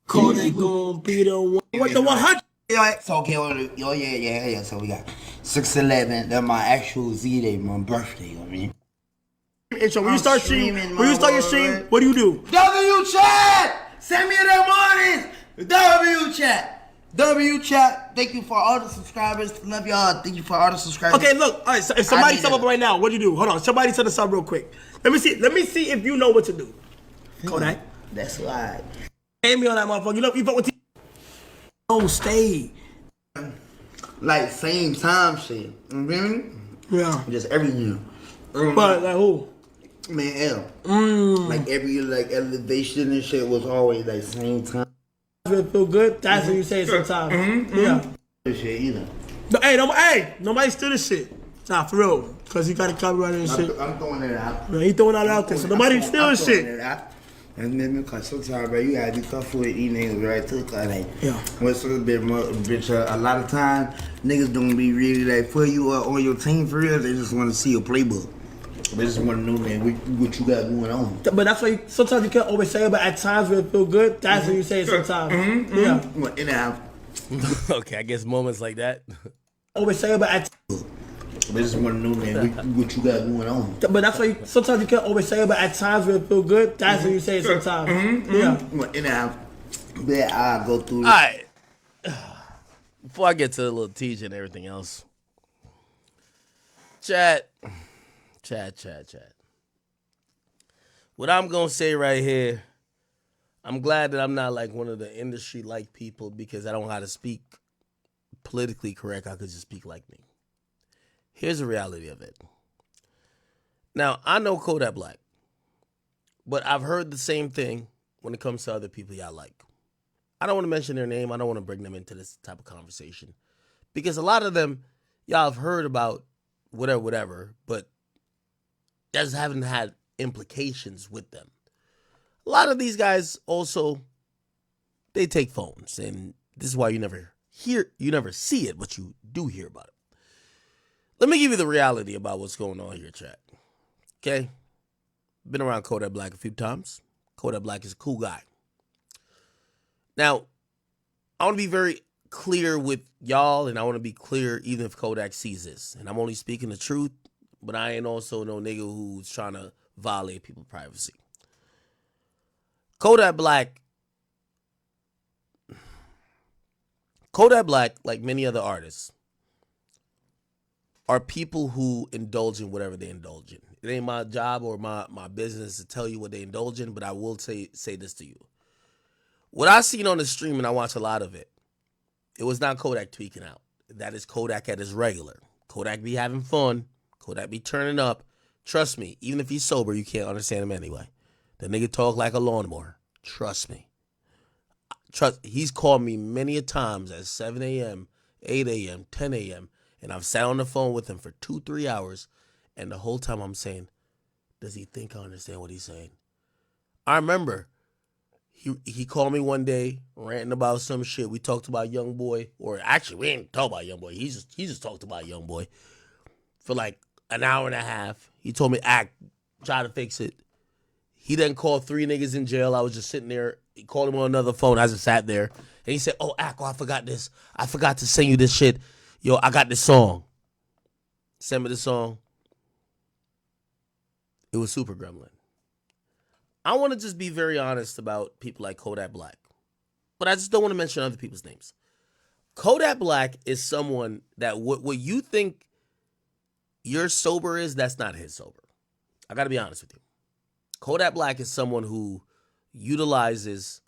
Kodak gonna be the one. What the 100? So okay, yeah. So we got 6/11. That's my actual Z day, my birthday. You know what I mean? And so when you start your stream, what do you do? W chat. Send me their mornings. W chat. Thank you for all the subscribers. Love y'all. Thank you for all the subscribers. Okay, look. All right, so if somebody sub up right now, what do you do? Hold on. Somebody set us up real quick. Let me see if you know what to do. Kodak. That's right. Hand me on that motherfucker. You fuck with don't stay. Like same time shit. You feel me? Yeah. Just every year. But like who? Man, L. Like every like elevation and shit was always like same time. It feel good. That's what you say sometimes. Yeah. This shit either. No, nobody steal this shit. Nah, for real. Cause he got a copyright and shit. I'm throwing it out. Yeah, he throwing it out there. So nobody steal this shit. And then because sometimes, bro, you gotta be tough with these niggas, right? Too, cause like, yeah. What's a bit more, bitch? A lot of times, niggas don't be really like for you or on your team for real. They just want to see your playbook. They just want to know, man, what you got going on. But that's why sometimes you can't always say it, but at times when it feel good, that's what you say sometimes. Yeah. Well, in and out. Okay, I guess moments like that. Always say it, but at They just want to know, man, what you got going on. But that's why sometimes you can't always say it, but at times when it feel good, that's what you say sometimes. Yeah. Well, in and out. But I go through. All right. Before I get to the little teaching and everything else, chat. What I'm gonna say right here, I'm glad that I'm not like one of the industry like people because I don't know how to speak politically correct. I could just speak like me. Here's the reality of it. Now, I know Kodak Black. But I've heard the same thing when it comes to other people y'all like. I don't want to mention their name. I don't want to bring them into this type of conversation. Because a lot of them, y'all have heard about whatever, but just haven't had implications with them. A lot of these guys also, they take phones. And this is why you never see it, but you do hear about it. Let me give you the reality about what's going on here, chat. Okay? Been around Kodak Black a few times. Kodak Black is a cool guy. Now, I want to be very clear with y'all, and I want to be clear even if Kodak sees this. And I'm only speaking the truth, but I ain't also no nigga who's trying to violate people's privacy. Kodak Black, like many other artists, are people who indulge in whatever they indulge in. It ain't my job or my business to tell you what they indulge in, but I will say this to you. What I seen on the stream, and I watch a lot of it, it was not Kodak tweaking out. That is Kodak at his regular. Kodak be having fun. Kodak be turning up. Trust me, even if he's sober, you can't understand him anyway. The nigga talk like a lawnmower. Trust me. He's called me many a times at 7 a.m., 8 a.m., 10 a.m., and I've sat on the phone with him for 2-3 hours, and the whole time I'm saying, does he think I understand what he's saying? I remember he called me one day ranting about some shit. We talked about Young Boy, or actually we didn't talk about Young Boy. He just talked about Young Boy for like an hour and a half. He told me, try to fix it. He then called 3 niggas in jail. I was just sitting there. He called him on another phone. I just sat there. And he said, oh, I forgot this. I forgot to send you this shit. Yo, I got this song. Send me the song. It was Super Gremlin. I want to just be very honest about people like Kodak Black. But I just don't want to mention other people's names. Kodak Black is someone that what you think your sober is, that's not his sober. I got to be honest with you. Kodak Black is someone who utilizes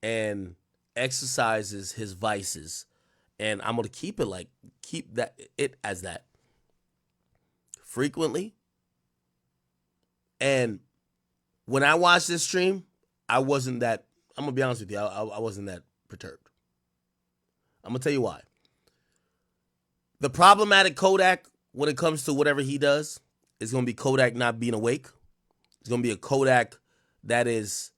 and exercises his vices. And I'm going to keep it as that frequently. And when I watched this stream, I'm going to be honest with you, I wasn't that perturbed. I'm going to tell you why. The problematic Kodak, when it comes to whatever he does, is going to be Kodak not being awake. It's going to be a Kodak that is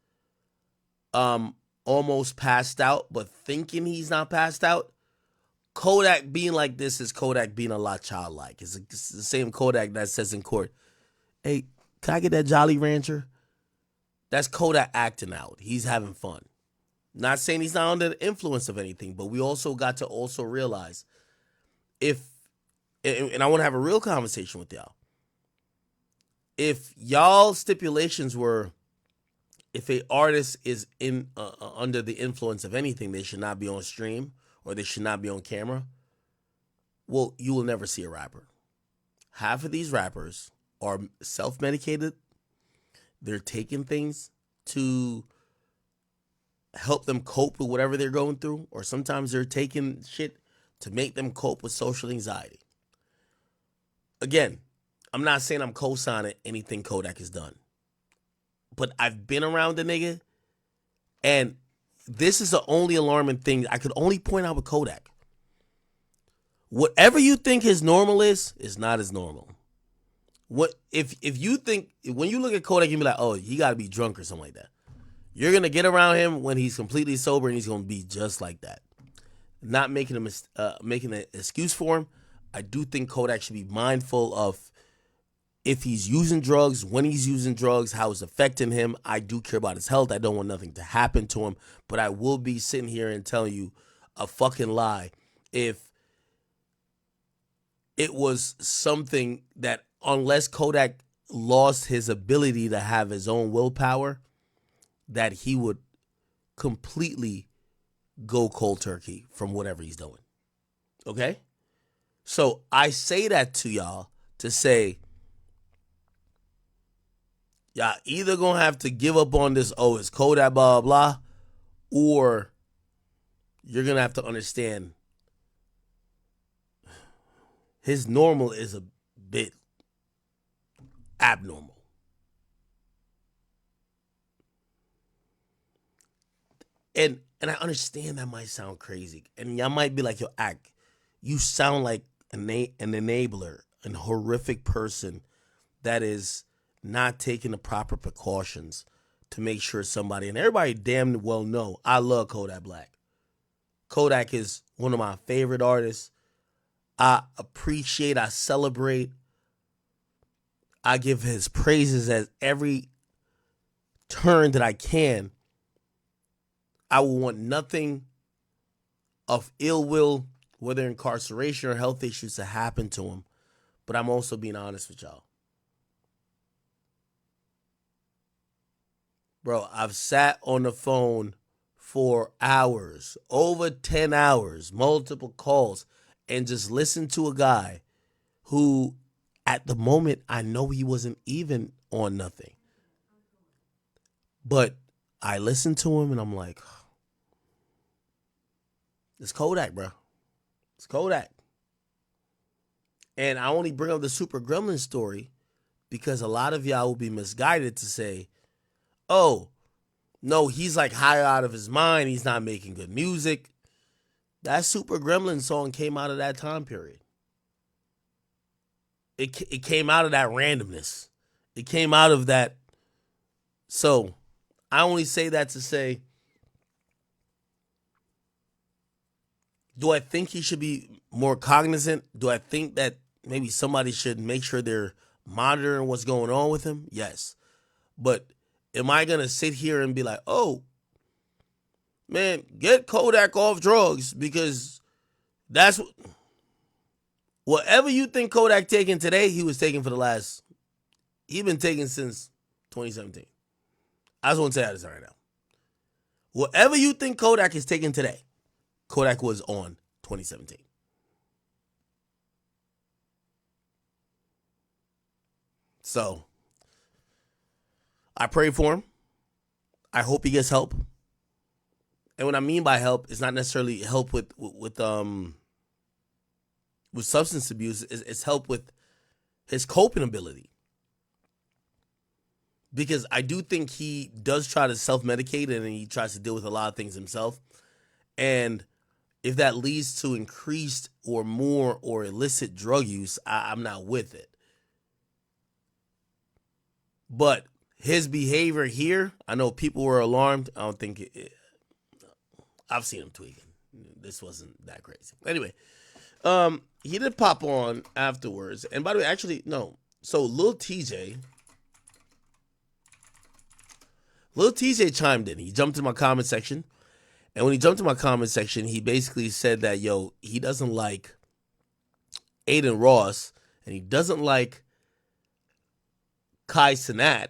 almost passed out, but thinking he's not passed out. Kodak being like this is Kodak being a lot childlike. It's the same Kodak that says in court, hey, can I get that Jolly Rancher? That's Kodak acting out. He's having fun. Not saying he's not under the influence of anything, but we also got to also realize and I want to have a real conversation with y'all. If y'all stipulations were, if a artist is in under the influence of anything, they should not be on stream or they should not be on camera. Well, you will never see a rapper. Half of these rappers are self-medicated. They're taking things to help them cope with whatever they're going through, or sometimes they're taking shit to make them cope with social anxiety. Again, I'm not saying I'm co-signing anything Kodak has done, but I've been around the nigga, and this is the only alarming thing I could only point out with Kodak. Whatever you think his normal is not as normal. What if you think, when you look at Kodak, you be like, oh, he got to be drunk or something like that. You're gonna get around him when he's completely sober, and he's gonna be just like that. Not making making an excuse for him. I do think Kodak should be mindful of if he's using drugs, when he's using drugs, how it's affecting him. I do care about his health. I don't want nothing to happen to him, but I will be sitting here and telling you a fucking lie if it was something that, unless Kodak lost his ability to have his own willpower, that he would completely go cold turkey from whatever he's doing. Okay? So I say that to y'all to say, y'all either gonna have to give up on this, oh, it's Kodak, blah, blah, blah, or you're gonna have to understand his normal is a bit abnormal. And I understand that might sound crazy. And y'all might be like, yo, you sound like an enabler, an horrific person that is not taking the proper precautions to make sure somebody, and everybody damn well know, I love Kodak Black. Kodak is one of my favorite artists. I appreciate, I celebrate, I give his praises at every turn that I can. I will want nothing of ill will, whether incarceration or health issues, to happen to him. But I'm also being honest with y'all. Bro, I've sat on the phone for hours, over 10 hours, multiple calls, and just listened to a guy who, at the moment, I know he wasn't even on nothing. But I listened to him and I'm like, it's Kodak, bro. It's Kodak. And I only bring up the Super Gremlin story because a lot of y'all will be misguided to say, oh, no, he's like high out of his mind. He's not making good music. That Super Gremlin song came out of that time period. It came out of that randomness. It came out of that. So I only say that to say, do I think he should be more cognizant? Do I think that maybe somebody should make sure they're monitoring what's going on with him? Yes. But am I going to sit here and be like, oh, man, get Kodak off drugs because that's whatever you think Kodak taking today, he was taking for the last, he's been taking since 2017. I just want to say that right now. Whatever you think Kodak is taking today, Kodak was on 2017. So I pray for him. I hope he gets help. And what I mean by help is not necessarily help with substance abuse. It's help with his coping ability. Because I do think he does try to self-medicate and he tries to deal with a lot of things himself. And if that leads to increased or more or illicit drug use, I'm not with it. But his behavior here, I know people were alarmed. I don't think I've seen him tweaking. This wasn't that crazy. Anyway, he did pop on afterwards. And by the way, actually, no. So Lil TJ chimed in. He jumped in my comment section. And when he jumped in my comment section, he basically said that, yo, he doesn't like Aiden Ross and he doesn't like Kai Cenat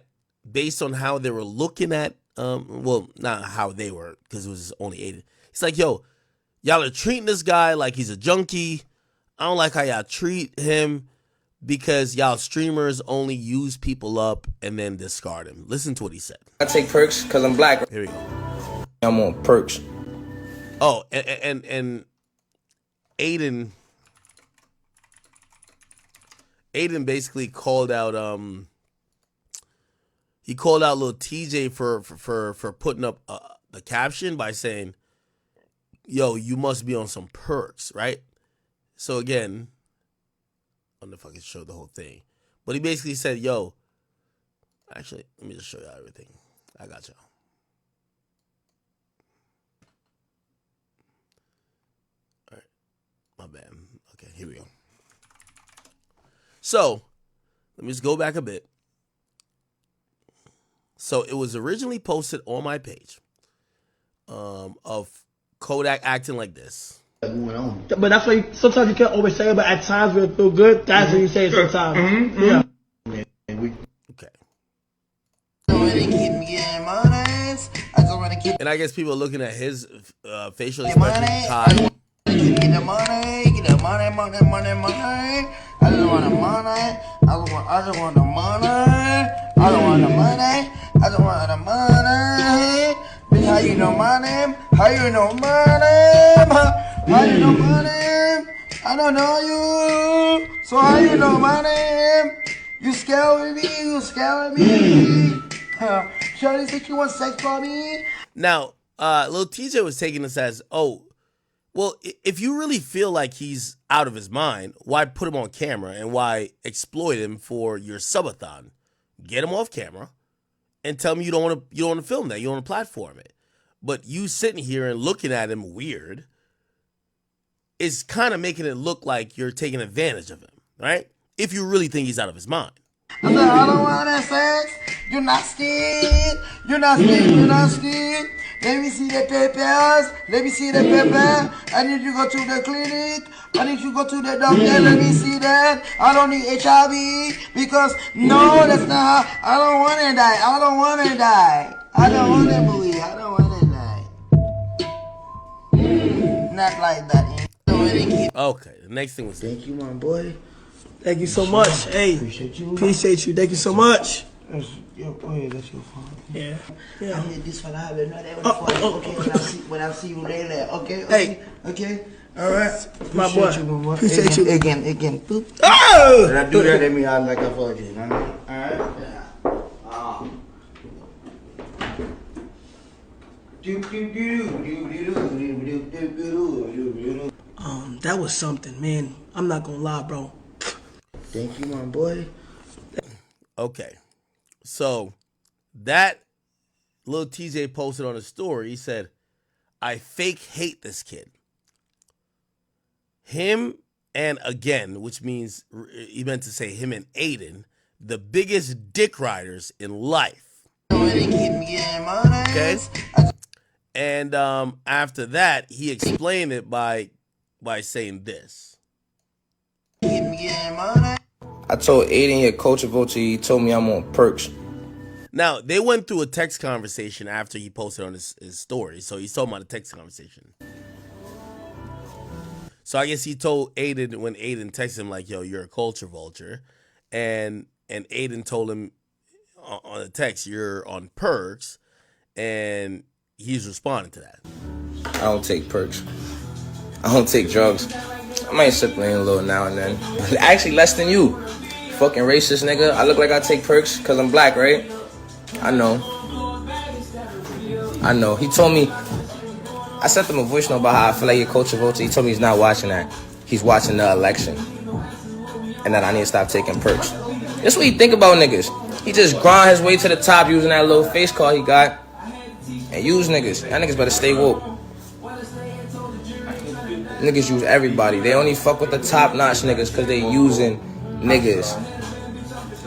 based on how they were looking at, well, not how they were, because it was only Aiden. He's like, yo, y'all are treating this guy like he's a junkie. I don't like how y'all treat him because y'all streamers only use people up and then discard him. Listen to what he said. I take perks because I'm black. Here we go. I'm on perks. Oh, and Aiden basically called out he called out Lil TJ for putting up the caption by saying, yo, you must be on some perks, right? So again, I don't know if I can show the whole thing, but he basically said, yo, actually, let me just show y'all everything. I got y'all. All right, my bad. Okay, here we go. So let me just go back a bit. So it was originally posted on my page of Kodak acting like this. But that's why sometimes you can't always say it, but at times when it feel good, that's when you say it sometimes. Yeah. Okay. And I guess people are looking at his facial expression. Kai. Get the money, get the money, money, money, money. I just want the money. I just want the money. I don't want the money. I just want the money. Bitch, how you know my name? How you know my name? How you know my name? I don't know you. So how you know my name? You scared with me? You scared with me? Shorty said you want sex for me? Now, Lil TJ was taking this as, oh, well, if you really feel like he's out of his mind, why put him on camera and why exploit him for your subathon? Get him off camera and tell him you don't want to film that, you don't want to platform it. But you sitting here and looking at him weird is kind of making it look like you're taking advantage of him, right? If you really think he's out of his mind. I said, I don't want that sex. You're not scared. You're not scared. You're not scared. Let me see the papers. Let me see the paper. I need you to go to the clinic. I need you to go to the doctor. Let me see that. I don't need HIV because no, that's not how. I don't want to die. I don't want to die. I don't want to believe. I don't want to die. Not like that. Okay, the next thing was. Thank you, my boy. Thank you so much. Hey, appreciate you. Thank you so much. That's your fault. Yeah. I need this one. I have another one. Okay, when I see you later. Okay. Hey. Okay. All right. My boy. Appreciate you. Again. Boop. Oh! When I do that, let me out like I told you. All right. That was something, man. I'm not gonna lie, bro. Thank you, my boy. Okay, so that little TJ posted on his story. He said, "I fake hate this kid." Him and again, which means he meant to say him and Aiden, the biggest dick riders in life. Okay, and after that, he explained it by saying this. I told Aiden, your culture vulture, he told me I'm on perks. Now, they went through a text conversation after he posted on his story. So he's talking about a text conversation. So I guess he told Aiden when Aiden texted him like, yo, you're a culture vulture. And Aiden told him on the text, you're on perks. And he's responding to that. I don't take perks. I don't take drugs. I might sip lean a little now and then. But actually, less than you. Fucking racist nigga. I look like I take perks because I'm black, right? I know. He told me, I sent him a voice note about how I feel like your culture vulture. He told me he's not watching that. He's watching the election. And that I need to stop taking perks. That's what he think about niggas. He just grind his way to the top using that little face card he got. And use niggas. Y'all niggas better stay woke. Niggas use everybody. They only fuck with the top-notch niggas because they using niggas.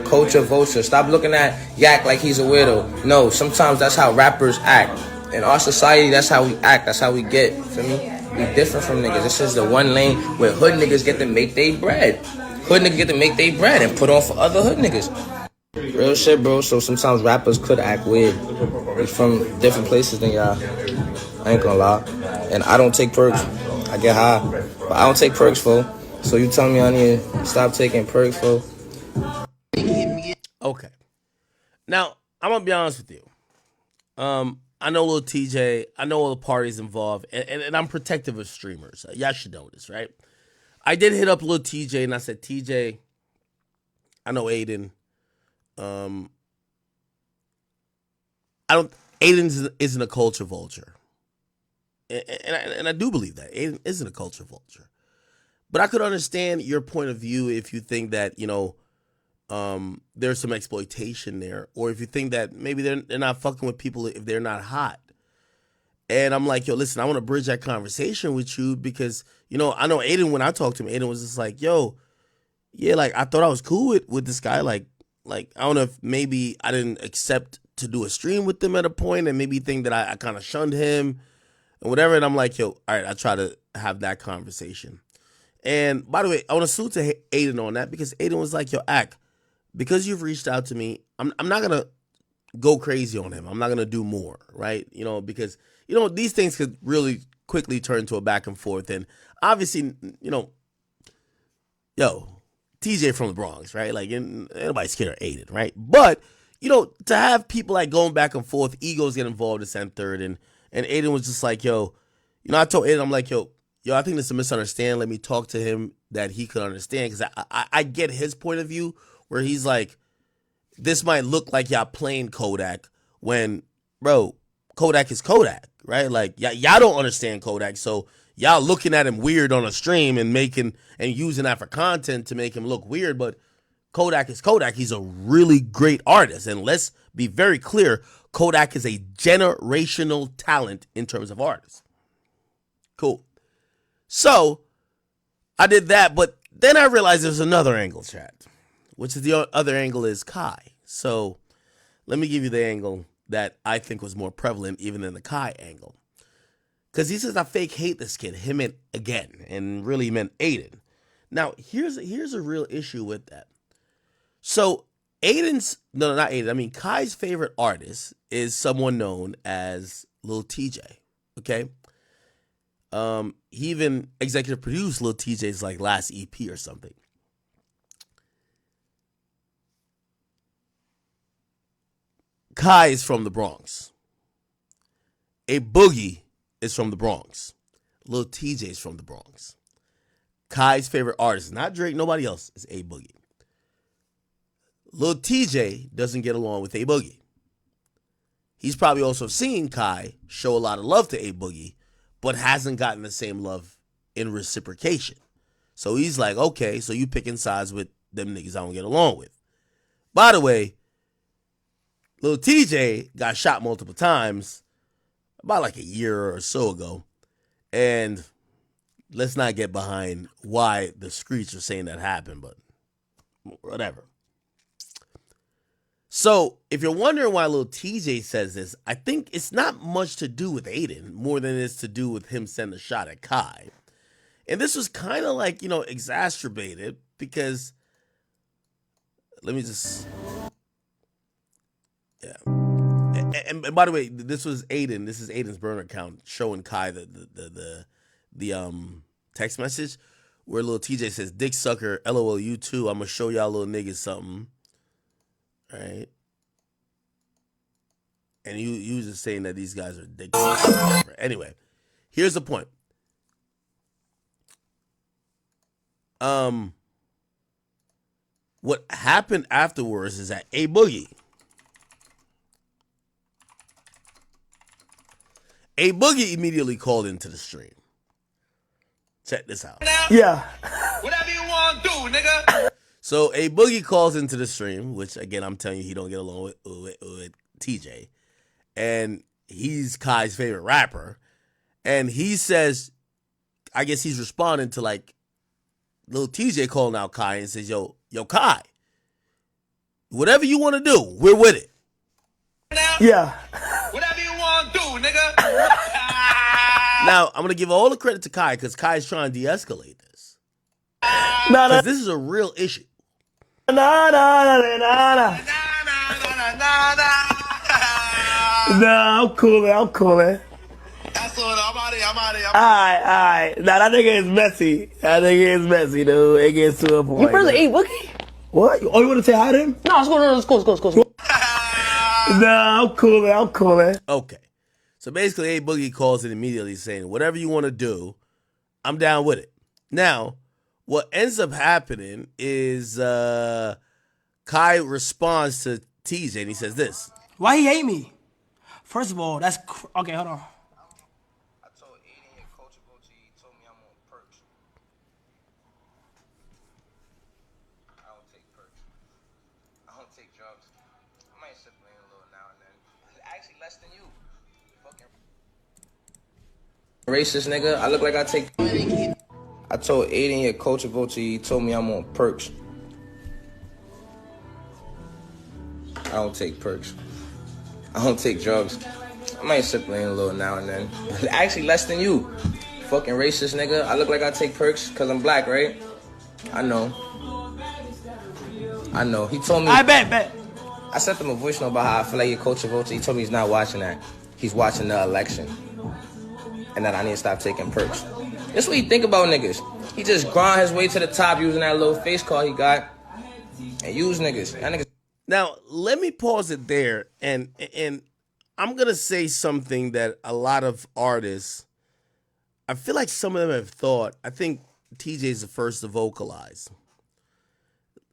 Culture vulture. Stop looking at Yak like he's a weirdo. No, sometimes that's how rappers act. In our society, that's how we act. That's how we get. Feel me? We different from niggas. This is the one lane where hood niggas get to make their bread. Hood niggas get to make their bread and put on for other hood niggas. Real shit, bro. So sometimes rappers could act weird. We from different places than y'all. I ain't gonna lie. And I don't take perks. I get high. But I don't take perks, fool. So you tell me I need to stop taking perks, fool. Okay. Now, I'm going to be honest with you. I know little TJ. I know all the parties involved. And I'm protective of streamers. Y'all should know this, right? I did hit up little TJ and I said, TJ, I know Aiden. Aiden isn't a culture vulture. And I do believe that. Aiden isn't a culture vulture. But I could understand your point of view if you think that, you know, there's some exploitation there, or if you think that maybe they're not fucking with people if they're not hot. And I'm like, yo, listen, I want to bridge that conversation with you because, you know, I know Aiden, when I talked to him, Aiden was just like, yo, yeah, like I thought I was cool with this guy. Like I don't know if maybe I didn't accept to do a stream with them at a point and maybe think that I kind of shunned him and whatever. And I'm like, yo, all right, I try to have that conversation. And by the way, I want to salute to Aiden on that because Aiden was like, yo, Ak, because you've reached out to me, I'm not going to go crazy on him. I'm not going to do more, right? You know, because, you know, these things could really quickly turn to a back and forth. And obviously, you know, yo, TJ from the Bronx, right? Like, nobody's scared of Aiden, right? But, you know, to have people like going back and forth, egos get involved in second, third. And Aiden was just like, yo, you know, I told Aiden, I'm like, yo, I think this is a misunderstanding. Let me talk to him that he could understand. Because I get his point of view where he's like, this might look like y'all playing Kodak when, bro, Kodak is Kodak, right? Like y'all don't understand Kodak, so y'all looking at him weird on a stream and using that for content to make him look weird. But Kodak is Kodak. He's a really great artist, and let's be very clear: Kodak is a generational talent in terms of artists. Cool. So I did that, but then I realized there's another angle, chat, which is the other angle is Kai. So let me give you the angle that I think was more prevalent even than the Kai angle. Because he says, I fake hate this kid, him and again, and really meant Aiden. Now, here's a real issue with that. So not Aiden, I mean Kai's favorite artist is someone known as Lil TJ, okay? He even executive produced Lil TJ's like last EP or something. Kai is from the Bronx. A Boogie is from the Bronx. Lil TJ is from the Bronx. Kai's favorite artist, not Drake, nobody else, is A Boogie. Lil TJ doesn't get along with A Boogie. He's probably also seen Kai show a lot of love to A Boogie, but hasn't gotten the same love in reciprocation. So he's like, okay, so you picking sides with them niggas I don't get along with. By the way, Lil TJ got shot multiple times about like a year or so ago. And let's not get behind why the streets are saying that happened, but whatever. So if you're wondering why Lil TJ says this, I think it's not much to do with Aiden more than it is to do with him sending a shot at Kai. And this was kind of like, exacerbated because let me just, yeah. And by the way, this was Aiden. This is Aiden's burner account showing Kai the text message where Lil TJ says, "Dick sucker, LOL, you too. I'm gonna show y'all little niggas something." Right? And he was just saying that these guys are dick suckers. Anyway, here's the point. What happened afterwards is that A Boogie immediately called into the stream. Check this out. Yeah. Whatever you want to do, nigga. So A Boogie calls into the stream, which again I'm telling you he don't get along with TJ, and he's Kai's favorite rapper, and he says, I guess he's responding to like Lil TJ calling out Kai and says, yo Kai, whatever you want to do, we're with it. Yeah. Whatever you want to do, nigga. Now I'm gonna give all the credit to Kai because Kai's trying to de-escalate this. Nah, because this is a real issue. Nah, I'm cool, man. I'm cool, man. That's all. I'm out of here. Alright. Nah, that nigga is messy. Dude. It gets to a point. You really ate Boogie? What? Oh, you want to say hi to him? No, it's cool. Nah, I'm cool, man. Okay. So basically, A Boogie calls it immediately saying, whatever you want to do, I'm down with it. Now, what ends up happening is Kai responds to TJ and he says this. Why he hate me? First of all, that's... Okay, hold on. I told Aiden and Coach Gucci, he told me I'm on perks. I don't take perks. I don't take drugs. I might sip a little now and then. Actually, less than you. Fucking racist nigga. I look like I take... I told Aiden and Coach Gucci, he told me I'm on perks. I don't take perks. I don't take drugs. I might sip a little now and then. Actually, less than you. Fucking racist nigga. I look like I take perks because I'm black, right? I know. He told me... I bet. I sent him a voice note about how I feel like your coach of votes. He told me he's not watching that. He's watching the election. And that I need to stop taking perks. That's what he think about niggas. He just grind his way to the top using that little face card he got. And use niggas. That niggas... Now, let me pause it there, and I'm going to say something that a lot of artists, I feel like some of them have thought, I think TJ's the first to vocalize.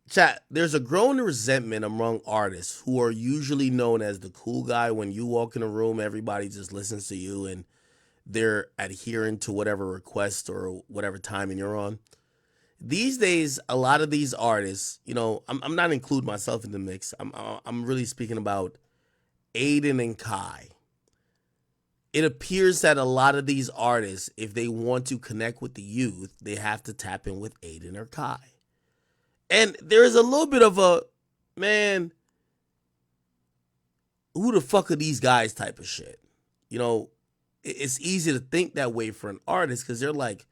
Chat, there's a growing resentment among artists who are usually known as the cool guy. When you walk in a room, everybody just listens to you and they're adhering to whatever request or whatever timing you're on. These days, a lot of these artists, I'm not including myself in the mix. I'm really speaking about Aiden and Kai. It appears that a lot of these artists, if they want to connect with the youth, they have to tap in with Aiden or Kai. And there's a little bit of a, man, who the fuck are these guys type of shit. It's easy to think that way for an artist because they're like,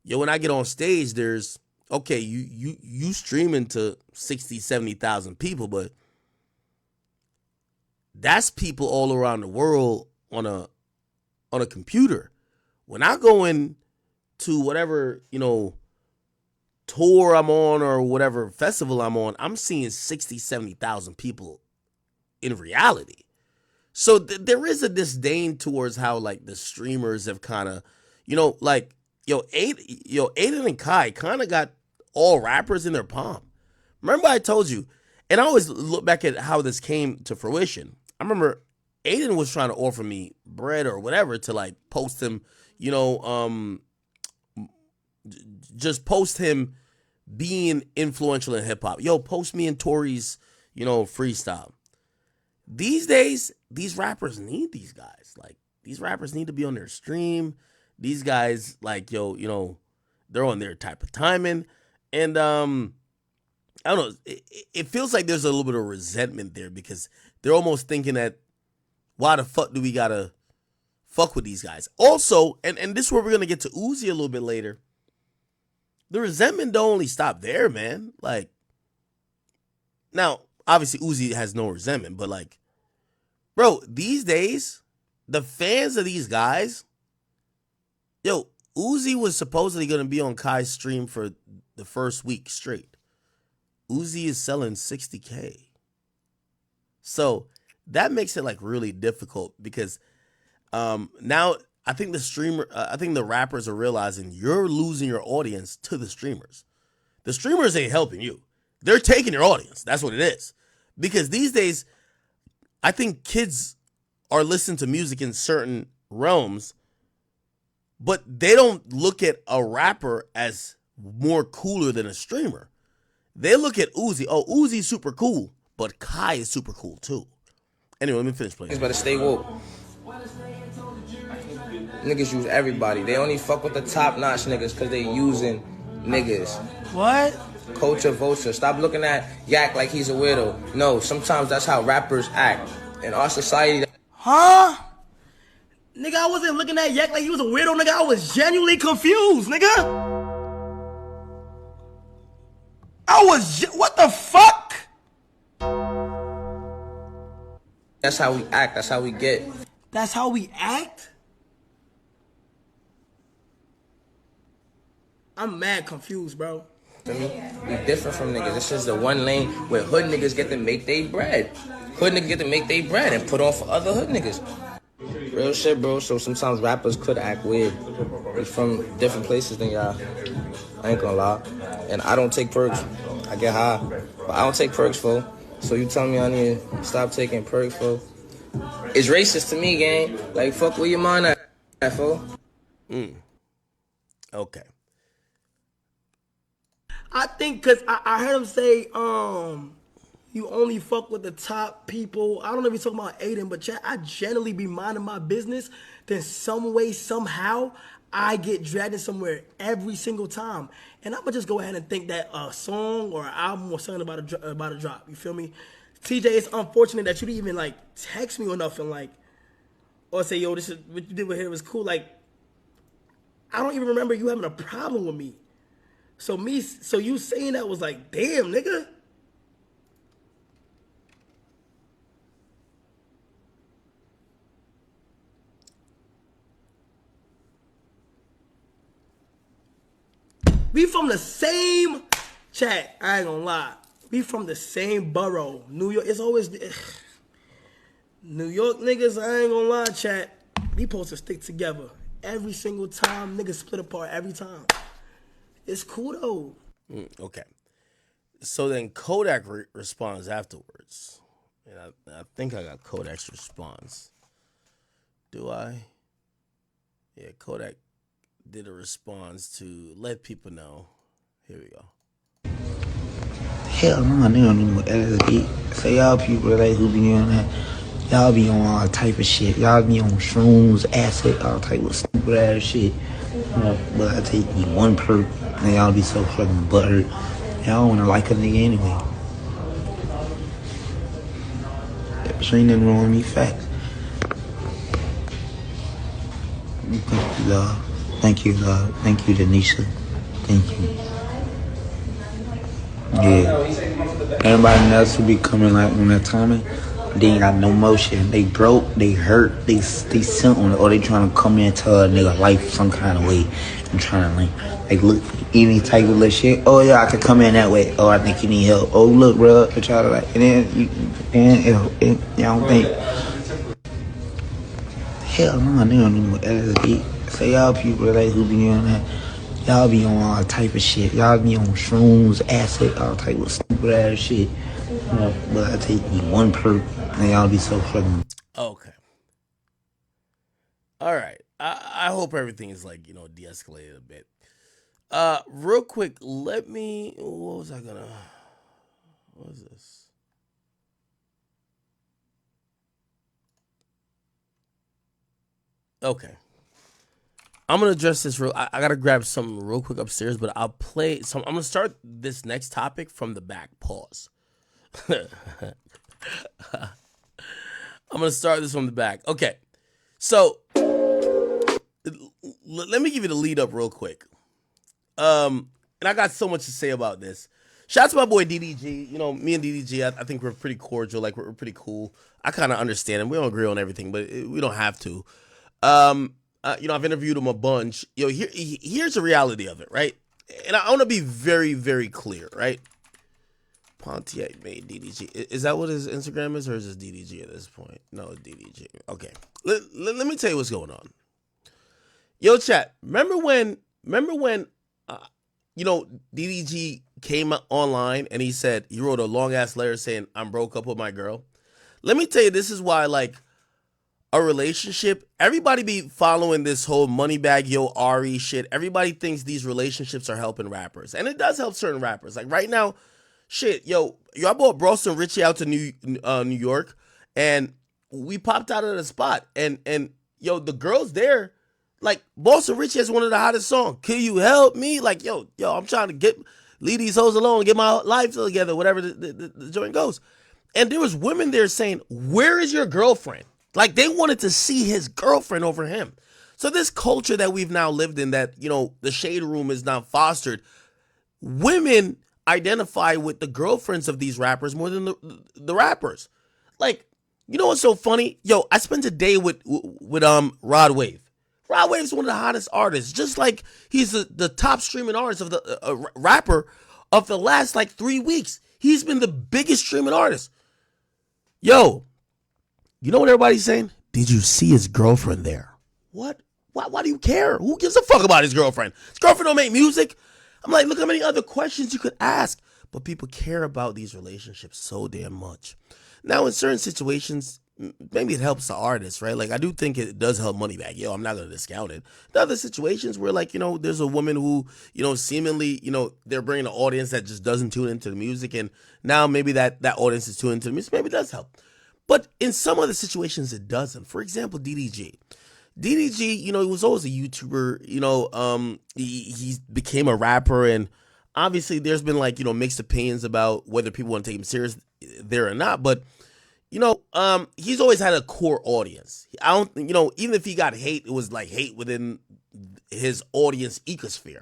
yo, when I get on stage, there's, okay, you streaming to 60, 70,000 people, but that's people all around the world on a computer. When I go in to whatever, tour I'm on or whatever festival I'm on, I'm seeing 60, 70,000 people in reality. So there is a disdain towards how like the streamers have kind of, Aiden and Kai kind of got all rappers in their palm. Remember I told you, and I always look back at how this came to fruition. I remember Aiden was trying to offer me bread or whatever to like post him, just post him being influential in hip hop. Yo, post me in Tory's, freestyle. These days, these rappers need these guys. Like, these rappers need to be on their stream. These guys, like, they're on their type of timing. And, I don't know. It feels like there's a little bit of resentment there because they're almost thinking that, why the fuck do we gotta fuck with these guys? Also, and this is where we're going to get to Uzi a little bit later. The resentment don't only stop there, man. Like, now, obviously Uzi has no resentment, but like, bro, these days, the fans of these guys, yo, Uzi was supposedly going to be on Kai's stream for the first week straight. Uzi is selling 60K. So that makes it like really difficult because now I think the rappers are realizing you're losing your audience to the streamers. The streamers ain't helping you. They're taking your audience. That's what it is. Because these days, I think kids are listening to music in certain realms, but they don't look at a rapper as more cooler than a streamer. They look at Uzi. Oh, Uzi's super cool, but Kai is super cool too. Anyway, let me finish playing. Niggas better stay woke. Niggas use everybody. They only fuck with the top-notch niggas because they using niggas. What? Culture vulture. Stop looking at Yak like he's a weirdo. No, sometimes that's how rappers act. In our society... Huh? Nigga, I wasn't looking at Yak like he was a weirdo, nigga. I was genuinely confused, nigga. What the fuck? That's how we act. That's how we get. That's how we act? I'm mad confused, bro. For me, we different from niggas. This is the one lane where hood niggas get to make their bread. Hood niggas get to make their bread and put on for other hood niggas. Real shit, bro. So sometimes rappers could act weird. We from different places than y'all. I ain't gonna lie. And I don't take perks. I get high. But I don't take perks, fool. So you tell me I need to stop taking perks, fool. It's racist to me, gang. Like, fuck where your mind at, fool. Okay. I think because I heard him say, you only fuck with the top people. I don't know if he's talking about Aiden, but I generally be minding my business. Then some way, somehow, I get dragged in somewhere every single time. And I'm going to just go ahead and think that a song or an album or something about a drop. You feel me? TJ, it's unfortunate that you didn't even, like, text me or nothing, like, or say, yo, this is what you did with here was cool. Like, I don't even remember you having a problem with me. So you saying that was like, damn, nigga. We from the same chat. I ain't gonna lie. We from the same borough. New York. It's always New York niggas. I ain't gonna lie, chat. We supposed to stick together every single time. Niggas split apart every time. It's cool though. Okay. So then Kodak responds afterwards. And I think I got Kodak's response. Do I? Yeah, Kodak did a response to let people know. Here we go. Hell no, they don't even LSD. Say y'all people like who be on that. Y'all be on all type of shit. Y'all be on shrooms, acid, all type of stupid ass shit. You know, but I take you one perk and y'all be so fucking butthurt. Y'all wanna like a nigga anyway. There ain't nothing wrong with me, facts. Thank you, love. Thank you, love. Thank you, Denisha. Thank you. Yeah. Everybody else who be coming like on that timing, they ain't got no motion. They broke, they hurt, they something, or they trying to come into a nigga life some kind of way and trying to like look any type of little shit. Oh yeah, I could come in that way. Oh, I think you need help. Oh look, bro, they try to like, and then you don't think. Hell no, they don't even LSD. Say y'all people like who be on that. Y'all be on all type of shit. Y'all be on shrooms, acid, all type of stupid ass shit. You know, but I take you one perk and y'all be so fucking. Okay. All right. I hope everything is like, de-escalated a bit. Real quick, what was this? Okay. I'm gonna address this I gotta grab something real quick upstairs, but I'll play some. I'm gonna start this next topic from the back. Pause. I'm gonna start this from the back. Okay, so let me give you the lead up real quick. And I got so much to say about this. Shout out to my boy DDG. Me and DDG, I think we're pretty cordial. Like we're pretty cool. I kind of understand him. We don't agree on everything, but we don't have to. I've interviewed him a bunch. Here's the reality of it, right? And I want to be very, very clear, right? Pontiac made DDG. Is that what his Instagram is, or is it DDG at this point? No, it's DDG. Okay. Let me tell you what's going on. Yo, chat. Remember when DDG came online and he wrote a long ass letter saying, "I'm broke up with my girl." Let me tell you, this is why, like, a relationship, everybody be following this whole Moneybagg Yo Ari shit. Everybody thinks these relationships are helping rappers, and it does help certain rappers. Like right now, shit, I brought Boston Richie out to New York, and we popped out of the spot, and the girls there, like Boston Richie has one of the hottest songs. Can you help me? Like yo, I'm trying to leave these hoes alone, get my life together, whatever the joint goes. And there was women there saying, "Where is your girlfriend?" Like they wanted to see his girlfriend over him. So this culture that we've now lived in, that, the shade room is now fostered, women identify with the girlfriends of these rappers more than the rappers. Like, what's so funny? Yo, I spent a day with Rod Wave. Rod Wave's one of the hottest artists, just like he's the top streaming artist of the rapper of the last like 3 weeks. He's been the biggest streaming artist. Yo, you know what everybody's saying? Did you see his girlfriend there? What? Why do you care? Who gives a fuck about his girlfriend? His girlfriend don't make music. I'm like, look how many other questions you could ask. But people care about these relationships so damn much. Now, in certain situations, maybe it helps the artist, right? Like, I do think it does help Moneybagg Yo. I'm not going to discount it. In other situations where, like, there's a woman who, seemingly, they're bringing an audience that just doesn't tune into the music. And now maybe that audience is tuning into the music. Maybe it does help. But in some other situations, it doesn't. For example, DDG. DDG, he was always a YouTuber. He became a rapper, and obviously there's been like, mixed opinions about whether people want to take him serious there or not. But, he's always had a core audience. I don't, even if he got hate, it was like hate within his audience ecosphere.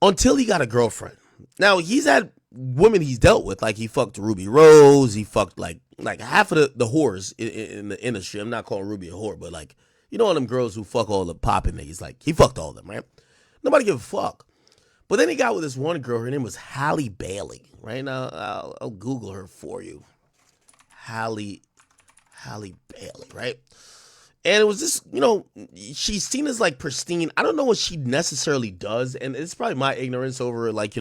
Until he got a girlfriend. Now, he's had women he's dealt with, like he fucked Ruby Rose, he fucked like half of the whores in the industry. I'm not calling Ruby a whore, but like, all them girls who fuck all the poppin' niggas, like he fucked all of them, right? Nobody give a fuck. But then he got with this one girl, her name was Halle Bailey. Right now, I'll Google her for you. Halle Bailey, right? And it was this, she's seen as like pristine. I don't know what she necessarily does, and it's probably my ignorance over like,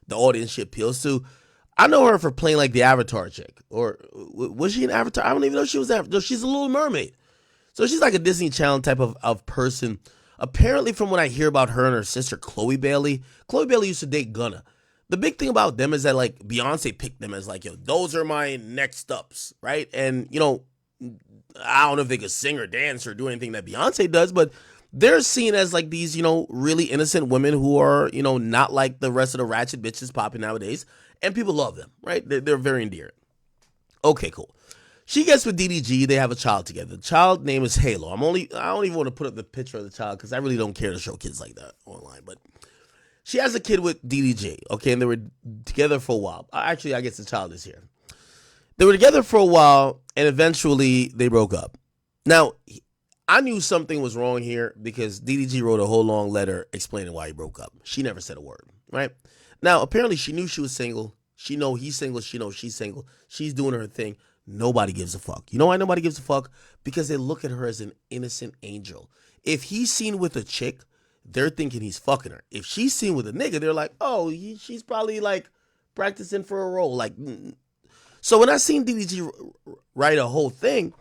the audience she appeals to. I know her for playing like the Avatar chick. Or was she an Avatar? I don't even know if she was Avatar. No, she's a Little Mermaid. So she's like a Disney Channel type of person. Apparently, from what I hear about her and her sister, Chloe Bailey used to date Gunna. The big thing about them is that, like, Beyonce picked them as, like, yo, those are my next ups, right? And, you know, I don't know if they could sing or dance or do anything that Beyonce does, but they're seen as, like, these, you know, really innocent women who are, you know, not like the rest of the ratchet bitches popping nowadays. And people love them, right? They're very endearing. Okay, cool. She gets with DDG. They have a child together. The child name is Halo. I don't even want to put up the picture of the child because I really don't care to show kids like that online. But she has a kid with DDG, okay, and they were together for a while. Actually, I guess the child is here. They were together for a while, and eventually they broke up. Now, I knew something was wrong here because DDG wrote a whole long letter explaining why he broke up. She never said a word, right? Now, apparently she knew she was single. She know he's single. She knows she's single. She's doing her thing. Nobody gives a fuck. You know why nobody gives a fuck? Because they look at her as an innocent angel. If he's seen with a chick, they're thinking he's fucking her. If she's seen with a nigga, they're like, oh, she's probably like practicing for a role. Like, so when I seen DDG write a whole thing,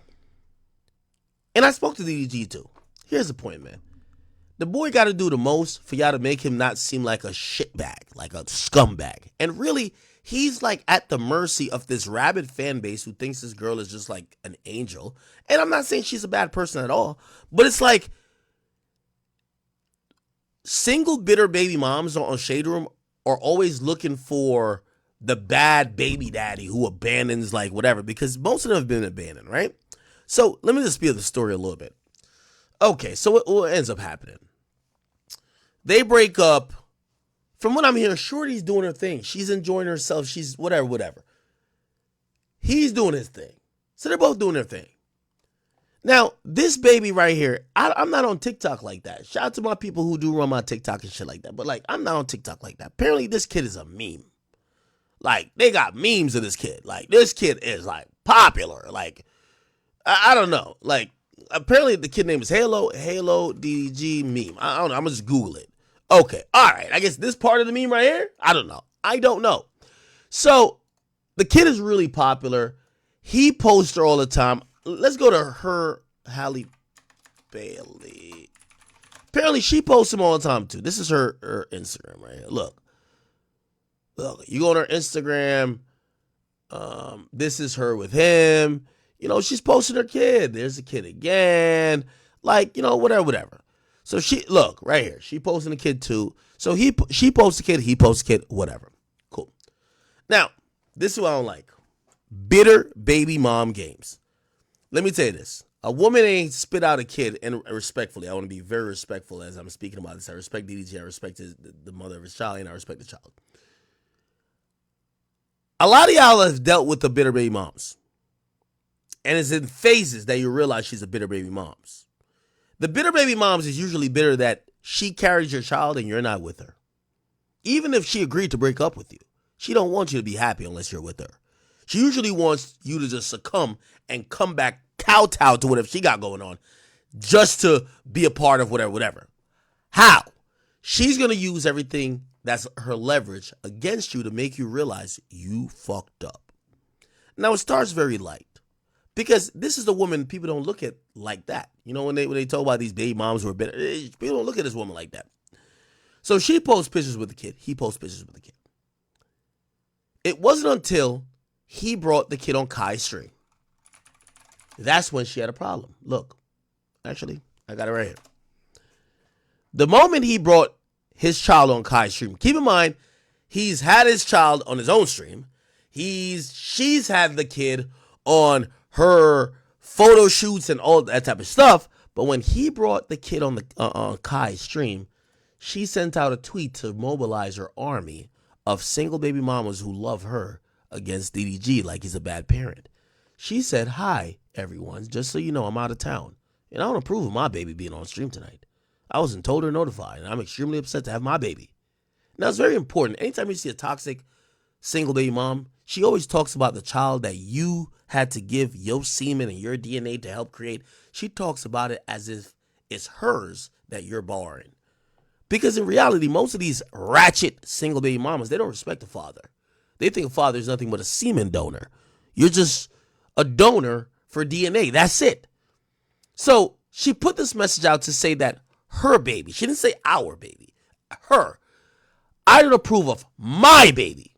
and I spoke to DDG too. Here's the point, man. The boy got to do the most for y'all to make him not seem like a shitbag, like a scumbag. And really, he's like at the mercy of this rabid fan base who thinks this girl is just like an angel. And I'm not saying she's a bad person at all, but it's like single bitter baby moms on Shade Room are always looking for the bad baby daddy who abandons like whatever, because most of them have been abandoned, right? So let me just spiel the story a little bit. Okay, so what ends up happening? They break up. From what I'm hearing, Shorty's doing her thing. She's enjoying herself. She's whatever. He's doing his thing. So they're both doing their thing. Now, this baby right here, I'm not on TikTok like that. Shout out to my people who do run my TikTok and shit like that. But, like, I'm not on TikTok like that. Apparently, this kid is a meme. Like, they got memes of this kid. Like, this kid is, like, popular. Like, I don't know. Like, apparently the kid name is Halo DDG meme. I don't know. I'm going to just Google it. Okay. All right. I guess this part of the meme right here, I don't know. So, the kid is really popular. He posts her all the time. Let's go to her, Halle Bailey. Apparently, she posts him all the time, too. This is her Instagram right here. Look, you go on her Instagram. This is her with him. You know, she's posting her kid. There's the kid again. Like, you know, whatever. So look, right here. She posting the kid, too. So she posts the kid. He posts the kid. Whatever. Cool. Now, this is what I don't like. Bitter baby mom games. Let me tell you this. A woman ain't spit out a kid, and respectfully, I want to be very respectful as I'm speaking about this. I respect DDG, I respect the mother of his child, and I respect the child. A lot of y'all have dealt with the bitter baby moms. And it's in phases that you realize she's a bitter baby moms. The bitter baby moms is usually bitter that she carries your child and you're not with her. Even if she agreed to break up with you, she don't want you to be happy unless you're with her. She usually wants you to just succumb and come back kowtow to whatever she got going on just to be a part of whatever. How? She's going to use everything that's her leverage against you to make you realize you fucked up. Now, it starts very light because this is the woman people don't look at like that. You know, when they talk about these baby moms who are bitter, people don't look at this woman like that. So she posts pictures with the kid. He posts pictures with the kid. It wasn't until he brought the kid on Kai's stream. That's when she had a problem. Look, actually, I got it right here. The moment he brought his child on Kai's stream, keep in mind, he's had his child on his own stream. She's had the kid on her photo shoots and all that type of stuff. But when he brought the kid on Kai's stream, she sent out a tweet to mobilize her army of single baby mamas who love her against DDG like he's a bad parent. She said, "Hi, everyone. Just so you know, I'm out of town. And I don't approve of my baby being on stream tonight. I wasn't told or notified, and I'm extremely upset to have my baby." Now, it's very important. Anytime you see a toxic single baby mom, she always talks about the child that you had to give your semen and your DNA to help create. She talks about it as if it's hers that you're borrowing. Because in reality, most of these ratchet single baby mamas, they don't respect the father. They think a father is nothing but a semen donor. You're just a donor for DNA. That's it. So she put this message out to say that her baby, she didn't say our baby, her, I don't approve of my baby.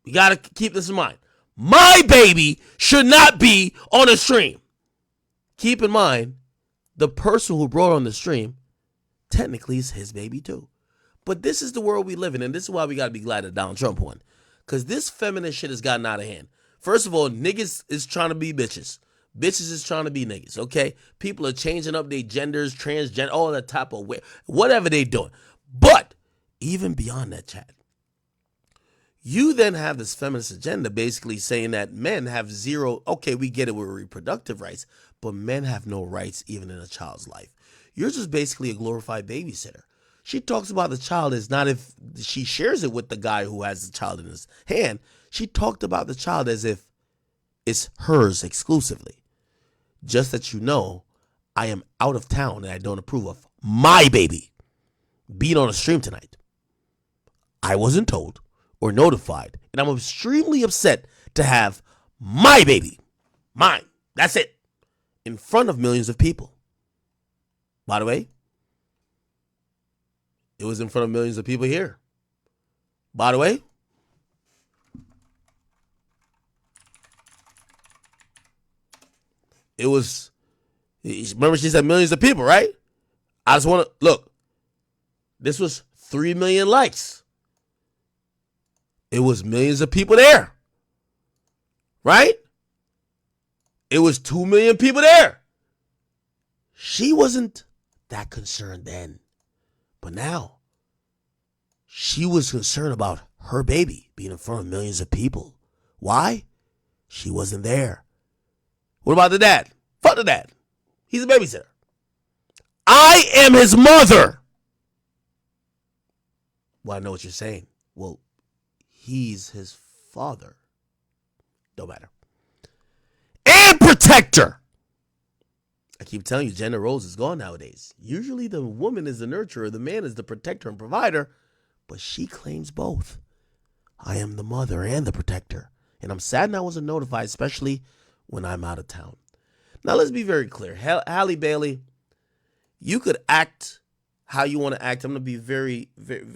You got to keep this in mind. My baby should not be on a stream. Keep in mind, the person who brought on the stream technically is his baby too. But this is the world we live in, and this is why we got to be glad that Donald Trump won. Because this feminist shit has gotten out of hand. First of all, niggas is trying to be bitches. Bitches is trying to be niggas, okay? People are changing up their genders, transgender, all that type of way, whatever they doing. But even beyond that, chat, you then have this feminist agenda basically saying that men have zero, okay, we get it with reproductive rights, but men have no rights even in a child's life. You're just basically a glorified babysitter. She talks about the child as not if she shares it with the guy who has the child in his hand. She talked about the child as if it's hers exclusively. Just that you know, I am out of town and I don't approve of my baby being on a stream tonight. I wasn't told or notified, and I'm extremely upset to have my baby, mine, that's it, in front of millions of people. By the way, it was in front of millions of people here. By the way, it was, remember she said millions of people, right? I just want to, look, this was 3 million likes. It was millions of people there, right? It was 2 million people there. She wasn't that concerned then. But now, she was concerned about her baby being in front of millions of people. Why? She wasn't there. What about the dad? Fuck the dad. He's a babysitter. I am his mother. Well, I know what you're saying. Well, he's his father. Don't matter. And protector. I keep telling you, gender roles is gone nowadays. Usually the woman is the nurturer, the man is the protector and provider, but she claims both. I am the mother and the protector. And I'm saddened I wasn't notified, especially when I'm out of town. Now, let's be very clear. Halle Bailey, you could act how you want to act. I'm going to be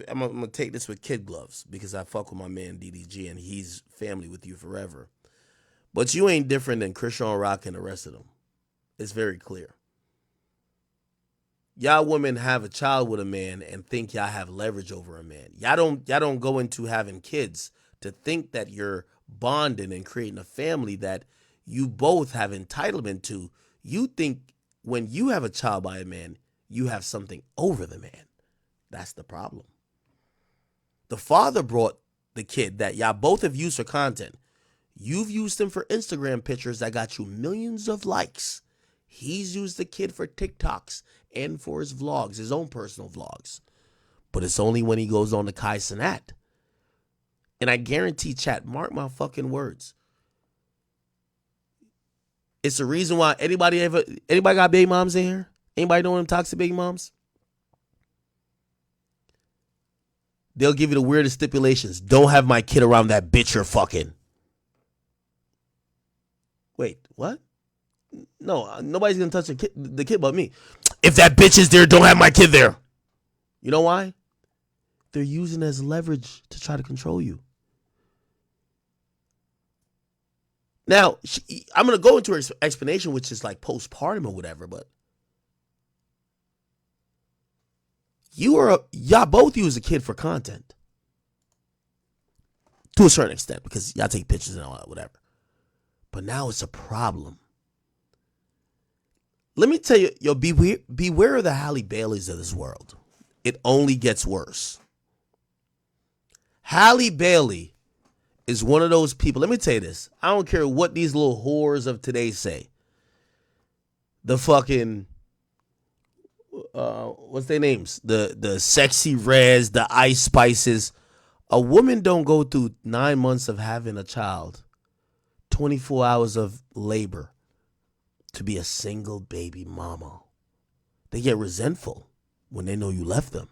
I'm going to take this with kid gloves because I fuck with my man DDG and he's family with you forever. But you ain't different than Christian Rock and the rest of them. It's very clear. Y'all women have a child with a man and think y'all have leverage over a man. Y'all don't go into having kids to think that you're bonding and creating a family that you both have entitlement to. You think when you have a child by a man, you have something over the man. That's the problem. The father brought the kid that y'all both have used for content. You've used him for Instagram pictures that got you millions of likes. He's used the kid for TikToks and for his vlogs, his own personal vlogs. But it's only when he goes on to Kai Cenat. And I guarantee, chat, mark my fucking words. It's the reason why anybody got baby moms in here? Anybody know them toxic baby moms? They'll give you the weirdest stipulations. Don't have my kid around that bitch you're fucking. Wait, what? No, nobody's going to touch the kid but me. If that bitch is there, don't have my kid there. You know why? They're using it as leverage to try to control you. Now, I'm going to go into her explanation, which is like postpartum or whatever, but y'all both use a kid for content. To a certain extent, because y'all take pictures and all that, whatever. But now it's a problem. Let me tell you, beware of the Halle Baileys of this world. It only gets worse. Halle Bailey is one of those people. Let me tell you this. I don't care what these little whores of today say. The fucking, what's their names? The Sexy Reds, the Ice Spices. A woman don't go through 9 months of having a child, 24 hours of labor, to be a single baby mama. They get resentful. when they know you left them.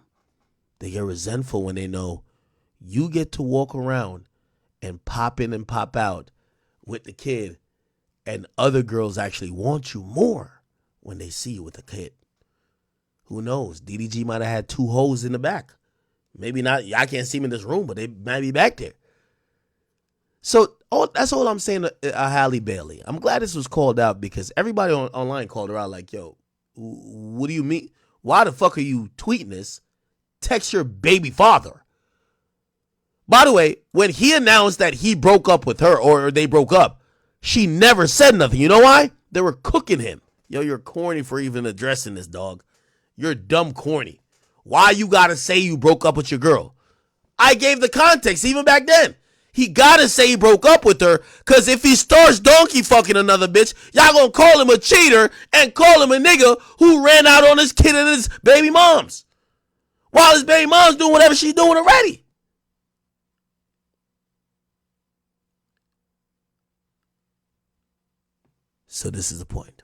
They get resentful when they know you get to walk around and pop in and pop out with the kid, and other girls actually want you more when they see you with the kid. Who knows? DDG might have had 2 hoes in the back. Maybe not. I can't see them in this room, but they might be back there. So that's all I'm saying to Halle Bailey. I'm glad this was called out because everybody online called her out like, yo, what do you mean? Why the fuck are you tweeting this? Text your baby father. By the way, when he announced that he broke up with her or they broke up, she never said nothing. You know why? They were cooking him. Yo, you're corny for even addressing this, dog. You're dumb corny. Why you gotta say you broke up with your girl? I gave the context even back then. He gotta say he broke up with her, because if he starts donkey fucking another bitch, y'all gonna call him a cheater and call him a nigga who ran out on his kid and his baby moms. While his baby mom's doing whatever she's doing already. So this is the point.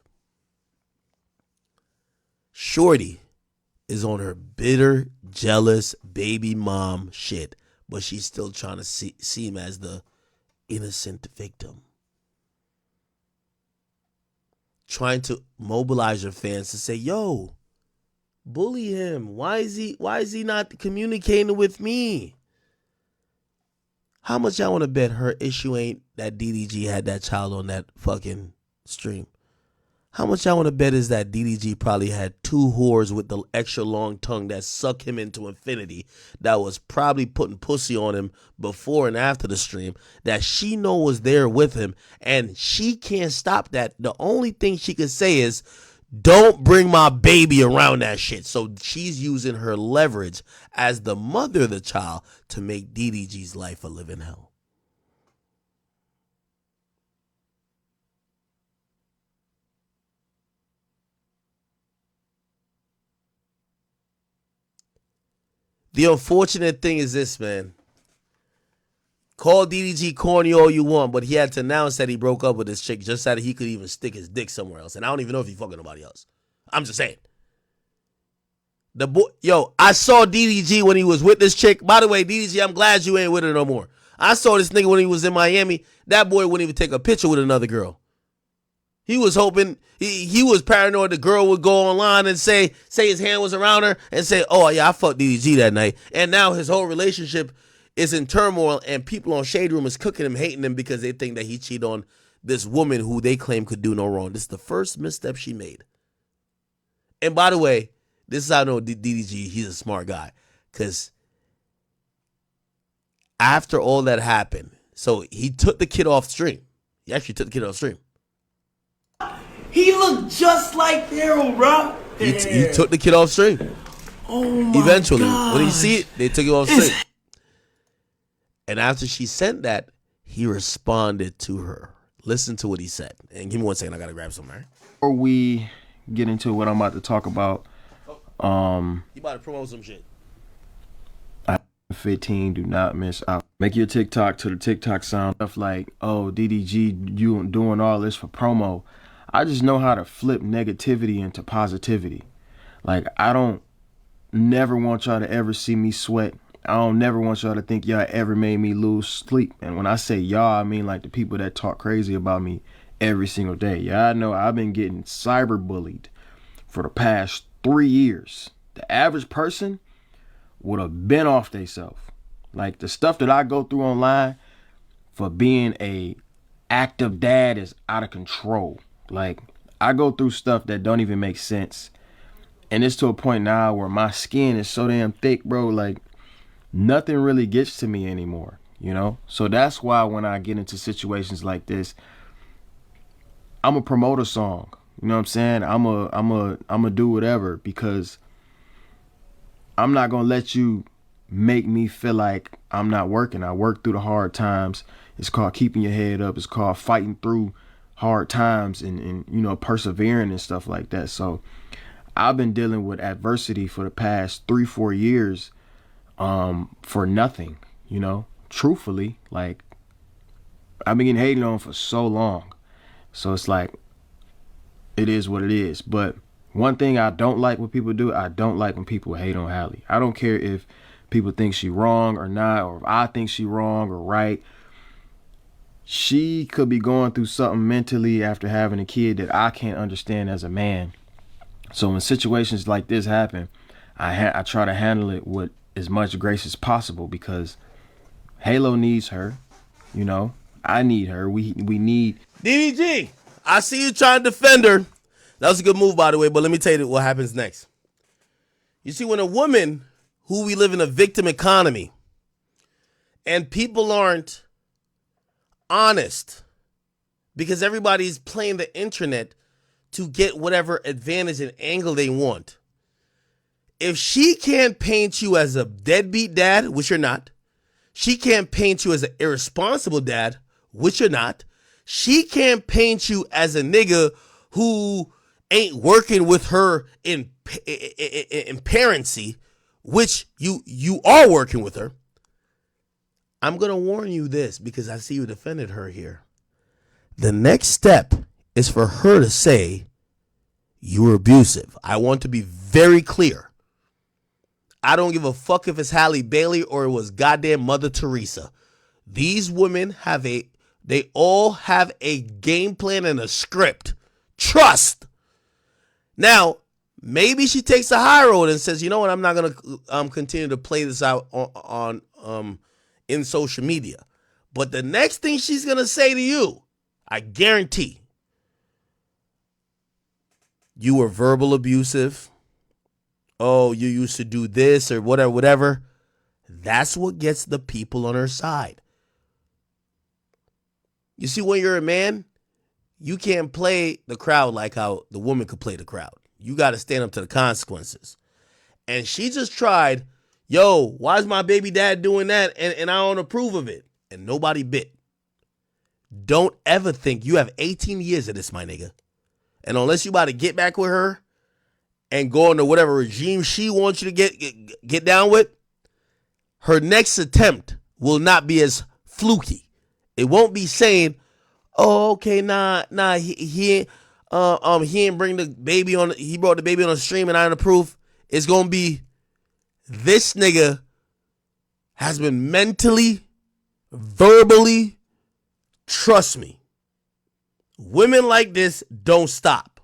Shorty is on her bitter, jealous baby mom shit, but she's still trying to seem as the innocent victim. Trying to mobilize her fans to say, yo, bully him. Why is he not communicating with me? How much y'all want to bet her issue ain't that DDG had that child on that fucking stream? How much y'all want to bet is that DDG probably had 2 whores with the extra long tongue that suck him into infinity, that was probably putting pussy on him before and after the stream, that she know was there with him, and she can't stop that. The only thing she can say is, don't bring my baby around that shit. So she's using her leverage as the mother of the child to make DDG's life a living hell. The unfortunate thing is this, man. Call DDG corny all you want, but he had to announce that he broke up with this chick just so that he could even stick his dick somewhere else. And I don't even know if he fucking nobody else. I'm just saying. I saw DDG when he was with this chick. By the way, DDG, I'm glad you ain't with her no more. I saw this nigga when he was in Miami. That boy wouldn't even take a picture with another girl. He was hoping, he was paranoid the girl would go online and say his hand was around her and say, oh yeah, I fucked DDG that night. And now his whole relationship is in turmoil and people on Shade Room is cooking him, hating him because they think that he cheated on this woman who they claim could do no wrong. This is the first misstep she made. And by the way, this is how I know DDG, he's a smart guy. Because after all that happened, so he took the kid off stream. He actually took the kid off stream. He looked just like Daryl, bro. He took the kid off stream. Oh my Eventually, gosh. when he see it, they took it off stream. And after she sent that, he responded to her. Listen to what he said. And give me 1 second, I gotta grab something. Before we get into what I'm about to talk about, You about to promote some shit. 15, do not miss out. Make your TikTok to the TikTok sound. Stuff like, oh, DDG, you doing all this for promo. I just know how to flip negativity into positivity. Like, I don't never want y'all to ever see me sweat. I don't never want y'all to think y'all ever made me lose sleep. And when I say y'all, I mean like the people that talk crazy about me every single day. Y'all know I've been getting cyberbullied for the past 3 years. The average person would have been off theyself. Like, the stuff that I go through online for being a active dad is out of control. Like, I go through stuff that don't even make sense. And it's to a point now where my skin is so damn thick, bro. Like, nothing really gets to me anymore, you know? So that's why when I get into situations like this, I'm a promote a song. You know what I'm saying? I'm a do whatever, because I'm not going to let you make me feel like I'm not working. I work through the hard times. It's called keeping your head up. It's called fighting through hard times and you know, persevering and stuff like that. So I've been dealing with adversity for the past 3-4 years for nothing, you know, truthfully. Like, I've been getting hated on for so long. So it's like, it is what it is. But One thing I don't like when people do, I don't like when people hate on Halle. I don't care if people think she wrong or not, or if I think she wrong or right. She could be going through something mentally after having a kid that I can't understand as a man. So when situations like this happen, I try to handle it with as much grace as possible, because Halo needs her, you know. I need her. We need DDG. I see you trying to defend her. That was a good move, by the way. But let me tell you what happens next. You see, when a woman who we live in a victim economy, and people aren't honest because everybody's playing the internet to get whatever advantage and angle they want. If she can't paint you as a deadbeat dad, which you're not, she can't paint you as an irresponsible dad, which you're not, she can't paint you as a nigga who ain't working with her in parency, which you are working with her. I'm going to warn you this because I see you defended her here. The next step is for her to say you were abusive. I want to be very clear. I don't give a fuck if it's Halle Bailey or it was goddamn Mother Teresa. These women they all have a game plan and a script. Trust. Now, maybe she takes a high road and says, you know what, I'm not going to continue to play this out on in social media. But the next thing she's going to say to you, I guarantee, you were verbal abusive. Oh, you used to do this or whatever. That's what gets the people on her side. You see, when you're a man, you can't play the crowd like how the woman could play the crowd. You got to stand up to the consequences. And she just tried, yo, why is my baby dad doing that? And I don't approve of it. And nobody bit. Don't ever think you have 18 years of this, my nigga. And unless you about to get back with her and go into whatever regime she wants you to get down with, her next attempt will not be as fluky. It won't be saying, oh, okay, nah, he ain't bring the baby on, he brought the baby on the stream and I didn't approve. It's gonna be, this nigga has been mentally, verbally, trust me, women like this don't stop.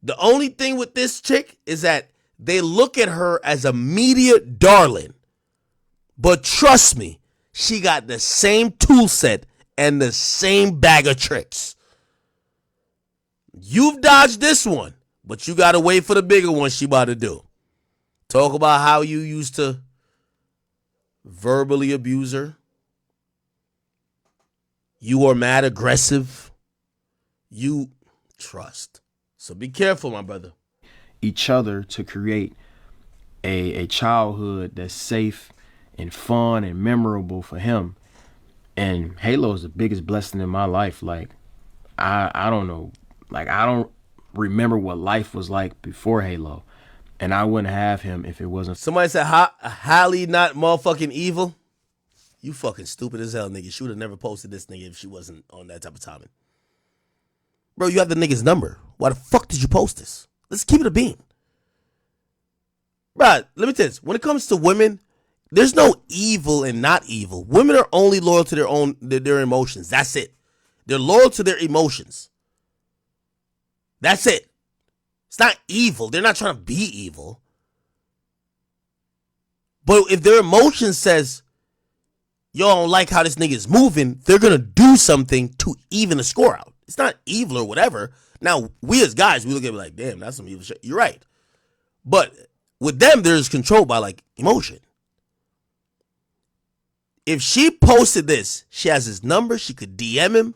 The only thing with this chick is that they look at her as a media darling. But trust me, she got the same tool set and the same bag of tricks. You've dodged this one, but you got to wait for the bigger one she about to do. Talk about how you used to verbally abuse her. You are mad aggressive. You trust. So be careful, my brother. each other to create a childhood that's safe and fun and memorable for him. And Halo is the biggest blessing in my life. Like, I don't know. Like, I don't remember what life was like before Halo. And I wouldn't have him if it wasn't. Somebody said, Halle not motherfucking evil. You fucking stupid as hell, nigga. She would have never posted this nigga if she wasn't on that type of timing. Bro, you have the nigga's number. Why the fuck did you post this? Let's keep it a bean. Bro, let me tell you this. When it comes to women, there's no evil and not evil. Women are only loyal to their emotions. That's it. They're loyal to their emotions. That's it. It's not evil. They're not trying to be evil. But if their emotion says, yo, I don't like how this nigga is moving, they're going to do something to even the score out. It's not evil or whatever. Now, we as guys, we look at it like, damn, that's some evil shit. You're right. But with them, they're just controlled by, like, emotion. If she posted this, she has his number, she could DM him.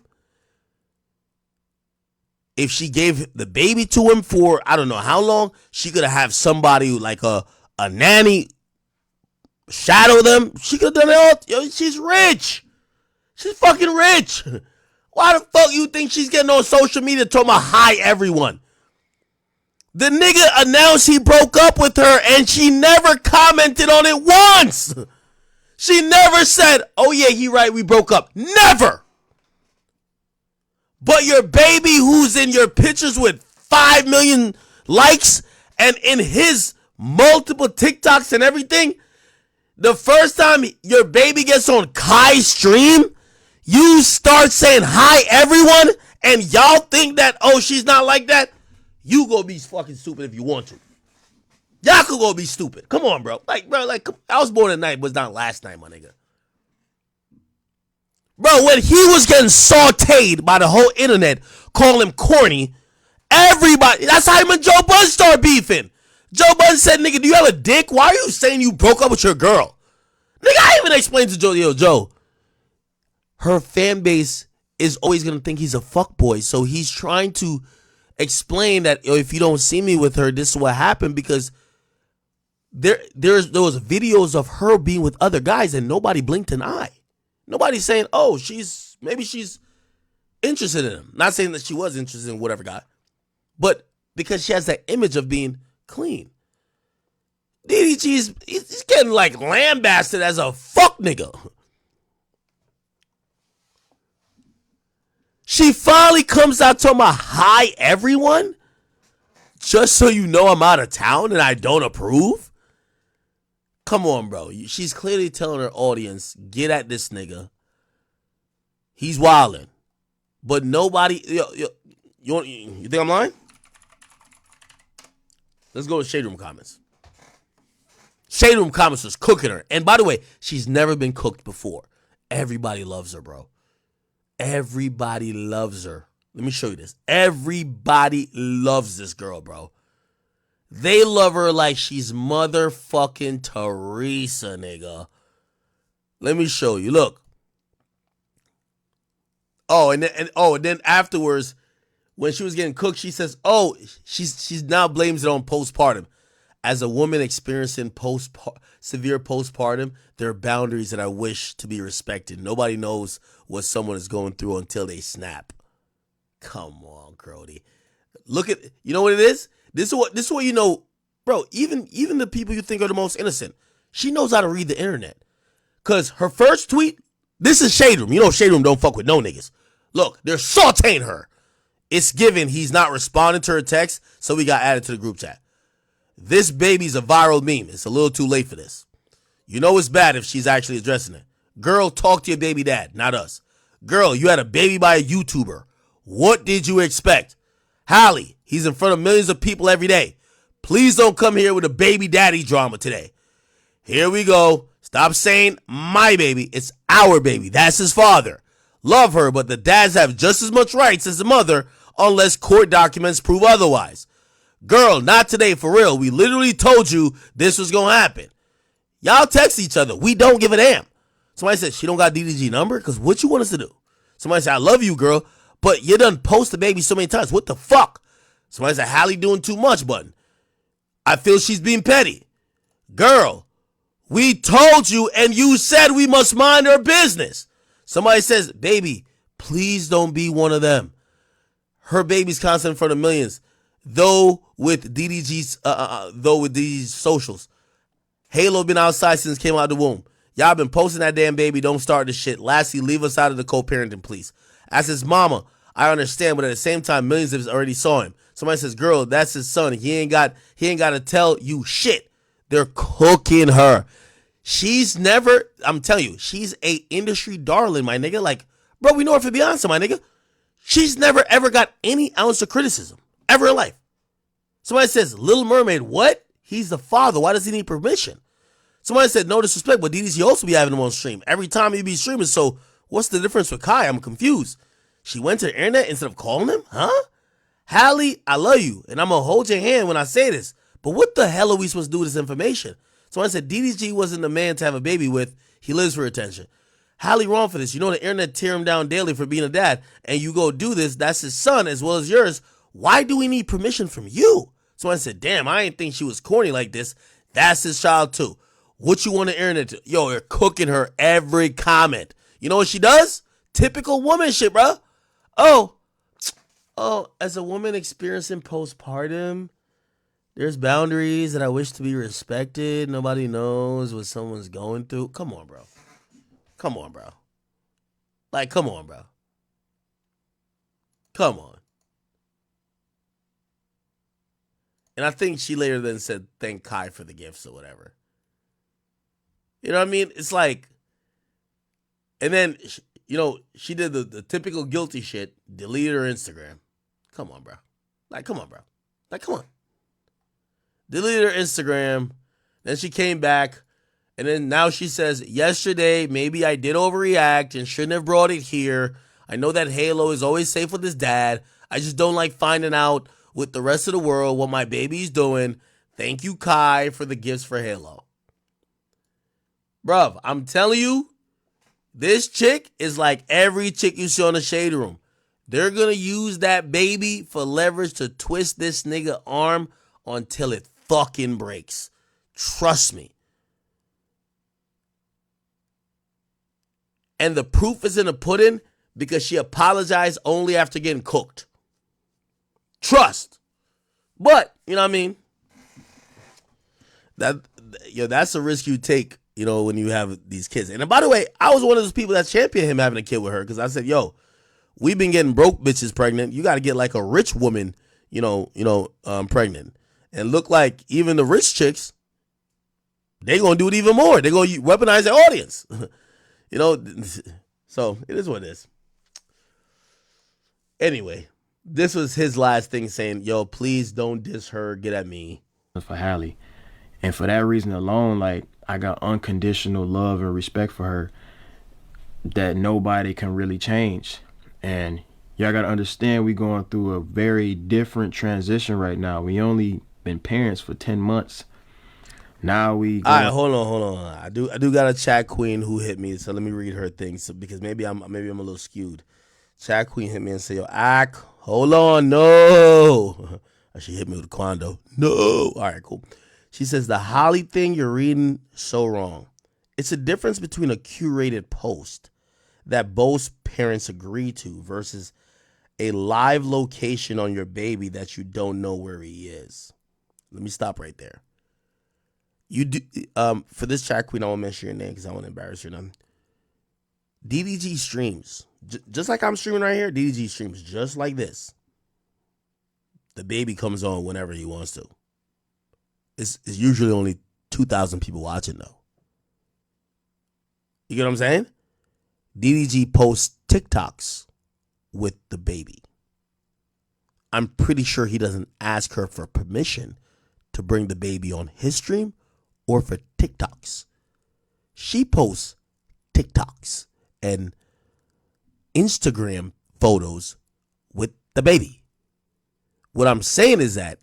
If she gave the baby to him for, I don't know how long, she could have somebody like a nanny shadow them. She could have done it all. Yo, she's rich. She's fucking rich. Why the fuck you think she's getting on social media talking about hi everyone? The nigga announced he broke up with her and she never commented on it once. She never said, oh yeah, he right, we broke up. Never. But your baby who's in your pictures with 5 million likes, and in his multiple TikToks and everything, the first time your baby gets on Kai's stream, you start saying hi everyone, and y'all think that, oh, she's not like that. You go be fucking stupid if you want to. Y'all could go be stupid. Come on, bro. Like, I was born at night, was not last night, my nigga. Bro, when he was getting sauteed by the whole internet, calling him corny, everybody, that's how him and Joe Budden started beefing. Joe Budden said, nigga, do you have a dick? Why are you saying you broke up with your girl? Nigga, I even explained to Joe, Joe, her fan base is always going to think he's a fuckboy, so he's trying to explain that if you don't see me with her, this is what happened, because there was videos of her being with other guys and nobody blinked an eye. Nobody's saying, oh, maybe she's interested in him. Not saying that she was interested in whatever guy, but because she has that image of being clean. DDG he's getting like lambasted as a fuck nigga. She finally comes out talking about hi everyone, just so you know I'm out of town and I don't approve. Come on, bro. She's clearly telling her audience, get at this nigga. He's wildin'. But nobody, you think I'm lying? Let's go to Shade Room comments. Shade Room comments was cooking her. And by the way, she's never been cooked before. Everybody loves her, bro. Everybody loves her. Let me show you this. Everybody loves this girl, bro. They love her like she's motherfucking Teresa, nigga. Let me show you. Look. Oh, and then afterwards, when she was getting cooked, she says, "Oh, she's now blames it on postpartum. As a woman experiencing severe postpartum, there are boundaries that I wish to be respected. Nobody knows what someone is going through until they snap." Come on, Grody. Look at, you know what it is? This is what you know, bro. Even the people you think are the most innocent, she knows how to read the internet. Cause her first tweet, this is Shade Room. You know Shade Room don't fuck with no niggas. Look, they're sauteing her. It's given he's not responding to her text, so we got added to the group chat. This baby's a viral meme. It's a little too late for this. You know it's bad if she's actually addressing it. Girl, talk to your baby dad, not us. Girl, you had a baby by a YouTuber. What did you expect? Hallie, he's in front of millions of people every day. Please don't come here with a baby daddy drama today. Here we go. Stop saying my baby. It's our baby. That's his father. Love her, but the dads have just as much rights as the mother unless court documents prove otherwise. Girl, not today, for real. We literally told you this was going to happen. Y'all text each other. We don't give a damn. Somebody said she don't got DDG number? Because what you want us to do? Somebody said, I love you, girl, but you done post the baby so many times. What the fuck? Somebody said, Hallie doing too much, button. I feel she's being petty. Girl, we told you and you said we must mind our business. Somebody says, baby, please don't be one of them. Her baby's constant in front of millions. Though with DDG's socials. Halo been outside since came out of the womb. Y'all been posting that damn baby. Don't start this shit. Lastly, leave us out of the co-parenting, please. As his mama, I understand, but at the same time, millions of us already saw him. Somebody says, girl, that's his son. He ain't got to tell you shit. They're cooking her. She's never, I'm telling you, she's a industry darling, my nigga. Like, bro, we know her for Beyonce, my nigga. She's never ever got any ounce of criticism ever in life. Somebody says, Little Mermaid, what? He's the father. Why does he need permission? Somebody said, no disrespect, but DDG also be having him on stream. Every time he be streaming, so what's the difference with Kai? I'm confused. She went to the internet instead of calling him? Huh? Hallie, I love you, and I'm going to hold your hand when I say this, but what the hell are we supposed to do with this information? Somebody said, DDG wasn't the man to have a baby with. He lives for attention. Hallie wrong for this. You know the internet tear him down daily for being a dad, and you go do this. That's his son as well as yours. Why do we need permission from you? Someone said, damn, I didn't think she was corny like this. That's his child too. What you want the internet to? Yo, you're cooking her every comment. You know what she does? Typical woman shit, bro. Oh, as a woman experiencing postpartum, there's boundaries that I wish to be respected. Nobody knows what someone's going through. Come on, bro. Come on, bro. Like, come on, bro. Come on. And I think she later then said, thank Kai for the gifts or whatever. You know what I mean? It's like, and then, you know, she did the typical guilty shit, deleted her Instagram. Come on, bro. Like, come on, bro. Like, come on. Deleted her Instagram. Then she came back. And then now she says, yesterday, maybe I did overreact and shouldn't have brought it here. I know that Halo is always safe with his dad. I just don't like finding out with the rest of the world what my baby's doing. Thank you, Kai, for the gifts for Halo. Bruv, I'm telling you, this chick is like every chick you see on the Shade Room. They're going to use that baby for leverage to twist this nigga arm until it fucking breaks. Trust me. And the proof is in the pudding because she apologized only after getting cooked. Trust. But, you know what I mean? That's a risk you take, you know, when you have these kids. And by the way, I was one of those people that championed him having a kid with her because I said, yo, we've been getting broke bitches pregnant. You got to get like a rich woman, pregnant. And look like even the rich chicks, they going to do it even more. They're going to weaponize their audience. You know, so it is what it is. Anyway, this was his last thing saying, yo, please don't diss her. Get at me. For Hallie. And for that reason alone, like, I got unconditional love and respect for her that nobody can really change. And y'all got to understand we going through a very different transition right now. We only been parents for 10 months. Now we all right, hold on. I do got a chat queen who hit me, so let me read her thing. So because maybe I'm a little skewed. Chat queen hit me and say, yo, Ak, hold on, no. She hit me with a quando. No. All right, cool. She says the Holly thing you're reading so wrong. It's a difference between a curated post that both parents agree to versus a live location on your baby that you don't know where he is. Let me stop right there. You do for this chat queen, I won't mention your name because I won't embarrass your name. DDG streams just like I'm streaming right here. DDG streams just like this. The baby comes on whenever he wants to. It's usually only 2,000 people watching though. You get what I'm saying? DDG posts TikToks with the baby. I'm pretty sure he doesn't ask her for permission to bring the baby on his stream or for TikToks. She posts TikToks and Instagram photos with the baby. What I'm saying is that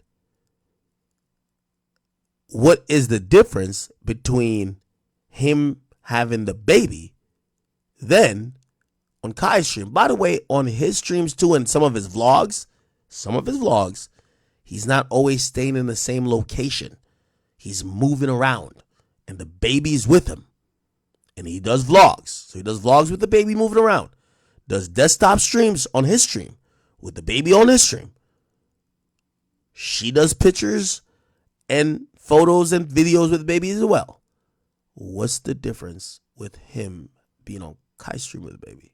what is the difference between him having the baby then on Kai's stream? By the way, on his streams too and some of his vlogs, he's not always staying in the same location. He's moving around and the baby's with him. And he does vlogs. So he does vlogs with the baby moving around. Does desktop streams on his stream with the baby on his stream. She does pictures and photos and videos with the baby as well. What's the difference with him being on Kai's stream with the baby?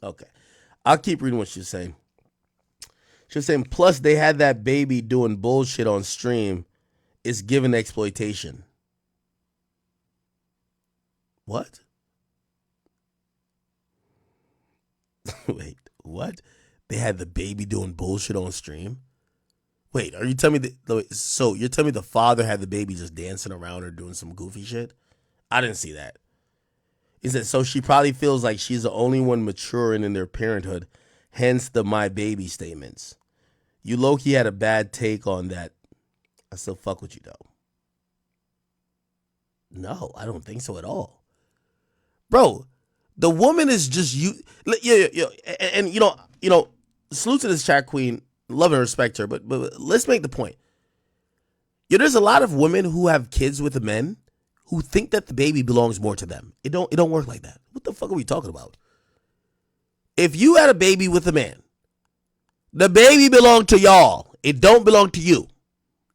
Okay. I'll keep reading what she's saying. She's saying, plus they had that baby doing bullshit on stream. It's given exploitation. What? Wait, what? They had the baby doing bullshit on stream? Wait, are you telling me that? So you're telling me the father had the baby just dancing around or doing some goofy shit? I didn't see that. He said, so she probably feels like she's the only one maturing in their parenthood, hence the my baby statements. You low-key had a bad take on that. I still fuck with you, though. No, I don't think so at all. Bro, the woman is just you. Yeah. And you know, salute to this chat queen. Love and respect her, but let's make the point. Yeah, there's a lot of women who have kids with men who think that the baby belongs more to them. It don't work like that. What the fuck are we talking about? If you had a baby with a man, the baby belonged to y'all. It don't belong to you.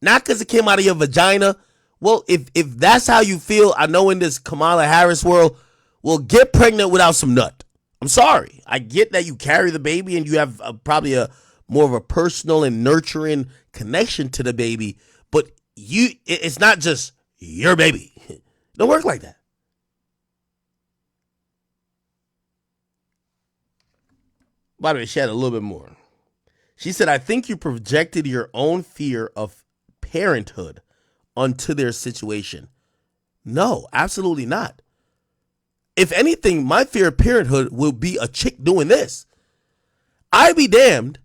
Not because it came out of your vagina. Well, if that's how you feel, I know in this Kamala Harris world, well, get pregnant without some nut. I'm sorry. I get that you carry the baby and you have probably a more of a personal and nurturing connection to the baby, but it's not just your baby. It don't work like that. By the way, she had a little bit more. She said, I think you projected your own fear of parenthood onto their situation. No, absolutely not. If anything, my fear of parenthood will be a chick doing this. I'd be damned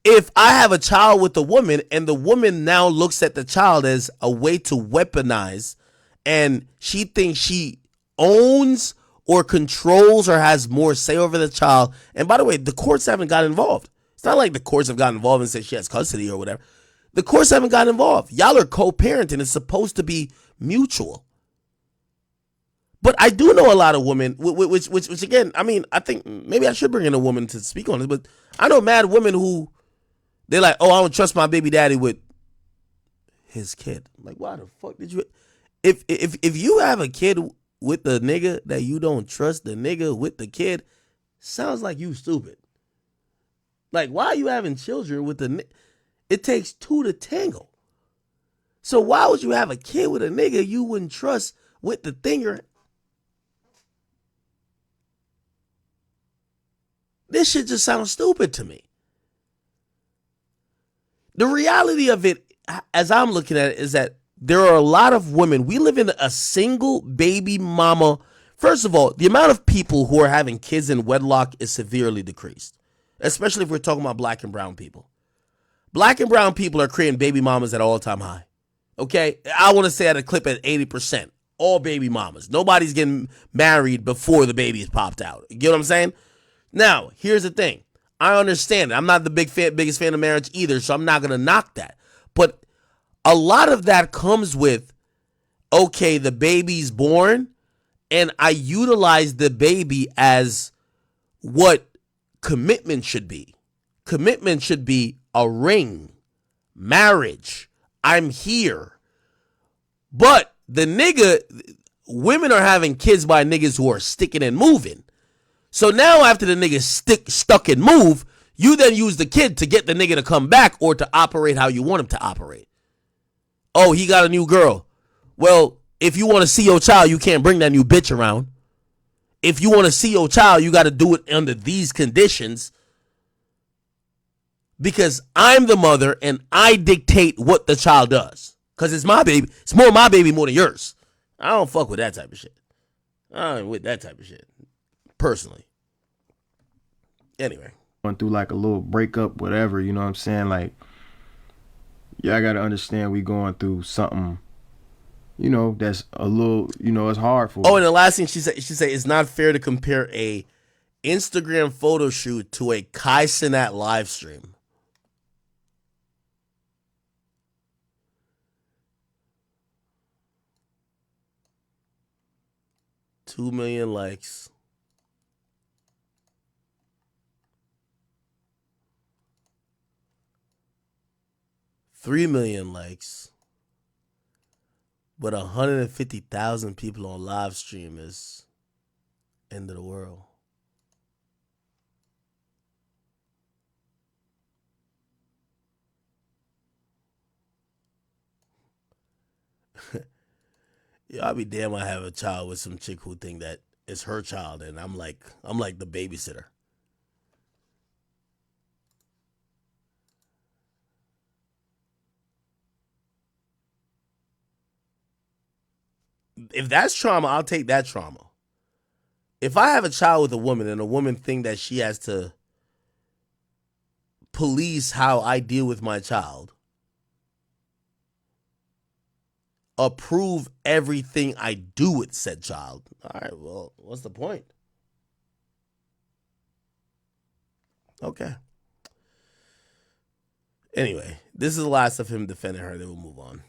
if I have a child with a woman and the woman now looks at the child as a way to weaponize and she thinks she owns or controls or has more say over the child. And by the way, the courts haven't got involved. It's not like the courts have gotten involved and said she has custody or whatever. The courts haven't gotten involved. Y'all are co-parenting. It's supposed to be mutual. But I do know a lot of women, which again, I mean, I think maybe I should bring in a woman to speak on this, but I know mad women who, they're like, oh, I don't trust my baby daddy with his kid. I'm like, why the fuck did you? If you have a kid with the nigga that you don't trust, the nigga with the kid, sounds like you stupid. Like, why are you having children with the? It takes two to tangle. So why would you have a kid with a nigga you wouldn't trust with the thing you're? This shit just sounds stupid to me. The reality of it, as I'm looking at it, is that there are a lot of women. We live in a single baby mama. First of all, the amount of people who are having kids in wedlock is severely decreased, especially if we're talking about black and brown people. Black and brown people are creating baby mamas at all-time high. Okay? I want to say at a clip at 80%. All baby mamas. Nobody's getting married before the baby's popped out. You get what I'm saying? Now, here's the thing. I understand it. I'm not the biggest fan of marriage either, so I'm not going to knock that. But a lot of that comes with, okay, the baby's born, and I utilize the baby as what commitment should be. Commitment should be a ring, marriage. I'm here. But the nigga, women are having kids by niggas who are sticking and moving. So now after the nigga stuck and move, you then use the kid to get the nigga to come back or to operate how you want him to operate. Oh, he got a new girl. Well, if you want to see your child, you can't bring that new bitch around. If you want to see your child, you got to do it under these conditions because I'm the mother and I dictate what the child does because it's my baby. It's more my baby more than yours. I don't fuck with that type of shit. I ain't with that type of shit. Personally. Anyway. Going through like a little breakup, whatever, you know what I'm saying? Like, yeah, I gotta understand we going through something, you know, that's a little, you know, it's hard for. Oh, and the last thing she said it's not fair to compare a Instagram photo shoot to a Kai Cenat live stream. $2 million likes. 3 million likes, but 150,000 people on live stream is end of the world. Yeah, I'll be damn I have a child with some chick who think that it's her child and I'm like the babysitter. If that's trauma, I'll take that trauma. If I have a child with a woman and a woman think that she has to police how I deal with my child, approve everything I do with said child, all right, well, what's the point? Okay. Anyway, this is the last of him defending her. Then we'll move on.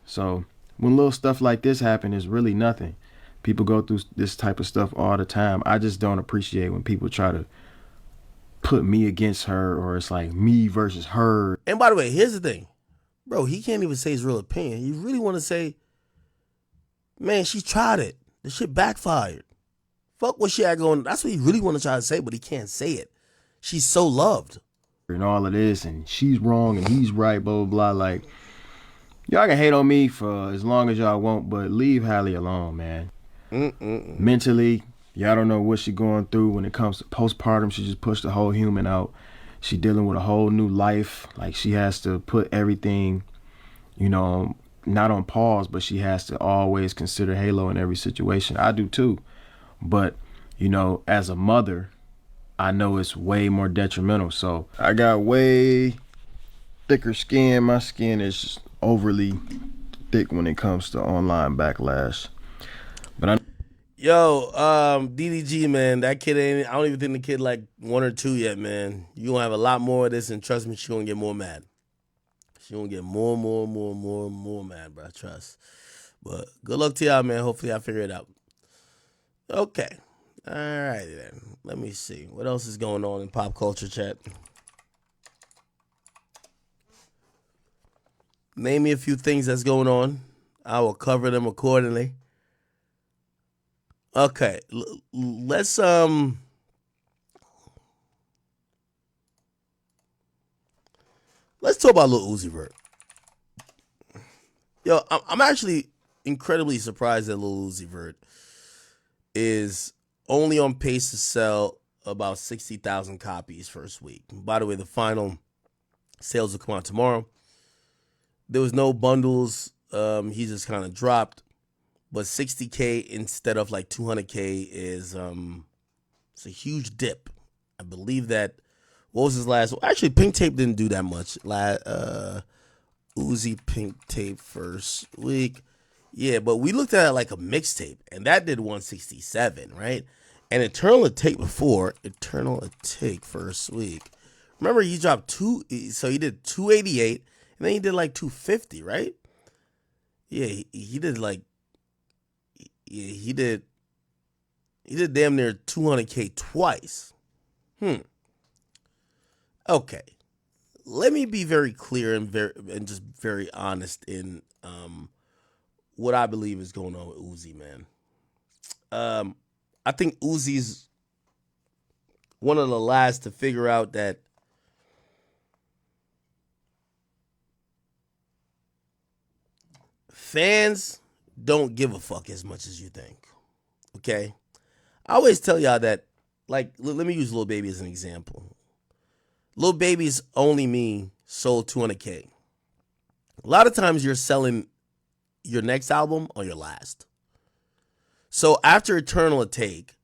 So when little stuff like this happen, it's really nothing. People go through this type of stuff all the time. I just don't appreciate when people try to put me against her or it's like me versus her. And by the way, here's the thing. Bro, he can't even say his real opinion. You really want to say, man, she tried it. The shit backfired. fuck what she had going. That's what he really want to try to say, but he can't say it. She's so loved. And all of this, and she's wrong and he's right, blah, blah, blah. Like, y'all can hate on me for as long as y'all want, but leave Hallie alone, man. Mentally, y'all don't know what she's going through when it comes to postpartum. She just pushed the whole human out. She dealing with a whole new life. Like, she has to put everything, you know, not on pause, but she has to always consider Halo in every situation. I do too. But, you know, as a mother, I know it's way more detrimental. So I got way thicker skin. My skin is just overly thick when it comes to online backlash. But I Yo, DDG, man, that kid ain't, I don't even think the kid like 1 or 2 yet, man. You gonna have a lot more of this, and trust me, she gonna get more mad. She gonna get more mad, bro, trust. But good luck to y'all, man. Hopefully I figure it out. Okay. All right, then. Let me see. What else is going on in pop culture chat? Name me a few things that's going on. I will cover them accordingly. Okay, let's talk about Lil Uzi Vert. Yo, I'm actually incredibly surprised that Lil Uzi Vert is only on pace to sell about 60,000 copies first week. By the way, the final sales will come out tomorrow. There was no bundles. He just kind of dropped. But 60K instead of like 200K is it's a huge dip. I believe that. What was his last? Well, actually, Pink Tape didn't do that much. Uzi Pink Tape first week. Yeah, but we looked at it like a mixtape, and that did 167, right? And Eternal Take before Eternal Take first week. Remember, he dropped so he did 288, and then he did like 250, right? Yeah, he did like. Yeah, he did damn near 200K twice. Okay. Let me be very clear and just very honest in what I believe is going on with Uzi, man. I think Uzi's one of the last to figure out that fans don't give a fuck as much as you think. Okay? I always tell y'all that, like, let me use Lil Baby as an example. Lil Baby's Only Me sold 200K. A lot of times you're selling your next album or your last. So after Eternal Take,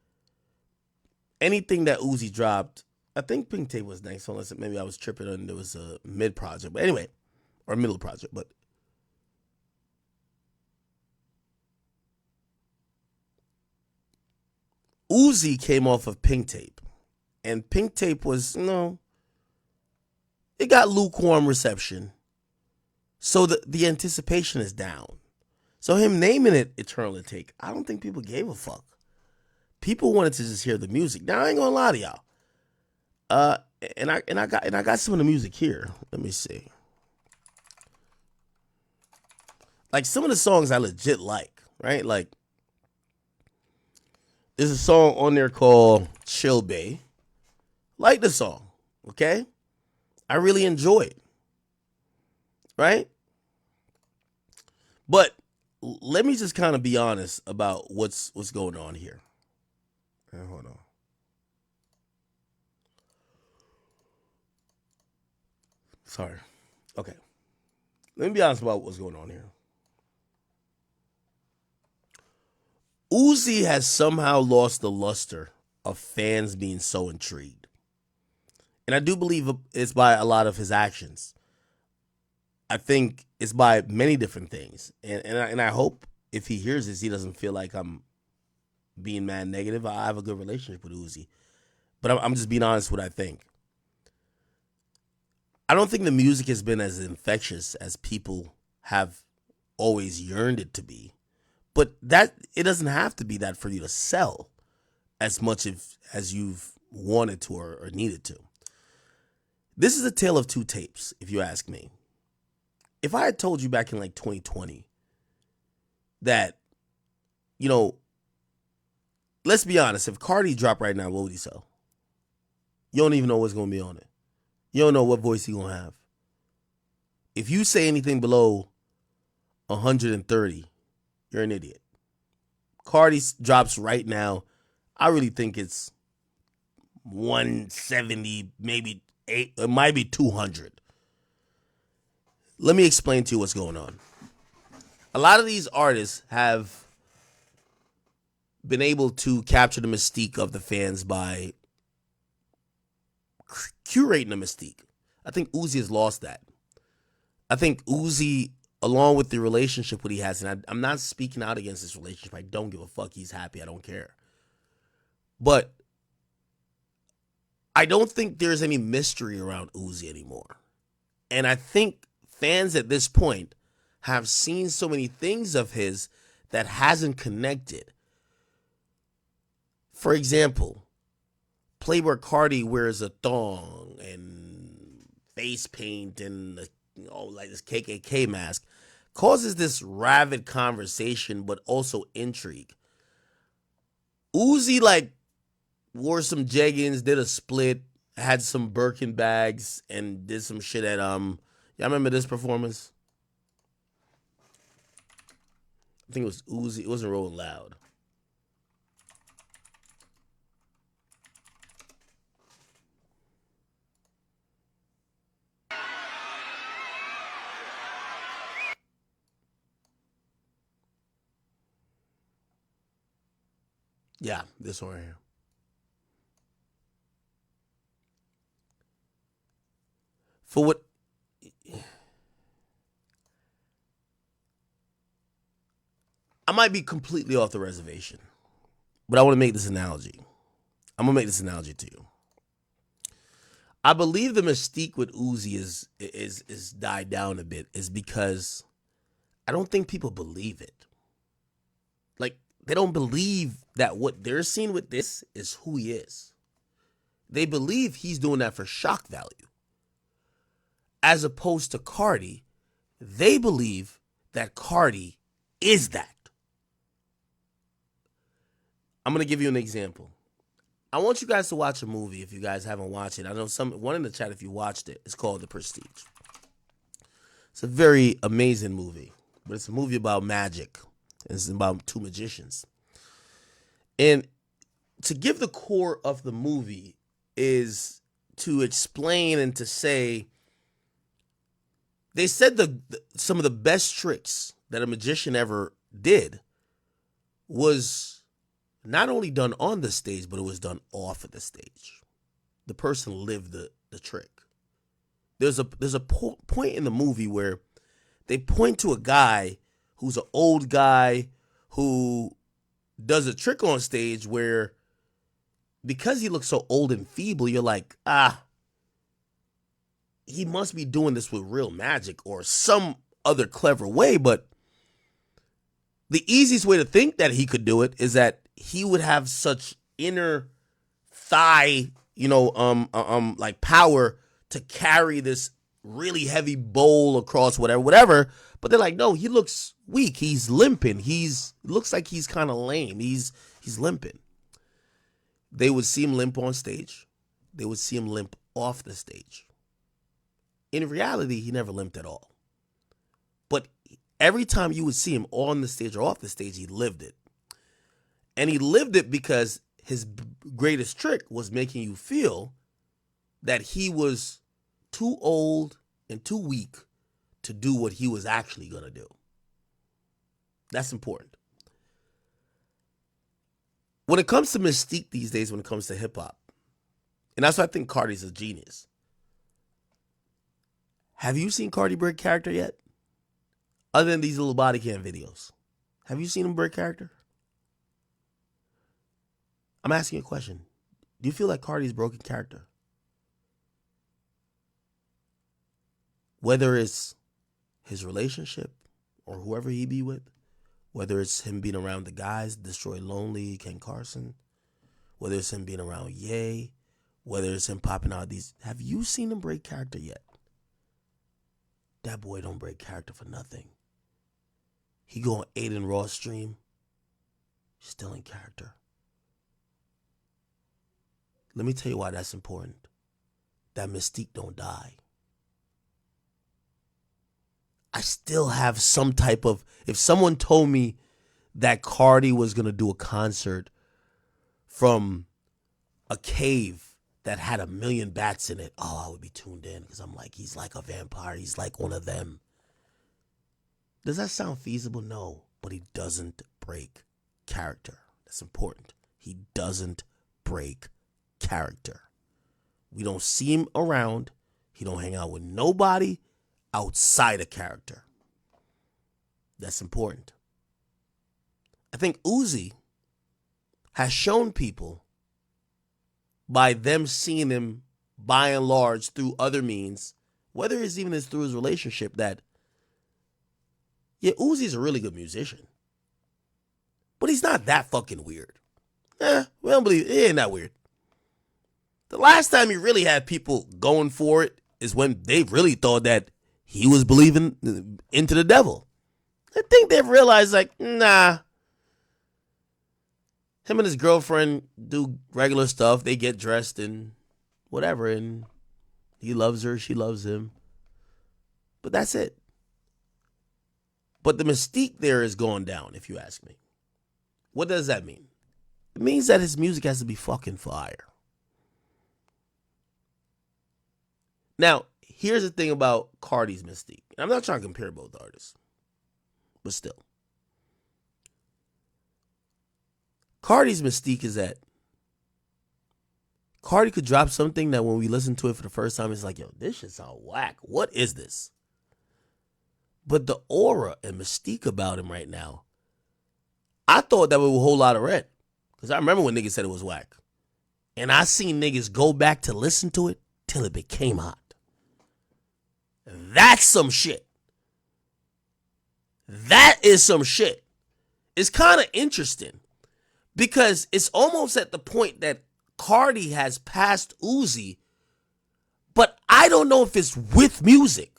anything that Uzi dropped, I think Pink Tape was next, unless maybe I was tripping and there was a mid project. But anyway, or middle project, but Uzi came off of Pink Tape. And Pink Tape was, it got lukewarm reception. So the anticipation is down. So him naming it Eternal Take, I don't think people gave a fuck. People wanted to just hear the music. Now I ain't gonna lie to y'all. And I got some of the music here. Let me see. Like some of the songs I legit like, right? Like there's a song on there called Chill Bay. Like the song, okay? I really enjoy it, right? But let me just kind of be honest about what's going on here. Hold on. Sorry. Okay. Let me be honest about what's going on here. Uzi has somehow lost the luster of fans being so intrigued. And I do believe it's by a lot of his actions. I think it's by many different things. And I hope if he hears this, he doesn't feel like I'm being mad negative. I have a good relationship with Uzi. But I'm just being honest with what I think. I don't think the music has been as infectious as people have always yearned it to be. But that it doesn't have to be that for you to sell as much as you've wanted to or needed to. This is a tale of two tapes, if you ask me. If I had told you back in like 2020 that, let's be honest. If Cardi dropped right now, what would he sell? You don't even know what's gonna be on it. You don't know what voice he gonna have. If you say anything below 130, you're an idiot. Cardi drops right now. I really think it's 170, maybe 8. It might be 200. Let me explain to you what's going on. A lot of these artists have been able to capture the mystique of the fans by curating the mystique. I think Uzi has lost that. I think Uzi, along with the relationship what he has, and I'm not speaking out against this relationship. I don't give a fuck. He's happy. I don't care. But I don't think there's any mystery around Uzi anymore. And I think fans at this point have seen so many things of his that hasn't connected. For example, Playboy Cardi wears a thong and face paint and like this KKK mask, causes this rabid conversation, but also intrigue. Uzi like wore some jeggings, did a split, had some Birkin bags, and did some shit at y'all remember this performance? I think it was Uzi. It wasn't Rolling Loud. Yeah, this one right here. For what? I might be completely off the reservation, but I want to make this analogy. I'm gonna make this analogy to you. I believe the mystique with Uzi is died down a bit is because I don't think people believe it. Like, they don't believe that what they're seeing with this is who he is. They believe he's doing that for shock value. As opposed to Cardi, they believe that Cardi is that. I'm going to give you an example. I want you guys to watch a movie if you guys haven't watched it. I know one in the chat if you watched it. It's called The Prestige. It's a very amazing movie, but it's a movie about magic. It's about two magicians. And to give the core of the movie is to explain and to say, they said some of the best tricks that a magician ever did was not only done on the stage, but it was done off of the stage. The person lived the trick. There's a point in the movie where they point to a guy who's an old guy who does a trick on stage where, because he looks so old and feeble, you're like, he must be doing this with real magic or some other clever way. But the easiest way to think that he could do it is that he would have such inner thigh, like power to carry this really heavy bowl across whatever. But they're like, no, he looks weak. He's limping. Looks like he's kind of lame. He's limping. They would see him limp on stage. They would see him limp off the stage. In reality, he never limped at all. But every time you would see him on the stage or off the stage, he lived it. And he lived it because his greatest trick was making you feel that he was too old and too weak to do what he was actually going to do. That's important. When it comes to mystique these days, when it comes to hip hop, and that's why I think Cardi's a genius. Have you seen Cardi break character yet? Other than these little body cam videos. Have you seen him break character? I'm asking you a question. Do you feel like Cardi's broken character? Whether it's his relationship or whoever he be with, whether it's him being around the guys, Destroy Lonely, Ken Carson, whether it's him being around Ye, whether it's him popping out these, have you seen him break character yet? That boy don't break character for nothing. He go on Aiden Ross stream, still in character. Let me tell you why that's important. That mystique don't die. I still have some type of, if someone told me that Cardi was going to do a concert from a cave that had 1 million bats in it, oh, I would be tuned in because I'm like, he's like a vampire. He's like one of them. Does that sound feasible? No, but he doesn't break character. That's important. He doesn't break character. We don't see him around. He don't hang out with nobody outside of character. That's important. I think Uzi has shown people by them seeing him by and large through other means, whether it's even through his relationship, that yeah, Uzi's a really good musician. But he's not that fucking weird. We don't believe he ain't that weird. The last time he really had people going for it is when they really thought that he was believing into the devil. I think they've realized, like, nah. Him and his girlfriend do regular stuff. They get dressed and whatever, and he loves her, she loves him. But that's it. But the mystique there is going down, if you ask me. What does that mean? It means that his music has to be fucking fire. Now, here's the thing about Cardi's mystique. I'm not trying to compare both artists, but still. Cardi's mystique is that Cardi could drop something that when we listen to it for the first time, it's like, yo, this shit sound whack. What is this? But the aura and mystique about him right now, I thought that was a whole lot of red. Because I remember when niggas said it was whack. And I seen niggas go back to listen to it till it became hot. That's some shit. That is some shit. It's kind of interesting because it's almost at the point that Cardi has passed Uzi, but I don't know if it's with music.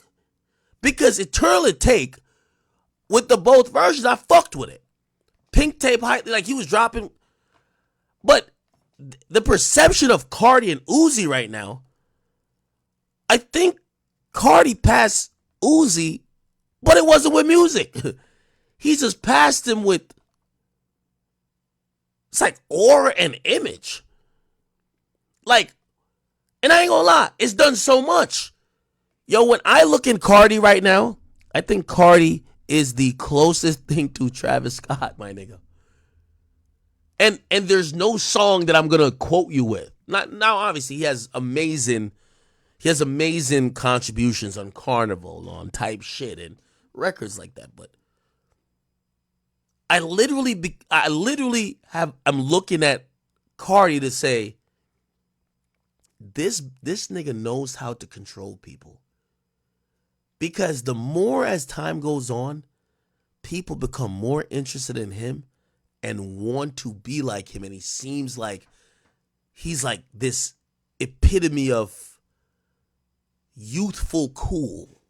Because Eternal Take, with the both versions, I fucked with it. Pink Tape, like he was dropping. But the perception of Cardi and Uzi right now, I think Cardi passed Uzi, but it wasn't with music. He just passed him with, it's like aura and image. Like, and I ain't gonna lie, it's done so much. Yo, when I look in Cardi right now, I think Cardi is the closest thing to Travis Scott, my nigga. And there's no song that I'm gonna quote you with. Now, obviously, he has amazing contributions on Carnival, on type shit, and records like that. But I'm looking at Cardi to say, this nigga knows how to control people. Because the more as time goes on, people become more interested in him and want to be like him. And he seems like he's like this epitome of youthful cool.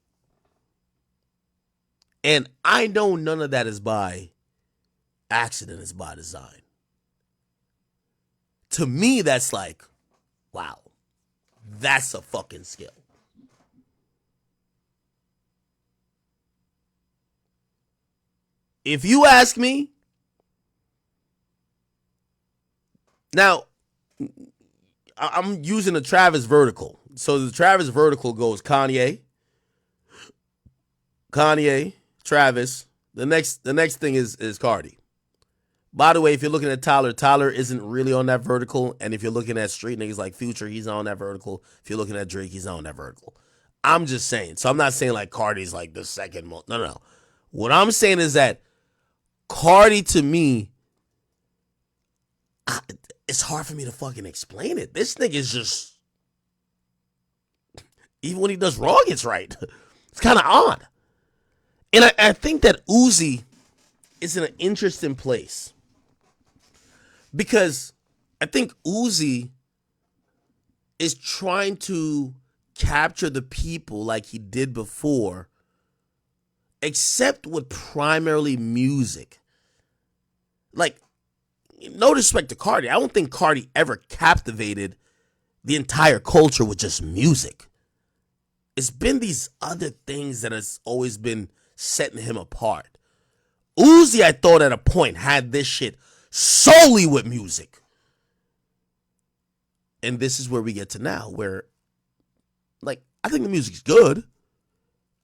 And I know none of that is by accident, it's by design. To me, that's like, wow, that's a fucking skill. If you ask me, now, I'm using the Travis vertical. So the Travis vertical goes Kanye, Travis. The next thing is Cardi. By the way, if you're looking at Tyler isn't really on that vertical. And if you're looking at street niggas like Future, he's on that vertical. If you're looking at Drake, he's on that vertical. I'm just saying. So I'm not saying like Cardi's like the second most. No. What I'm saying is that Cardi, to me, it's hard for me to fucking explain it. This nigga is just, even when he does wrong, it's right. It's kind of odd. And I think that Uzi is in an interesting place. Because I think Uzi is trying to capture the people like he did before, except with primarily music. Like, no disrespect to Cardi, I don't think Cardi ever captivated the entire culture with just music. It's been these other things that has always been setting him apart. Uzi, I thought at a point, had this shit solely with music. And this is where we get to now, where, like, I think the music's good.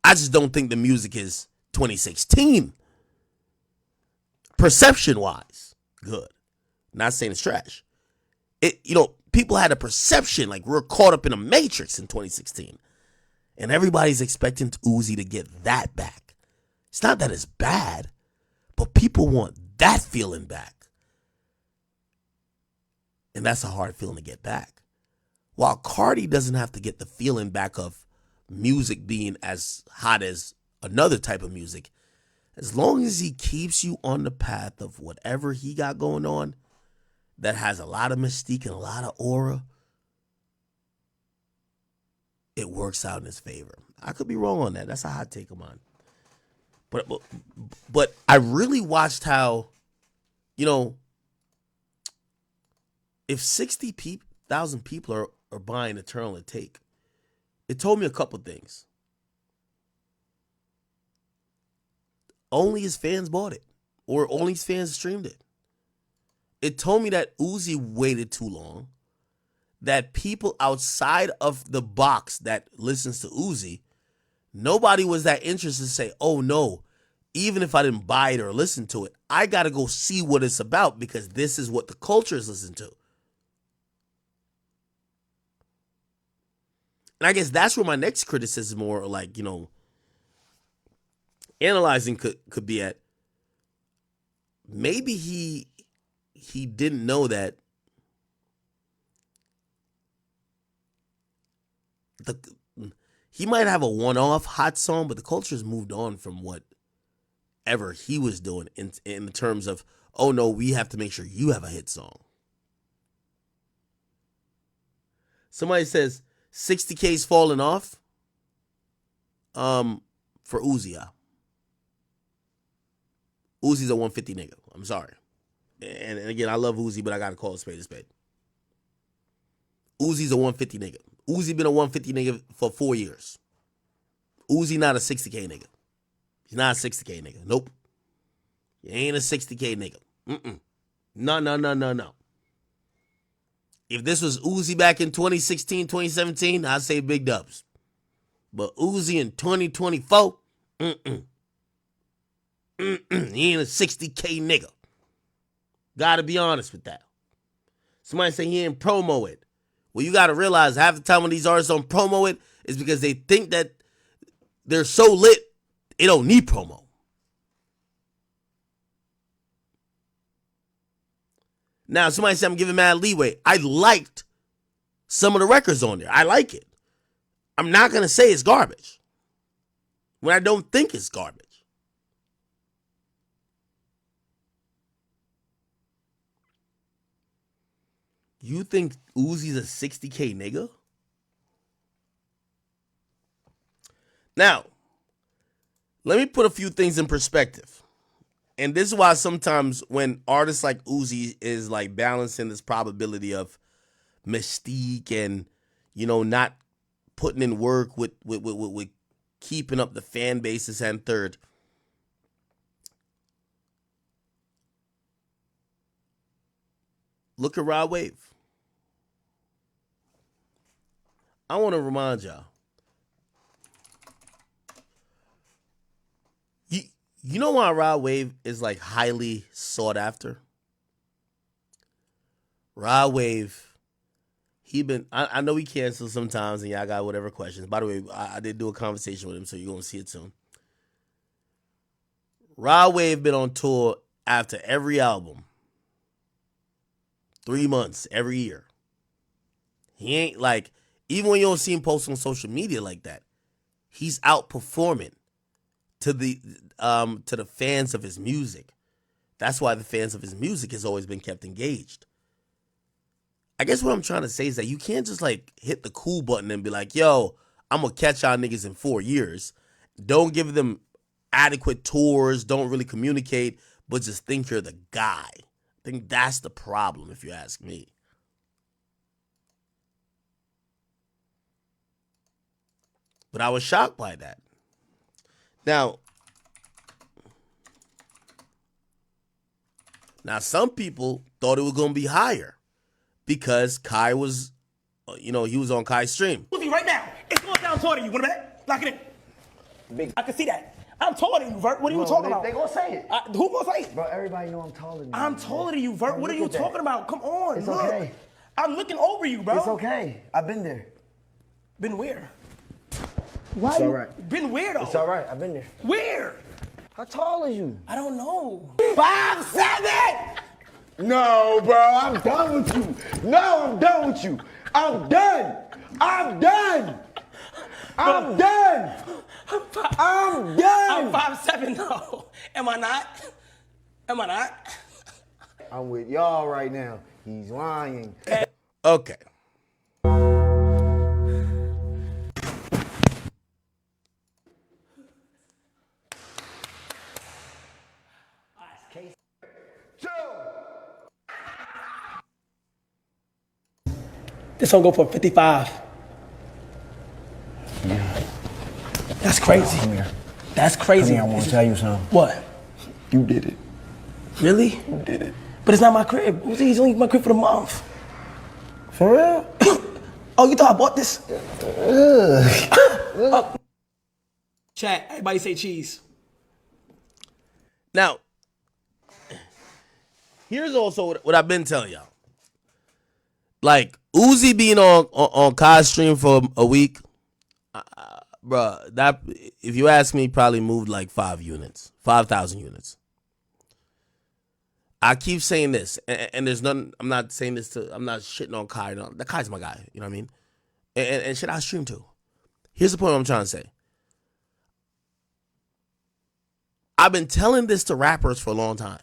I just don't think the music is 2016. Perception-wise, good. Not saying it's trash. People had a perception like we're caught up in a matrix in 2016. And everybody's expecting Uzi to get that back. It's not that it's bad, but people want that feeling back. And that's a hard feeling to get back. While Cardi doesn't have to get the feeling back of music being as hot as another type of music, as long as he keeps you on the path of whatever he got going on that has a lot of mystique and a lot of aura, it works out in his favor. I could be wrong on that. That's a hot take of mine. But I really watched how, if 60,000 people are buying Eternal and Take, it told me a couple things. Only his fans bought it, or only his fans streamed it. It told me that Uzi waited too long, that people outside of the box that listens to Uzi, nobody was that interested to say, oh no, even if I didn't buy it or listen to it, I got to go see what it's about because this is what the culture is listening to. And I guess that's where my next criticism or analyzing could be at. Maybe he didn't know that he might have a one-off hot song, but the culture has moved on from whatever he was doing in terms of, oh no, we have to make sure you have a hit song. Somebody says 60K's falling off for Uzi. Uzi's a 150 nigga. I'm sorry. And again, I love Uzi, but I got to call a spade a spade. Uzi's a 150 nigga. Uzi been a 150 nigga for 4 years. Uzi not a 60K nigga. He's not a 60K nigga. Nope. He ain't a 60K nigga. No. If this was Uzi back in 2016, 2017, I'd say big dubs. But Uzi in 2024, he ain't a 60K nigga. Gotta be honest with that. Somebody say he ain't promo it. Well, you gotta realize half the time when these artists don't promo it is because they think that they're so lit, it don't need promo. Now, somebody said I'm giving mad leeway. I liked some of the records on there. I like it. I'm not gonna say it's garbage when I don't think it's garbage. You think Uzi's a 60K nigga? Now, let me put a few things in perspective. And this is why sometimes when artists like Uzi is like balancing this probability of mystique and, not putting in work with keeping up the fan bases and third. Look at Rod Wave. I want to remind y'all. You know why Rod Wave is like highly sought after? Rod Wave, I know he cancels sometimes and y'all got whatever questions. By the way, I did do a conversation with him, so you're going to see it soon. Rod Wave been on tour after every album. 3 months, every year. He ain't like, even when you don't see him post on social media like that, he's out performing to the fans of his music. That's why the fans of his music has always been kept engaged. I guess what I'm trying to say is that you can't just like hit the cool button and be like, yo, I'm going to catch y'all niggas in 4 years. Don't give them adequate tours. Don't really communicate, but just think you're the guy. I think that's the problem, if you ask me. But I was shocked by that. Now some people thought it was going to be higher because Kai was, he was on Kai's stream. Right now, it's going down taller than you. What about that? Lock it in. I can see that. I'm taller than you, Vert. What are you talking about? They gonna say it. Who gonna say it? Bro, everybody know I'm taller than you. I'm taller than you, Vert. Bro, what are you talking about? Come on, It's look. okay. I'm looking over you, bro. It's okay. I've been there. Been where? Why? It's all right. Been where though? It's all right. I've been there. Where? How tall are you? I don't know. 5'7". No, bro. I'm done with you. No, I'm done with you. I'm done. I'm done. I'm done. I'm done. I'm 5'7" though. Am I not? Am I not? I'm with y'all right now. He's lying. Okay. This one go for 55. Yeah. That's crazy. Come here. That's crazy. Come here, I want to tell you something. What? You did it. Really? You did it. But it's not my crib. He's only my crib for the month. For real? Oh, you thought I bought this? Chat, everybody say cheese. Now, here's also what I've been telling y'all. Like, Uzi being on Kai's stream for a week, bruh, that, if you ask me, probably moved like 5,000 units. I keep saying this, and there's nothing, I'm not shitting on Kai. No, that Kai's my guy, you know what I mean? And shit, I stream too. Here's the point I'm trying to say. I've been telling this to rappers for a long time.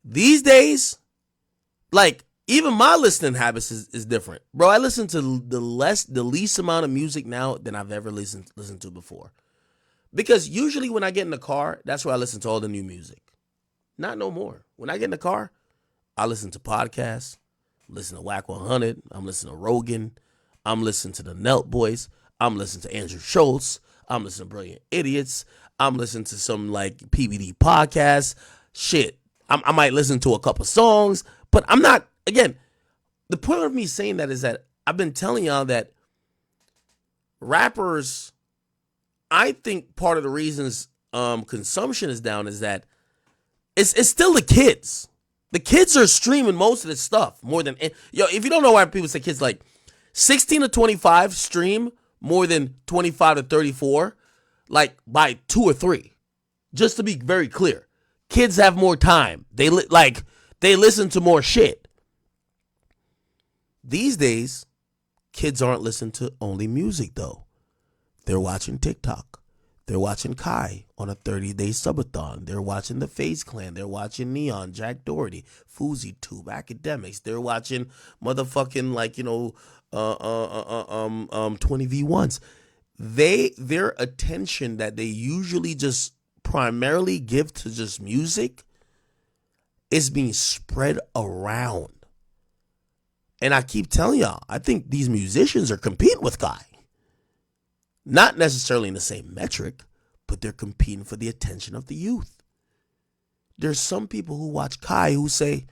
These days, like, even my listening habits is different. Bro, I listen to the least amount of music now than I've ever listened to before. Because usually when I get in the car, that's where I listen to all the new music. Not no more. When I get in the car, I listen to podcasts, listen to Whack 100, I'm listening to Rogan, I'm listening to the Nelt Boys, I'm listening to Andrew Schultz, I'm listening to Brilliant Idiots, I'm listening to some like PBD podcasts. Shit, I might listen to a couple songs, but I'm not, again, the point of me saying that is that I've been telling y'all that rappers, I think part of the reasons consumption is down is that it's still the kids. The kids are streaming most of this stuff more than, if you don't know why people say kids, like 16 to 25 stream more than 25 to 34, like by 2 or 3. Just to be very clear, kids have more time. They listen to more shit. These days, kids aren't listening to only music though. They're watching TikTok. They're watching Kai on a 30-day subathon. They're watching the FaZe Clan. They're watching Neon, Jack Doherty, Fousey Tube, Akademiks. They're watching motherfucking 20v1s. Their attention that they usually just primarily give to just music is being spread around. And I keep telling y'all, I think these musicians are competing with Kai. Not necessarily in the same metric, but they're competing for the attention of the youth. There's some people who watch Kai who say,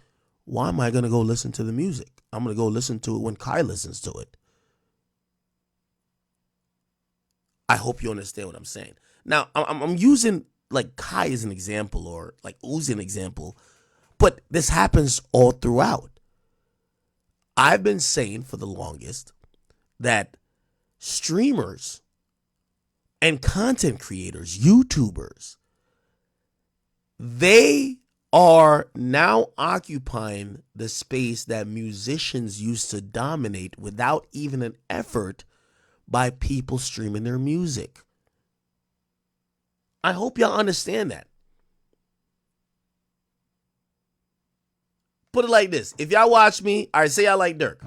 why am I going to go listen to the music? I'm going to go listen to it when Kai listens to it. I hope you understand what I'm saying. Now, I'm using like Kai as an example or like Uzi an example, but this happens all throughout. I've been saying for the longest that streamers and content creators, YouTubers, they are now occupying the space that musicians used to dominate without even an effort by people streaming their music. I hope y'all understand that. Put it like this. If y'all watch me, all right, say y'all like Dirk.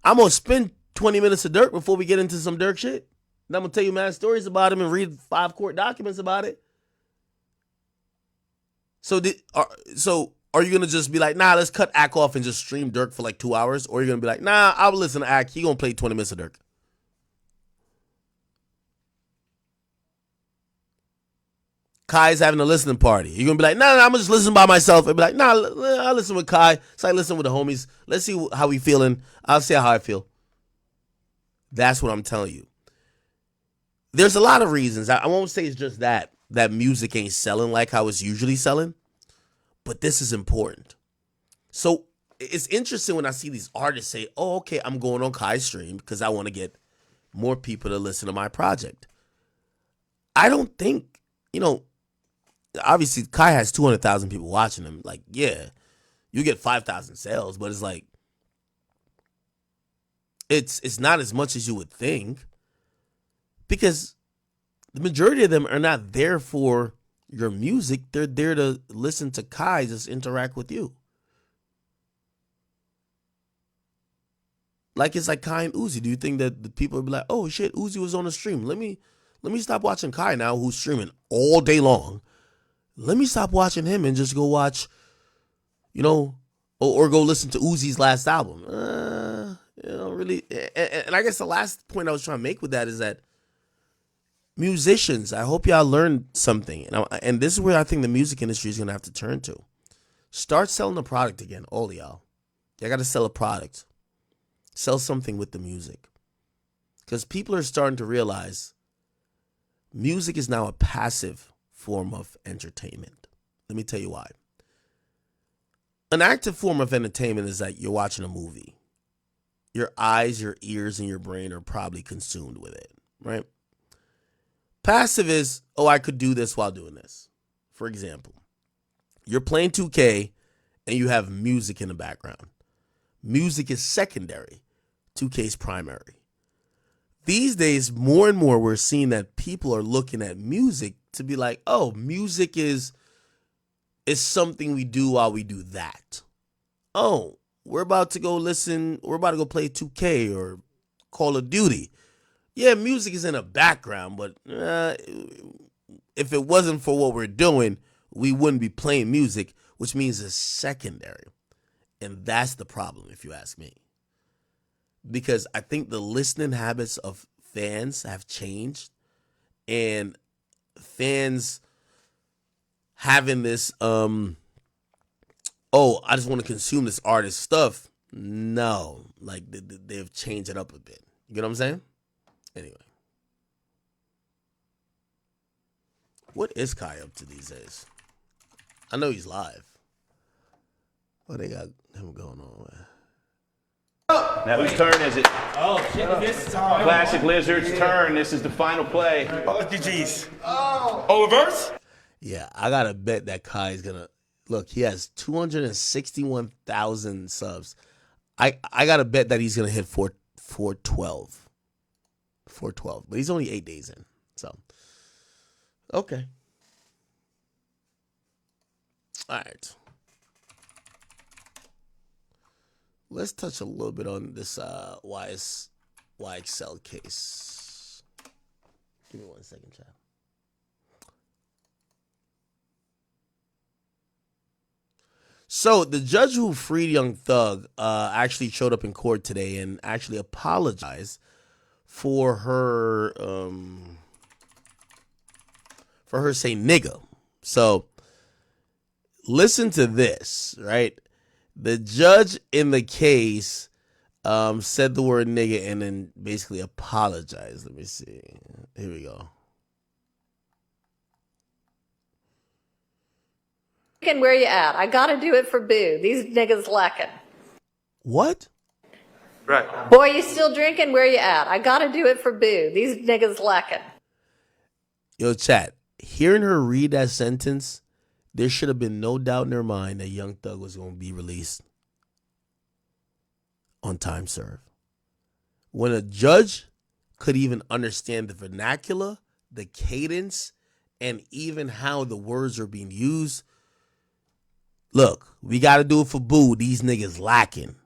I'm going to spend 20 minutes of Dirk before we get into some Dirk shit. And I'm going to tell you mad stories about him and read 5 court documents about it. So are you going to just be like, nah, let's cut Ak off and just stream Dirk for like 2 hours? Or are you going to be like, nah, I'll listen to Ak. He going to play 20 minutes of Dirk. Kai's having a listening party. You're gonna be like, nah, I'm gonna just listen by myself. And be like, nah, I'll listen with Kai. It's like listen with the homies. Let's see how we feeling. I'll see how I feel. That's what I'm telling you. There's a lot of reasons. I won't say it's just that music ain't selling like how it's usually selling, but this is important. So it's interesting when I see these artists say, oh, okay, I'm going on Kai's stream because I want to get more people to listen to my project. I don't think, obviously Kai has 200,000 people watching him. Like, yeah, you get 5,000 sales, but it's like, it's not as much as you would think, because the majority of them are not there for your music. They're there to listen to Kai just interact with you. Like, it's like Kai and Uzi. Do you think that the people would be like, oh shit, Uzi was on the stream. Let me stop watching Kai now, who's streaming all day long. Let me stop watching him and just go watch, or go listen to Uzi's last album. Really. And I guess the last point I was trying to make with that is that musicians, I hope y'all learned something. And this is where I think the music industry is going to have to turn to. Start selling a product again, all of y'all. Y'all got to sell a product. Sell something with the music. Because people are starting to realize music is now a passive form of entertainment. Let me tell you why. An active form of entertainment is that you're watching a movie. Your eyes, your ears, and your brain are probably consumed with it, right? Passive is, oh, I could do this while doing this. For example, you're playing 2K and you have music in the background. Music is secondary. 2K is primary. These days, more and more, we're seeing that people are looking at music to be like, oh, music is something we do while we do that. Oh, we're about to go play 2K or Call of Duty. Yeah, music is in the background, but if it wasn't for what we're doing, we wouldn't be playing music, which means it's secondary. And that's the problem, if you ask me. Because I think the listening habits of fans have changed, and fans having this, I just want to consume this artist stuff. No, like they've changed it up a bit. You get what I'm saying? Anyway. What is Kai up to these days? I know he's live. What they got him going on with? Now whose turn is it? Oh, shit, this Classic Lizard's turn. This is the final play. Oh, GG's. Oh, reverse? Yeah, I got to bet that Kai is going to... Look, he has 261,000 subs. I got to bet that he's going to hit 412. 412. But he's only 8 days in. So, okay. All right. Let's touch a little bit on this YXL case. Give me 1 second, chat. So the judge who freed Young Thug actually showed up in court today and actually apologized for her saying nigga. So listen to this, right? The judge in the case said the word nigga and then basically apologized. Let me see. Here we go. And where you at? I gotta do it for Boo. These niggas lacking. What? Right. Boy, you still drinking? Where you at? I gotta do it for Boo. These niggas lacking. Yo, chat. Hearing her read that sentence, there should have been no doubt in her mind that Young Thug was going to be released on time serve. When a judge could even understand the vernacular, the cadence, and even how the words are being used, look, we got to do it for Boo. These niggas lacking.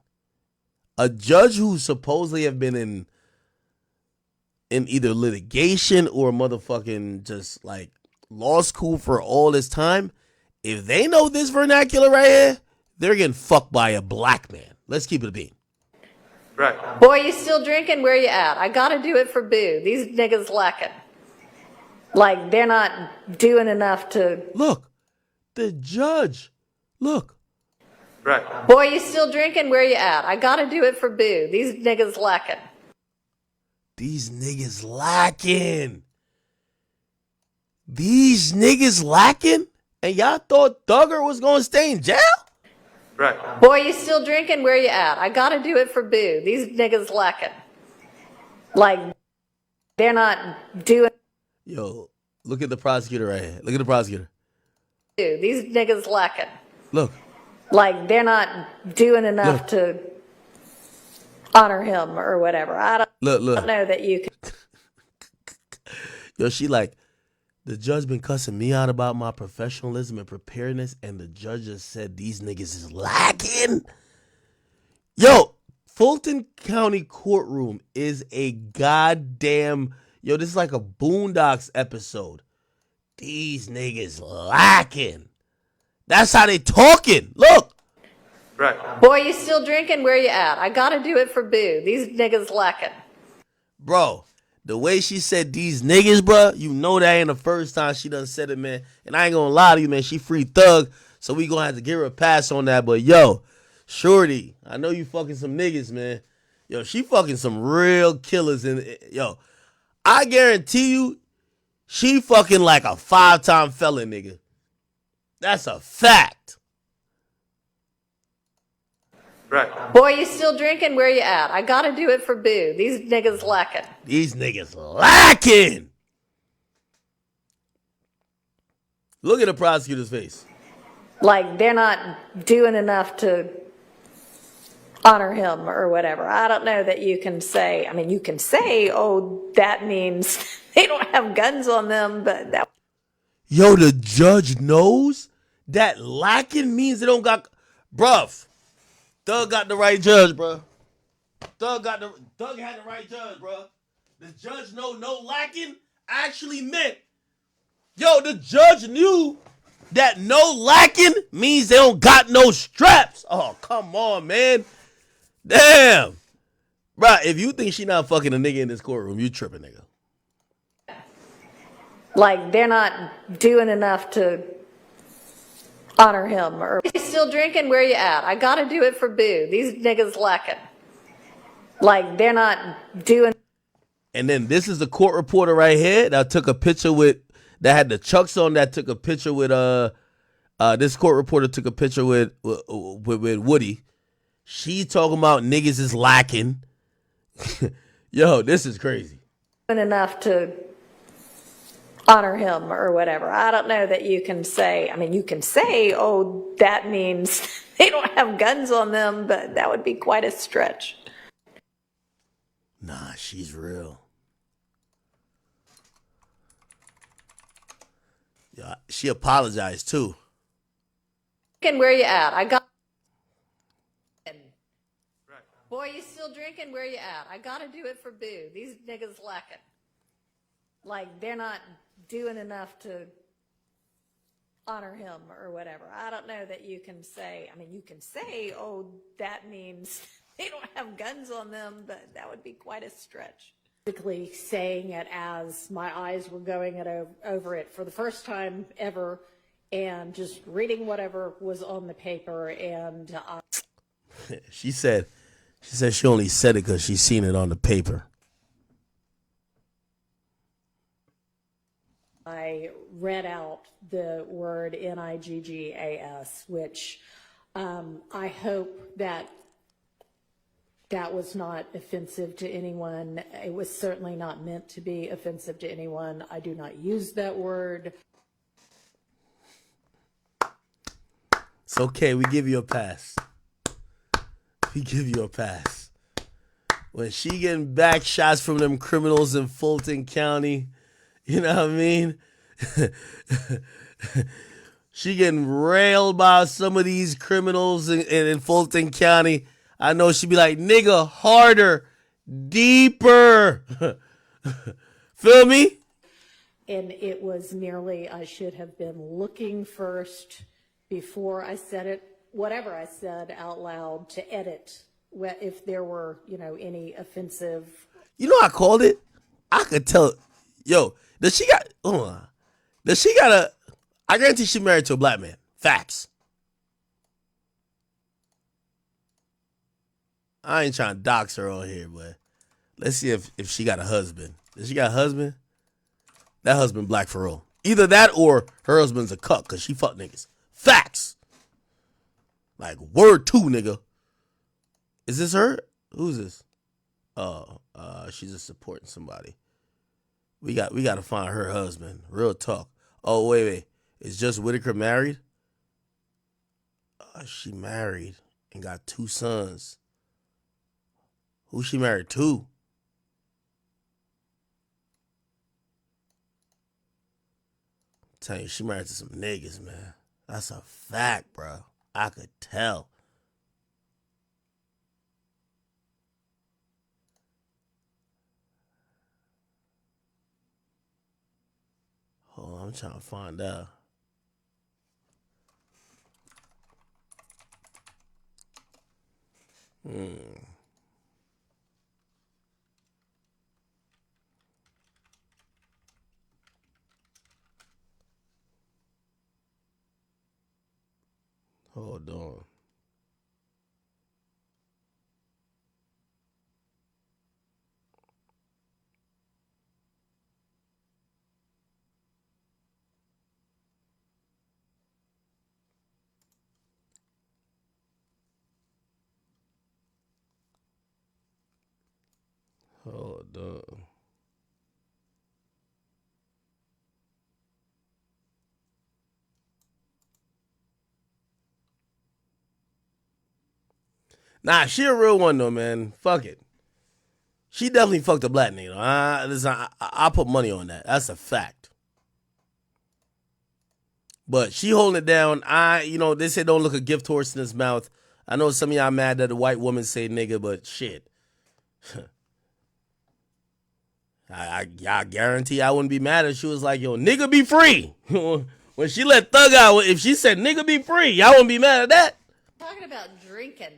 A judge who supposedly have been in either litigation or motherfucking just like law school for all this time, if they know this vernacular right here, they're getting fucked by a black man. Let's keep it a bean. Right. Boy, you still drinking? Where you at? I gotta do it for Boo. These niggas lacking. Like, they're not doing enough to... Look, the judge. Look. Right. Boy, you still drinking? Where you at? I gotta do it for Boo. These niggas lacking. These niggas lacking. These niggas lacking? And y'all thought Thugger was gonna stay in jail? Right. Boy, you still drinking? Where you at? I gotta do it for Boo. These niggas lacking. Like, they're not doing... Yo, look at the prosecutor right here. Look at the prosecutor. These niggas lacking. Look. Like, they're not doing enough to honor him or whatever. I don't know that you can... Yo, she like, the judge been cussing me out about my professionalism and preparedness, and the judge just said these niggas is lacking. Yo, Fulton County courtroom is a goddamn... Yo, this is like a Boondocks episode. These niggas lacking. That's how they talking. Look. Right. Boy, you still drinking? Where you at? I gotta do it for Boo. These niggas lacking. Bro, the way she said these niggas, bro, you know that ain't the first time she done said it, man. And I ain't gonna lie to you, man. She free thug, so we gonna have to give her a pass on that. But yo, shorty, I know you fucking some niggas, man. Yo, she fucking some real killers. And yo, I guarantee you, she fucking like a 5-time felon, nigga. That's a fact. Right. Boy, you still drinking? Where you at? I gotta do it for Boo. These niggas lacking. These niggas lacking. Look at the prosecutor's face. Like, they're not doing enough to honor him or whatever. I don't know that you can say... I mean, you can say, oh, that means they don't have guns on them, but that... Yo, the judge knows that lacking means they don't got... Bruv, Thug got the right judge, bruh. Thug had the right judge, bruh. The judge know no lacking actually meant... Yo, the judge knew that no lacking means they don't got no straps. Oh, come on, man. Damn. Bruh, if you think she not fucking a nigga in this courtroom, you tripping, nigga. Like, they're not doing enough to honor him. Or you still drinking? Where you at? I gotta do it for Boo. These niggas lacking. Like, they're not doing... And then this is the court reporter right here that took a picture with... That had the Chucks on, that took a picture with... This court reporter took a picture with Woody. She talking about niggas is lacking. Yo, this is crazy. Doing enough to honor him or whatever. I don't know that you can say... I mean, you can say, oh, that means they don't have guns on them, but that would be quite a stretch. Nah, she's real. Yeah, she apologized too. And where you at? I got... Boy, you still drinking? Where you at? I gotta do it for Boo. These niggas lacking. Like, they're not doing enough to honor him or whatever. I don't know that you can say... I mean, you can say, oh, that means they don't have guns on them, but that would be quite a stretch. Basically saying it as my eyes were going over it for the first time ever, and just reading whatever was on the paper. And she said she only said it because she's seen it on the paper. I read out the word NIGGAS, which I hope that was not offensive to anyone. It was certainly not meant to be offensive to anyone. I do not use that word. It's okay. We give you a pass. We give you a pass. When she getting back shots from them criminals in Fulton County, you know what I mean? She getting railed by some of these criminals in Fulton County. I know she'd be like, nigga, harder, deeper. Feel me? And it was merely, I should have been looking first before I said it, whatever I said out loud, to edit if there were, any offensive. You know I called it? I could tell. Yo, does she got Does she got a? I guarantee she married to a black man. Facts. I ain't trying to dox her on here, but let's see if she got a husband. Does she got a husband? That husband black for real. Either that or her husband's a cuck because she fuck niggas. Facts. Like word two, nigga. Is this her? Who's this? Oh, she's just supporting somebody. We got to find her husband. Real talk. Oh, wait. Is Just Whitaker married? She married and got 2 sons. Who she married to? I'm telling you, she married to some niggas, man. That's a fact, bro. I could tell. Hold on, I'm trying to find out. Hold on. Hold on. Nah, she a real one though, man. Fuck it. She definitely fucked a black nigga. Listen, I put money on that. That's a fact. But she holding it down. They say don't look a gift horse in his mouth. I know some of y'all mad that the white woman say nigga, but shit. I guarantee I wouldn't be mad if she was like, yo, nigga be free. When she let Thug out, if she said nigga be free, y'all wouldn't be mad at that. Talking about drinking.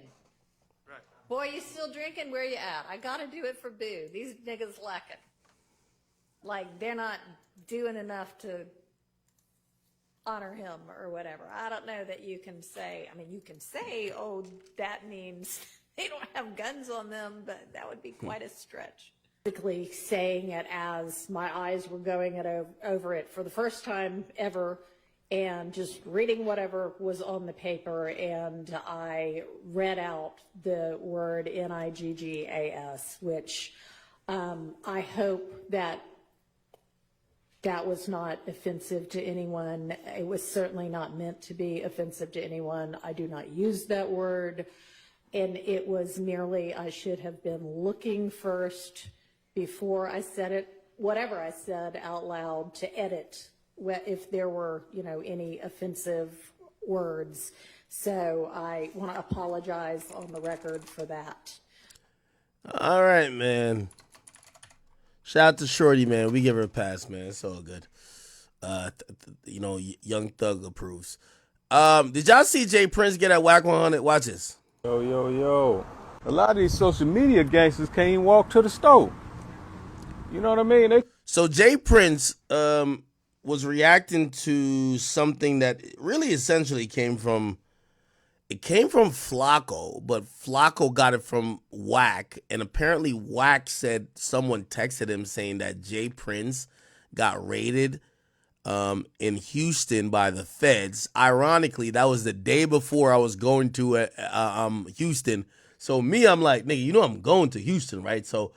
Boy, you still drinking? Where you at? I gotta do it for Boo. These niggas lacking. Like, they're not doing enough to honor him or whatever. I don't know that you can say, you can say, oh, that means they don't have guns on them, but that would be quite a stretch. Basically saying it as my eyes were going over it for the first time ever and just reading whatever was on the paper, and I read out the word Niggas, which I hope that was not offensive to anyone. It was certainly not meant to be offensive to anyone. I do not use that word, and it was merely I should have been looking first before I said it, whatever I said out loud, to edit if there were, any offensive words. So I want to apologize on the record for that. All right, man. Shout out to Shorty, man. We give her a pass, man. It's all good. Young Thug approves. Did y'all see Jay Prince get at Whack 100? Watch this. Yo. A lot of these social media gangsters can't even walk to the store. You know what I mean? So Jay Prince was reacting to something that really essentially came from Flacco, but Flacco got it from Whack, and apparently Whack said someone texted him saying that Jay Prince got raided in Houston by the feds. Ironically, that was the day before I was going to Houston. So I'm like, nigga, I'm going to Houston, right? So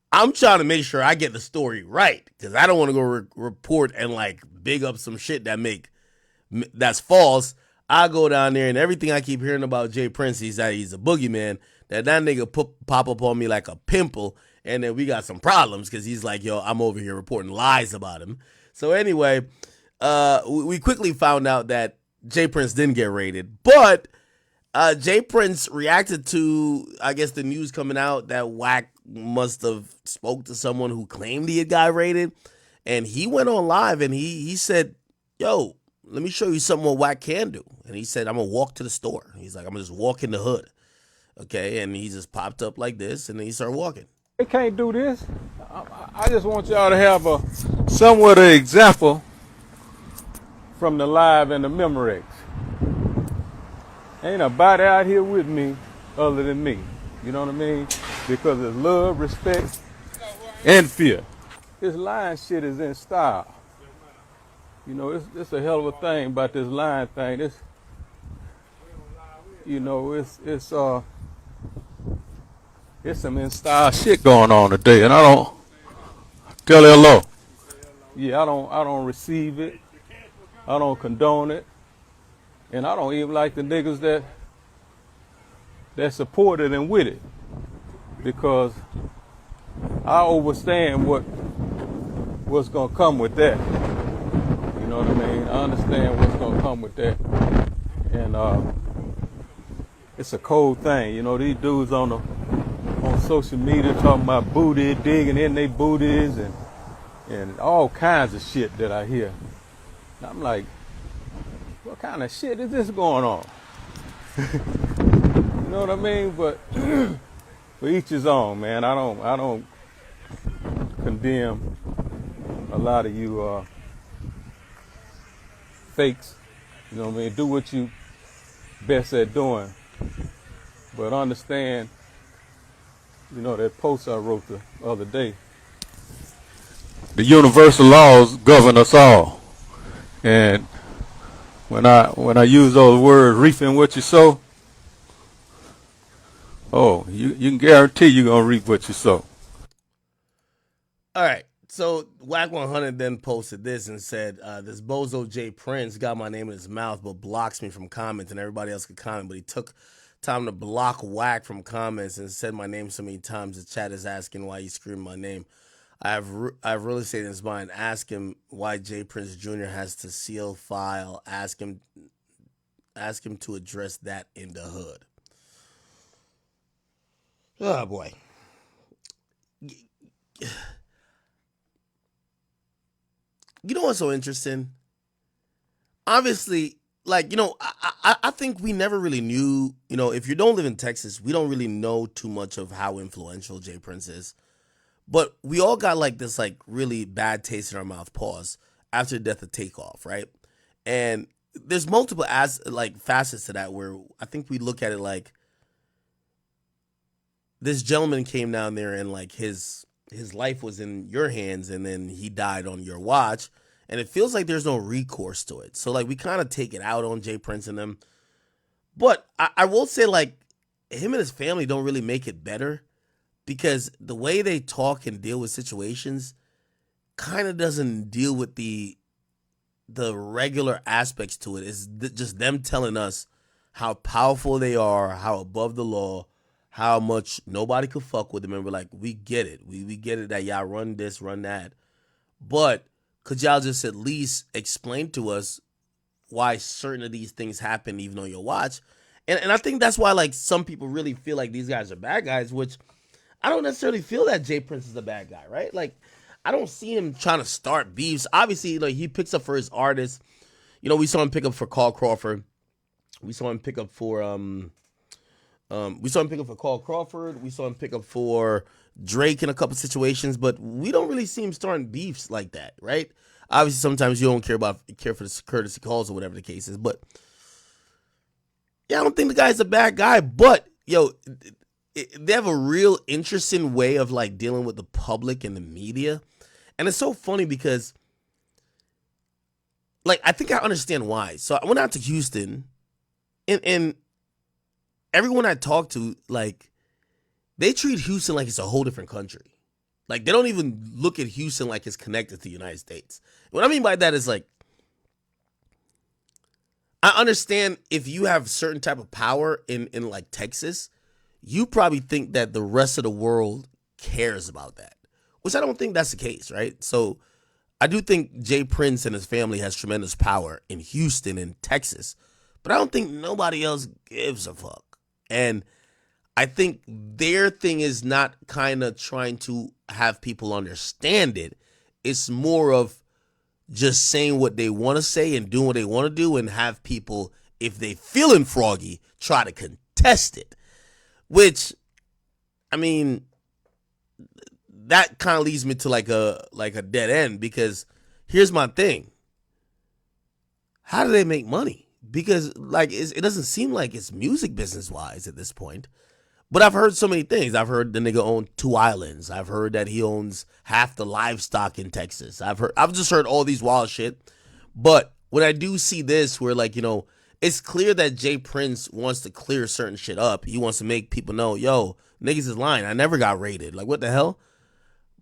I'm trying to make sure I get the story right, because I don't want to go report and like big up some shit that's false. I go down there and everything I keep hearing about Jay Prince is that he's a boogeyman, that nigga pop up on me like a pimple, and then we got some problems because he's like, yo, I'm over here reporting lies about him. So anyway, we quickly found out that Jay Prince didn't get raided, but Jay Prince reacted to, I guess, the news coming out that Whack must have spoke to someone who claimed he had got raided, and he went on live and he said, yo, let me show you something what Whack can do. And he said, I'm going to walk to the store. He's like, I'm going to just walk in the hood. Okay, and he just popped up like this, and then he started walking. They can't do this. I just want y'all to have a somewhat of example from the live and the Memorex. Ain't nobody out here with me other than me. You know what I mean? Because it's love, respect, and fear. This lying shit is in style. You know, it's a hell of a thing about this lying thing. It's, you know, it's some in style shit going on today, and I don't tell hello. Yeah, I don't receive it. I don't condone it, and I don't even like the niggas that support it and with it, because I understand what's gonna come with that. You know what I mean? I understand what's gonna come with that, and it's a cold thing. You know, these dudes on social media talking about booty, digging in their booties, and all kinds of shit that I hear. And I'm like, what kind of shit is this going on? You know what I mean? But for each his own, man. I don't condemn a lot of you fakes. You know what I mean? Do what you best at doing. But understand, you know, that post I wrote the other day. The universal laws govern us all. And when I use those words, reaping what you sow, you can guarantee you're gonna reap what you sow. All right. So Whack 100 then posted this and said, this bozo Jay Prince got my name in his mouth but blocks me from comments, and everybody else could comment, but he took time to block Whack from comments and said my name so many times the chat is asking why he screamed my name. I've really stayed in his mind. Ask him why Jay Prince Jr. has to seal file. Ask him to address that in the hood. Oh boy. You know what's so interesting? Obviously, like, you know, I think we never really knew, you know, if you don't live in Texas, we don't really know too much of how influential Jay Prince is. But we all got like this like really bad taste in our mouth, pause, after the death of Takeoff, right? And there's multiple facets to that where I think we look at it like this gentleman came down there and like his life was in your hands and then he died on your watch, and it feels like there's no recourse to it. So like we kind of take it out on Jay Prince and them. But I will say like him and his family don't really make it better, because the way they talk and deal with situations kind of doesn't deal with the regular aspects to it. It's just them telling us how powerful they are, how above the law, how much nobody could fuck with them. And we're like, we get it. We get it that y'all run this, run that. But could y'all just at least explain to us why certain of these things happen even on your watch? And I think that's why like some people really feel like these guys are bad guys, which I don't necessarily feel that Jay Prince is a bad guy, right? Like, I don't see him trying to start beefs. Obviously, like he picks up for his artists. You know, we saw him pick up for Carl Crawford. We saw him pick up for Carl Crawford. We saw him pick up for Drake in a couple situations, but we don't really see him starting beefs like that, right? Obviously, sometimes you don't care for the courtesy calls or whatever the case is, but yeah, I don't think the guy's a bad guy. But yo, they have a real interesting way of like dealing with the public and the media. And it's so funny because like, I think I understand why. So I went out to Houston and everyone I talked to, like, they treat Houston like it's a whole different country. Like, they don't even look at Houston like it's connected to the United States. What I mean by that is like, I understand if you have certain type of power in like Texas, you probably think that the rest of the world cares about that, which I don't think that's the case, right? So I do think Jay Prince and his family has tremendous power in Houston and Texas, but I don't think nobody else gives a fuck. And I think their thing is not kind of trying to have people understand it. It's more of just saying what they want to say and doing what they want to do, and have people, if they feeling froggy, try to contest it. Which, I mean, that kind of leads me to like a dead end, because here's my thing. How do they make money? Because like it doesn't seem like it's music business wise at this point. But I've heard so many things. I've heard the nigga owned 2 islands. I've heard that he owns half the livestock in Texas. I've just heard all these wild shit. But when I do see this, where like, it's clear that Jay Prince wants to clear certain shit up. He wants to make people know, yo, niggas is lying. I never got raided. Like, what the hell?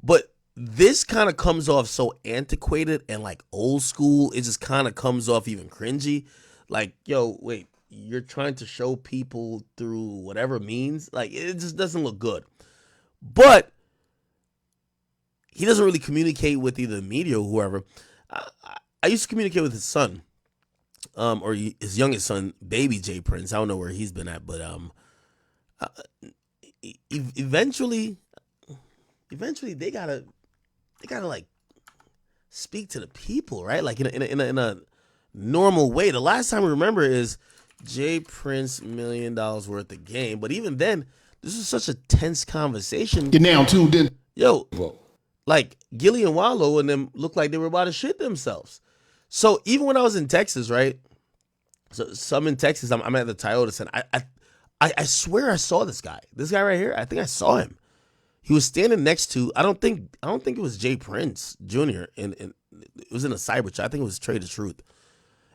But this kind of comes off so antiquated and like old school. It just kind of comes off even cringy. Like, yo, wait, you're trying to show people through whatever means. Like, it just doesn't look good. But he doesn't really communicate with either the media or whoever. I used to communicate with his son, or his youngest son, baby Jay Prince. I don't know where he's been at, but eventually they gotta like speak to the people, right? Like in a normal way. The last time we remember is Jay Prince $1 million worth of game, but even then, this was such a tense conversation. You're now tuned in. Yo, like Gilly and Wallow and them looked like they were about to shit themselves. So even when I was in Texas, right? So I'm in Texas. I'm at the Toyota Center. I swear I saw this guy. This guy right here. I think I saw him. He was standing next to. I don't think it was Jay Prince Jr. And it was in a cyber chat. I think it was Trade the Truth.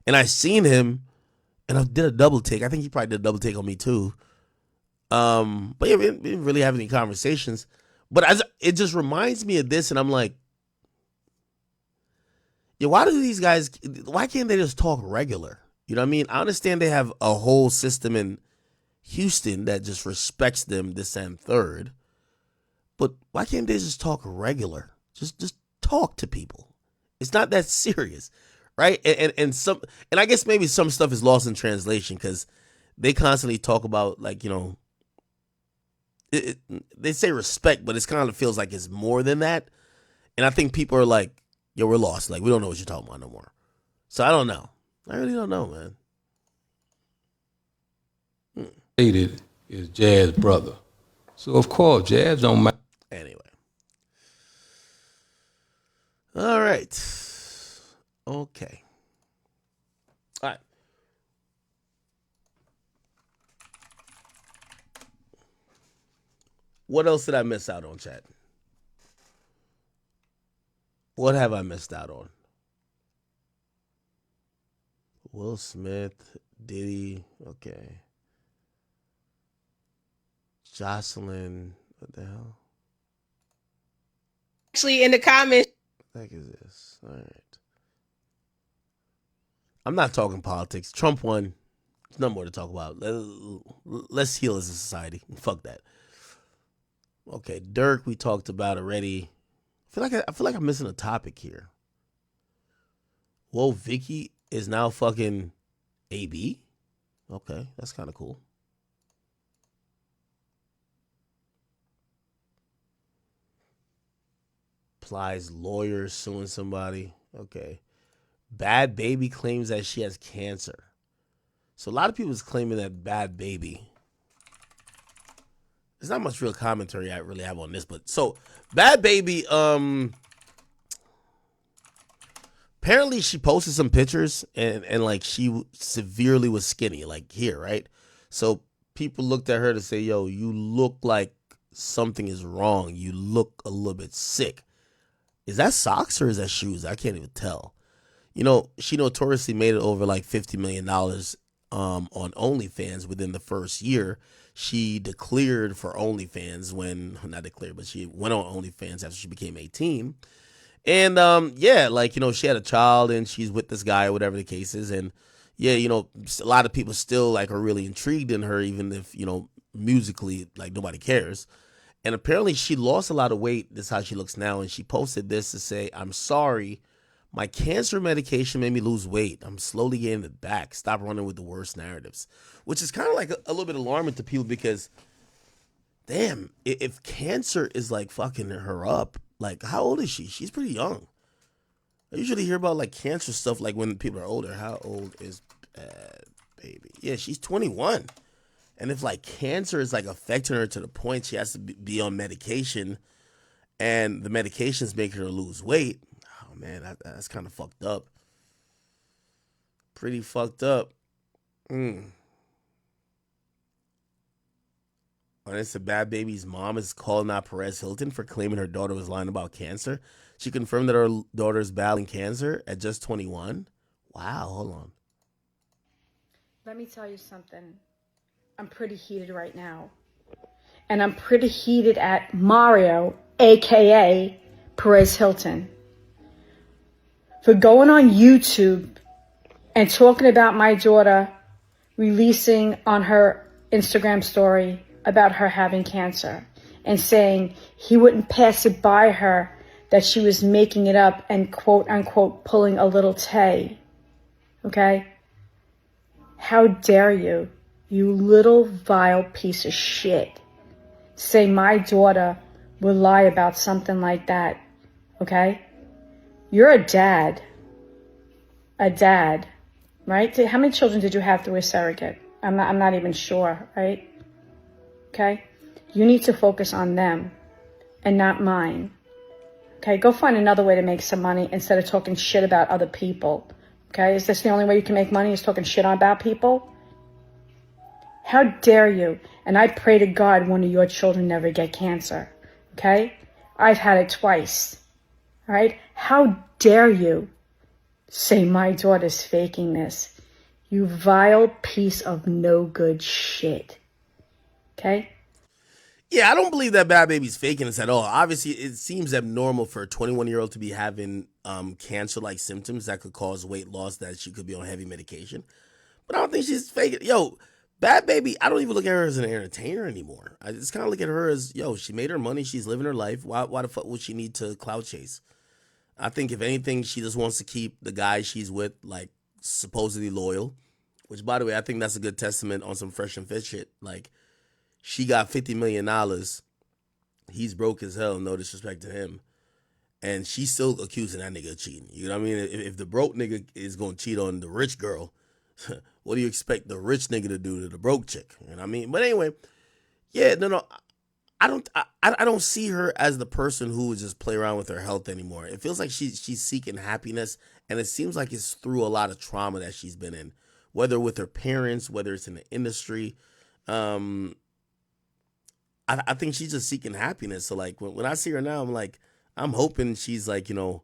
And I seen him, and I did a double take. I think he probably did a double take on me too. But yeah, we didn't really have any conversations. But it just reminds me of this, and I'm like, yeah, why can't they just talk regular? You know what I mean? I understand they have a whole system in Houston that just respects them this and third. But why can't they just talk regular? Just talk to people. It's not that serious, right? And I guess maybe some stuff is lost in translation because they constantly talk about like, they say respect, but it kind of feels like it's more than that. And I think people are like, yo, we're lost. Like, we don't know what you're talking about no more. So I don't know. I really don't know, man. Stated is Jazz's brother. So of course, Jazz don't mind. Anyway. All right. Okay. All right. What else did I miss out on, chat? What have I missed out on? Will Smith, Diddy, okay. Jocelyn, what the hell? Actually, in the comments. What the heck is this? All right. I'm not talking politics. Trump won. There's nothing more to talk about. Let's heal as a society. Fuck that. Okay, Dirk, we talked about already. I feel like I'm missing a topic here. Whoa, Vicky is now fucking AB? Okay, that's kind of cool. Plies lawyers suing somebody. Okay. Bad Baby claims that she has cancer. So a lot of people is claiming that Bad Baby. There's not much real commentary I really have on this, but so Bad Baby, apparently she posted some pictures and like she severely was skinny, like here, right? So people looked at her to say, yo, you look like something is wrong. You look a little bit sick. Is that socks or is that shoes? I can't even tell. She notoriously made it over like $50 million on OnlyFans within the first year. She declared for OnlyFans not declared, but she went on OnlyFans after she became 18. And she had a child and she's with this guy or whatever the case is. And yeah, a lot of people still like are really intrigued in her, even if, musically, like nobody cares. And apparently she lost a lot of weight. This is how she looks now. And she posted this to say, I'm sorry. My cancer medication made me lose weight. I'm slowly getting it back. Stop running with the worst narratives. Which is kind of like a little bit alarming to people because, damn, if cancer is like fucking her up, like how old is she? She's pretty young. I usually hear about like cancer stuff like when people are older. How old is Bad Baby? Yeah, she's 21. And if like cancer is like affecting her to the point she has to be on medication and the medications making her lose weight. Oh man, that's kind of fucked up. Pretty fucked up. On Insta, Bad Baby's mom is calling out Perez Hilton for claiming her daughter was lying about cancer. She confirmed that her daughter is battling cancer at just 21. Wow, hold on. Let me tell you something. I'm pretty heated right now. And I'm pretty heated at Mario, aka Perez Hilton, for going on YouTube and talking about my daughter releasing on her Instagram story about her having cancer and saying he wouldn't pass it by her that she was making it up and quote unquote pulling a little Tay. Okay? How dare you, you little vile piece of shit, say my daughter would lie about something like that. Okay? You're a dad. A dad. Right? How many children did you have through a surrogate? I'm not even sure, right? Okay? You need to focus on them and not mine. Okay? Go find another way to make some money instead of talking shit about other people. Okay? Is this the only way you can make money, is talking shit about people? How dare you? And I pray to God one of your children never get cancer. Okay? I've had it twice. All right? How dare you say my daughter's faking this? You vile piece of no good shit. Okay? Yeah, I don't believe that Bad Baby's faking this at all. Obviously, it seems abnormal for a 21-year-old to be having cancer-like symptoms that could cause weight loss, that she could be on heavy medication. But I don't think she's faking. Yo, Bad Baby, I don't even look at her as an entertainer anymore. I just kind of look at her as, yo, she made her money. She's living her life. Why the fuck would she need to clout chase? I think if anything, she just wants to keep the guy she's with, like, supposedly loyal. Which, by the way, I think that's a good testament on some Fresh and Fit shit. Like, she got $50 million. He's broke as hell, no disrespect to him. And she's still accusing that nigga of cheating. You know what I mean? If the broke nigga is going to cheat on the rich girl, what do you expect the rich nigga to do to the broke chick? You know what I mean? But anyway, yeah, no. I don't see her as the person who would just play around with her health anymore. It feels like she's seeking happiness, and it seems like it's through a lot of trauma that she's been in, whether with her parents, whether it's in the industry. I think she's just seeking happiness. So like when I see her now, I'm like, I'm hoping she's like, you know,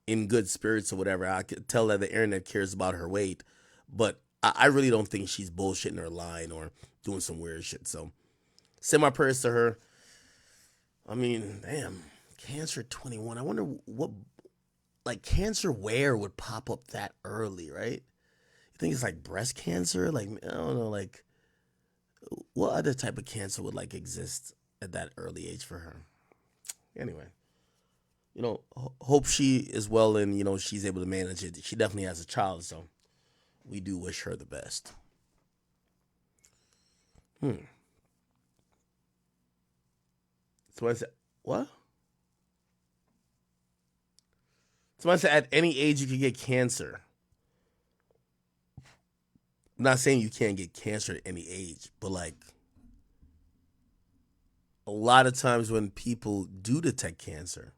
in good spirits or whatever. I could tell that the internet cares about her weight, but I really don't think she's bullshitting or lying or doing some weird shit. So send my prayers to her. I mean, damn, cancer 21. I wonder what, like, cancer where would pop up that early, right? You think it's like breast cancer? Like, I don't know, like, what other type of cancer would, like, exist at that early age for her? Anyway, you know, hope she is well and, you know, she's able to manage it. She definitely has a child, so we do wish her the best. Somebody said, what? Somebody said at any age you can get cancer. I'm not saying you can't get cancer at any age, but like a lot of times when people do detect cancer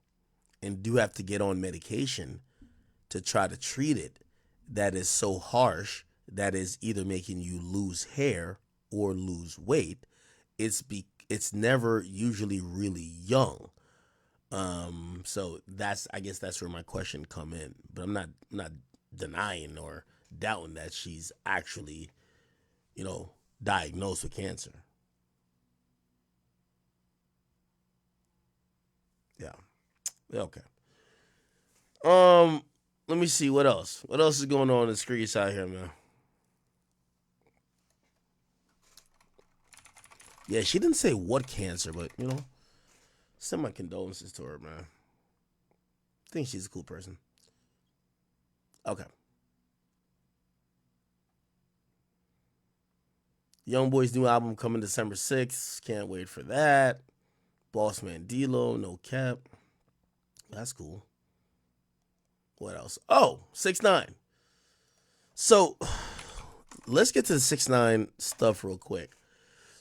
and do have to get on medication to try to treat it, that is so harsh that is either making you lose hair or lose weight. It's never usually really young. So I guess that's where my question come in. But I'm not denying or doubting that she's actually, you know, diagnosed with cancer. Yeah. Okay. Let me see what else. What else is going on in the streets out here, man? Yeah, she didn't say what cancer, but, you know, send my condolences to her, man. I think she's a cool person. Okay. Youngboy's new album coming December 6th. Can't wait for that. Boss Man D-Lo, No Cap. That's cool. What else? Oh, 6ix9ine. So, let's get to the 6ix9ine stuff real quick.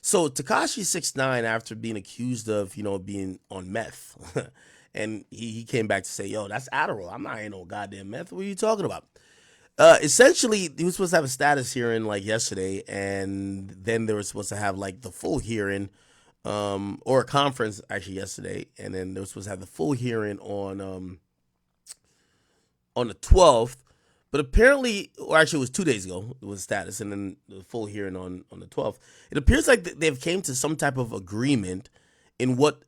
So Tekashi 6ix9ine, after being accused of, you know, being on meth And he came back to say, yo, that's Adderall. I'm not ain't no goddamn meth. What are you talking about? Essentially, he was supposed to have a status hearing like yesterday, and then they were supposed to have like the full hearing, or a conference actually yesterday, and then they were supposed to have the full hearing on the 12th. But apparently, or actually, it was 2 days ago. It was status, and then the full hearing on the 12th. It appears like they've came to some type of agreement in what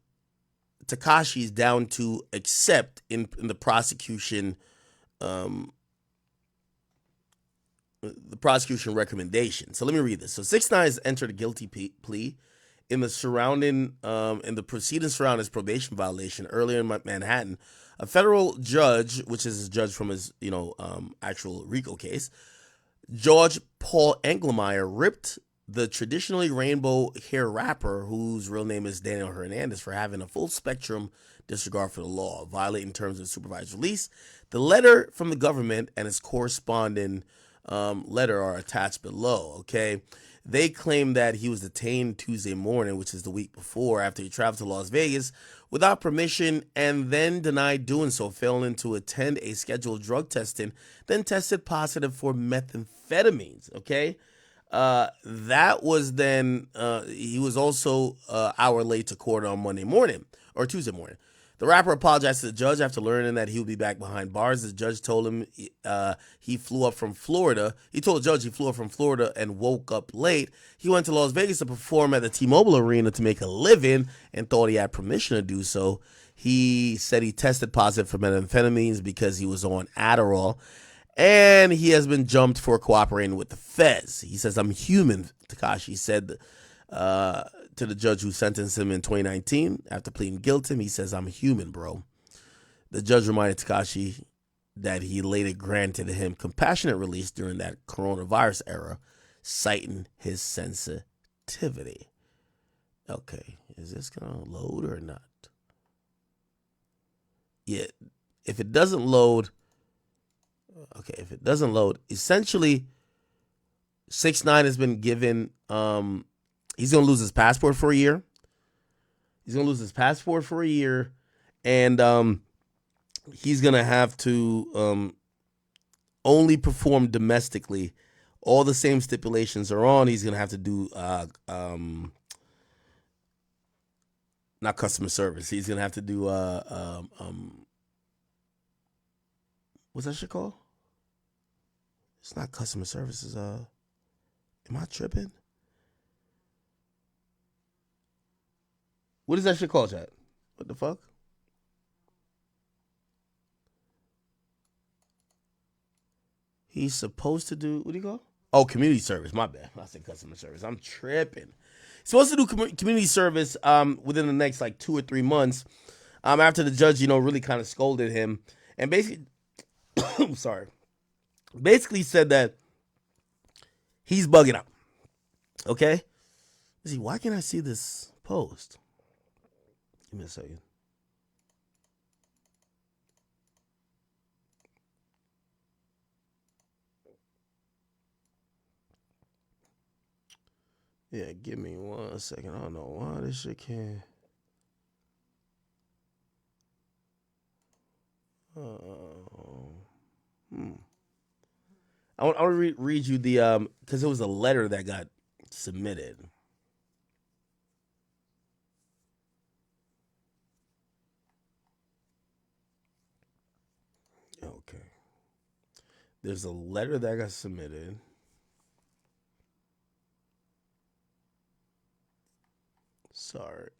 Tekashi is down to accept in the prosecution. The prosecution recommendation. So let me read this. So 6ix9ine has entered a guilty plea in the proceedings surrounding his probation violation earlier in Manhattan. A federal judge, which is a judge from his actual RICO case, George Paul Engelmeyer, ripped the traditionally rainbow hair rapper, whose real name is Daniel Hernandez, for having a full spectrum disregard for the law, violating terms of supervised release. The letter from the government and its corresponding letter are attached below. Okay, they claim that he was detained Tuesday morning, which is the week before, after he traveled to Las Vegas without permission and then denied doing so, failing to attend a scheduled drug testing, then tested positive for methamphetamines. Okay, that was then he was also an hour late to court on Monday morning or Tuesday morning. The rapper apologized to the judge after learning that he would be back behind bars. The judge told him he flew up from Florida. He told the judge he flew up from Florida and woke up late. He went to Las Vegas to perform at the T-Mobile Arena to make a living and thought he had permission to do so. He said he tested positive for methamphetamines because he was on Adderall, and he has been jumped for cooperating with the feds. He says, "I'm human," Tekashi said to the judge who sentenced him in 2019 after pleading guilty. He says, "I'm human, bro." The judge reminded Tekashi that he later granted him compassionate release during that coronavirus era, citing his sensitivity. Okay, is this gonna load or not? Yeah, if it doesn't load, essentially 6ix9ine has been given he's gonna lose his passport for a year. And he's gonna have to only perform domestically. All the same stipulations are on. He's gonna have to do not customer service. He's gonna have to do what's that shit called? It's not customer service. It's am I tripping? What is that shit called, chat? What the fuck? He's supposed to do, what do you call? Oh, community service. My bad. I said customer service. I'm tripping. He's supposed to do community service within the next like 2 or 3 months. After the judge, really kind of scolded him and basically, I'm sorry, basically said that he's bugging out. Okay. Let's see, why can't I see this post? Give me a second. Yeah, give me 1 second. I don't know why this shit can't. I want to read you the because it was a letter that got submitted. Okay. There's a letter that got submitted. Sorry.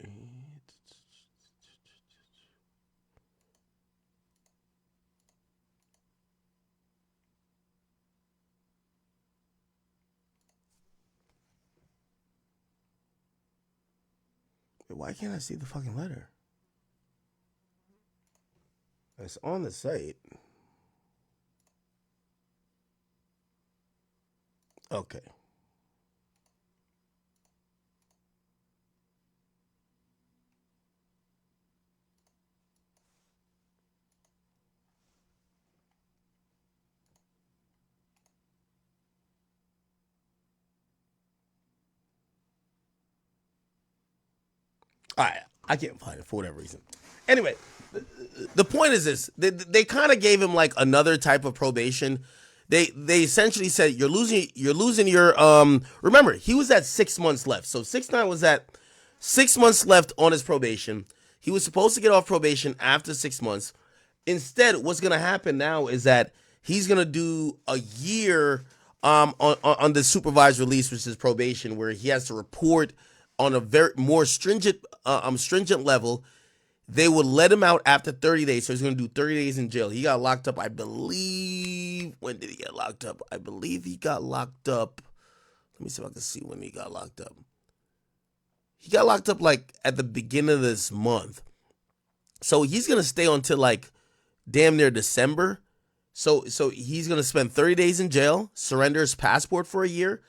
Why can't I see the fucking letter? It's on the site. Okay. All right. I can't find it for whatever reason. Anyway, the point is this: they kind of gave him like another type of probation. They essentially said you're losing your Remember, he was at 6 months left, so 6ix9ine was at 6 months left on his probation. He was supposed to get off probation after 6 months. Instead, what's gonna happen now is that he's gonna do a year on the supervised release, which is probation, where he has to report on a very more stringent level. They would let him out after 30 days, so he's going to do 30 days in jail. He got locked up, I believe. When did he get locked up? I believe he got locked up. Let me see if I can see when he got locked up. He got locked up like at the beginning of this month. So he's going to stay until like damn near December. So he's going to spend 30 days in jail, surrender his passport for a year,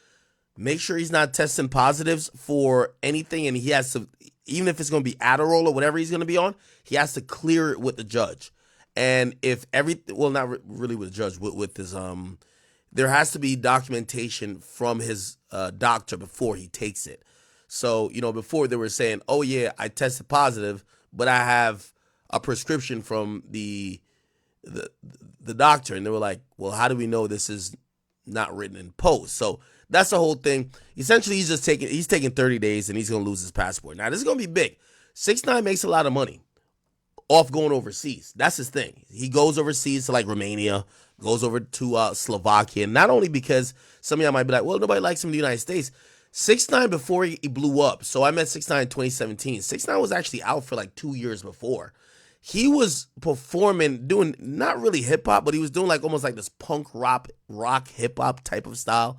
make sure he's not testing positives for anything, and he has to, even if it's going to be Adderall or whatever he's going to be on, he has to clear it with the judge. And if not really with the judge, with his, there has to be documentation from his doctor before he takes it. So, before they were saying, oh yeah, I tested positive, but I have a prescription from the doctor. And they were like, well, how do we know this is not written in post? So that's the whole thing. Essentially, he's taking 30 days and he's going to lose his passport. Now, this is going to be big. 6ix9ine makes a lot of money off going overseas. That's his thing. He goes overseas to like Romania, goes over to Slovakia. Not only because some of y'all might be like, well, nobody likes him in the United States. 6ix9ine, before he blew up, so I met 6ix9ine in 2017. 6ix9ine was actually out for like 2 years before. He was performing, doing not really hip hop, but he was doing like almost like this punk rock hip hop type of style.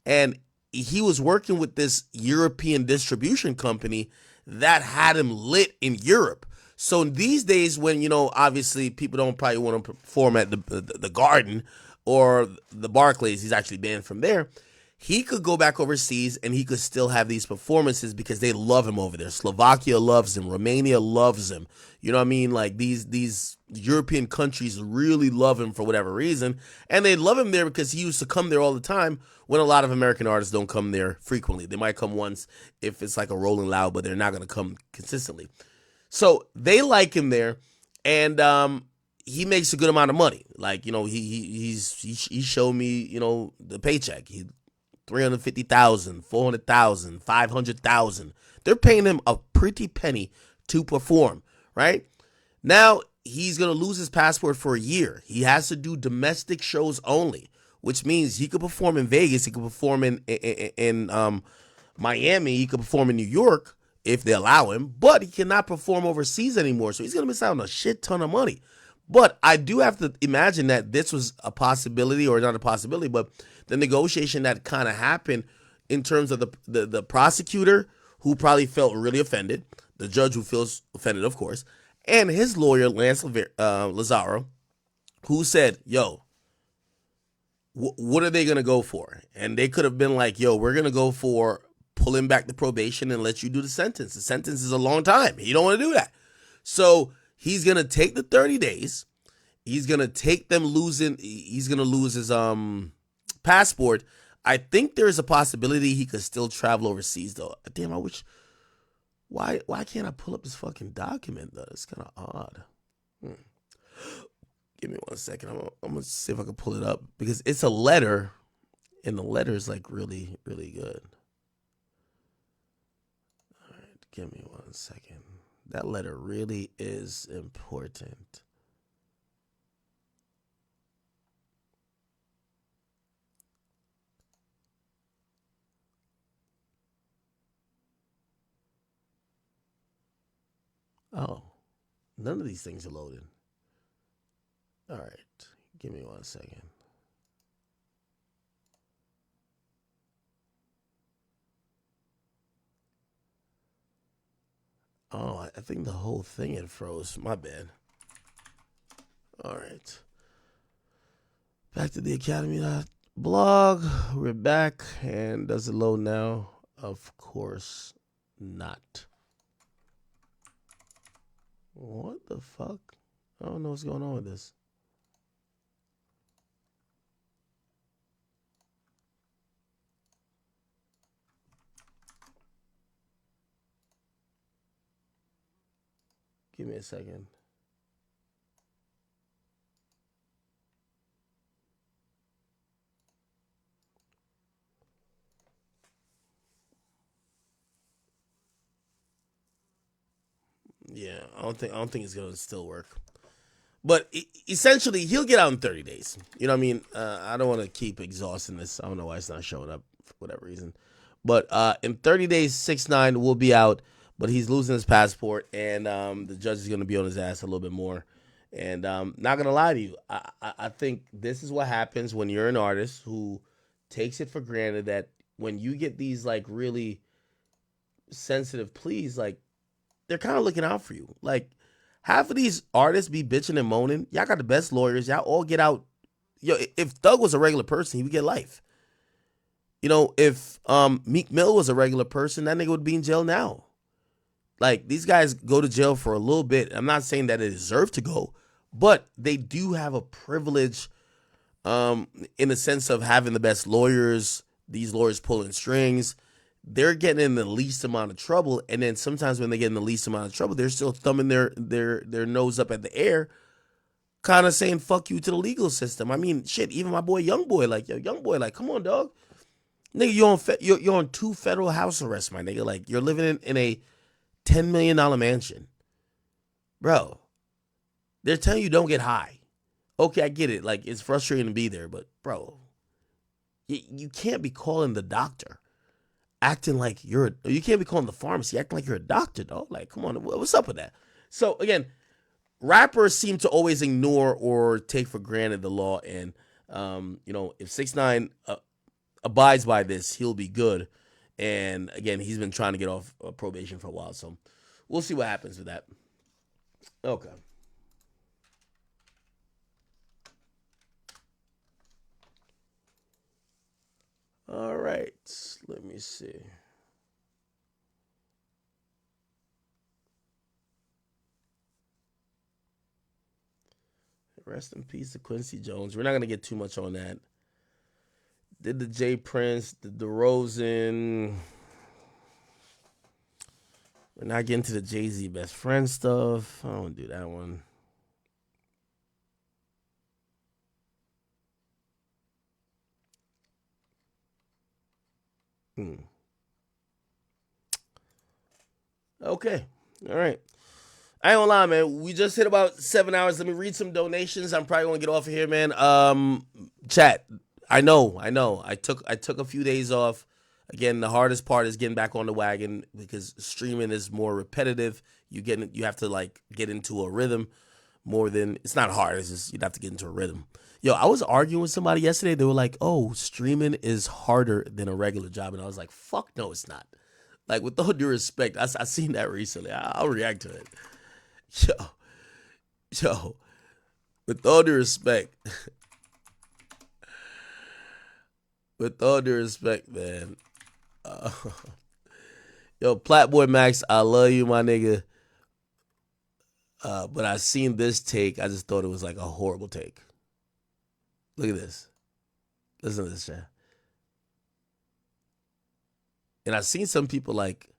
And he was working with this European distribution company that had him lit in Europe. So these days when, obviously people don't probably want to perform at the Garden or the Barclays, he's actually banned from there. He could go back overseas and he could still have these performances because they love him over there. Slovakia loves him. Romania loves him. You know what I mean? Like these European countries really love him for whatever reason. And they love him there because he used to come there all the time when a lot of American artists don't come there frequently. They might come once if it's like a Rolling Loud, but they're not going to come consistently. So they like him there. And he makes a good amount of money. Like, he showed me, the paycheck. He $350,000, $400,000, $500,000. They're paying him a pretty penny to perform, right? Now he's gonna lose his passport for a year. He has to do domestic shows only, which means he could perform in Vegas, he could perform in Miami, he could perform in New York if they allow him, but he cannot perform overseas anymore. So he's gonna miss out on a shit ton of money. But I do have to imagine that this was a possibility, or not a possibility, but the negotiation that kind of happened in terms of the prosecutor, who probably felt really offended, the judge who feels offended, of course, and his lawyer, Lance Lazaro, who said, yo, what are they going to go for? And they could have been like, yo, we're going to go for pulling back the probation and let you do the sentence. The sentence is a long time. You don't want to do that. So he's going to take the 30 days. He's going to take them losing. He's going to lose his passport. I think there is a possibility he could still travel overseas, though. Damn, I wish. Why can't I pull up this fucking document, though? It's kind of odd. Give me 1 second. I'm going to see if I can pull it up, because it's a letter, and the letter is like really, really good. All right, give me 1 second. That letter really is important. Oh, none of these things are loaded. All right, give me 1 second. Oh, I think the whole thing had froze. My bad. All right. Back to the Academy.blog. We're back. And does it load now? Of course not. What the fuck? I don't know what's going on with this. Give me a second. Yeah, I don't think it's gonna still work. But essentially, he'll get out in 30 days. You know what I mean? I don't want to keep exhausting this. I don't know why it's not showing up for whatever reason. But in 30 days, 6ix9ine will be out. But he's losing his passport, and the judge is going to be on his ass a little bit more. And not going to lie to you, I think this is what happens when you're an artist who takes it for granted that when you get these like really sensitive pleas, like they're kind of looking out for you. Like half of these artists be bitching and moaning. Y'all got the best lawyers. Y'all all get out. Yo, if Thug was a regular person, he would get life. You know, if Meek Mill was a regular person, that nigga would be in jail now. Like, these guys go to jail for a little bit. I'm not saying that they deserve to go, but they do have a privilege in the sense of having the best lawyers, these lawyers pulling strings. They're getting in the least amount of trouble, and then sometimes when they get in the least amount of trouble, they're still thumbing their nose up at the air, kind of saying fuck you to the legal system. I mean, shit, even my boy Youngboy, like, yo, Youngboy, like, come on, dog. Nigga, you're on 2 federal house arrests, my nigga. Like, you're living in a $10 million mansion. Bro, they're telling you don't get high. Okay, I get it. Like, it's frustrating to be there, but, bro, you can't be calling the doctor acting like you can't be calling the pharmacy acting like you're a doctor, dog. Like, come on, what's up with that? So, again, rappers seem to always ignore or take for granted the law, and, you know, if 6ix9ine abides by this, he'll be good. And again, he's been trying to get off probation for a while, so we'll see what happens with that. Okay. All right. Let me see. Rest in peace to Quincy Jones. We're not going to get too much on that. Did the J Prince, the DeRozan. We're not getting to the Jay-Z best friend stuff. I don't want to do that one. Okay. All right. I ain't gonna lie, man. We just hit about 7 hours. Let me read some donations. I'm probably gonna get off of here, man. Chat. I know. I took a few days off. Again, the hardest part is getting back on the wagon because streaming is more repetitive. You have to like get into a rhythm more than it's not hard. It's just you'd have to get into a rhythm. Yo, I was arguing with somebody yesterday. They were like, "Oh, streaming is harder than a regular job," and I was like, "Fuck no, it's not." Like, with all due respect, I seen that recently. I'll react to it. Yo, with all due respect, man. Yo, Platboy Max, I love you, my nigga. But I seen this take. I just thought it was like a horrible take. Look at this. Listen to this, chat. And I've seen some people like,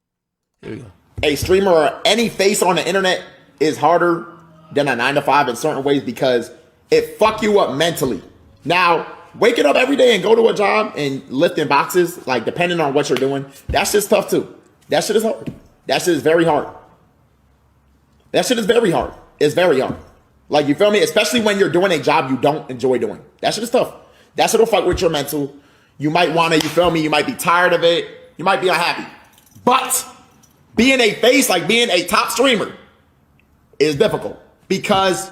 here we go. A streamer or any face on the internet is harder than a 9-to-5 in certain ways because it fuck you up mentally. Now, waking up every day and go to a job and lifting boxes, like depending on what you're doing, that's just tough too. That shit is hard. That shit is very hard. That shit is very hard. It's very hard. Like, you feel me? Especially when you're doing a job you don't enjoy doing. That shit is tough. That shit will fuck with your mental. You might want to, you feel me? You might be tired of it. You might be unhappy. But being a face, like being a top streamer, is difficult because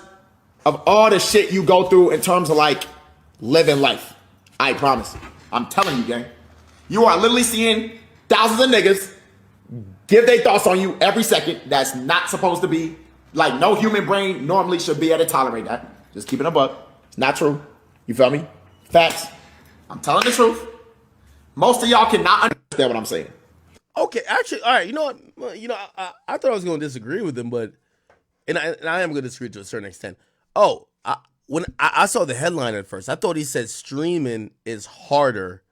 of all the shit you go through in terms of like living life. I promise. I'm telling you, gang. You are literally seeing thousands of niggas give their thoughts on you every second. That's not supposed to be. Like, no human brain normally should be able to tolerate that. Just keep it a buck. It's not true. You feel me? Facts. I'm telling the truth. Most of y'all cannot understand what I'm saying. Okay, actually, all right. You know what? Well, you know, I thought I was going to disagree with him, but and I am going to disagree to a certain extent. Oh, when I saw the headline at first, I thought he said streaming is harder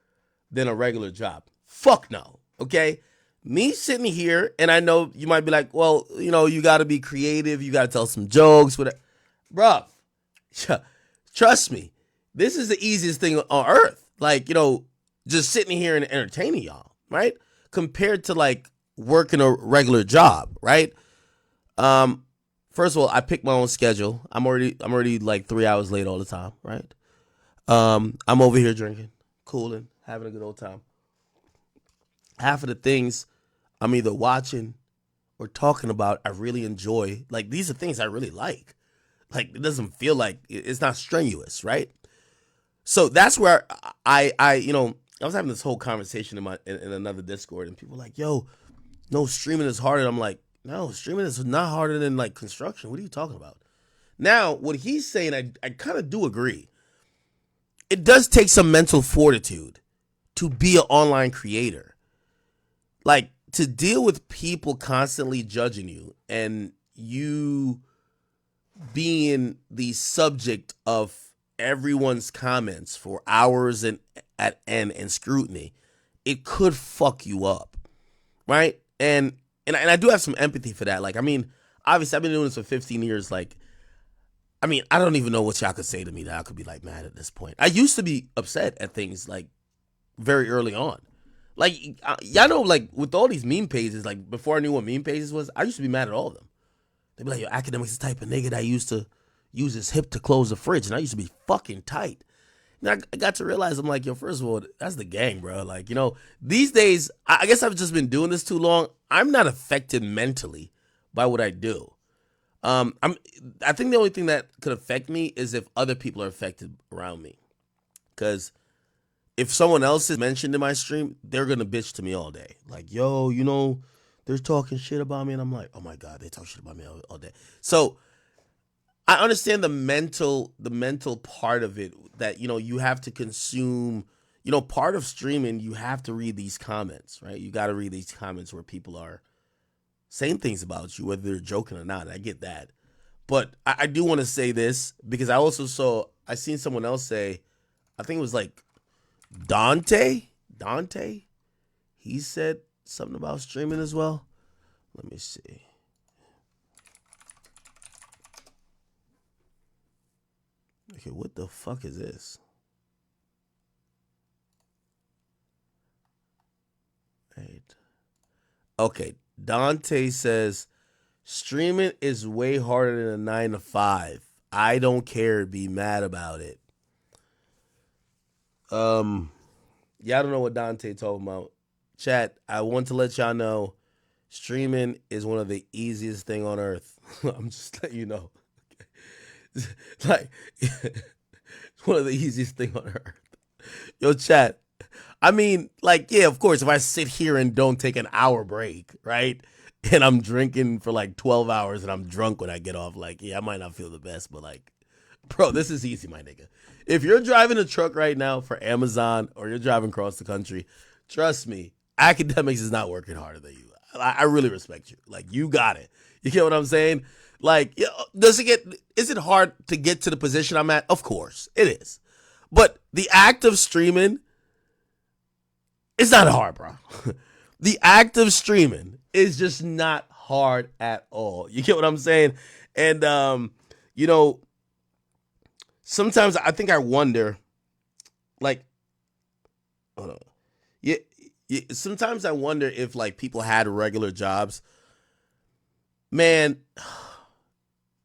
than a regular job. Fuck no. Okay, Me sitting here, and I know you might be like, well, you got to be creative. You got to tell some jokes. Whatever. Bruh, trust me, this is the easiest thing on earth. Like, just sitting here and entertaining y'all, right? Compared to like working a regular job, right? First of all, I pick my own schedule. I'm already like 3 hours late all the time, right? I'm over here drinking, cooling, having a good old time. Half of the things I'm either watching or talking about, I really enjoy. Like, these are things I really like. Like, it doesn't feel like it's not strenuous, right? So that's where I was having this whole conversation in another Discord, and people were like, yo, no, streaming is harder. I'm like, no, streaming is not harder than like construction. What are you talking about? Now, what he's saying, I kind of do agree. It does take some mental fortitude to be an online creator. Like, to deal with people constantly judging you and you being the subject of everyone's comments for hours and at end and scrutiny, it could fuck you up, right? And I do have some empathy for that. Like, I mean, obviously I've been doing this for 15 years. Like, I mean, I don't even know what y'all could say to me that I could be like mad at this point. I used to be upset at things like very early on. Like, y'all know, like, with all these meme pages, like, before I knew what meme pages was, I used to be mad at all of them. They'd be like, yo, Akademiks is the type of nigga that used to use his hip to close the fridge, and I used to be fucking tight. And I got to realize, I'm like, yo, first of all, that's the gang, bro. Like, these days, I guess I've just been doing this too long. I'm not affected mentally by what I do. I think the only thing that could affect me is if other people are affected around me. Because if someone else is mentioned in my stream, they're going to bitch to me all day. Like, yo, they're talking shit about me. And I'm like, oh my God, they talk shit about me all day. So I understand the mental part of it that, you have to consume, part of streaming, you have to read these comments, right? You got to read these comments where people are saying things about you, whether they're joking or not. I get that. But I do want to say this because I seen someone else say, I think it was like Dante, he said something about streaming as well. Let me see. Okay, what the fuck is this? Right. Okay, Dante says, streaming is way harder than a 9 to 5. I don't care. Be mad about it. Yeah, I don't know what Dante talking about. Chat, I want to let y'all know, streaming is one of the easiest thing on earth. I'm just letting you know. Like, it's one of the easiest thing on earth. Yo, chat. I mean, like, yeah, of course, if I sit here and don't take an hour break, right? And I'm drinking for like 12 hours and I'm drunk when I get off, like, yeah, I might not feel the best, but like, bro, this is easy, my nigga. If you're driving a truck right now for Amazon or you're driving across the country, trust me, Akademiks is not working harder than you. I really respect you. Like, you got it. You get what I'm saying? Like, is it hard to get to the position I'm at? Of course, it is. But the act of streaming, it's not hard, bro. The act of streaming is just not hard at all. You get what I'm saying? And, sometimes I think I wonder, like, hold on. Yeah, sometimes I wonder if, like, people had regular jobs. Man,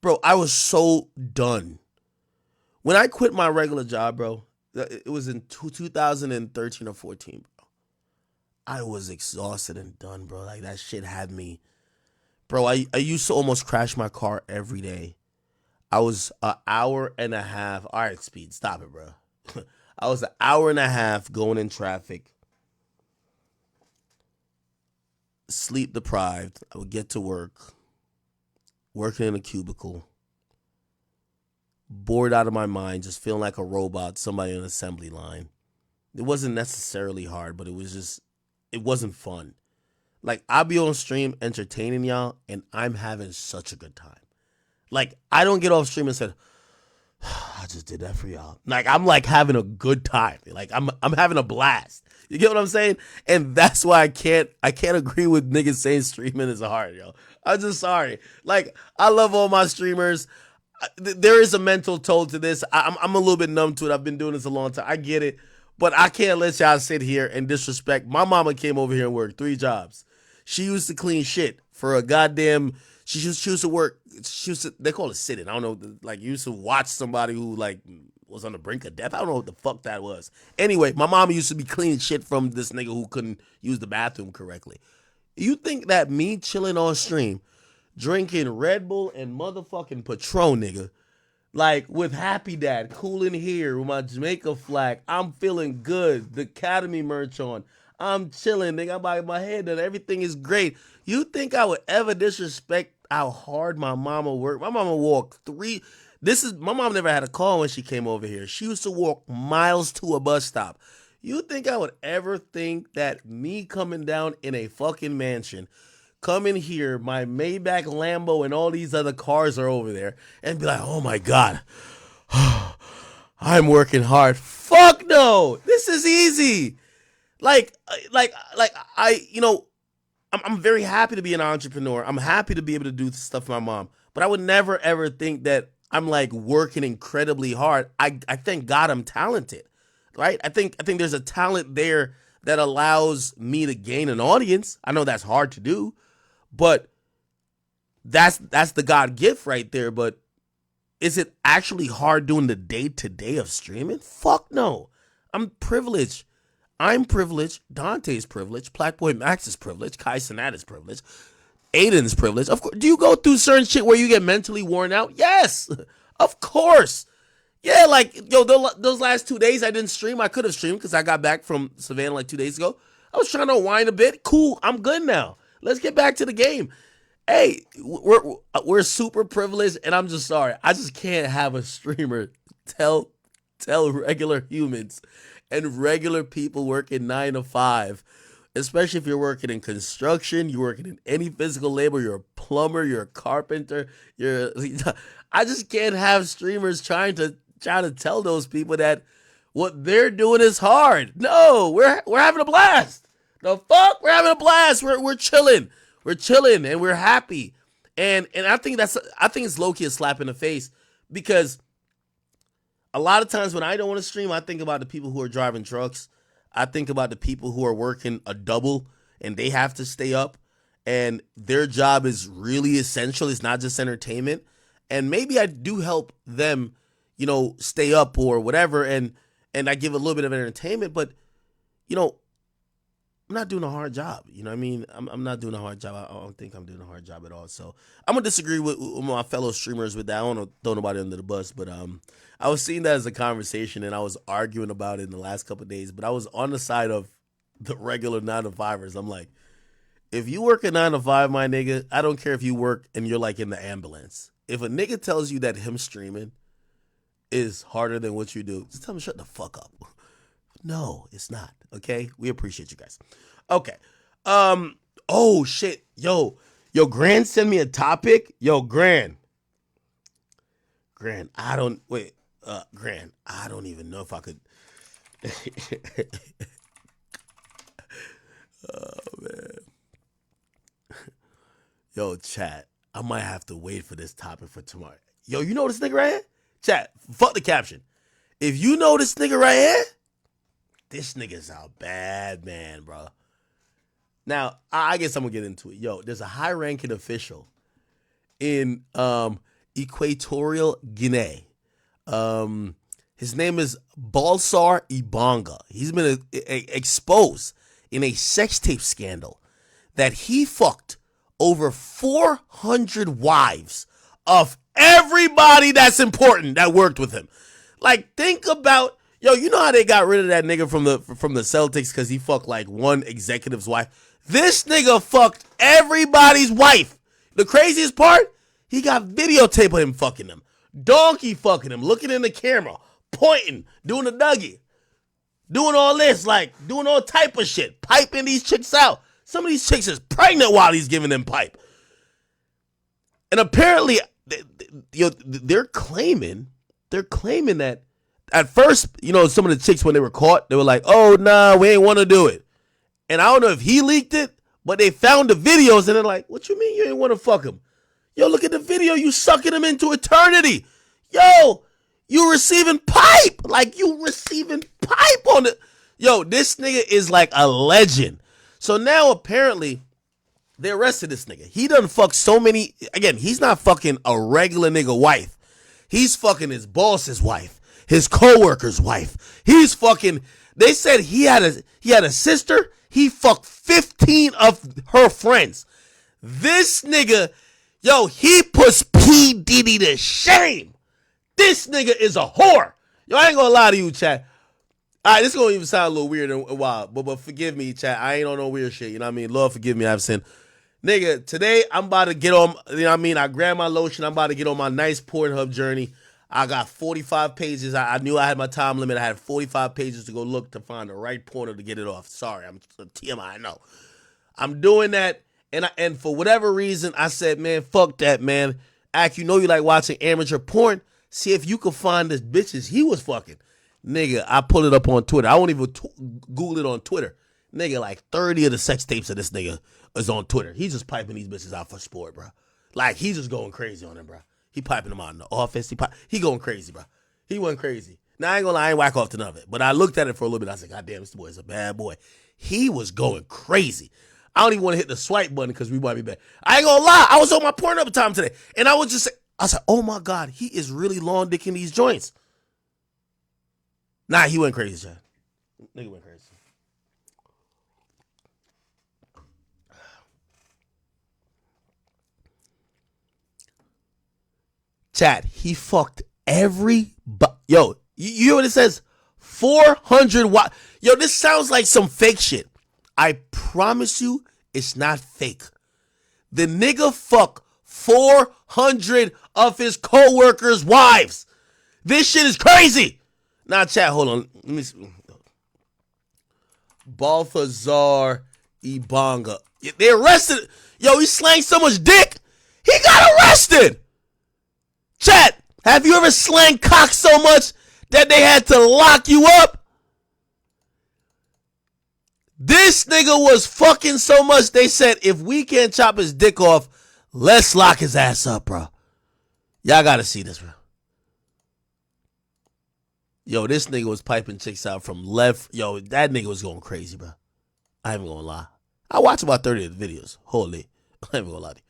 bro, I was so done. When I quit my regular job, bro, it was in 2013 or 14, bro. I was exhausted and done, bro. Like, that shit had me. Bro, I used to almost crash my car every day. I was an hour and a half. All right, Speed, stop it, bro. I was an hour and a half going in traffic. Sleep deprived. I would get to work. Working in a cubicle. Bored out of my mind. Just feeling like a robot. Somebody on an assembly line. It wasn't necessarily hard, but it wasn't fun. Like, I'll be on stream entertaining y'all, and I'm having such a good time. Like, I don't get off stream and said, I just did that for y'all. Like, I'm like having a good time. Like, I'm having a blast. You get what I'm saying? And that's why I can't agree with niggas saying streaming is hard, yo. I'm just sorry. Like, I love all my streamers. There is a mental toll to this. I'm a little bit numb to it. I've been doing this a long time. I get it. But I can't let y'all sit here and disrespect. My mama came over here and worked 3 jobs. She used to clean shit for a goddamn. She used to work. They call it sitting. I don't know. Like, you used to watch somebody who like was on the brink of death. I don't know what the fuck that was. Anyway, my mama used to be cleaning shit from this nigga who couldn't use the bathroom correctly. You think that me chilling on stream, drinking Red Bull and motherfucking Patron, nigga, like with Happy Dad, cooling here with my Jamaica flag, I'm feeling good. The Academy merch on. I'm chilling, nigga. I got my head done. Everything is great. You think I would ever disrespect how hard my mama worked? My mama walked 3. My mom never had a car when she came over here. She used to walk miles to a bus stop. You think I would ever think that me coming down in a fucking mansion, coming here, my Maybach Lambo and all these other cars are over there, and be like, oh my God, I'm working hard. Fuck no. This is easy. Like I'm very happy to be an entrepreneur. I'm happy to be able to do stuff for my mom. But I would never ever think that I'm like working incredibly hard. I thank God I'm talented. Right? I think there's a talent there that allows me to gain an audience. I know that's hard to do, but that's the God gift right there. But is it actually hard doing the day-to-day of streaming? Fuck no. I'm privileged. I'm privileged. Dante's privileged. Black Boy Max is privileged. Kai Cenat is privileged. Aiden's privileged. Of course. Do you go through certain shit where you get mentally worn out? Yes. Of course. Yeah, like, yo, those last 2 days I didn't stream. I could have streamed because I got back from Savannah like 2 days ago. I was trying to whine a bit. Cool. I'm good now. Let's get back to the game. Hey, we're super privileged, and I'm just sorry. I just can't have a streamer tell regular humans and regular people working 9 to 5, especially if you're working in construction, you're working in any physical labor, you're a plumber, you're a carpenter, I just can't have streamers trying to tell those people that what they're doing is hard. No, we're having a blast. The fuck? We're having a blast. We're chilling. We're chilling and we're happy. And I think it's low-key a slap in the face, because a lot of times when I don't want to stream, I think about the people who are driving trucks. I think about the people who are working a double and they have to stay up and their job is really essential. It's not just entertainment. And maybe I do help them, stay up or whatever. And I give a little bit of entertainment, but, I'm not doing a hard job. You know what I mean? I'm not doing a hard job. I don't think I'm doing a hard job at all. So I'm going to disagree with my fellow streamers with that. I don't want to throw nobody under the bus, but I was seeing that as a conversation and I was arguing about it in the last couple of days, but I was on the side of the regular 9 to 5ers. I'm like, if you work a 9 to 5, my nigga, I don't care if you work and you're like in the ambulance. If a nigga tells you that him streaming is harder than what you do, just tell him shut the fuck up. No, it's not. Okay? We appreciate you guys. Okay. Oh shit. Yo, Gran send me a topic. Yo, Gran, I don't even know if I could. Oh man. Yo, chat, I might have to wait for this topic for tomorrow. Yo, you know this nigga right here? Chat, fuck the caption. If you know this nigga right here, this nigga's a bad man, bro. Now, I guess I'm gonna get into it. Yo, there's a high-ranking official in Equatorial Guinea. His name is Balsar Ibanga. He's been exposed in a sex tape scandal that he fucked over 400 wives of everybody that's important that worked with him. Like, think about, you know how they got rid of that nigga from the Celtics because he fucked like one executive's wife? This nigga fucked everybody's wife. The craziest part, he got videotape of him fucking them. Donkey fucking him, looking in the camera, pointing, doing a Dougie, doing all this, like doing all type of shit, piping these chicks out. Some of these chicks is pregnant while he's giving them pipe. And apparently, they're claiming that at first, you know, some of the chicks when they were caught, they were like, "Oh nah, we ain't want to do it." And I don't know if he leaked it, but they found the videos and they're like, "What you mean you ain't want to fuck him? Yo, look at the video. You sucking him into eternity. Yo, you receiving pipe. Like, you receiving pipe on it. Yo, this nigga is like a legend." So now apparently they arrested this nigga. He done fucked so many. Again, he's not fucking a regular nigga wife. He's fucking his boss's wife, his co-worker's wife. He's fucking. They said he had a sister. He fucked 15 of her friends. This nigga, yo, he puts P. Diddy to shame. This nigga is a whore. Yo, I ain't gonna lie to you, chat. All right, this is gonna even sound a little weird and wild, but forgive me, chat. I ain't on no weird shit. You know what I mean? Lord, forgive me. I've sinned. Nigga, today I'm about to get on. You know what I mean? I grabbed my lotion. I'm about to get on my nice Pornhub journey. I got 45 pages. I knew I had my time limit. I had 45 pages to go look to find the right porno to get it off. Sorry, I'm TMI. I know. I'm doing that, and for whatever reason, I said, man, fuck that, man. Ak, you know you like watching amateur porn. See if you can find the bitches he was fucking. Nigga, I pull it up on Twitter. I won't even Google it on Twitter. Nigga, like 30 of the sex tapes of this nigga is on Twitter. He's just piping these bitches out for sport, bro. Like, he's just going crazy on them, bro. He piping them out in the office. He going crazy, bro. He went crazy. Now, I ain't gonna lie, I ain't whack off to none of it. But I looked at it for a little bit. I said, God damn, this boy is a bad boy. He was going crazy. I don't even want to hit the swipe button because we might be bad. I ain't gonna lie. I was on my Pornhub time today. And I was just saying, I said, oh my God, he is really long dicking these joints. Nah, he went crazy, Chad. Nigga went crazy. Chad, he fucked yo, you hear what it says? 400 watt. Yo, this sounds like some fake shit. I promise you, it's not fake. The nigga fucked 400 of his co-workers' wives. This shit is crazy. Now, chat, hold on. Let me see. Balthazar Ibanga. They arrested. Yo, he slanged so much dick. He got arrested. Chat, have you ever slanged cock so much that they had to lock you up? This nigga was fucking so much, they said, if we can't chop his dick off, let's lock his ass up, bro. Y'all gotta see this, bro. Yo, this nigga was piping chicks out from left. Yo, that nigga was going crazy, bro. I ain't gonna lie. I watched about 30 of the videos. Holy. I ain't gonna lie to you.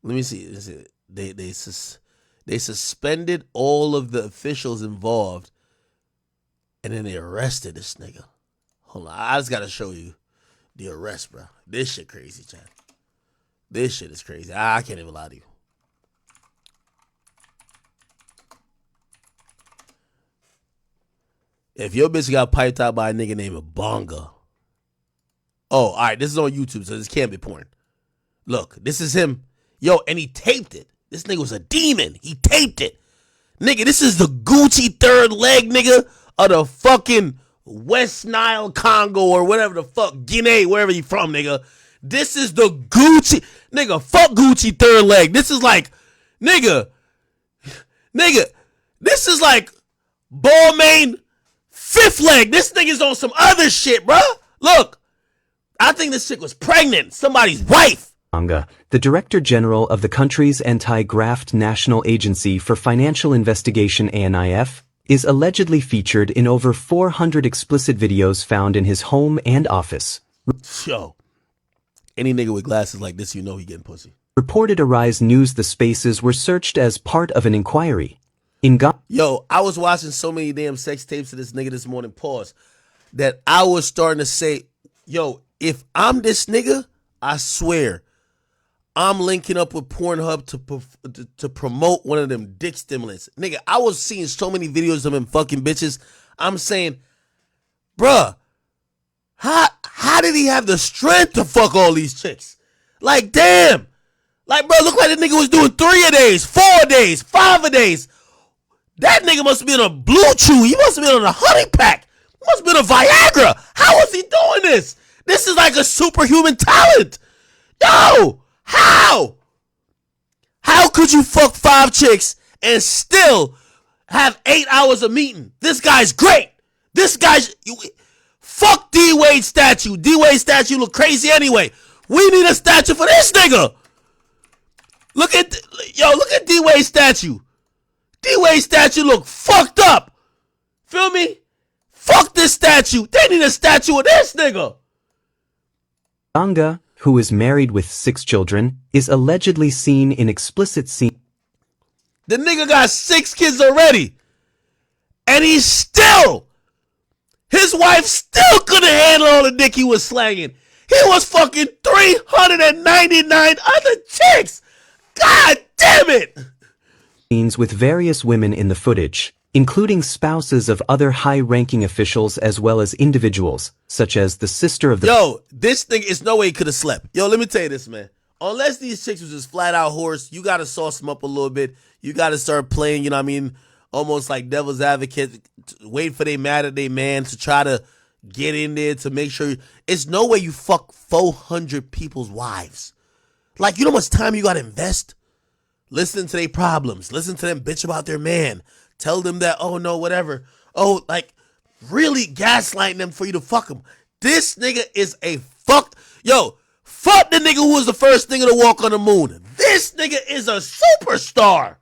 Let me see. They suspended all of the officials involved, and then they arrested this nigga. Hold on. I just gotta show you the arrest, bro. This shit crazy, Chad. This shit is crazy. I can't even lie to you. If your bitch got piped out by a nigga named Bonga. Oh, all right. This is on YouTube, so this can't be porn. Look, this is him. Yo, and he taped it. This nigga was a demon. He taped it. Nigga, this is the Gucci third leg, nigga, of the fucking West Nile, Congo, or whatever the fuck, Guinea, wherever you from, nigga. This is the Gucci. Nigga, fuck Gucci third leg. This is like, nigga, this is like Balmain fifth leg. This nigga's on some other shit, bro. Look, I think this chick was pregnant. Somebody's wife. The Director General of the country's Anti-Graft National Agency for Financial Investigation ANIF is allegedly featured in over 400 explicit videos found in his home and office. Yo, any nigga with glasses like this, you know he getting pussy. Reported Arise News the spaces were searched as part of an inquiry. Yo, I was watching so many damn sex tapes of this nigga this morning, pause, that I was starting to say, yo, if I'm this nigga, I swear, I'm linking up with Pornhub to promote one of them dick stimulants. Nigga, I was seeing so many videos of him fucking bitches. I'm saying, bruh, how did he have the strength to fuck all these chicks? Like, damn. Like, bro, look like the nigga was doing 3 a days, 4 a days, 5 a days. That nigga must have been on a Blue Chew. He must have been on a honey pack. He must have been a Viagra. How was he doing this? This is like a superhuman talent. Yo, how? How could you fuck 5 chicks and still have 8 hours of meeting. This guy's great. This guy's... Fuck D-Wade statue. D-Wade statue look crazy anyway. We need a statue for this nigga. Look at D-Wade statue. D-Wade statue look fucked up. Feel me? Fuck this statue. They need a statue of this nigga. Ganga, who is married with 6 children, is allegedly seen in explicit scenes. The nigga got 6 kids already. And he's still... His wife still couldn't handle all the dick he was slanging. He was fucking 399 other chicks. God damn it. Scenes with various women in the footage, including spouses of other high-ranking officials as well as individuals, such as the sister of the... Yo, this thing is no way he could have slept. Yo, let me tell you this, man. Unless these chicks was just flat out horse, you got to sauce them up a little bit. You got to start playing, you know what I mean, almost like devil's advocate, wait for they mad at their man to try to get in there to make sure. It's no way you fuck 400 people's wives. Like, you know how much time you got to invest? Listen to their problems. Listen to them bitch about their man. Tell them that, oh, no, whatever. Oh, like, really gaslighting them for you to fuck them. This nigga is a fuck. Yo, fuck the nigga who was the first nigga to walk on the moon. This nigga is a superstar.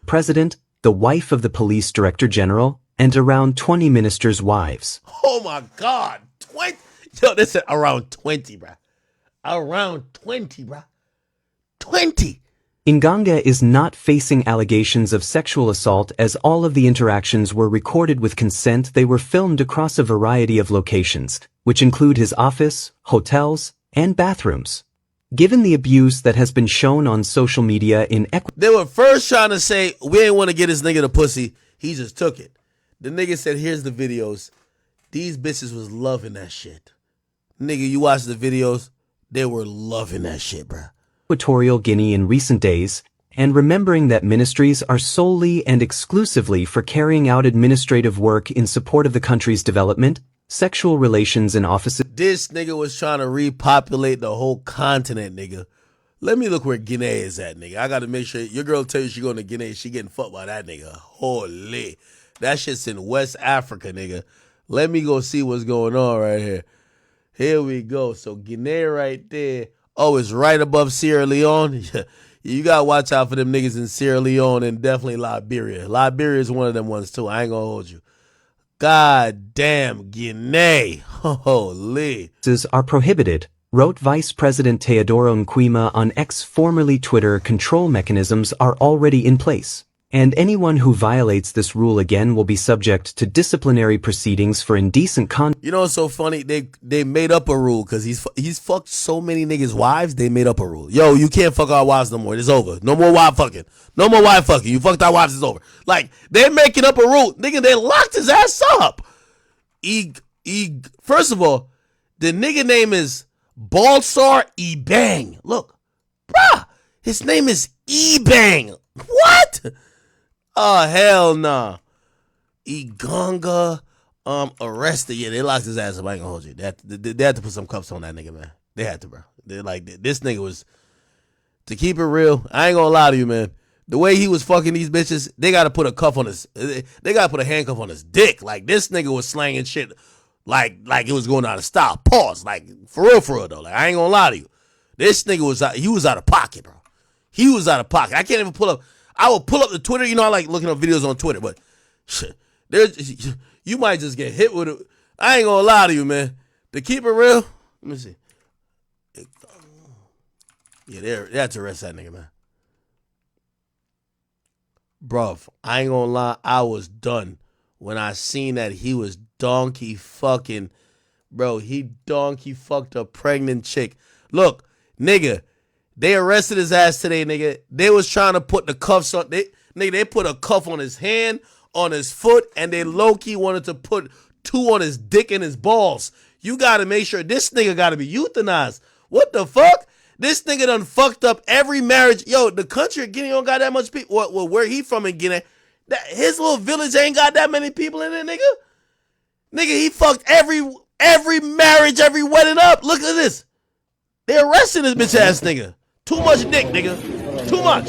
President, the wife of the police director general, and around 20 ministers' wives. Oh, my God. 20. Yo, this is around 20, bruh. Around 20, bruh. 20. Nganga is not facing allegations of sexual assault as all of the interactions were recorded with consent. They were filmed across a variety of locations, which include his office, hotels, and bathrooms. Given the abuse that has been shown on social media in They were first trying to say, we ain't want to get this nigga the pussy. He just took it. The nigga said, here's the videos. These bitches was loving that shit. Nigga, you watch the videos, they were loving that shit, bruh. Equatorial Guinea in recent days, and remembering that ministries are solely and exclusively for carrying out administrative work in support of the country's development, sexual relations in offices. This nigga was trying to repopulate the whole continent, nigga. Let me look where Guinea is at, nigga. I got to make sure your girl tell you she going to Guinea. She getting fucked by that nigga. Holy. That shit's in West Africa, nigga. Let me go see what's going on right here. Here we go. So Guinea right there. Oh, it's right above Sierra Leone. You got to watch out for them niggas in Sierra Leone and definitely Liberia. Liberia is one of them ones, too. I ain't going to hold you. God damn, Guinea. Holy. Are prohibited, wrote Vice President Teodoro Nkwima on X, formerly Twitter. Control mechanisms are already in place, and anyone who violates this rule again will be subject to disciplinary proceedings for indecent conduct. You know what's so funny? They made up a rule because he's fucked so many niggas' wives. They made up a rule. Yo, you can't fuck our wives no more. It's over. No more wife fucking. No more wife fucking. You fucked our wives. It's over. Like, they're making up a rule. Nigga, they locked his ass up. First of all, the nigga name is Balsar Ebang. Look, bruh, his name is Ebang. What? Oh, hell nah. Iganga arrested. Yeah, they locked his ass up. I ain't gonna hold you. They had to put some cuffs on that nigga, man. They had to, bro. They're like, this nigga was, to keep it real, I ain't gonna lie to you, man. The way he was fucking these bitches, they gotta put a cuff on his, they gotta put a handcuff on his dick. Like, this nigga was slanging shit like it was going out of style. Pause. Like, for real though. Like, I ain't gonna lie to you. This nigga was out of pocket, bro. He was out of pocket. I can't even pull up. I will pull up the Twitter. You know, I like looking up videos on Twitter, but shit, you might just get hit with it. I ain't gonna lie to you, man. To keep it real, let me see. Yeah, they had to arrest that nigga, man. Bruv, I ain't gonna lie, I was done when I seen that he was donkey fucking, bro, he donkey fucked a pregnant chick. Look, nigga, they arrested his ass today, nigga. They was trying to put the cuffs on, they put a cuff on his hand, on his foot, and they low-key wanted to put 2 on his dick and his balls. You gotta make sure this nigga gotta be euthanized. What the fuck? This nigga done fucked up every marriage. Yo, the country of Guinea don't got that much people. Well, where he from in Guinea, his little village ain't got that many people in it, nigga. Nigga, he fucked every marriage, every wedding up. Look at this. They arrested this bitch ass nigga. Too much dick, nigga. Too much.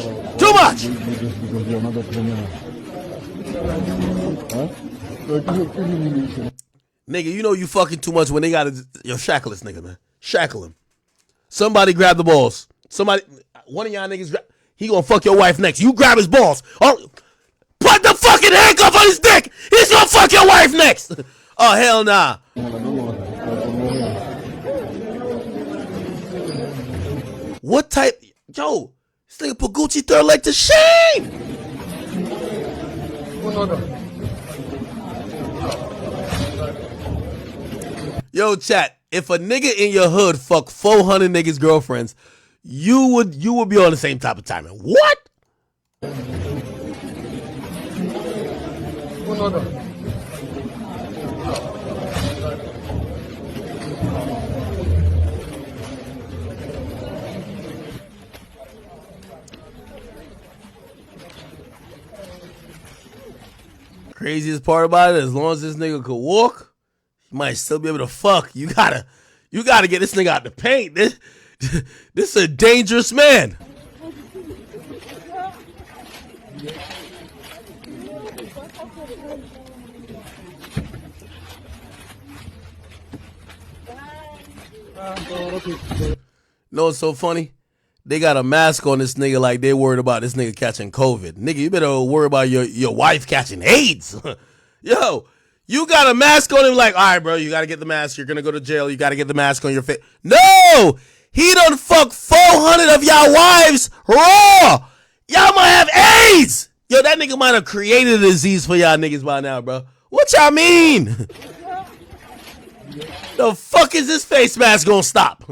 Nigga, you know you fucking too much when they gotta shackle this nigga, man. Shackle him. Somebody grab the balls. Somebody, one of y'all niggas, he gonna fuck your wife next. You grab his balls. Oh, put the fucking handcuff on his dick. He's gonna fuck your wife next. Oh, hell nah. What type? Yo, this nigga put Gucci third leg to shame. Yo, chat, if a nigga in your hood fuck 400 niggas' girlfriends, you would be on the same type of timing. What? Craziest part about it, as long as this nigga could walk, he might still be able to fuck. You gotta get this nigga out the paint. This is a dangerous man. know what's so funny? They got a mask on this nigga like they worried about this nigga catching COVID. Nigga, you better worry about your wife catching AIDS. Yo, you got a mask on him like, all right, bro, you got to get the mask. You're going to go to jail. You got to get the mask on your face. No! He done fucked 400 of y'all wives raw. Y'all might have AIDS. Yo, that nigga might have created a disease for y'all niggas by now, bro. What y'all mean? The fuck is this face mask gonna stop?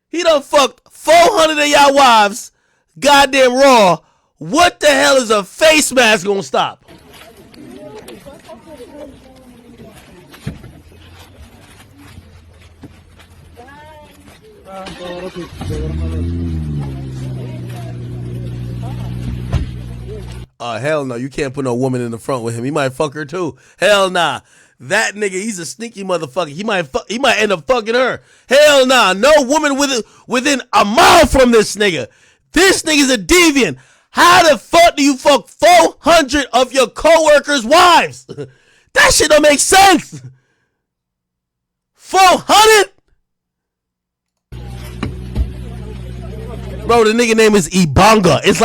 He done fucked 400 of y'all wives goddamn raw. What the hell is a face mask gonna stop? Hell no, you can't put no woman in the front with him. He might fuck her too. Hell nah. That nigga, he's a sneaky motherfucker. He might end up fucking her. Hell nah. No woman within a mile from this nigga. This nigga's a deviant. How the fuck do you fuck 400 of your coworkers' wives? That shit don't make sense. 400? Bro, the nigga name is Ibanga. It's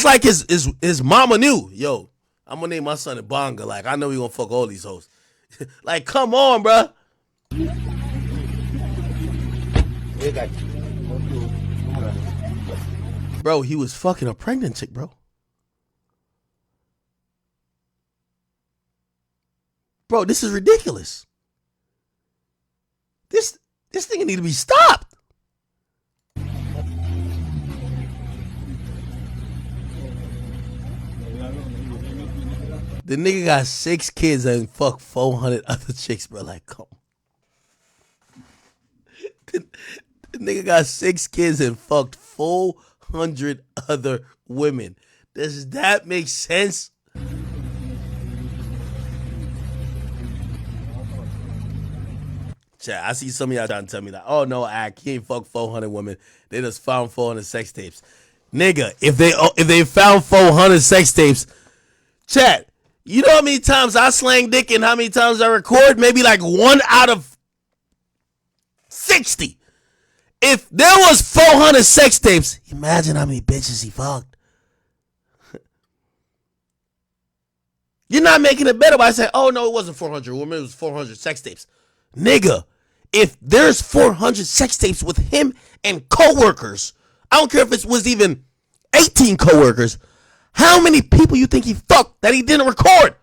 like his mama knew. Yo, I'm gonna name my son Ibanga. Like, I know he gonna fuck all these hoes. Like, come on, bro. Bro, he was fucking a pregnant chick, bro. Bro, this is ridiculous. This nigga need to be stopped. The nigga got 6 kids and fuck 400 other chicks, bro. Like, come on. The nigga got 6 kids and fucked 400 other women. Does that make sense? Chat, I see some of y'all trying to tell me that, oh no, he ain't fucked 400 women. They just found 400 sex tapes. Nigga, if they found 400 sex tapes, chat, you know how many times I slang dick and how many times I record? Maybe like 1 out of 60. If there was 400 sex tapes, imagine how many bitches he fucked. You're not making it better by saying, oh no, it wasn't 400 women, it was 400 sex tapes. Nigga, if there's 400 sex tapes with him and coworkers, I don't care if it was even 18 coworkers, how many people you think he fucked that he didn't record?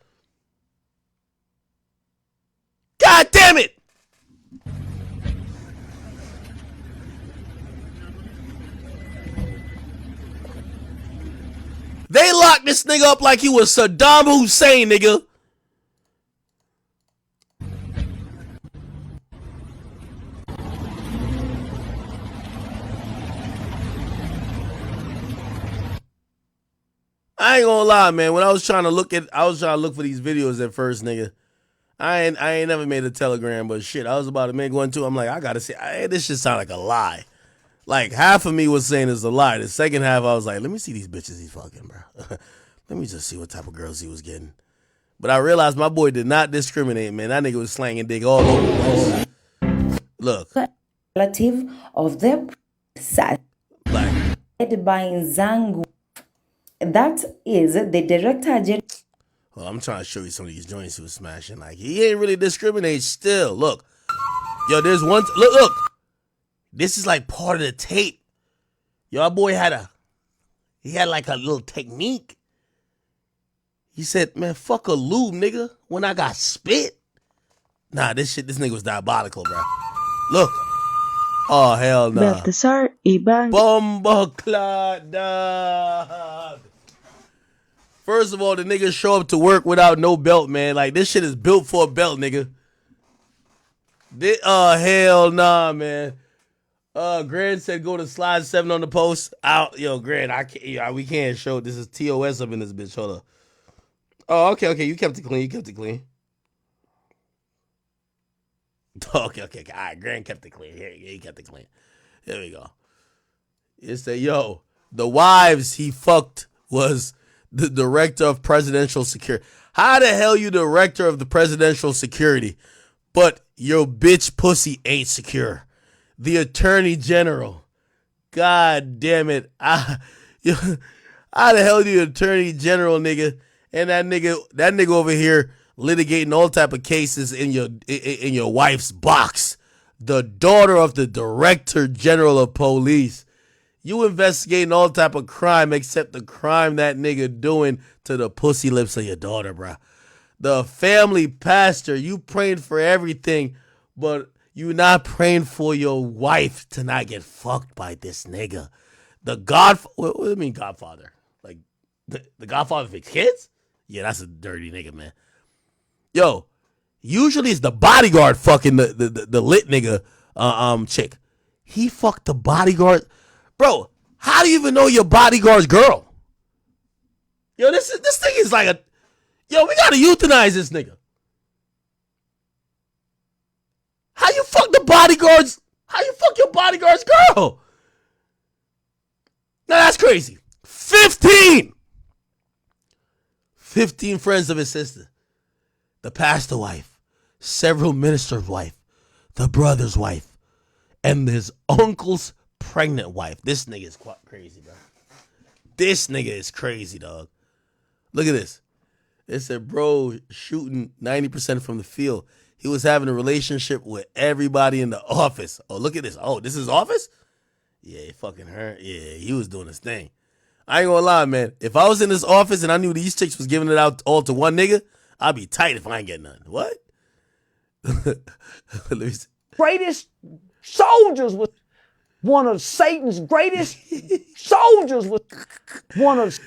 God damn it! They locked this nigga up like he was Saddam Hussein, nigga. I ain't gonna lie, man. When I was trying to look for these videos at first, nigga. I ain't never made a Telegram, but shit, I was about to make one too. I'm like, I gotta see. This shit sound like a lie. Like half of me was saying it's a lie. The second half, I was like, let me see these bitches he's fucking, bro. Let me just see what type of girls he was getting. But I realized my boy did not discriminate, man. That nigga was slanging dick all over the place. Look. Relative of the led by Zangu. That is the director general. Well, I'm trying to show you some of these joints he was smashing. Like, he ain't really discriminate still. Look. Yo, there's one. Look. This is like part of the tape. Yo, our boy had like a little technique. He said, man, fuck a lube, nigga, when I got spit. Nah, this nigga was diabolical, bro. Look. Oh, hell no. Nah. Baltasar Ibang. Bombaclad, dog. First of all, the niggas show up to work without no belt, man. Like, this shit is built for a belt, nigga. Oh, hell nah, man. Grant said go to slide 7 on the post. Yo, Grant, we can't show. This is TOS up in this bitch. Hold up. Oh, okay. You kept it clean. Okay. All right, Grant kept it clean. Here, he kept it clean. Here we go. It said, yo, the wives he fucked was the director of presidential security. How the hell you director of the presidential security, but your bitch pussy ain't secure? The attorney general. God damn it. How the hell do you attorney general, nigga? And that nigga over here litigating all type of cases in your wife's box. The daughter of the director general of police. You investigating all type of crime except the crime that nigga doing to the pussy lips of your daughter, bruh. The family pastor, you praying for everything, but you not praying for your wife to not get fucked by this nigga. What do you mean Godfather? Like, the Godfather for kids? Yeah, that's a dirty nigga, man. Yo, usually it's the bodyguard fucking the lit nigga chick. He fucked the bodyguard. Bro, how do you even know your bodyguard's girl? Yo, this thing is like yo, we gotta euthanize this nigga. How you fuck your bodyguard's girl? Now that's crazy. 15 friends of his sister. The pastor wife, several ministers' wife, the brother's wife, and his uncle's pregnant wife. This nigga is quite crazy, bro. This nigga is crazy, dog. Look at this. It said, bro, shooting 90% from the field. He was having a relationship with everybody in the office. Oh, look at this. Oh, this is office? Yeah, he fucking her. Yeah, he was doing his thing. I ain't gonna lie, man. If I was in this office and I knew these chicks was giving it out all to one nigga, I'd be tight if I ain't get none. What? Let me see. Greatest soldiers was one of Satan's greatest soldiers was one of.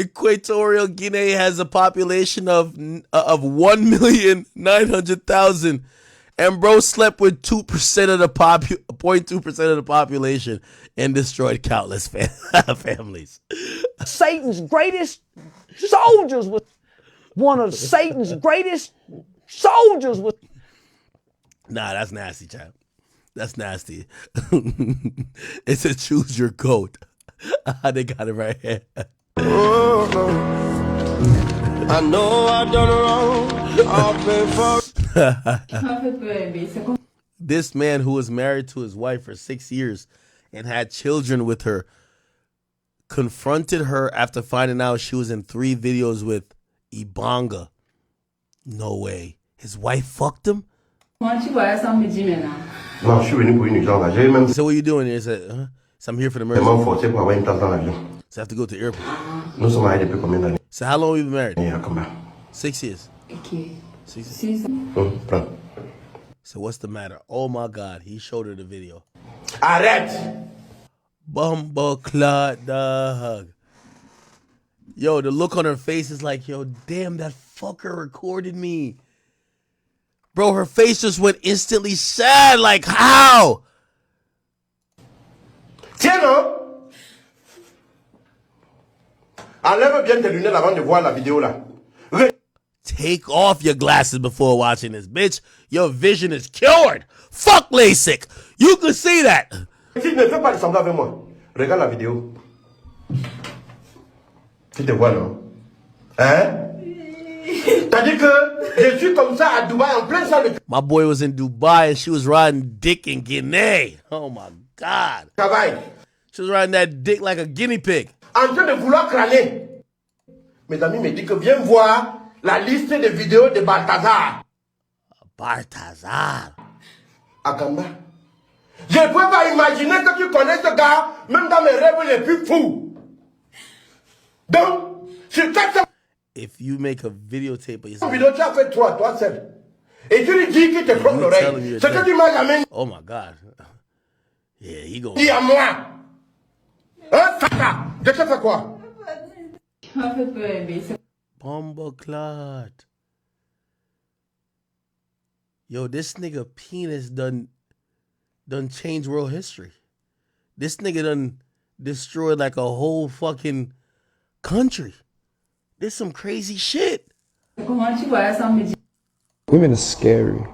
Equatorial Guinea has a population of 1,900,000, and bro slept with 2% of the 0.2% of the population and destroyed countless families. Satan's greatest soldiers was one of Satan's greatest soldiers was. Nah, that's nasty, chap. That's nasty. It's a choose your goat. They got it right here. I know I done wrong. I've been for. This man who was married to his wife for 6 years and had children with her confronted her after finding out she was in 3 videos with Ibanga. No way. His wife fucked him? So what you doing here? He said, so I'm here for the marriage. So I have to go to the airport. So how long have you been married? 6 years. 6 years. So what's the matter? Oh my God, he showed her the video. Arrête! Bumbleclot dog. Yo, the look on her face is like, yo, damn, that fucker recorded me. Bro, her face just went instantly sad. Like, how? Tiens, non? Enlève bien tes lunettes avant de voir la vidéo là. Take off your glasses before watching this, bitch. Your vision is cured. Fuck LASIK. You can see that. Si ne fais pas de semblant avec moi, regarde la vidéo. Tu te vois, non? Hein? C'est-à-dire que je suis comme ça à Dubaï en plein champ de My boy was in Dubai and she was riding dick in Guinea. Oh my God. travail. She was riding that dick like a guinea pig. En train de vouloir crâner. Mes amis me disent que viens voir la liste de vidéos de Balthazar. Balthazar. Akamba. Je ne peux pas imaginer que tu connais ce gars, même dans mes rêves les plus fous. Donc, sur 400 If you make a videotape of yourself. vidéos, tu as fait 3, toi seul. Et tu lui dis qu'il te frotte l'oreille. Ce que tu m'as jamais Oh my God. Yeah, he go. dit à moi. Hein, Fata, je te fais quoi? Bumbleclot. Yo, this nigga penis done changed world history. This nigga done destroyed like a whole fucking country. This some crazy shit. Women are scary.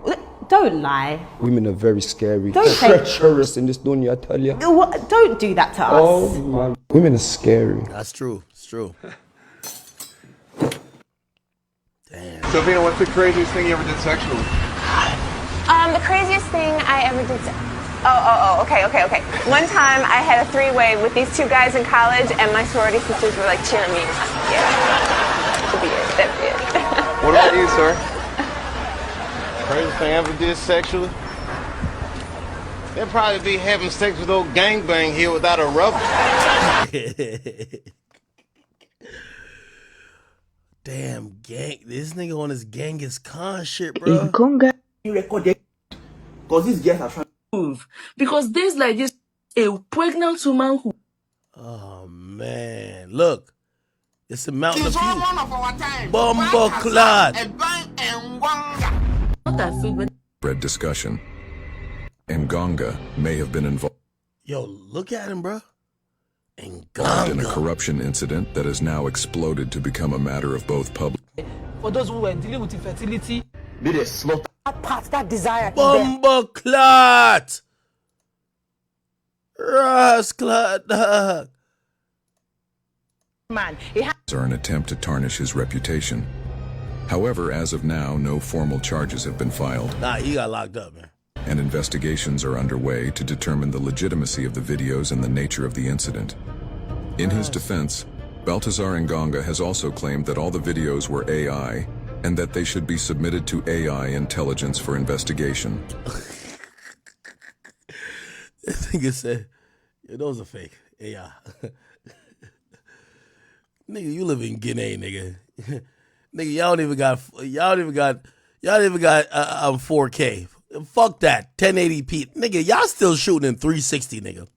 Don't lie. Women are very scary. Don't say- treacherous in this dunya, I tell you. Don't do that to us. Oh man, women are scary. That's true. It's true. Sophia, what's the craziest thing you ever did sexually? The craziest thing I ever did. Okay. One time I had a three-way with these two guys in college, and my sorority sisters were like cheering me on. Yeah. That'd be it. What about you, sir? Craziest thing I ever did sexually? It'd probably be having sex with old gangbang here without a rubber. Damn, gang. This nigga on his Genghis Khan shit, bro. You record it. Because these girls are trying to move. Because days like this, a pregnant woman who. Oh, man. Look. It's a mountain of It's all youth. one of our time. Bumbleclot. Read discussion. Ngonga may have been involved Yo, look at him, bro. in a corruption incident that has now exploded to become a matter of both public. For those who were dealing with infertility, That part, that desire. Bumbleclot. Rasclot, dog. Man, Are an attempt to tarnish his reputation. However, as of now, no formal charges have been filed, Nah, he got locked up, man. and investigations are underway to determine the legitimacy of the videos and the nature of the incident. In his defense, Baltazar Ngonga has also claimed that all the videos were AI and that they should be submitted to AI intelligence for investigation. This nigga said, yeah, those are fake. Yeah. Nigga, you live in Guinea, nigga. Nigga, y'all don't even got 4K. Fuck that. 1080p. Nigga, y'all still shooting in 360, nigga.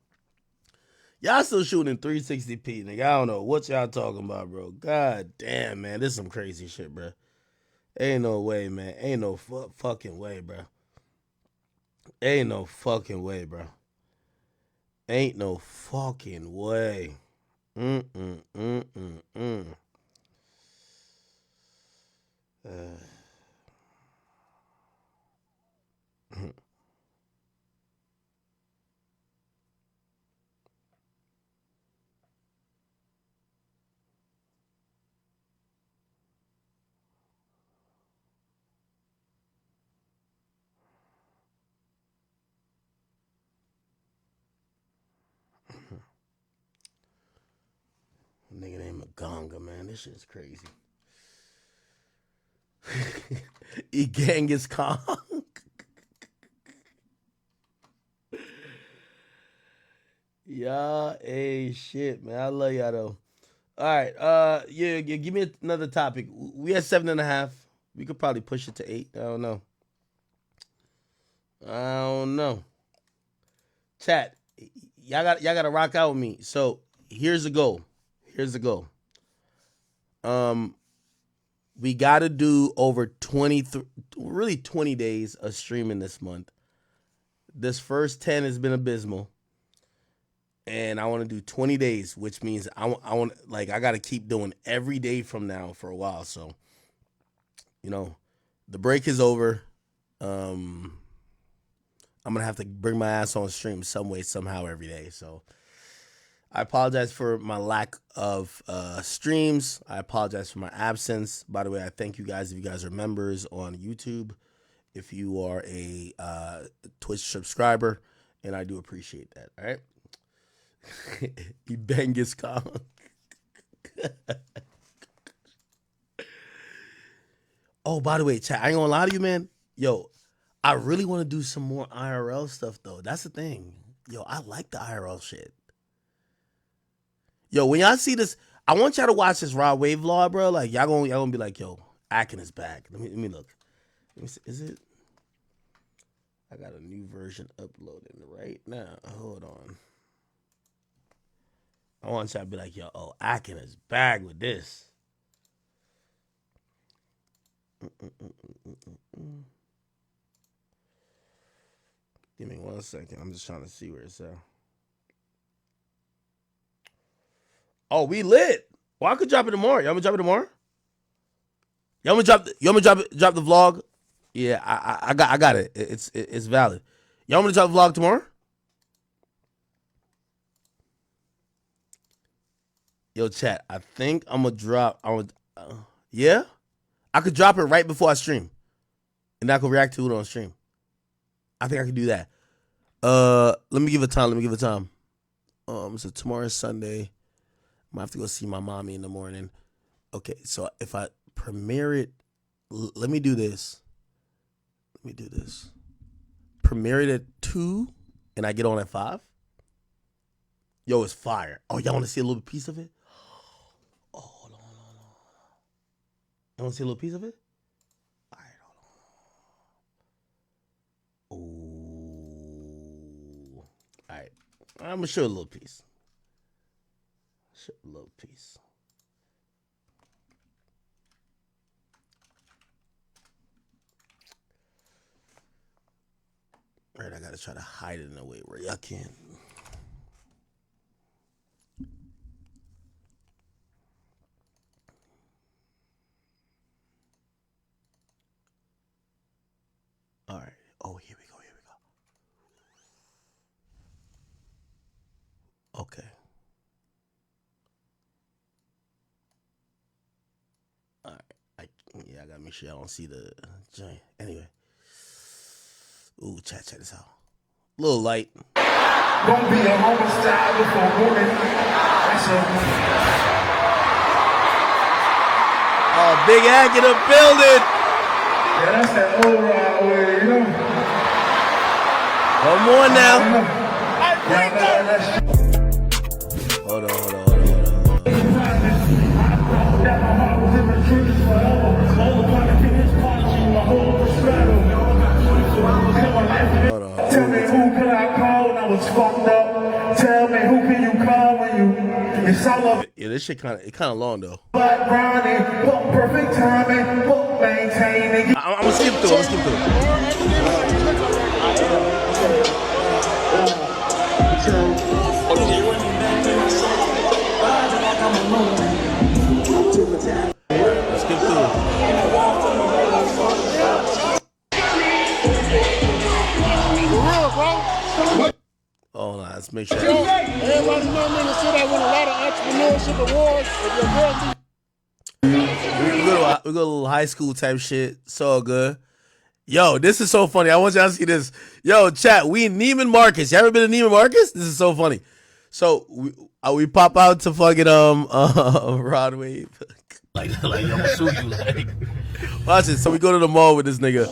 Y'all still shooting in 360p, nigga. I don't know what y'all talking about, bro. God damn, man. This is some crazy shit, bro. Ain't no way, man. Ain't no fucking way, bro. Ain't no fucking way, bro. Ain't no fucking way. Nigga named Maganga, man. This shit's crazy. Genghis Khan. Y'all ain't shit, man. I love y'all though. All right, yeah, give me another topic. We at 7.5. We could probably push it to 8. I don't know. Chat, y'all gotta rock out with me. So here's the goal. We gotta do over 20 days of streaming this month. This first 10 has been abysmal. And I want to do 20 days, which means I want I got to keep doing every day from now for a while. So, the break is over. I'm going to have to bring my ass on stream some way, somehow every day. So I apologize for my lack of streams. I apologize for my absence. By the way, I thank you guys if you guys are members on YouTube. If you are a Twitch subscriber, and I do appreciate that. All right. Bengus Kong. Oh, by the way, chat, I ain't gonna lie to you, man. Yo, I really want to do some more IRL stuff, though. That's the thing. Yo, I like the IRL shit. Yo, when y'all see this, I want y'all to watch this Rod Wave vlog, bro. Like, y'all gonna be like, yo, Akin is back. Let me look. Let me see. Is it? I got a new version uploaded right now. Hold on. I want y'all to be like, yo, Akin is back with this. Give me 1 second. I'm just trying to see where it's at. Oh, we lit. Well, I could drop it tomorrow. Y'all want me to drop it tomorrow? Y'all want me to drop the vlog? Yeah, I got it. It's valid. Y'all want me to drop the vlog tomorrow? Yo, chat, I think I'm gonna drop. Yeah, I could drop it right before I stream, and I could react to it on stream. I think I can do that. Let me give it time. So tomorrow's Sunday. I'm gonna have to go see my mommy in the morning. Okay, so if I premiere it, let me do this. Premiere it at 2, and I get on at 5. Yo, it's fire. Oh, y'all want to see a little piece of it? Oh, hold on. You want to see a little piece of it? All right, hold on. Ooh. All right. I'm going to show a little piece. All right, I got to try to hide it in a way where y'all can't. All right. Oh, here we go. Okay. All right. I gotta make sure I don't see the joint. Anyway. Ooh, check this out. A little light. Gonna be a homicide with a woman. Oh, Big Ack in the building. Yeah, that's that old ride way, you know. Come on now. Hold on. Tell me who can I call when I was fucked up? Tell me who can you call when it's all up. Yeah, this shit kind of long though. Black Ronnie, perfect timing, maintaining. I'm gonna skip through. Oh, nah, let's make sure. Everybody know me to see that win a lot of entrepreneurship awards. We go to a little high school type shit. So good. Yo, this is so funny. I want y'all to see this. Yo, chat, we in Neiman Marcus. You ever been to Neiman Marcus? This is so funny. So we pop out to fucking Rod Wave. like I'm gonna sue you. Like, watch it. So we go to the mall with this nigga.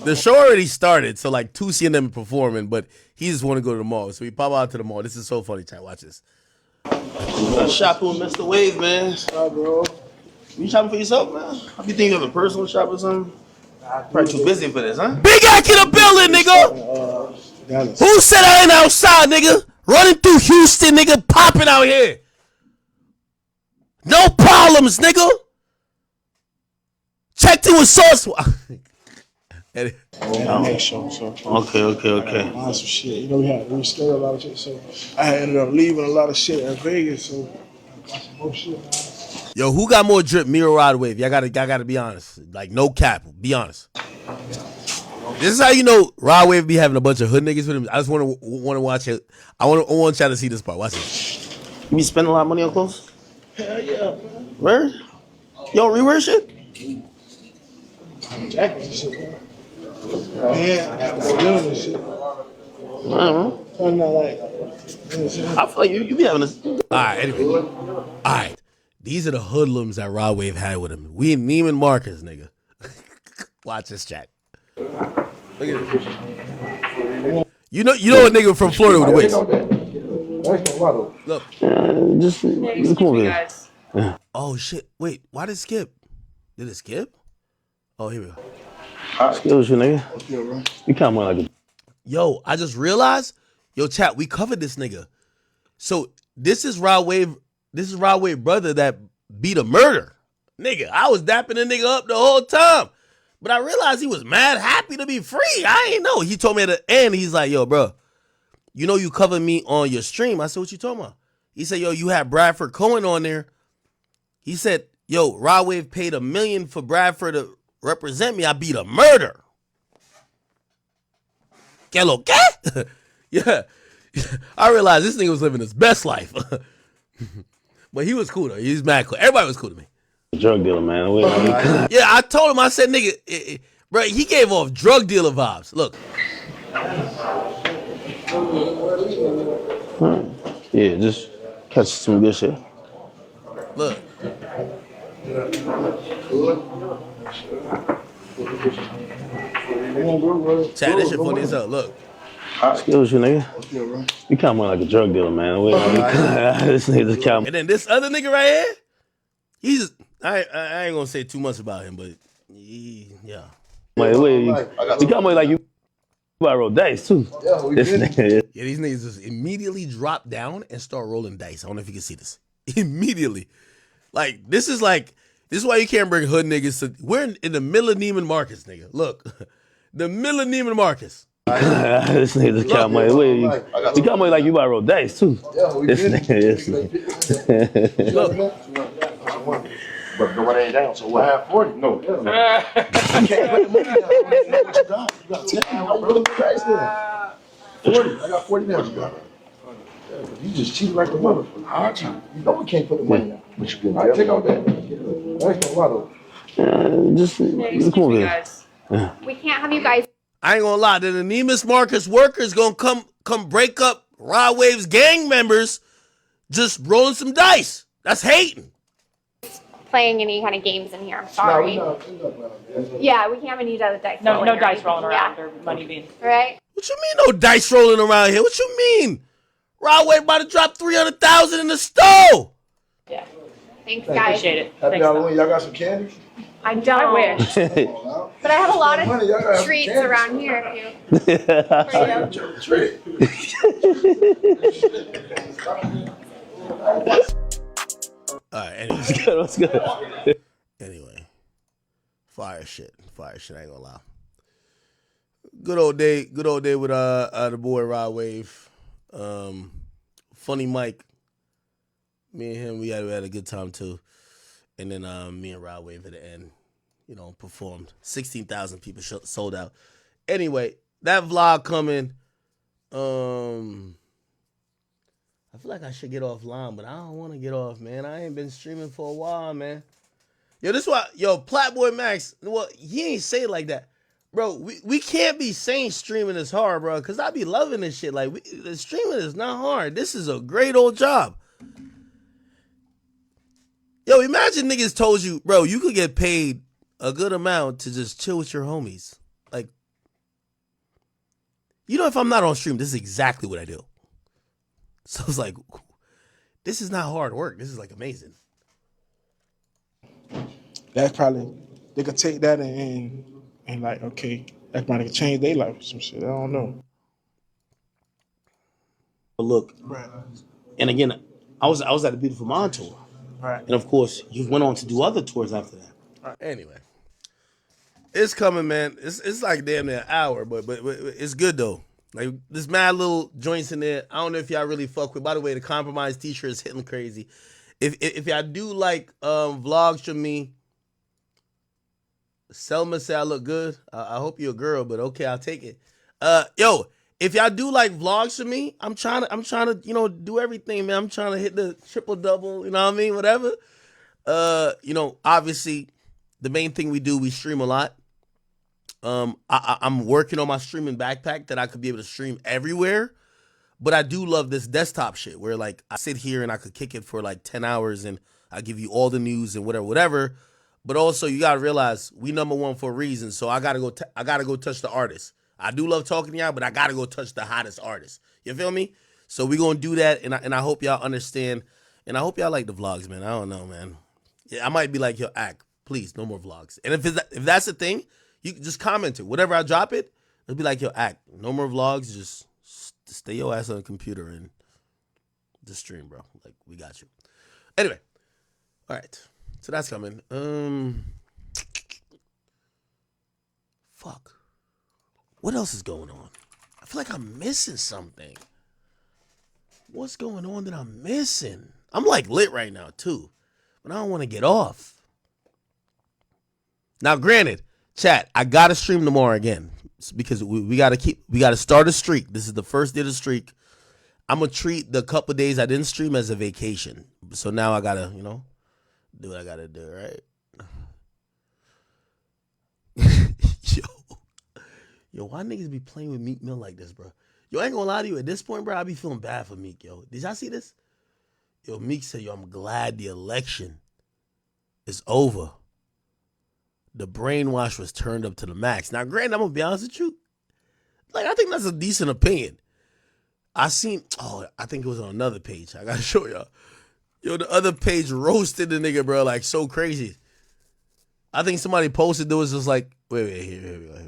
The show already started, so like 2C and them performing, but he just want to go to the mall. So we pop out to the mall. This is so funny, chat. Watch this. Shopping with Mr. Wave, man. Bro. You shopping for yourself, man? I be thinking you have a personal shop or something. Probably too busy for this, huh? Big Ack in the building, nigga. Who said I ain't outside, nigga? Running through Houston, nigga, popping out here. No problems, nigga. Checked in with Source. Next show, so. Okay. Some shit. You know, we rescheduled a lot of shit, so I ended up leaving a lot of shit in Vegas, so I got some more shit, man. Yo, who got more drip, me or Rod Wave? Y'all gotta be honest. Like, no cap. Be honest. This is how you know Rod Wave be having a bunch of hood niggas with him. I just want to watch it. I want y'all to see this part. Watch it. You be spending a lot of money on clothes? Hell yeah. Where? You don't rewear shit? Jackets and shit, man. Yeah, I got more denim and shit. I'm not like. I feel like you be having this. All right, anyway. All right. These are the hoodlums that Rod Wave had with him. We Neiman Marcus, nigga. Watch this chat. Look at this. You know a nigga from Florida with a waist. Look. Just come over here. Yeah. Oh shit. Wait, why did it skip? Did it skip? Oh, here we go. Skills, you nigga. You kind of like a... Yo, I just realized, yo, chat, we covered this nigga. So this is Rod Wave brother that beat a murder. Nigga, I was dapping the nigga up the whole time. But I realized he was mad happy to be free. I ain't know. He told me at the end, he's like, yo, bro, you know you covered me on your stream. I said, what you talking about? He said, yo, you had Bradford Cohen on there. He said, yo, Rod Wave paid $1 million for Bradford to represent me. I beat a murder. ¿Qué lo qué? Yeah. I realized this nigga was living his best life. But he was cool though. He's mad cool. Everybody was cool to me. Drug dealer, man. Yeah, I told him, I said, nigga, bro, he gave off drug dealer vibes. Look. Yeah, just catch some good shit. Look. Chat, this shit funny as hell. Look. Skills, you nigga. You kind of like a drug dealer, man. This nigga just count. And then this other nigga right here, he's I ain't gonna say too much about him, but yeah. You kind of like you. I roll dice too. Yeah, these niggas just immediately drop down and start rolling dice. I don't know if you can see this. Immediately. Like, this is why you can't bring hood niggas to. We're in the middle of Neiman Marcus, nigga. Look. The middle of Neiman Marcus. This nigga just count money. You count money like you about to roll dice too. This nigga. Look. But nobody ain't down, so what? I have 40. No. I can't put the money down. What you got? You got 10. I'm rolling the dice there. 40. I got 40 now. You just cheated like a motherfucker. I cheat. You know we can't put the money down. But you can. I take out that. That's no lotto. Just come over here. We can't have you guys. I ain't gonna lie, the Neiman Marcus workers gonna come break up Rod Wave's gang members just rolling some dice. That's hating. Playing any kind of games in here. I'm sorry. Yeah, we can't have any other dice. No dice rolling around or money being. Right? What you mean no dice rolling around here? What you mean? Rod Wave about to drop $300,000 in the store. Yeah. Thanks, guys. Appreciate it. Happy Halloween. Y'all got some candy? I don't. I wish. But I have a lot of treats around here if Alright, anyway. Let's go. Anyway. Fire shit. I ain't gonna lie. Good old day with the boy Rod Wave. Funny Mike. Me and him, we had a good time too. And then me and Rod Wave at the end, performed. 16,000 people sold out. Anyway, that vlog coming. I feel like I should get offline, but I don't want to get off, man. I ain't been streaming for a while, man. This why, Platboy Max, well, he ain't say it like that. Bro, we can't be saying streaming is hard, bro, because I be loving this shit. Like, the streaming is not hard. This is a great old job. Yo, imagine niggas told you, bro, you could get paid a good amount to just chill with your homies. Like, if I'm not on stream, this is exactly what I do. So it's like, this is not hard work. This is like amazing. That's probably, they could take that and like, okay, that might have changed their life or some shit. I don't know. But look, Right. and again, I was at the Beautiful Mind tour. Right. And of course, you went on to do other tours after that. Right. Anyway, it's coming, man. It's like damn near an hour, but it's good though. Like, this mad little joints in there. I don't know if y'all really fuck with. By the way, the Compromise t-shirt is hitting crazy. If y'all do like vlogs from me, Selma say I look good. I hope you're a girl, but okay, I'll take it. if y'all do like vlogs for me, I'm trying to, you know, do everything, man. I'm trying to hit the triple double, you know what I mean? Whatever. You know, obviously the main thing we stream a lot. I'm working on my streaming backpack that I could be able to stream everywhere. But I do love this desktop shit where like I sit here and I could kick it for like 10 hours and I give you all the news and whatever. But also you gotta realize we number one for a reason. So I gotta go touch the artist. I do love talking to y'all, but I gotta go touch the hottest artist. You feel me? So we gonna do that, and I hope y'all understand, and I hope y'all like the vlogs, man. I don't know, man. Yeah, I might be like, yo, act, please, no more vlogs. And if that's the thing, you can just comment it. Whatever I drop it, it'll be like, yo, act, no more vlogs. Just stay your ass on the computer and just stream, bro. Like we got you. Anyway, all right. So that's coming. Fuck. What else is going on? I feel like I'm missing something. What's going on that I'm missing? I'm like lit right now too, but I don't want to get off. Now, granted, chat, I gotta stream tomorrow again because we gotta start a streak. This is the first day of the streak. I'm gonna treat the couple days I didn't stream as a vacation. So now I gotta, you know, do what I gotta do, right? Yo, why niggas be playing with Meek Mill like this, bro? Yo, I ain't gonna lie to you. At this point, bro, I be feeling bad for Meek, yo. Did y'all see this? Yo, Meek said, yo, I'm glad the election is over. The brainwash was turned up to the max. Now, granted, I'm gonna be honest with you. Like, I think that's a decent opinion. I think it was on another page. I gotta show y'all. Yo, the other page roasted the nigga, bro, like so crazy. I think somebody posted, there was just like, wait, here we go.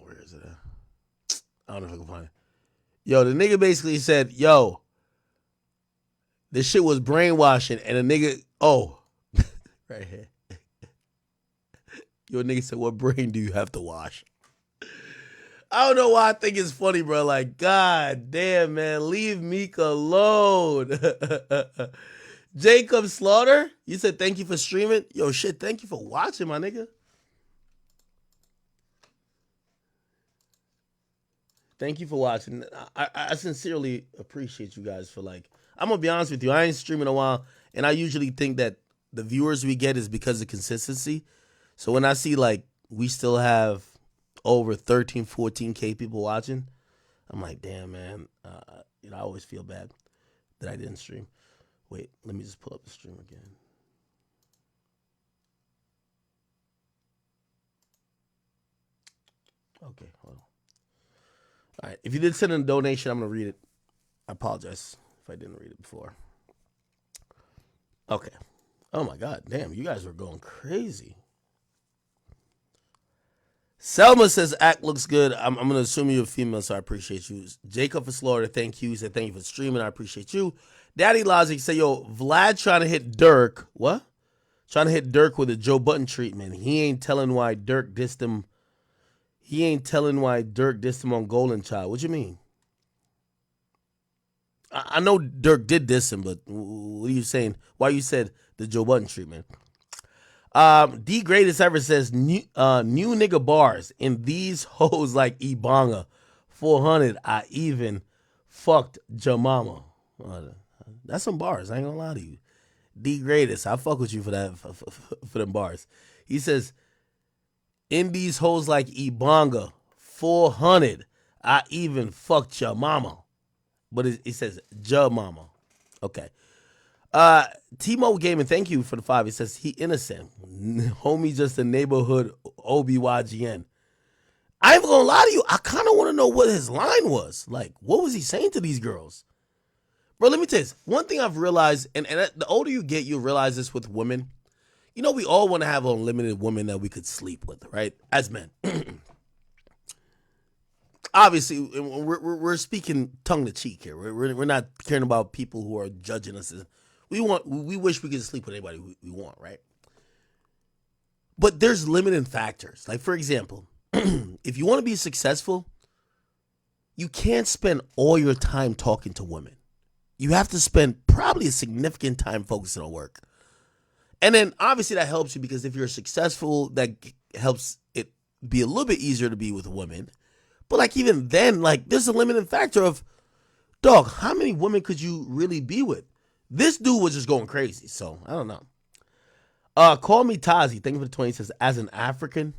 Where is it at? I don't know if I can find it. Yo, the nigga basically said, yo, this shit was brainwashing, and the nigga, right here. Yo, nigga said, what brain do you have to wash? I don't know why I think it's funny, bro. Like, god damn, man, leave Meek alone. Jacob Slaughter, you said thank you for streaming. Yo, shit, thank you for watching, my nigga. Thank you for watching. I sincerely appreciate you guys for like, I'm going to be honest with you. I ain't streaming in a while, and I usually think that the viewers we get is because of consistency. So when I see like we still have over 13, 14K people watching, I'm like, damn, man. You know, I always feel bad that I didn't stream. Wait, let me just pull up the stream again. Okay, hold on. All right, if you did send in a donation, I'm going to read it. I apologize if I didn't read it before. Okay. Oh, my God. Damn, you guys were going crazy. Selma says, act looks good. I'm going to assume you're a female, so I appreciate you. Jacob for Florida, thank you. He said, thank you for streaming. I appreciate you. Daddy Logic said, yo, Vlad trying to hit Dirk. What? Trying to hit Dirk with a Joe Button treatment. He ain't telling why Dirk dissed him. He ain't telling why Dirk dissed him on Golden Child. What you mean? I know Dirk did diss him, but what are you saying? Why you said the Joe Button treatment? The greatest ever says new nigga bars in these hoes like Ibanga 400. I even fucked Jamama. That's some bars. I ain't gonna lie to you. The greatest. I fuck with you for that for them bars. He says in these hoes like Ibanga 400. I even fucked your mama. But it says Ja Mama. Okay. Timo Gaming, thank you for the 5. He says he innocent. Homie just a neighborhood OBYGN. I ain't gonna lie to you. I kind of want to know what his line was. Like, what was he saying to these girls? Bro, let me tell you this. One thing I've realized, and the older you get, you realize this with women. You know, we all want to have unlimited women that we could sleep with, right? As men. Obviously, we're speaking tongue to cheek here. We're not caring about people who are judging us. We wish we could sleep with anybody we want, right? But there's limiting factors. Like, for example, if you want to be successful, you can't spend all your time talking to women. You have to spend probably a significant time focusing on work. And then obviously that helps you because if you're successful, that helps it be a little bit easier to be with women. But like even then, like there's a limiting factor of, dog, how many women could you really be with? This dude was just going crazy. So I don't know. Call me Tazi. Thank you for the 20. Says, as an African,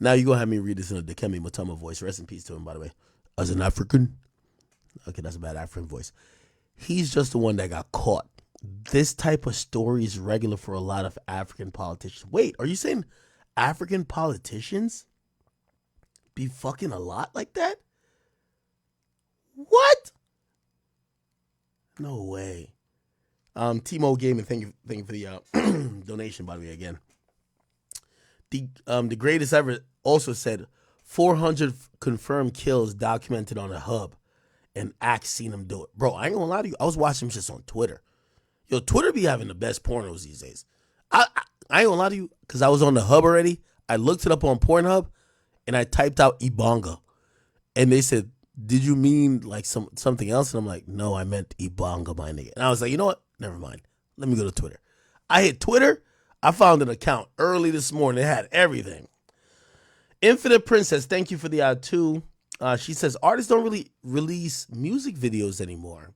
now you're going to have me read this in a Dikembe Mutombo voice. Rest in peace to him, by the way. As an African. Okay, that's a bad African voice. He's just the one that got caught. This type of story is regular for a lot of African politicians. Wait, are you saying African politicians be fucking a lot like that? What? No way. Timo Gaming, thank you for the donation, by the way, again. The greatest ever also said 400 confirmed kills documented on a hub, and Axe seen him do it. Bro, I ain't gonna lie to you. I was watching shit on Twitter. Yo, Twitter be having the best pornos these days. I ain't gonna lie to you, because I was on the hub already. I looked it up on Pornhub, and I typed out Ibanga. And they said, did you mean like something else? And I'm like, no, I meant Ibanga, my nigga. And I was like, you know what? Never mind. Let me go to Twitter. I hit Twitter. I found an account early this morning. It had everything. Infinite Princess, thank you for the 2. She says, artists don't really release music videos anymore.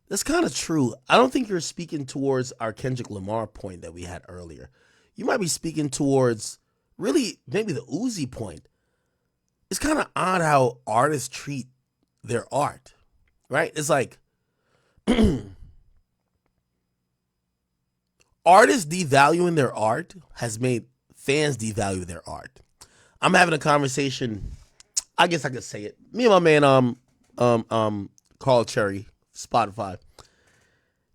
That's kind of true. I don't think you're speaking towards our Kendrick Lamar point that we had earlier. You might be speaking towards really maybe the Uzi point. It's kind of odd how artists treat their art, right? It's like artists devaluing their art has made fans devalue their art. I'm having a conversation, I guess I could say it. Me and my man Carl Cherry, Spotify.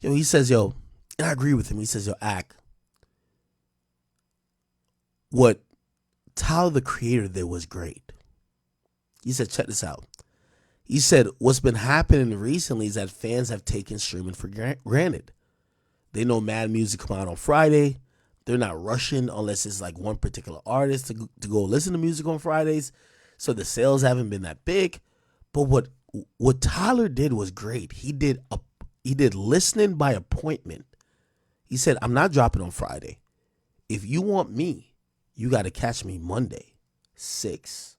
Yo, he says, yo, and I agree with him. He says, yo, Ak, what Tyler the Creator did was great. He said, check this out. He said, what's been happening recently is that fans have taken streaming for granted. They know mad music come out on Friday. They're not rushing unless it's like one particular artist to go listen to music on Fridays. So the sales haven't been that big. But what Tyler did was great. He did listening by appointment. He said, I'm not dropping on Friday. If you want me, you got to catch me Monday, 6.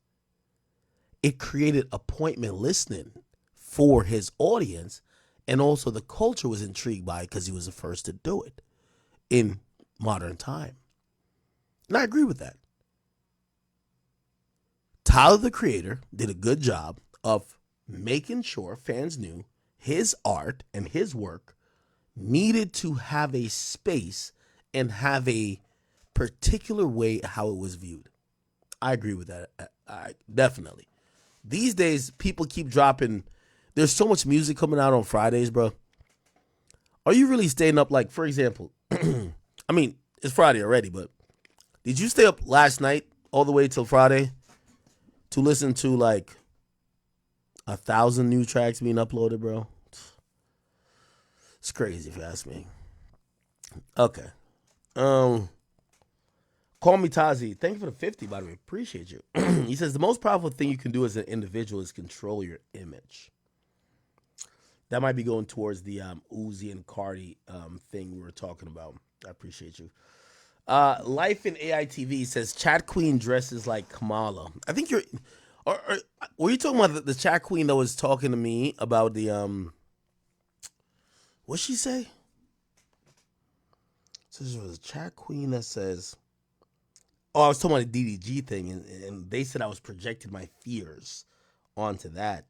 It created appointment listening for his audience, and also the culture was intrigued by it because he was the first to do it in modern time. And I agree with that. Tyler the Creator did a good job of making sure fans knew his art and his work needed to have a space and have a particular way how it was viewed. I agree with that. I definitely. These days, people keep dropping. There's so much music coming out on Fridays, bro. Are you really staying up? Like, for example, I mean, it's Friday already, but did you stay up last night all the way till Friday to listen to like 1,000 new tracks being uploaded, bro? It's crazy if you ask me. Okay. Call me Tazi. Thank you for the 50, by the way. Appreciate you. He says, the most powerful thing you can do as an individual is control your image. That might be going towards the Uzi and Cardi thing we were talking about. I appreciate you. Life in AITV says, Chat Queen dresses like Kamala. I think you're... were you talking about the Chat Queen that was talking to me about the... What'd she say? So there was a Chat Queen that says... Oh, I was talking about the DDG thing, and they said I was projecting my fears onto that,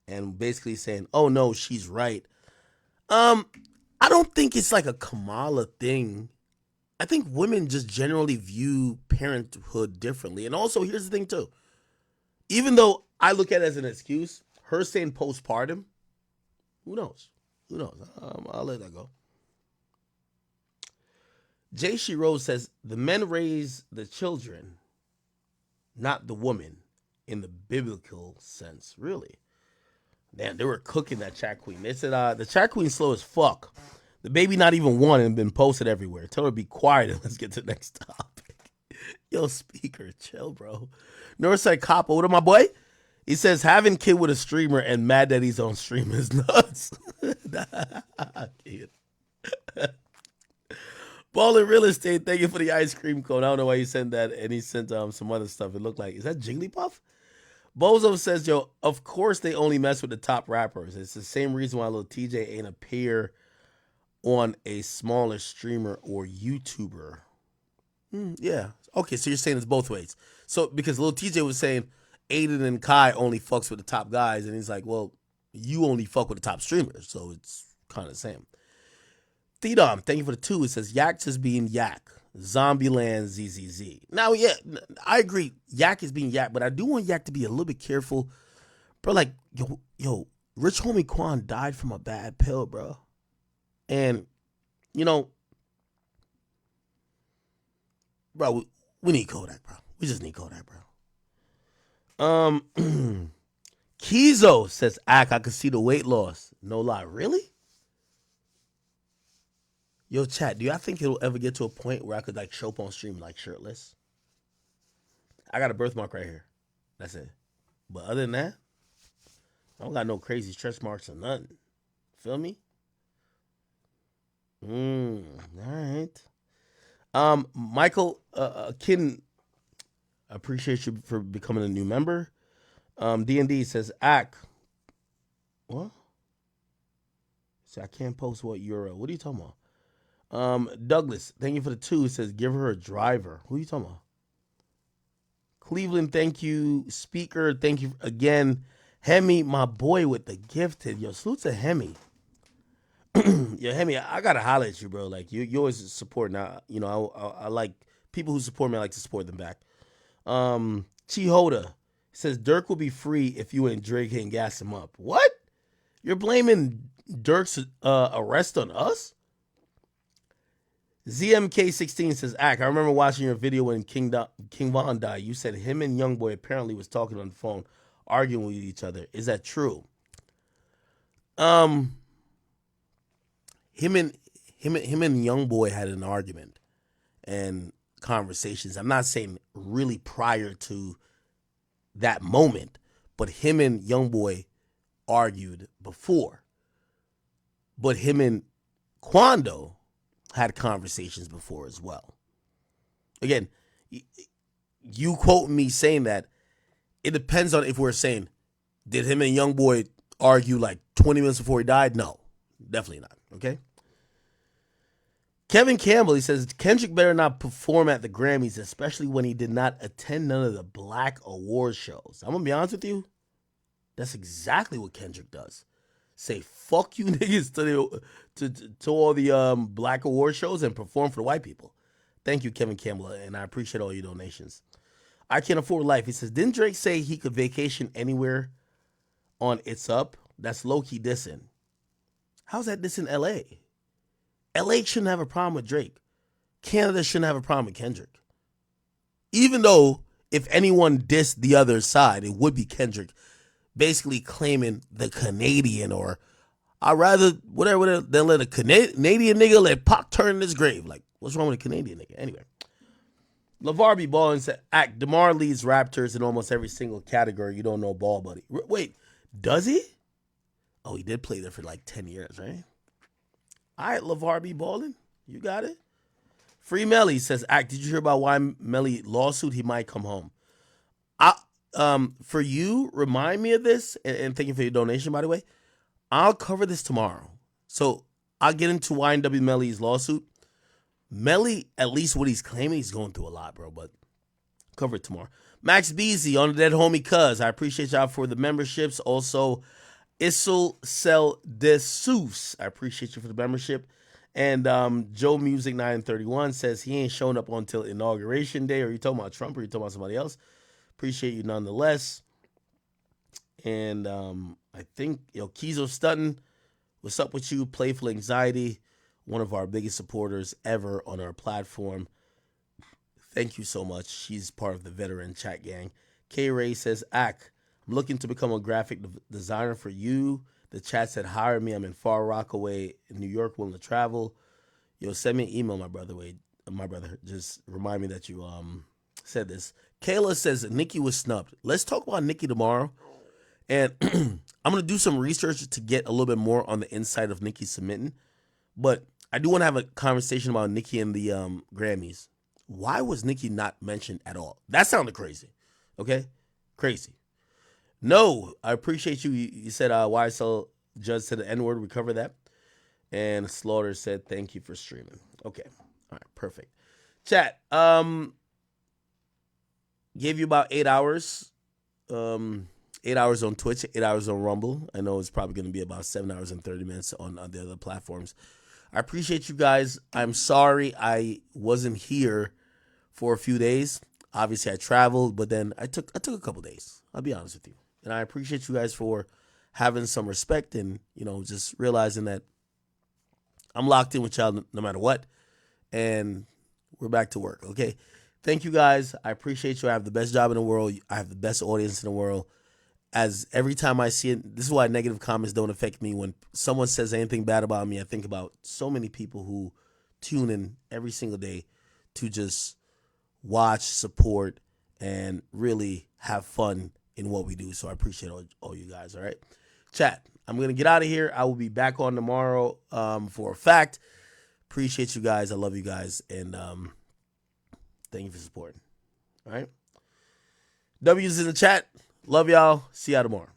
and basically saying, "Oh no, she's right." I don't think it's like a Kamala thing. I think women just generally view parenthood differently, and also here's the thing too. Even though I look at it as an excuse, her saying postpartum, who knows? Who knows? I'll let that go. J. She Rose says, the men raise the children, not the woman, in the biblical sense. Really? Man, they were cooking that Chat Queen. They said, the Chat Queen slow as fuck. The baby not even one and been posted everywhere. Tell her to be quiet and let's get to the next topic. Yo, speaker, chill, bro. Northside Copper, what up, my boy? He says, having kid with a streamer and mad that he's on stream is nuts. Ballin Real Estate, thank you for the ice cream cone. I don't know why you sent that, and he sent some other stuff. It looked like, is that Jigglypuff? Bozo says, yo, of course they only mess with the top rappers. It's the same reason why Lil TJ ain't appear on a smaller streamer or YouTuber. Yeah. Okay, so you're saying it's both ways. So because Lil TJ was saying Aiden and Kai only fucks with the top guys, and he's like, well, you only fuck with the top streamers, so it's kind of the same. Thedom, thank you for the 2. It says Yak is being Yak. Zombieland ZZZ. Now, yeah, I agree. Yak is being Yak, but I do want Yak to be a little bit careful. Bro, like, yo, Rich Homie Quan died from a bad pill, bro. And, you know, bro, we need Kodak, bro. We just need Kodak, bro. Kizo says, I could see the weight loss. No lie. Really? Yo, chat, do y'all think it'll ever get to a point where I could like show up on stream like shirtless? I got a birthmark right here. That's it. But other than that, I don't got no crazy stretch marks or nothing. Feel me? All right. Michael Kitten, I appreciate you for becoming a new member. D&D says, what? See, I can't post what URL. What are you talking about? Douglas, thank you for the 2. It says, give her a driver. Who are you talking about? Cleveland, thank you. Speaker, thank you again. Hemi, my boy with the gifted. Yo, salute to Hemi. Yo, Hemi, I gotta holler at you, bro. Like, you always support. Now, you know, I like people who support me. I like to support them back. Chihoda says, Dirk will be free if you and Drake can gas him up. What? You're blaming Dirk's arrest on us? ZMK16 says, I remember watching your video when King Von died. You said him and Youngboy apparently was talking on the phone, arguing with each other. Is that true? Him and Youngboy had an argument and conversations. I'm not saying really prior to that moment, but him and Youngboy argued before. But him and Quando had conversations before as well. Again, you quote me saying that. It depends on if we're saying, did him and Youngboy argue like 20 minutes before he died? No, definitely not. Okay. Kevin Campbell, he says, Kendrick better not perform at the Grammys, especially when he did not attend none of the Black award shows. I'm going to be honest with you. That's exactly what Kendrick does. Say fuck you niggas to all the Black award shows and perform for the white people. Thank you, Kevin Campbell, and I appreciate all your donations. I Can't Afford Life. He says, didn't Drake say he could vacation anywhere on It's Up? That's low-key dissing. How's that dissing L.A.? L.A. shouldn't have a problem with Drake. Canada shouldn't have a problem with Kendrick. Even though if anyone dissed the other side, it would be Kendrick. Basically claiming the Canadian, or I'd rather whatever than let a Canadian nigga let Pac turn in his grave. Like, what's wrong with a Canadian nigga? Anyway, LeVar B. Ballin said, DeMar leads Raptors in almost every single category. You don't know ball, buddy. Wait, does he? Oh, he did play there for like 10 years, right? All right, LeVar B. Ballin, you got it. Free Melly says, did you hear about why Melly lawsuit? He might come home. For you, remind me of this, and thank you for your donation, by the way. I'll cover this tomorrow. So I'll get into YNW Melly's lawsuit. Melly, at least what he's claiming, he's going through a lot, bro, but cover it tomorrow. Max Beasy on the Dead Homie Cuz. I appreciate y'all for the memberships. Also, Issel Cel de Seuss. I appreciate you for the membership. And Joe Music 931 says he ain't showing up until Inauguration Day. Are you talking about Trump or are you talking about somebody else? Appreciate you nonetheless. And I think, Kizo Stunton, what's up with you? Playful Anxiety, one of our biggest supporters ever on our platform. Thank you so much. She's part of the veteran chat gang. K Ray says, I'm looking to become a graphic designer for you. The chat said, hire me. I'm in Far Rockaway in New York, willing to travel. Send me an email, my brother. Just remind me that you said this. Kayla says Nicki was snubbed. Let's talk about Nicki tomorrow. And I'm going to do some research to get a little bit more on the inside of Nicki submitting. But I do want to have a conversation about Nicki and the Grammys. Why was Nicki not mentioned at all? That sounded crazy. Okay? Crazy. No, I appreciate you. You said YSL Judge said the N-word. We covered that. And Slaughter said thank you for streaming. Okay. All right, perfect. Chat. Gave you about 8 hours. 8 hours on Twitch, 8 hours on Rumble. I know it's probably going to be about 7 hours and 30 minutes on the other platforms. I appreciate you guys. I'm sorry I wasn't here for a few days. Obviously, I traveled, but then I took a couple days. I'll be honest with you. And I appreciate you guys for having some respect and, just realizing that I'm locked in with y'all no matter what. And we're back to work, okay? Thank you guys. I appreciate you. I have the best job in the world. I have the best audience in the world. As every time I see it, this is why negative comments don't affect me. When someone says anything bad about me, I think about so many people who tune in every single day to just watch, support, and really have fun in what we do. So I appreciate all you guys, all right? Chat, I'm going to get out of here. I will be back on tomorrow for a fact. Appreciate you guys. I love you guys. And thank you for supporting. All right? W's in the chat. Love y'all. See y'all tomorrow.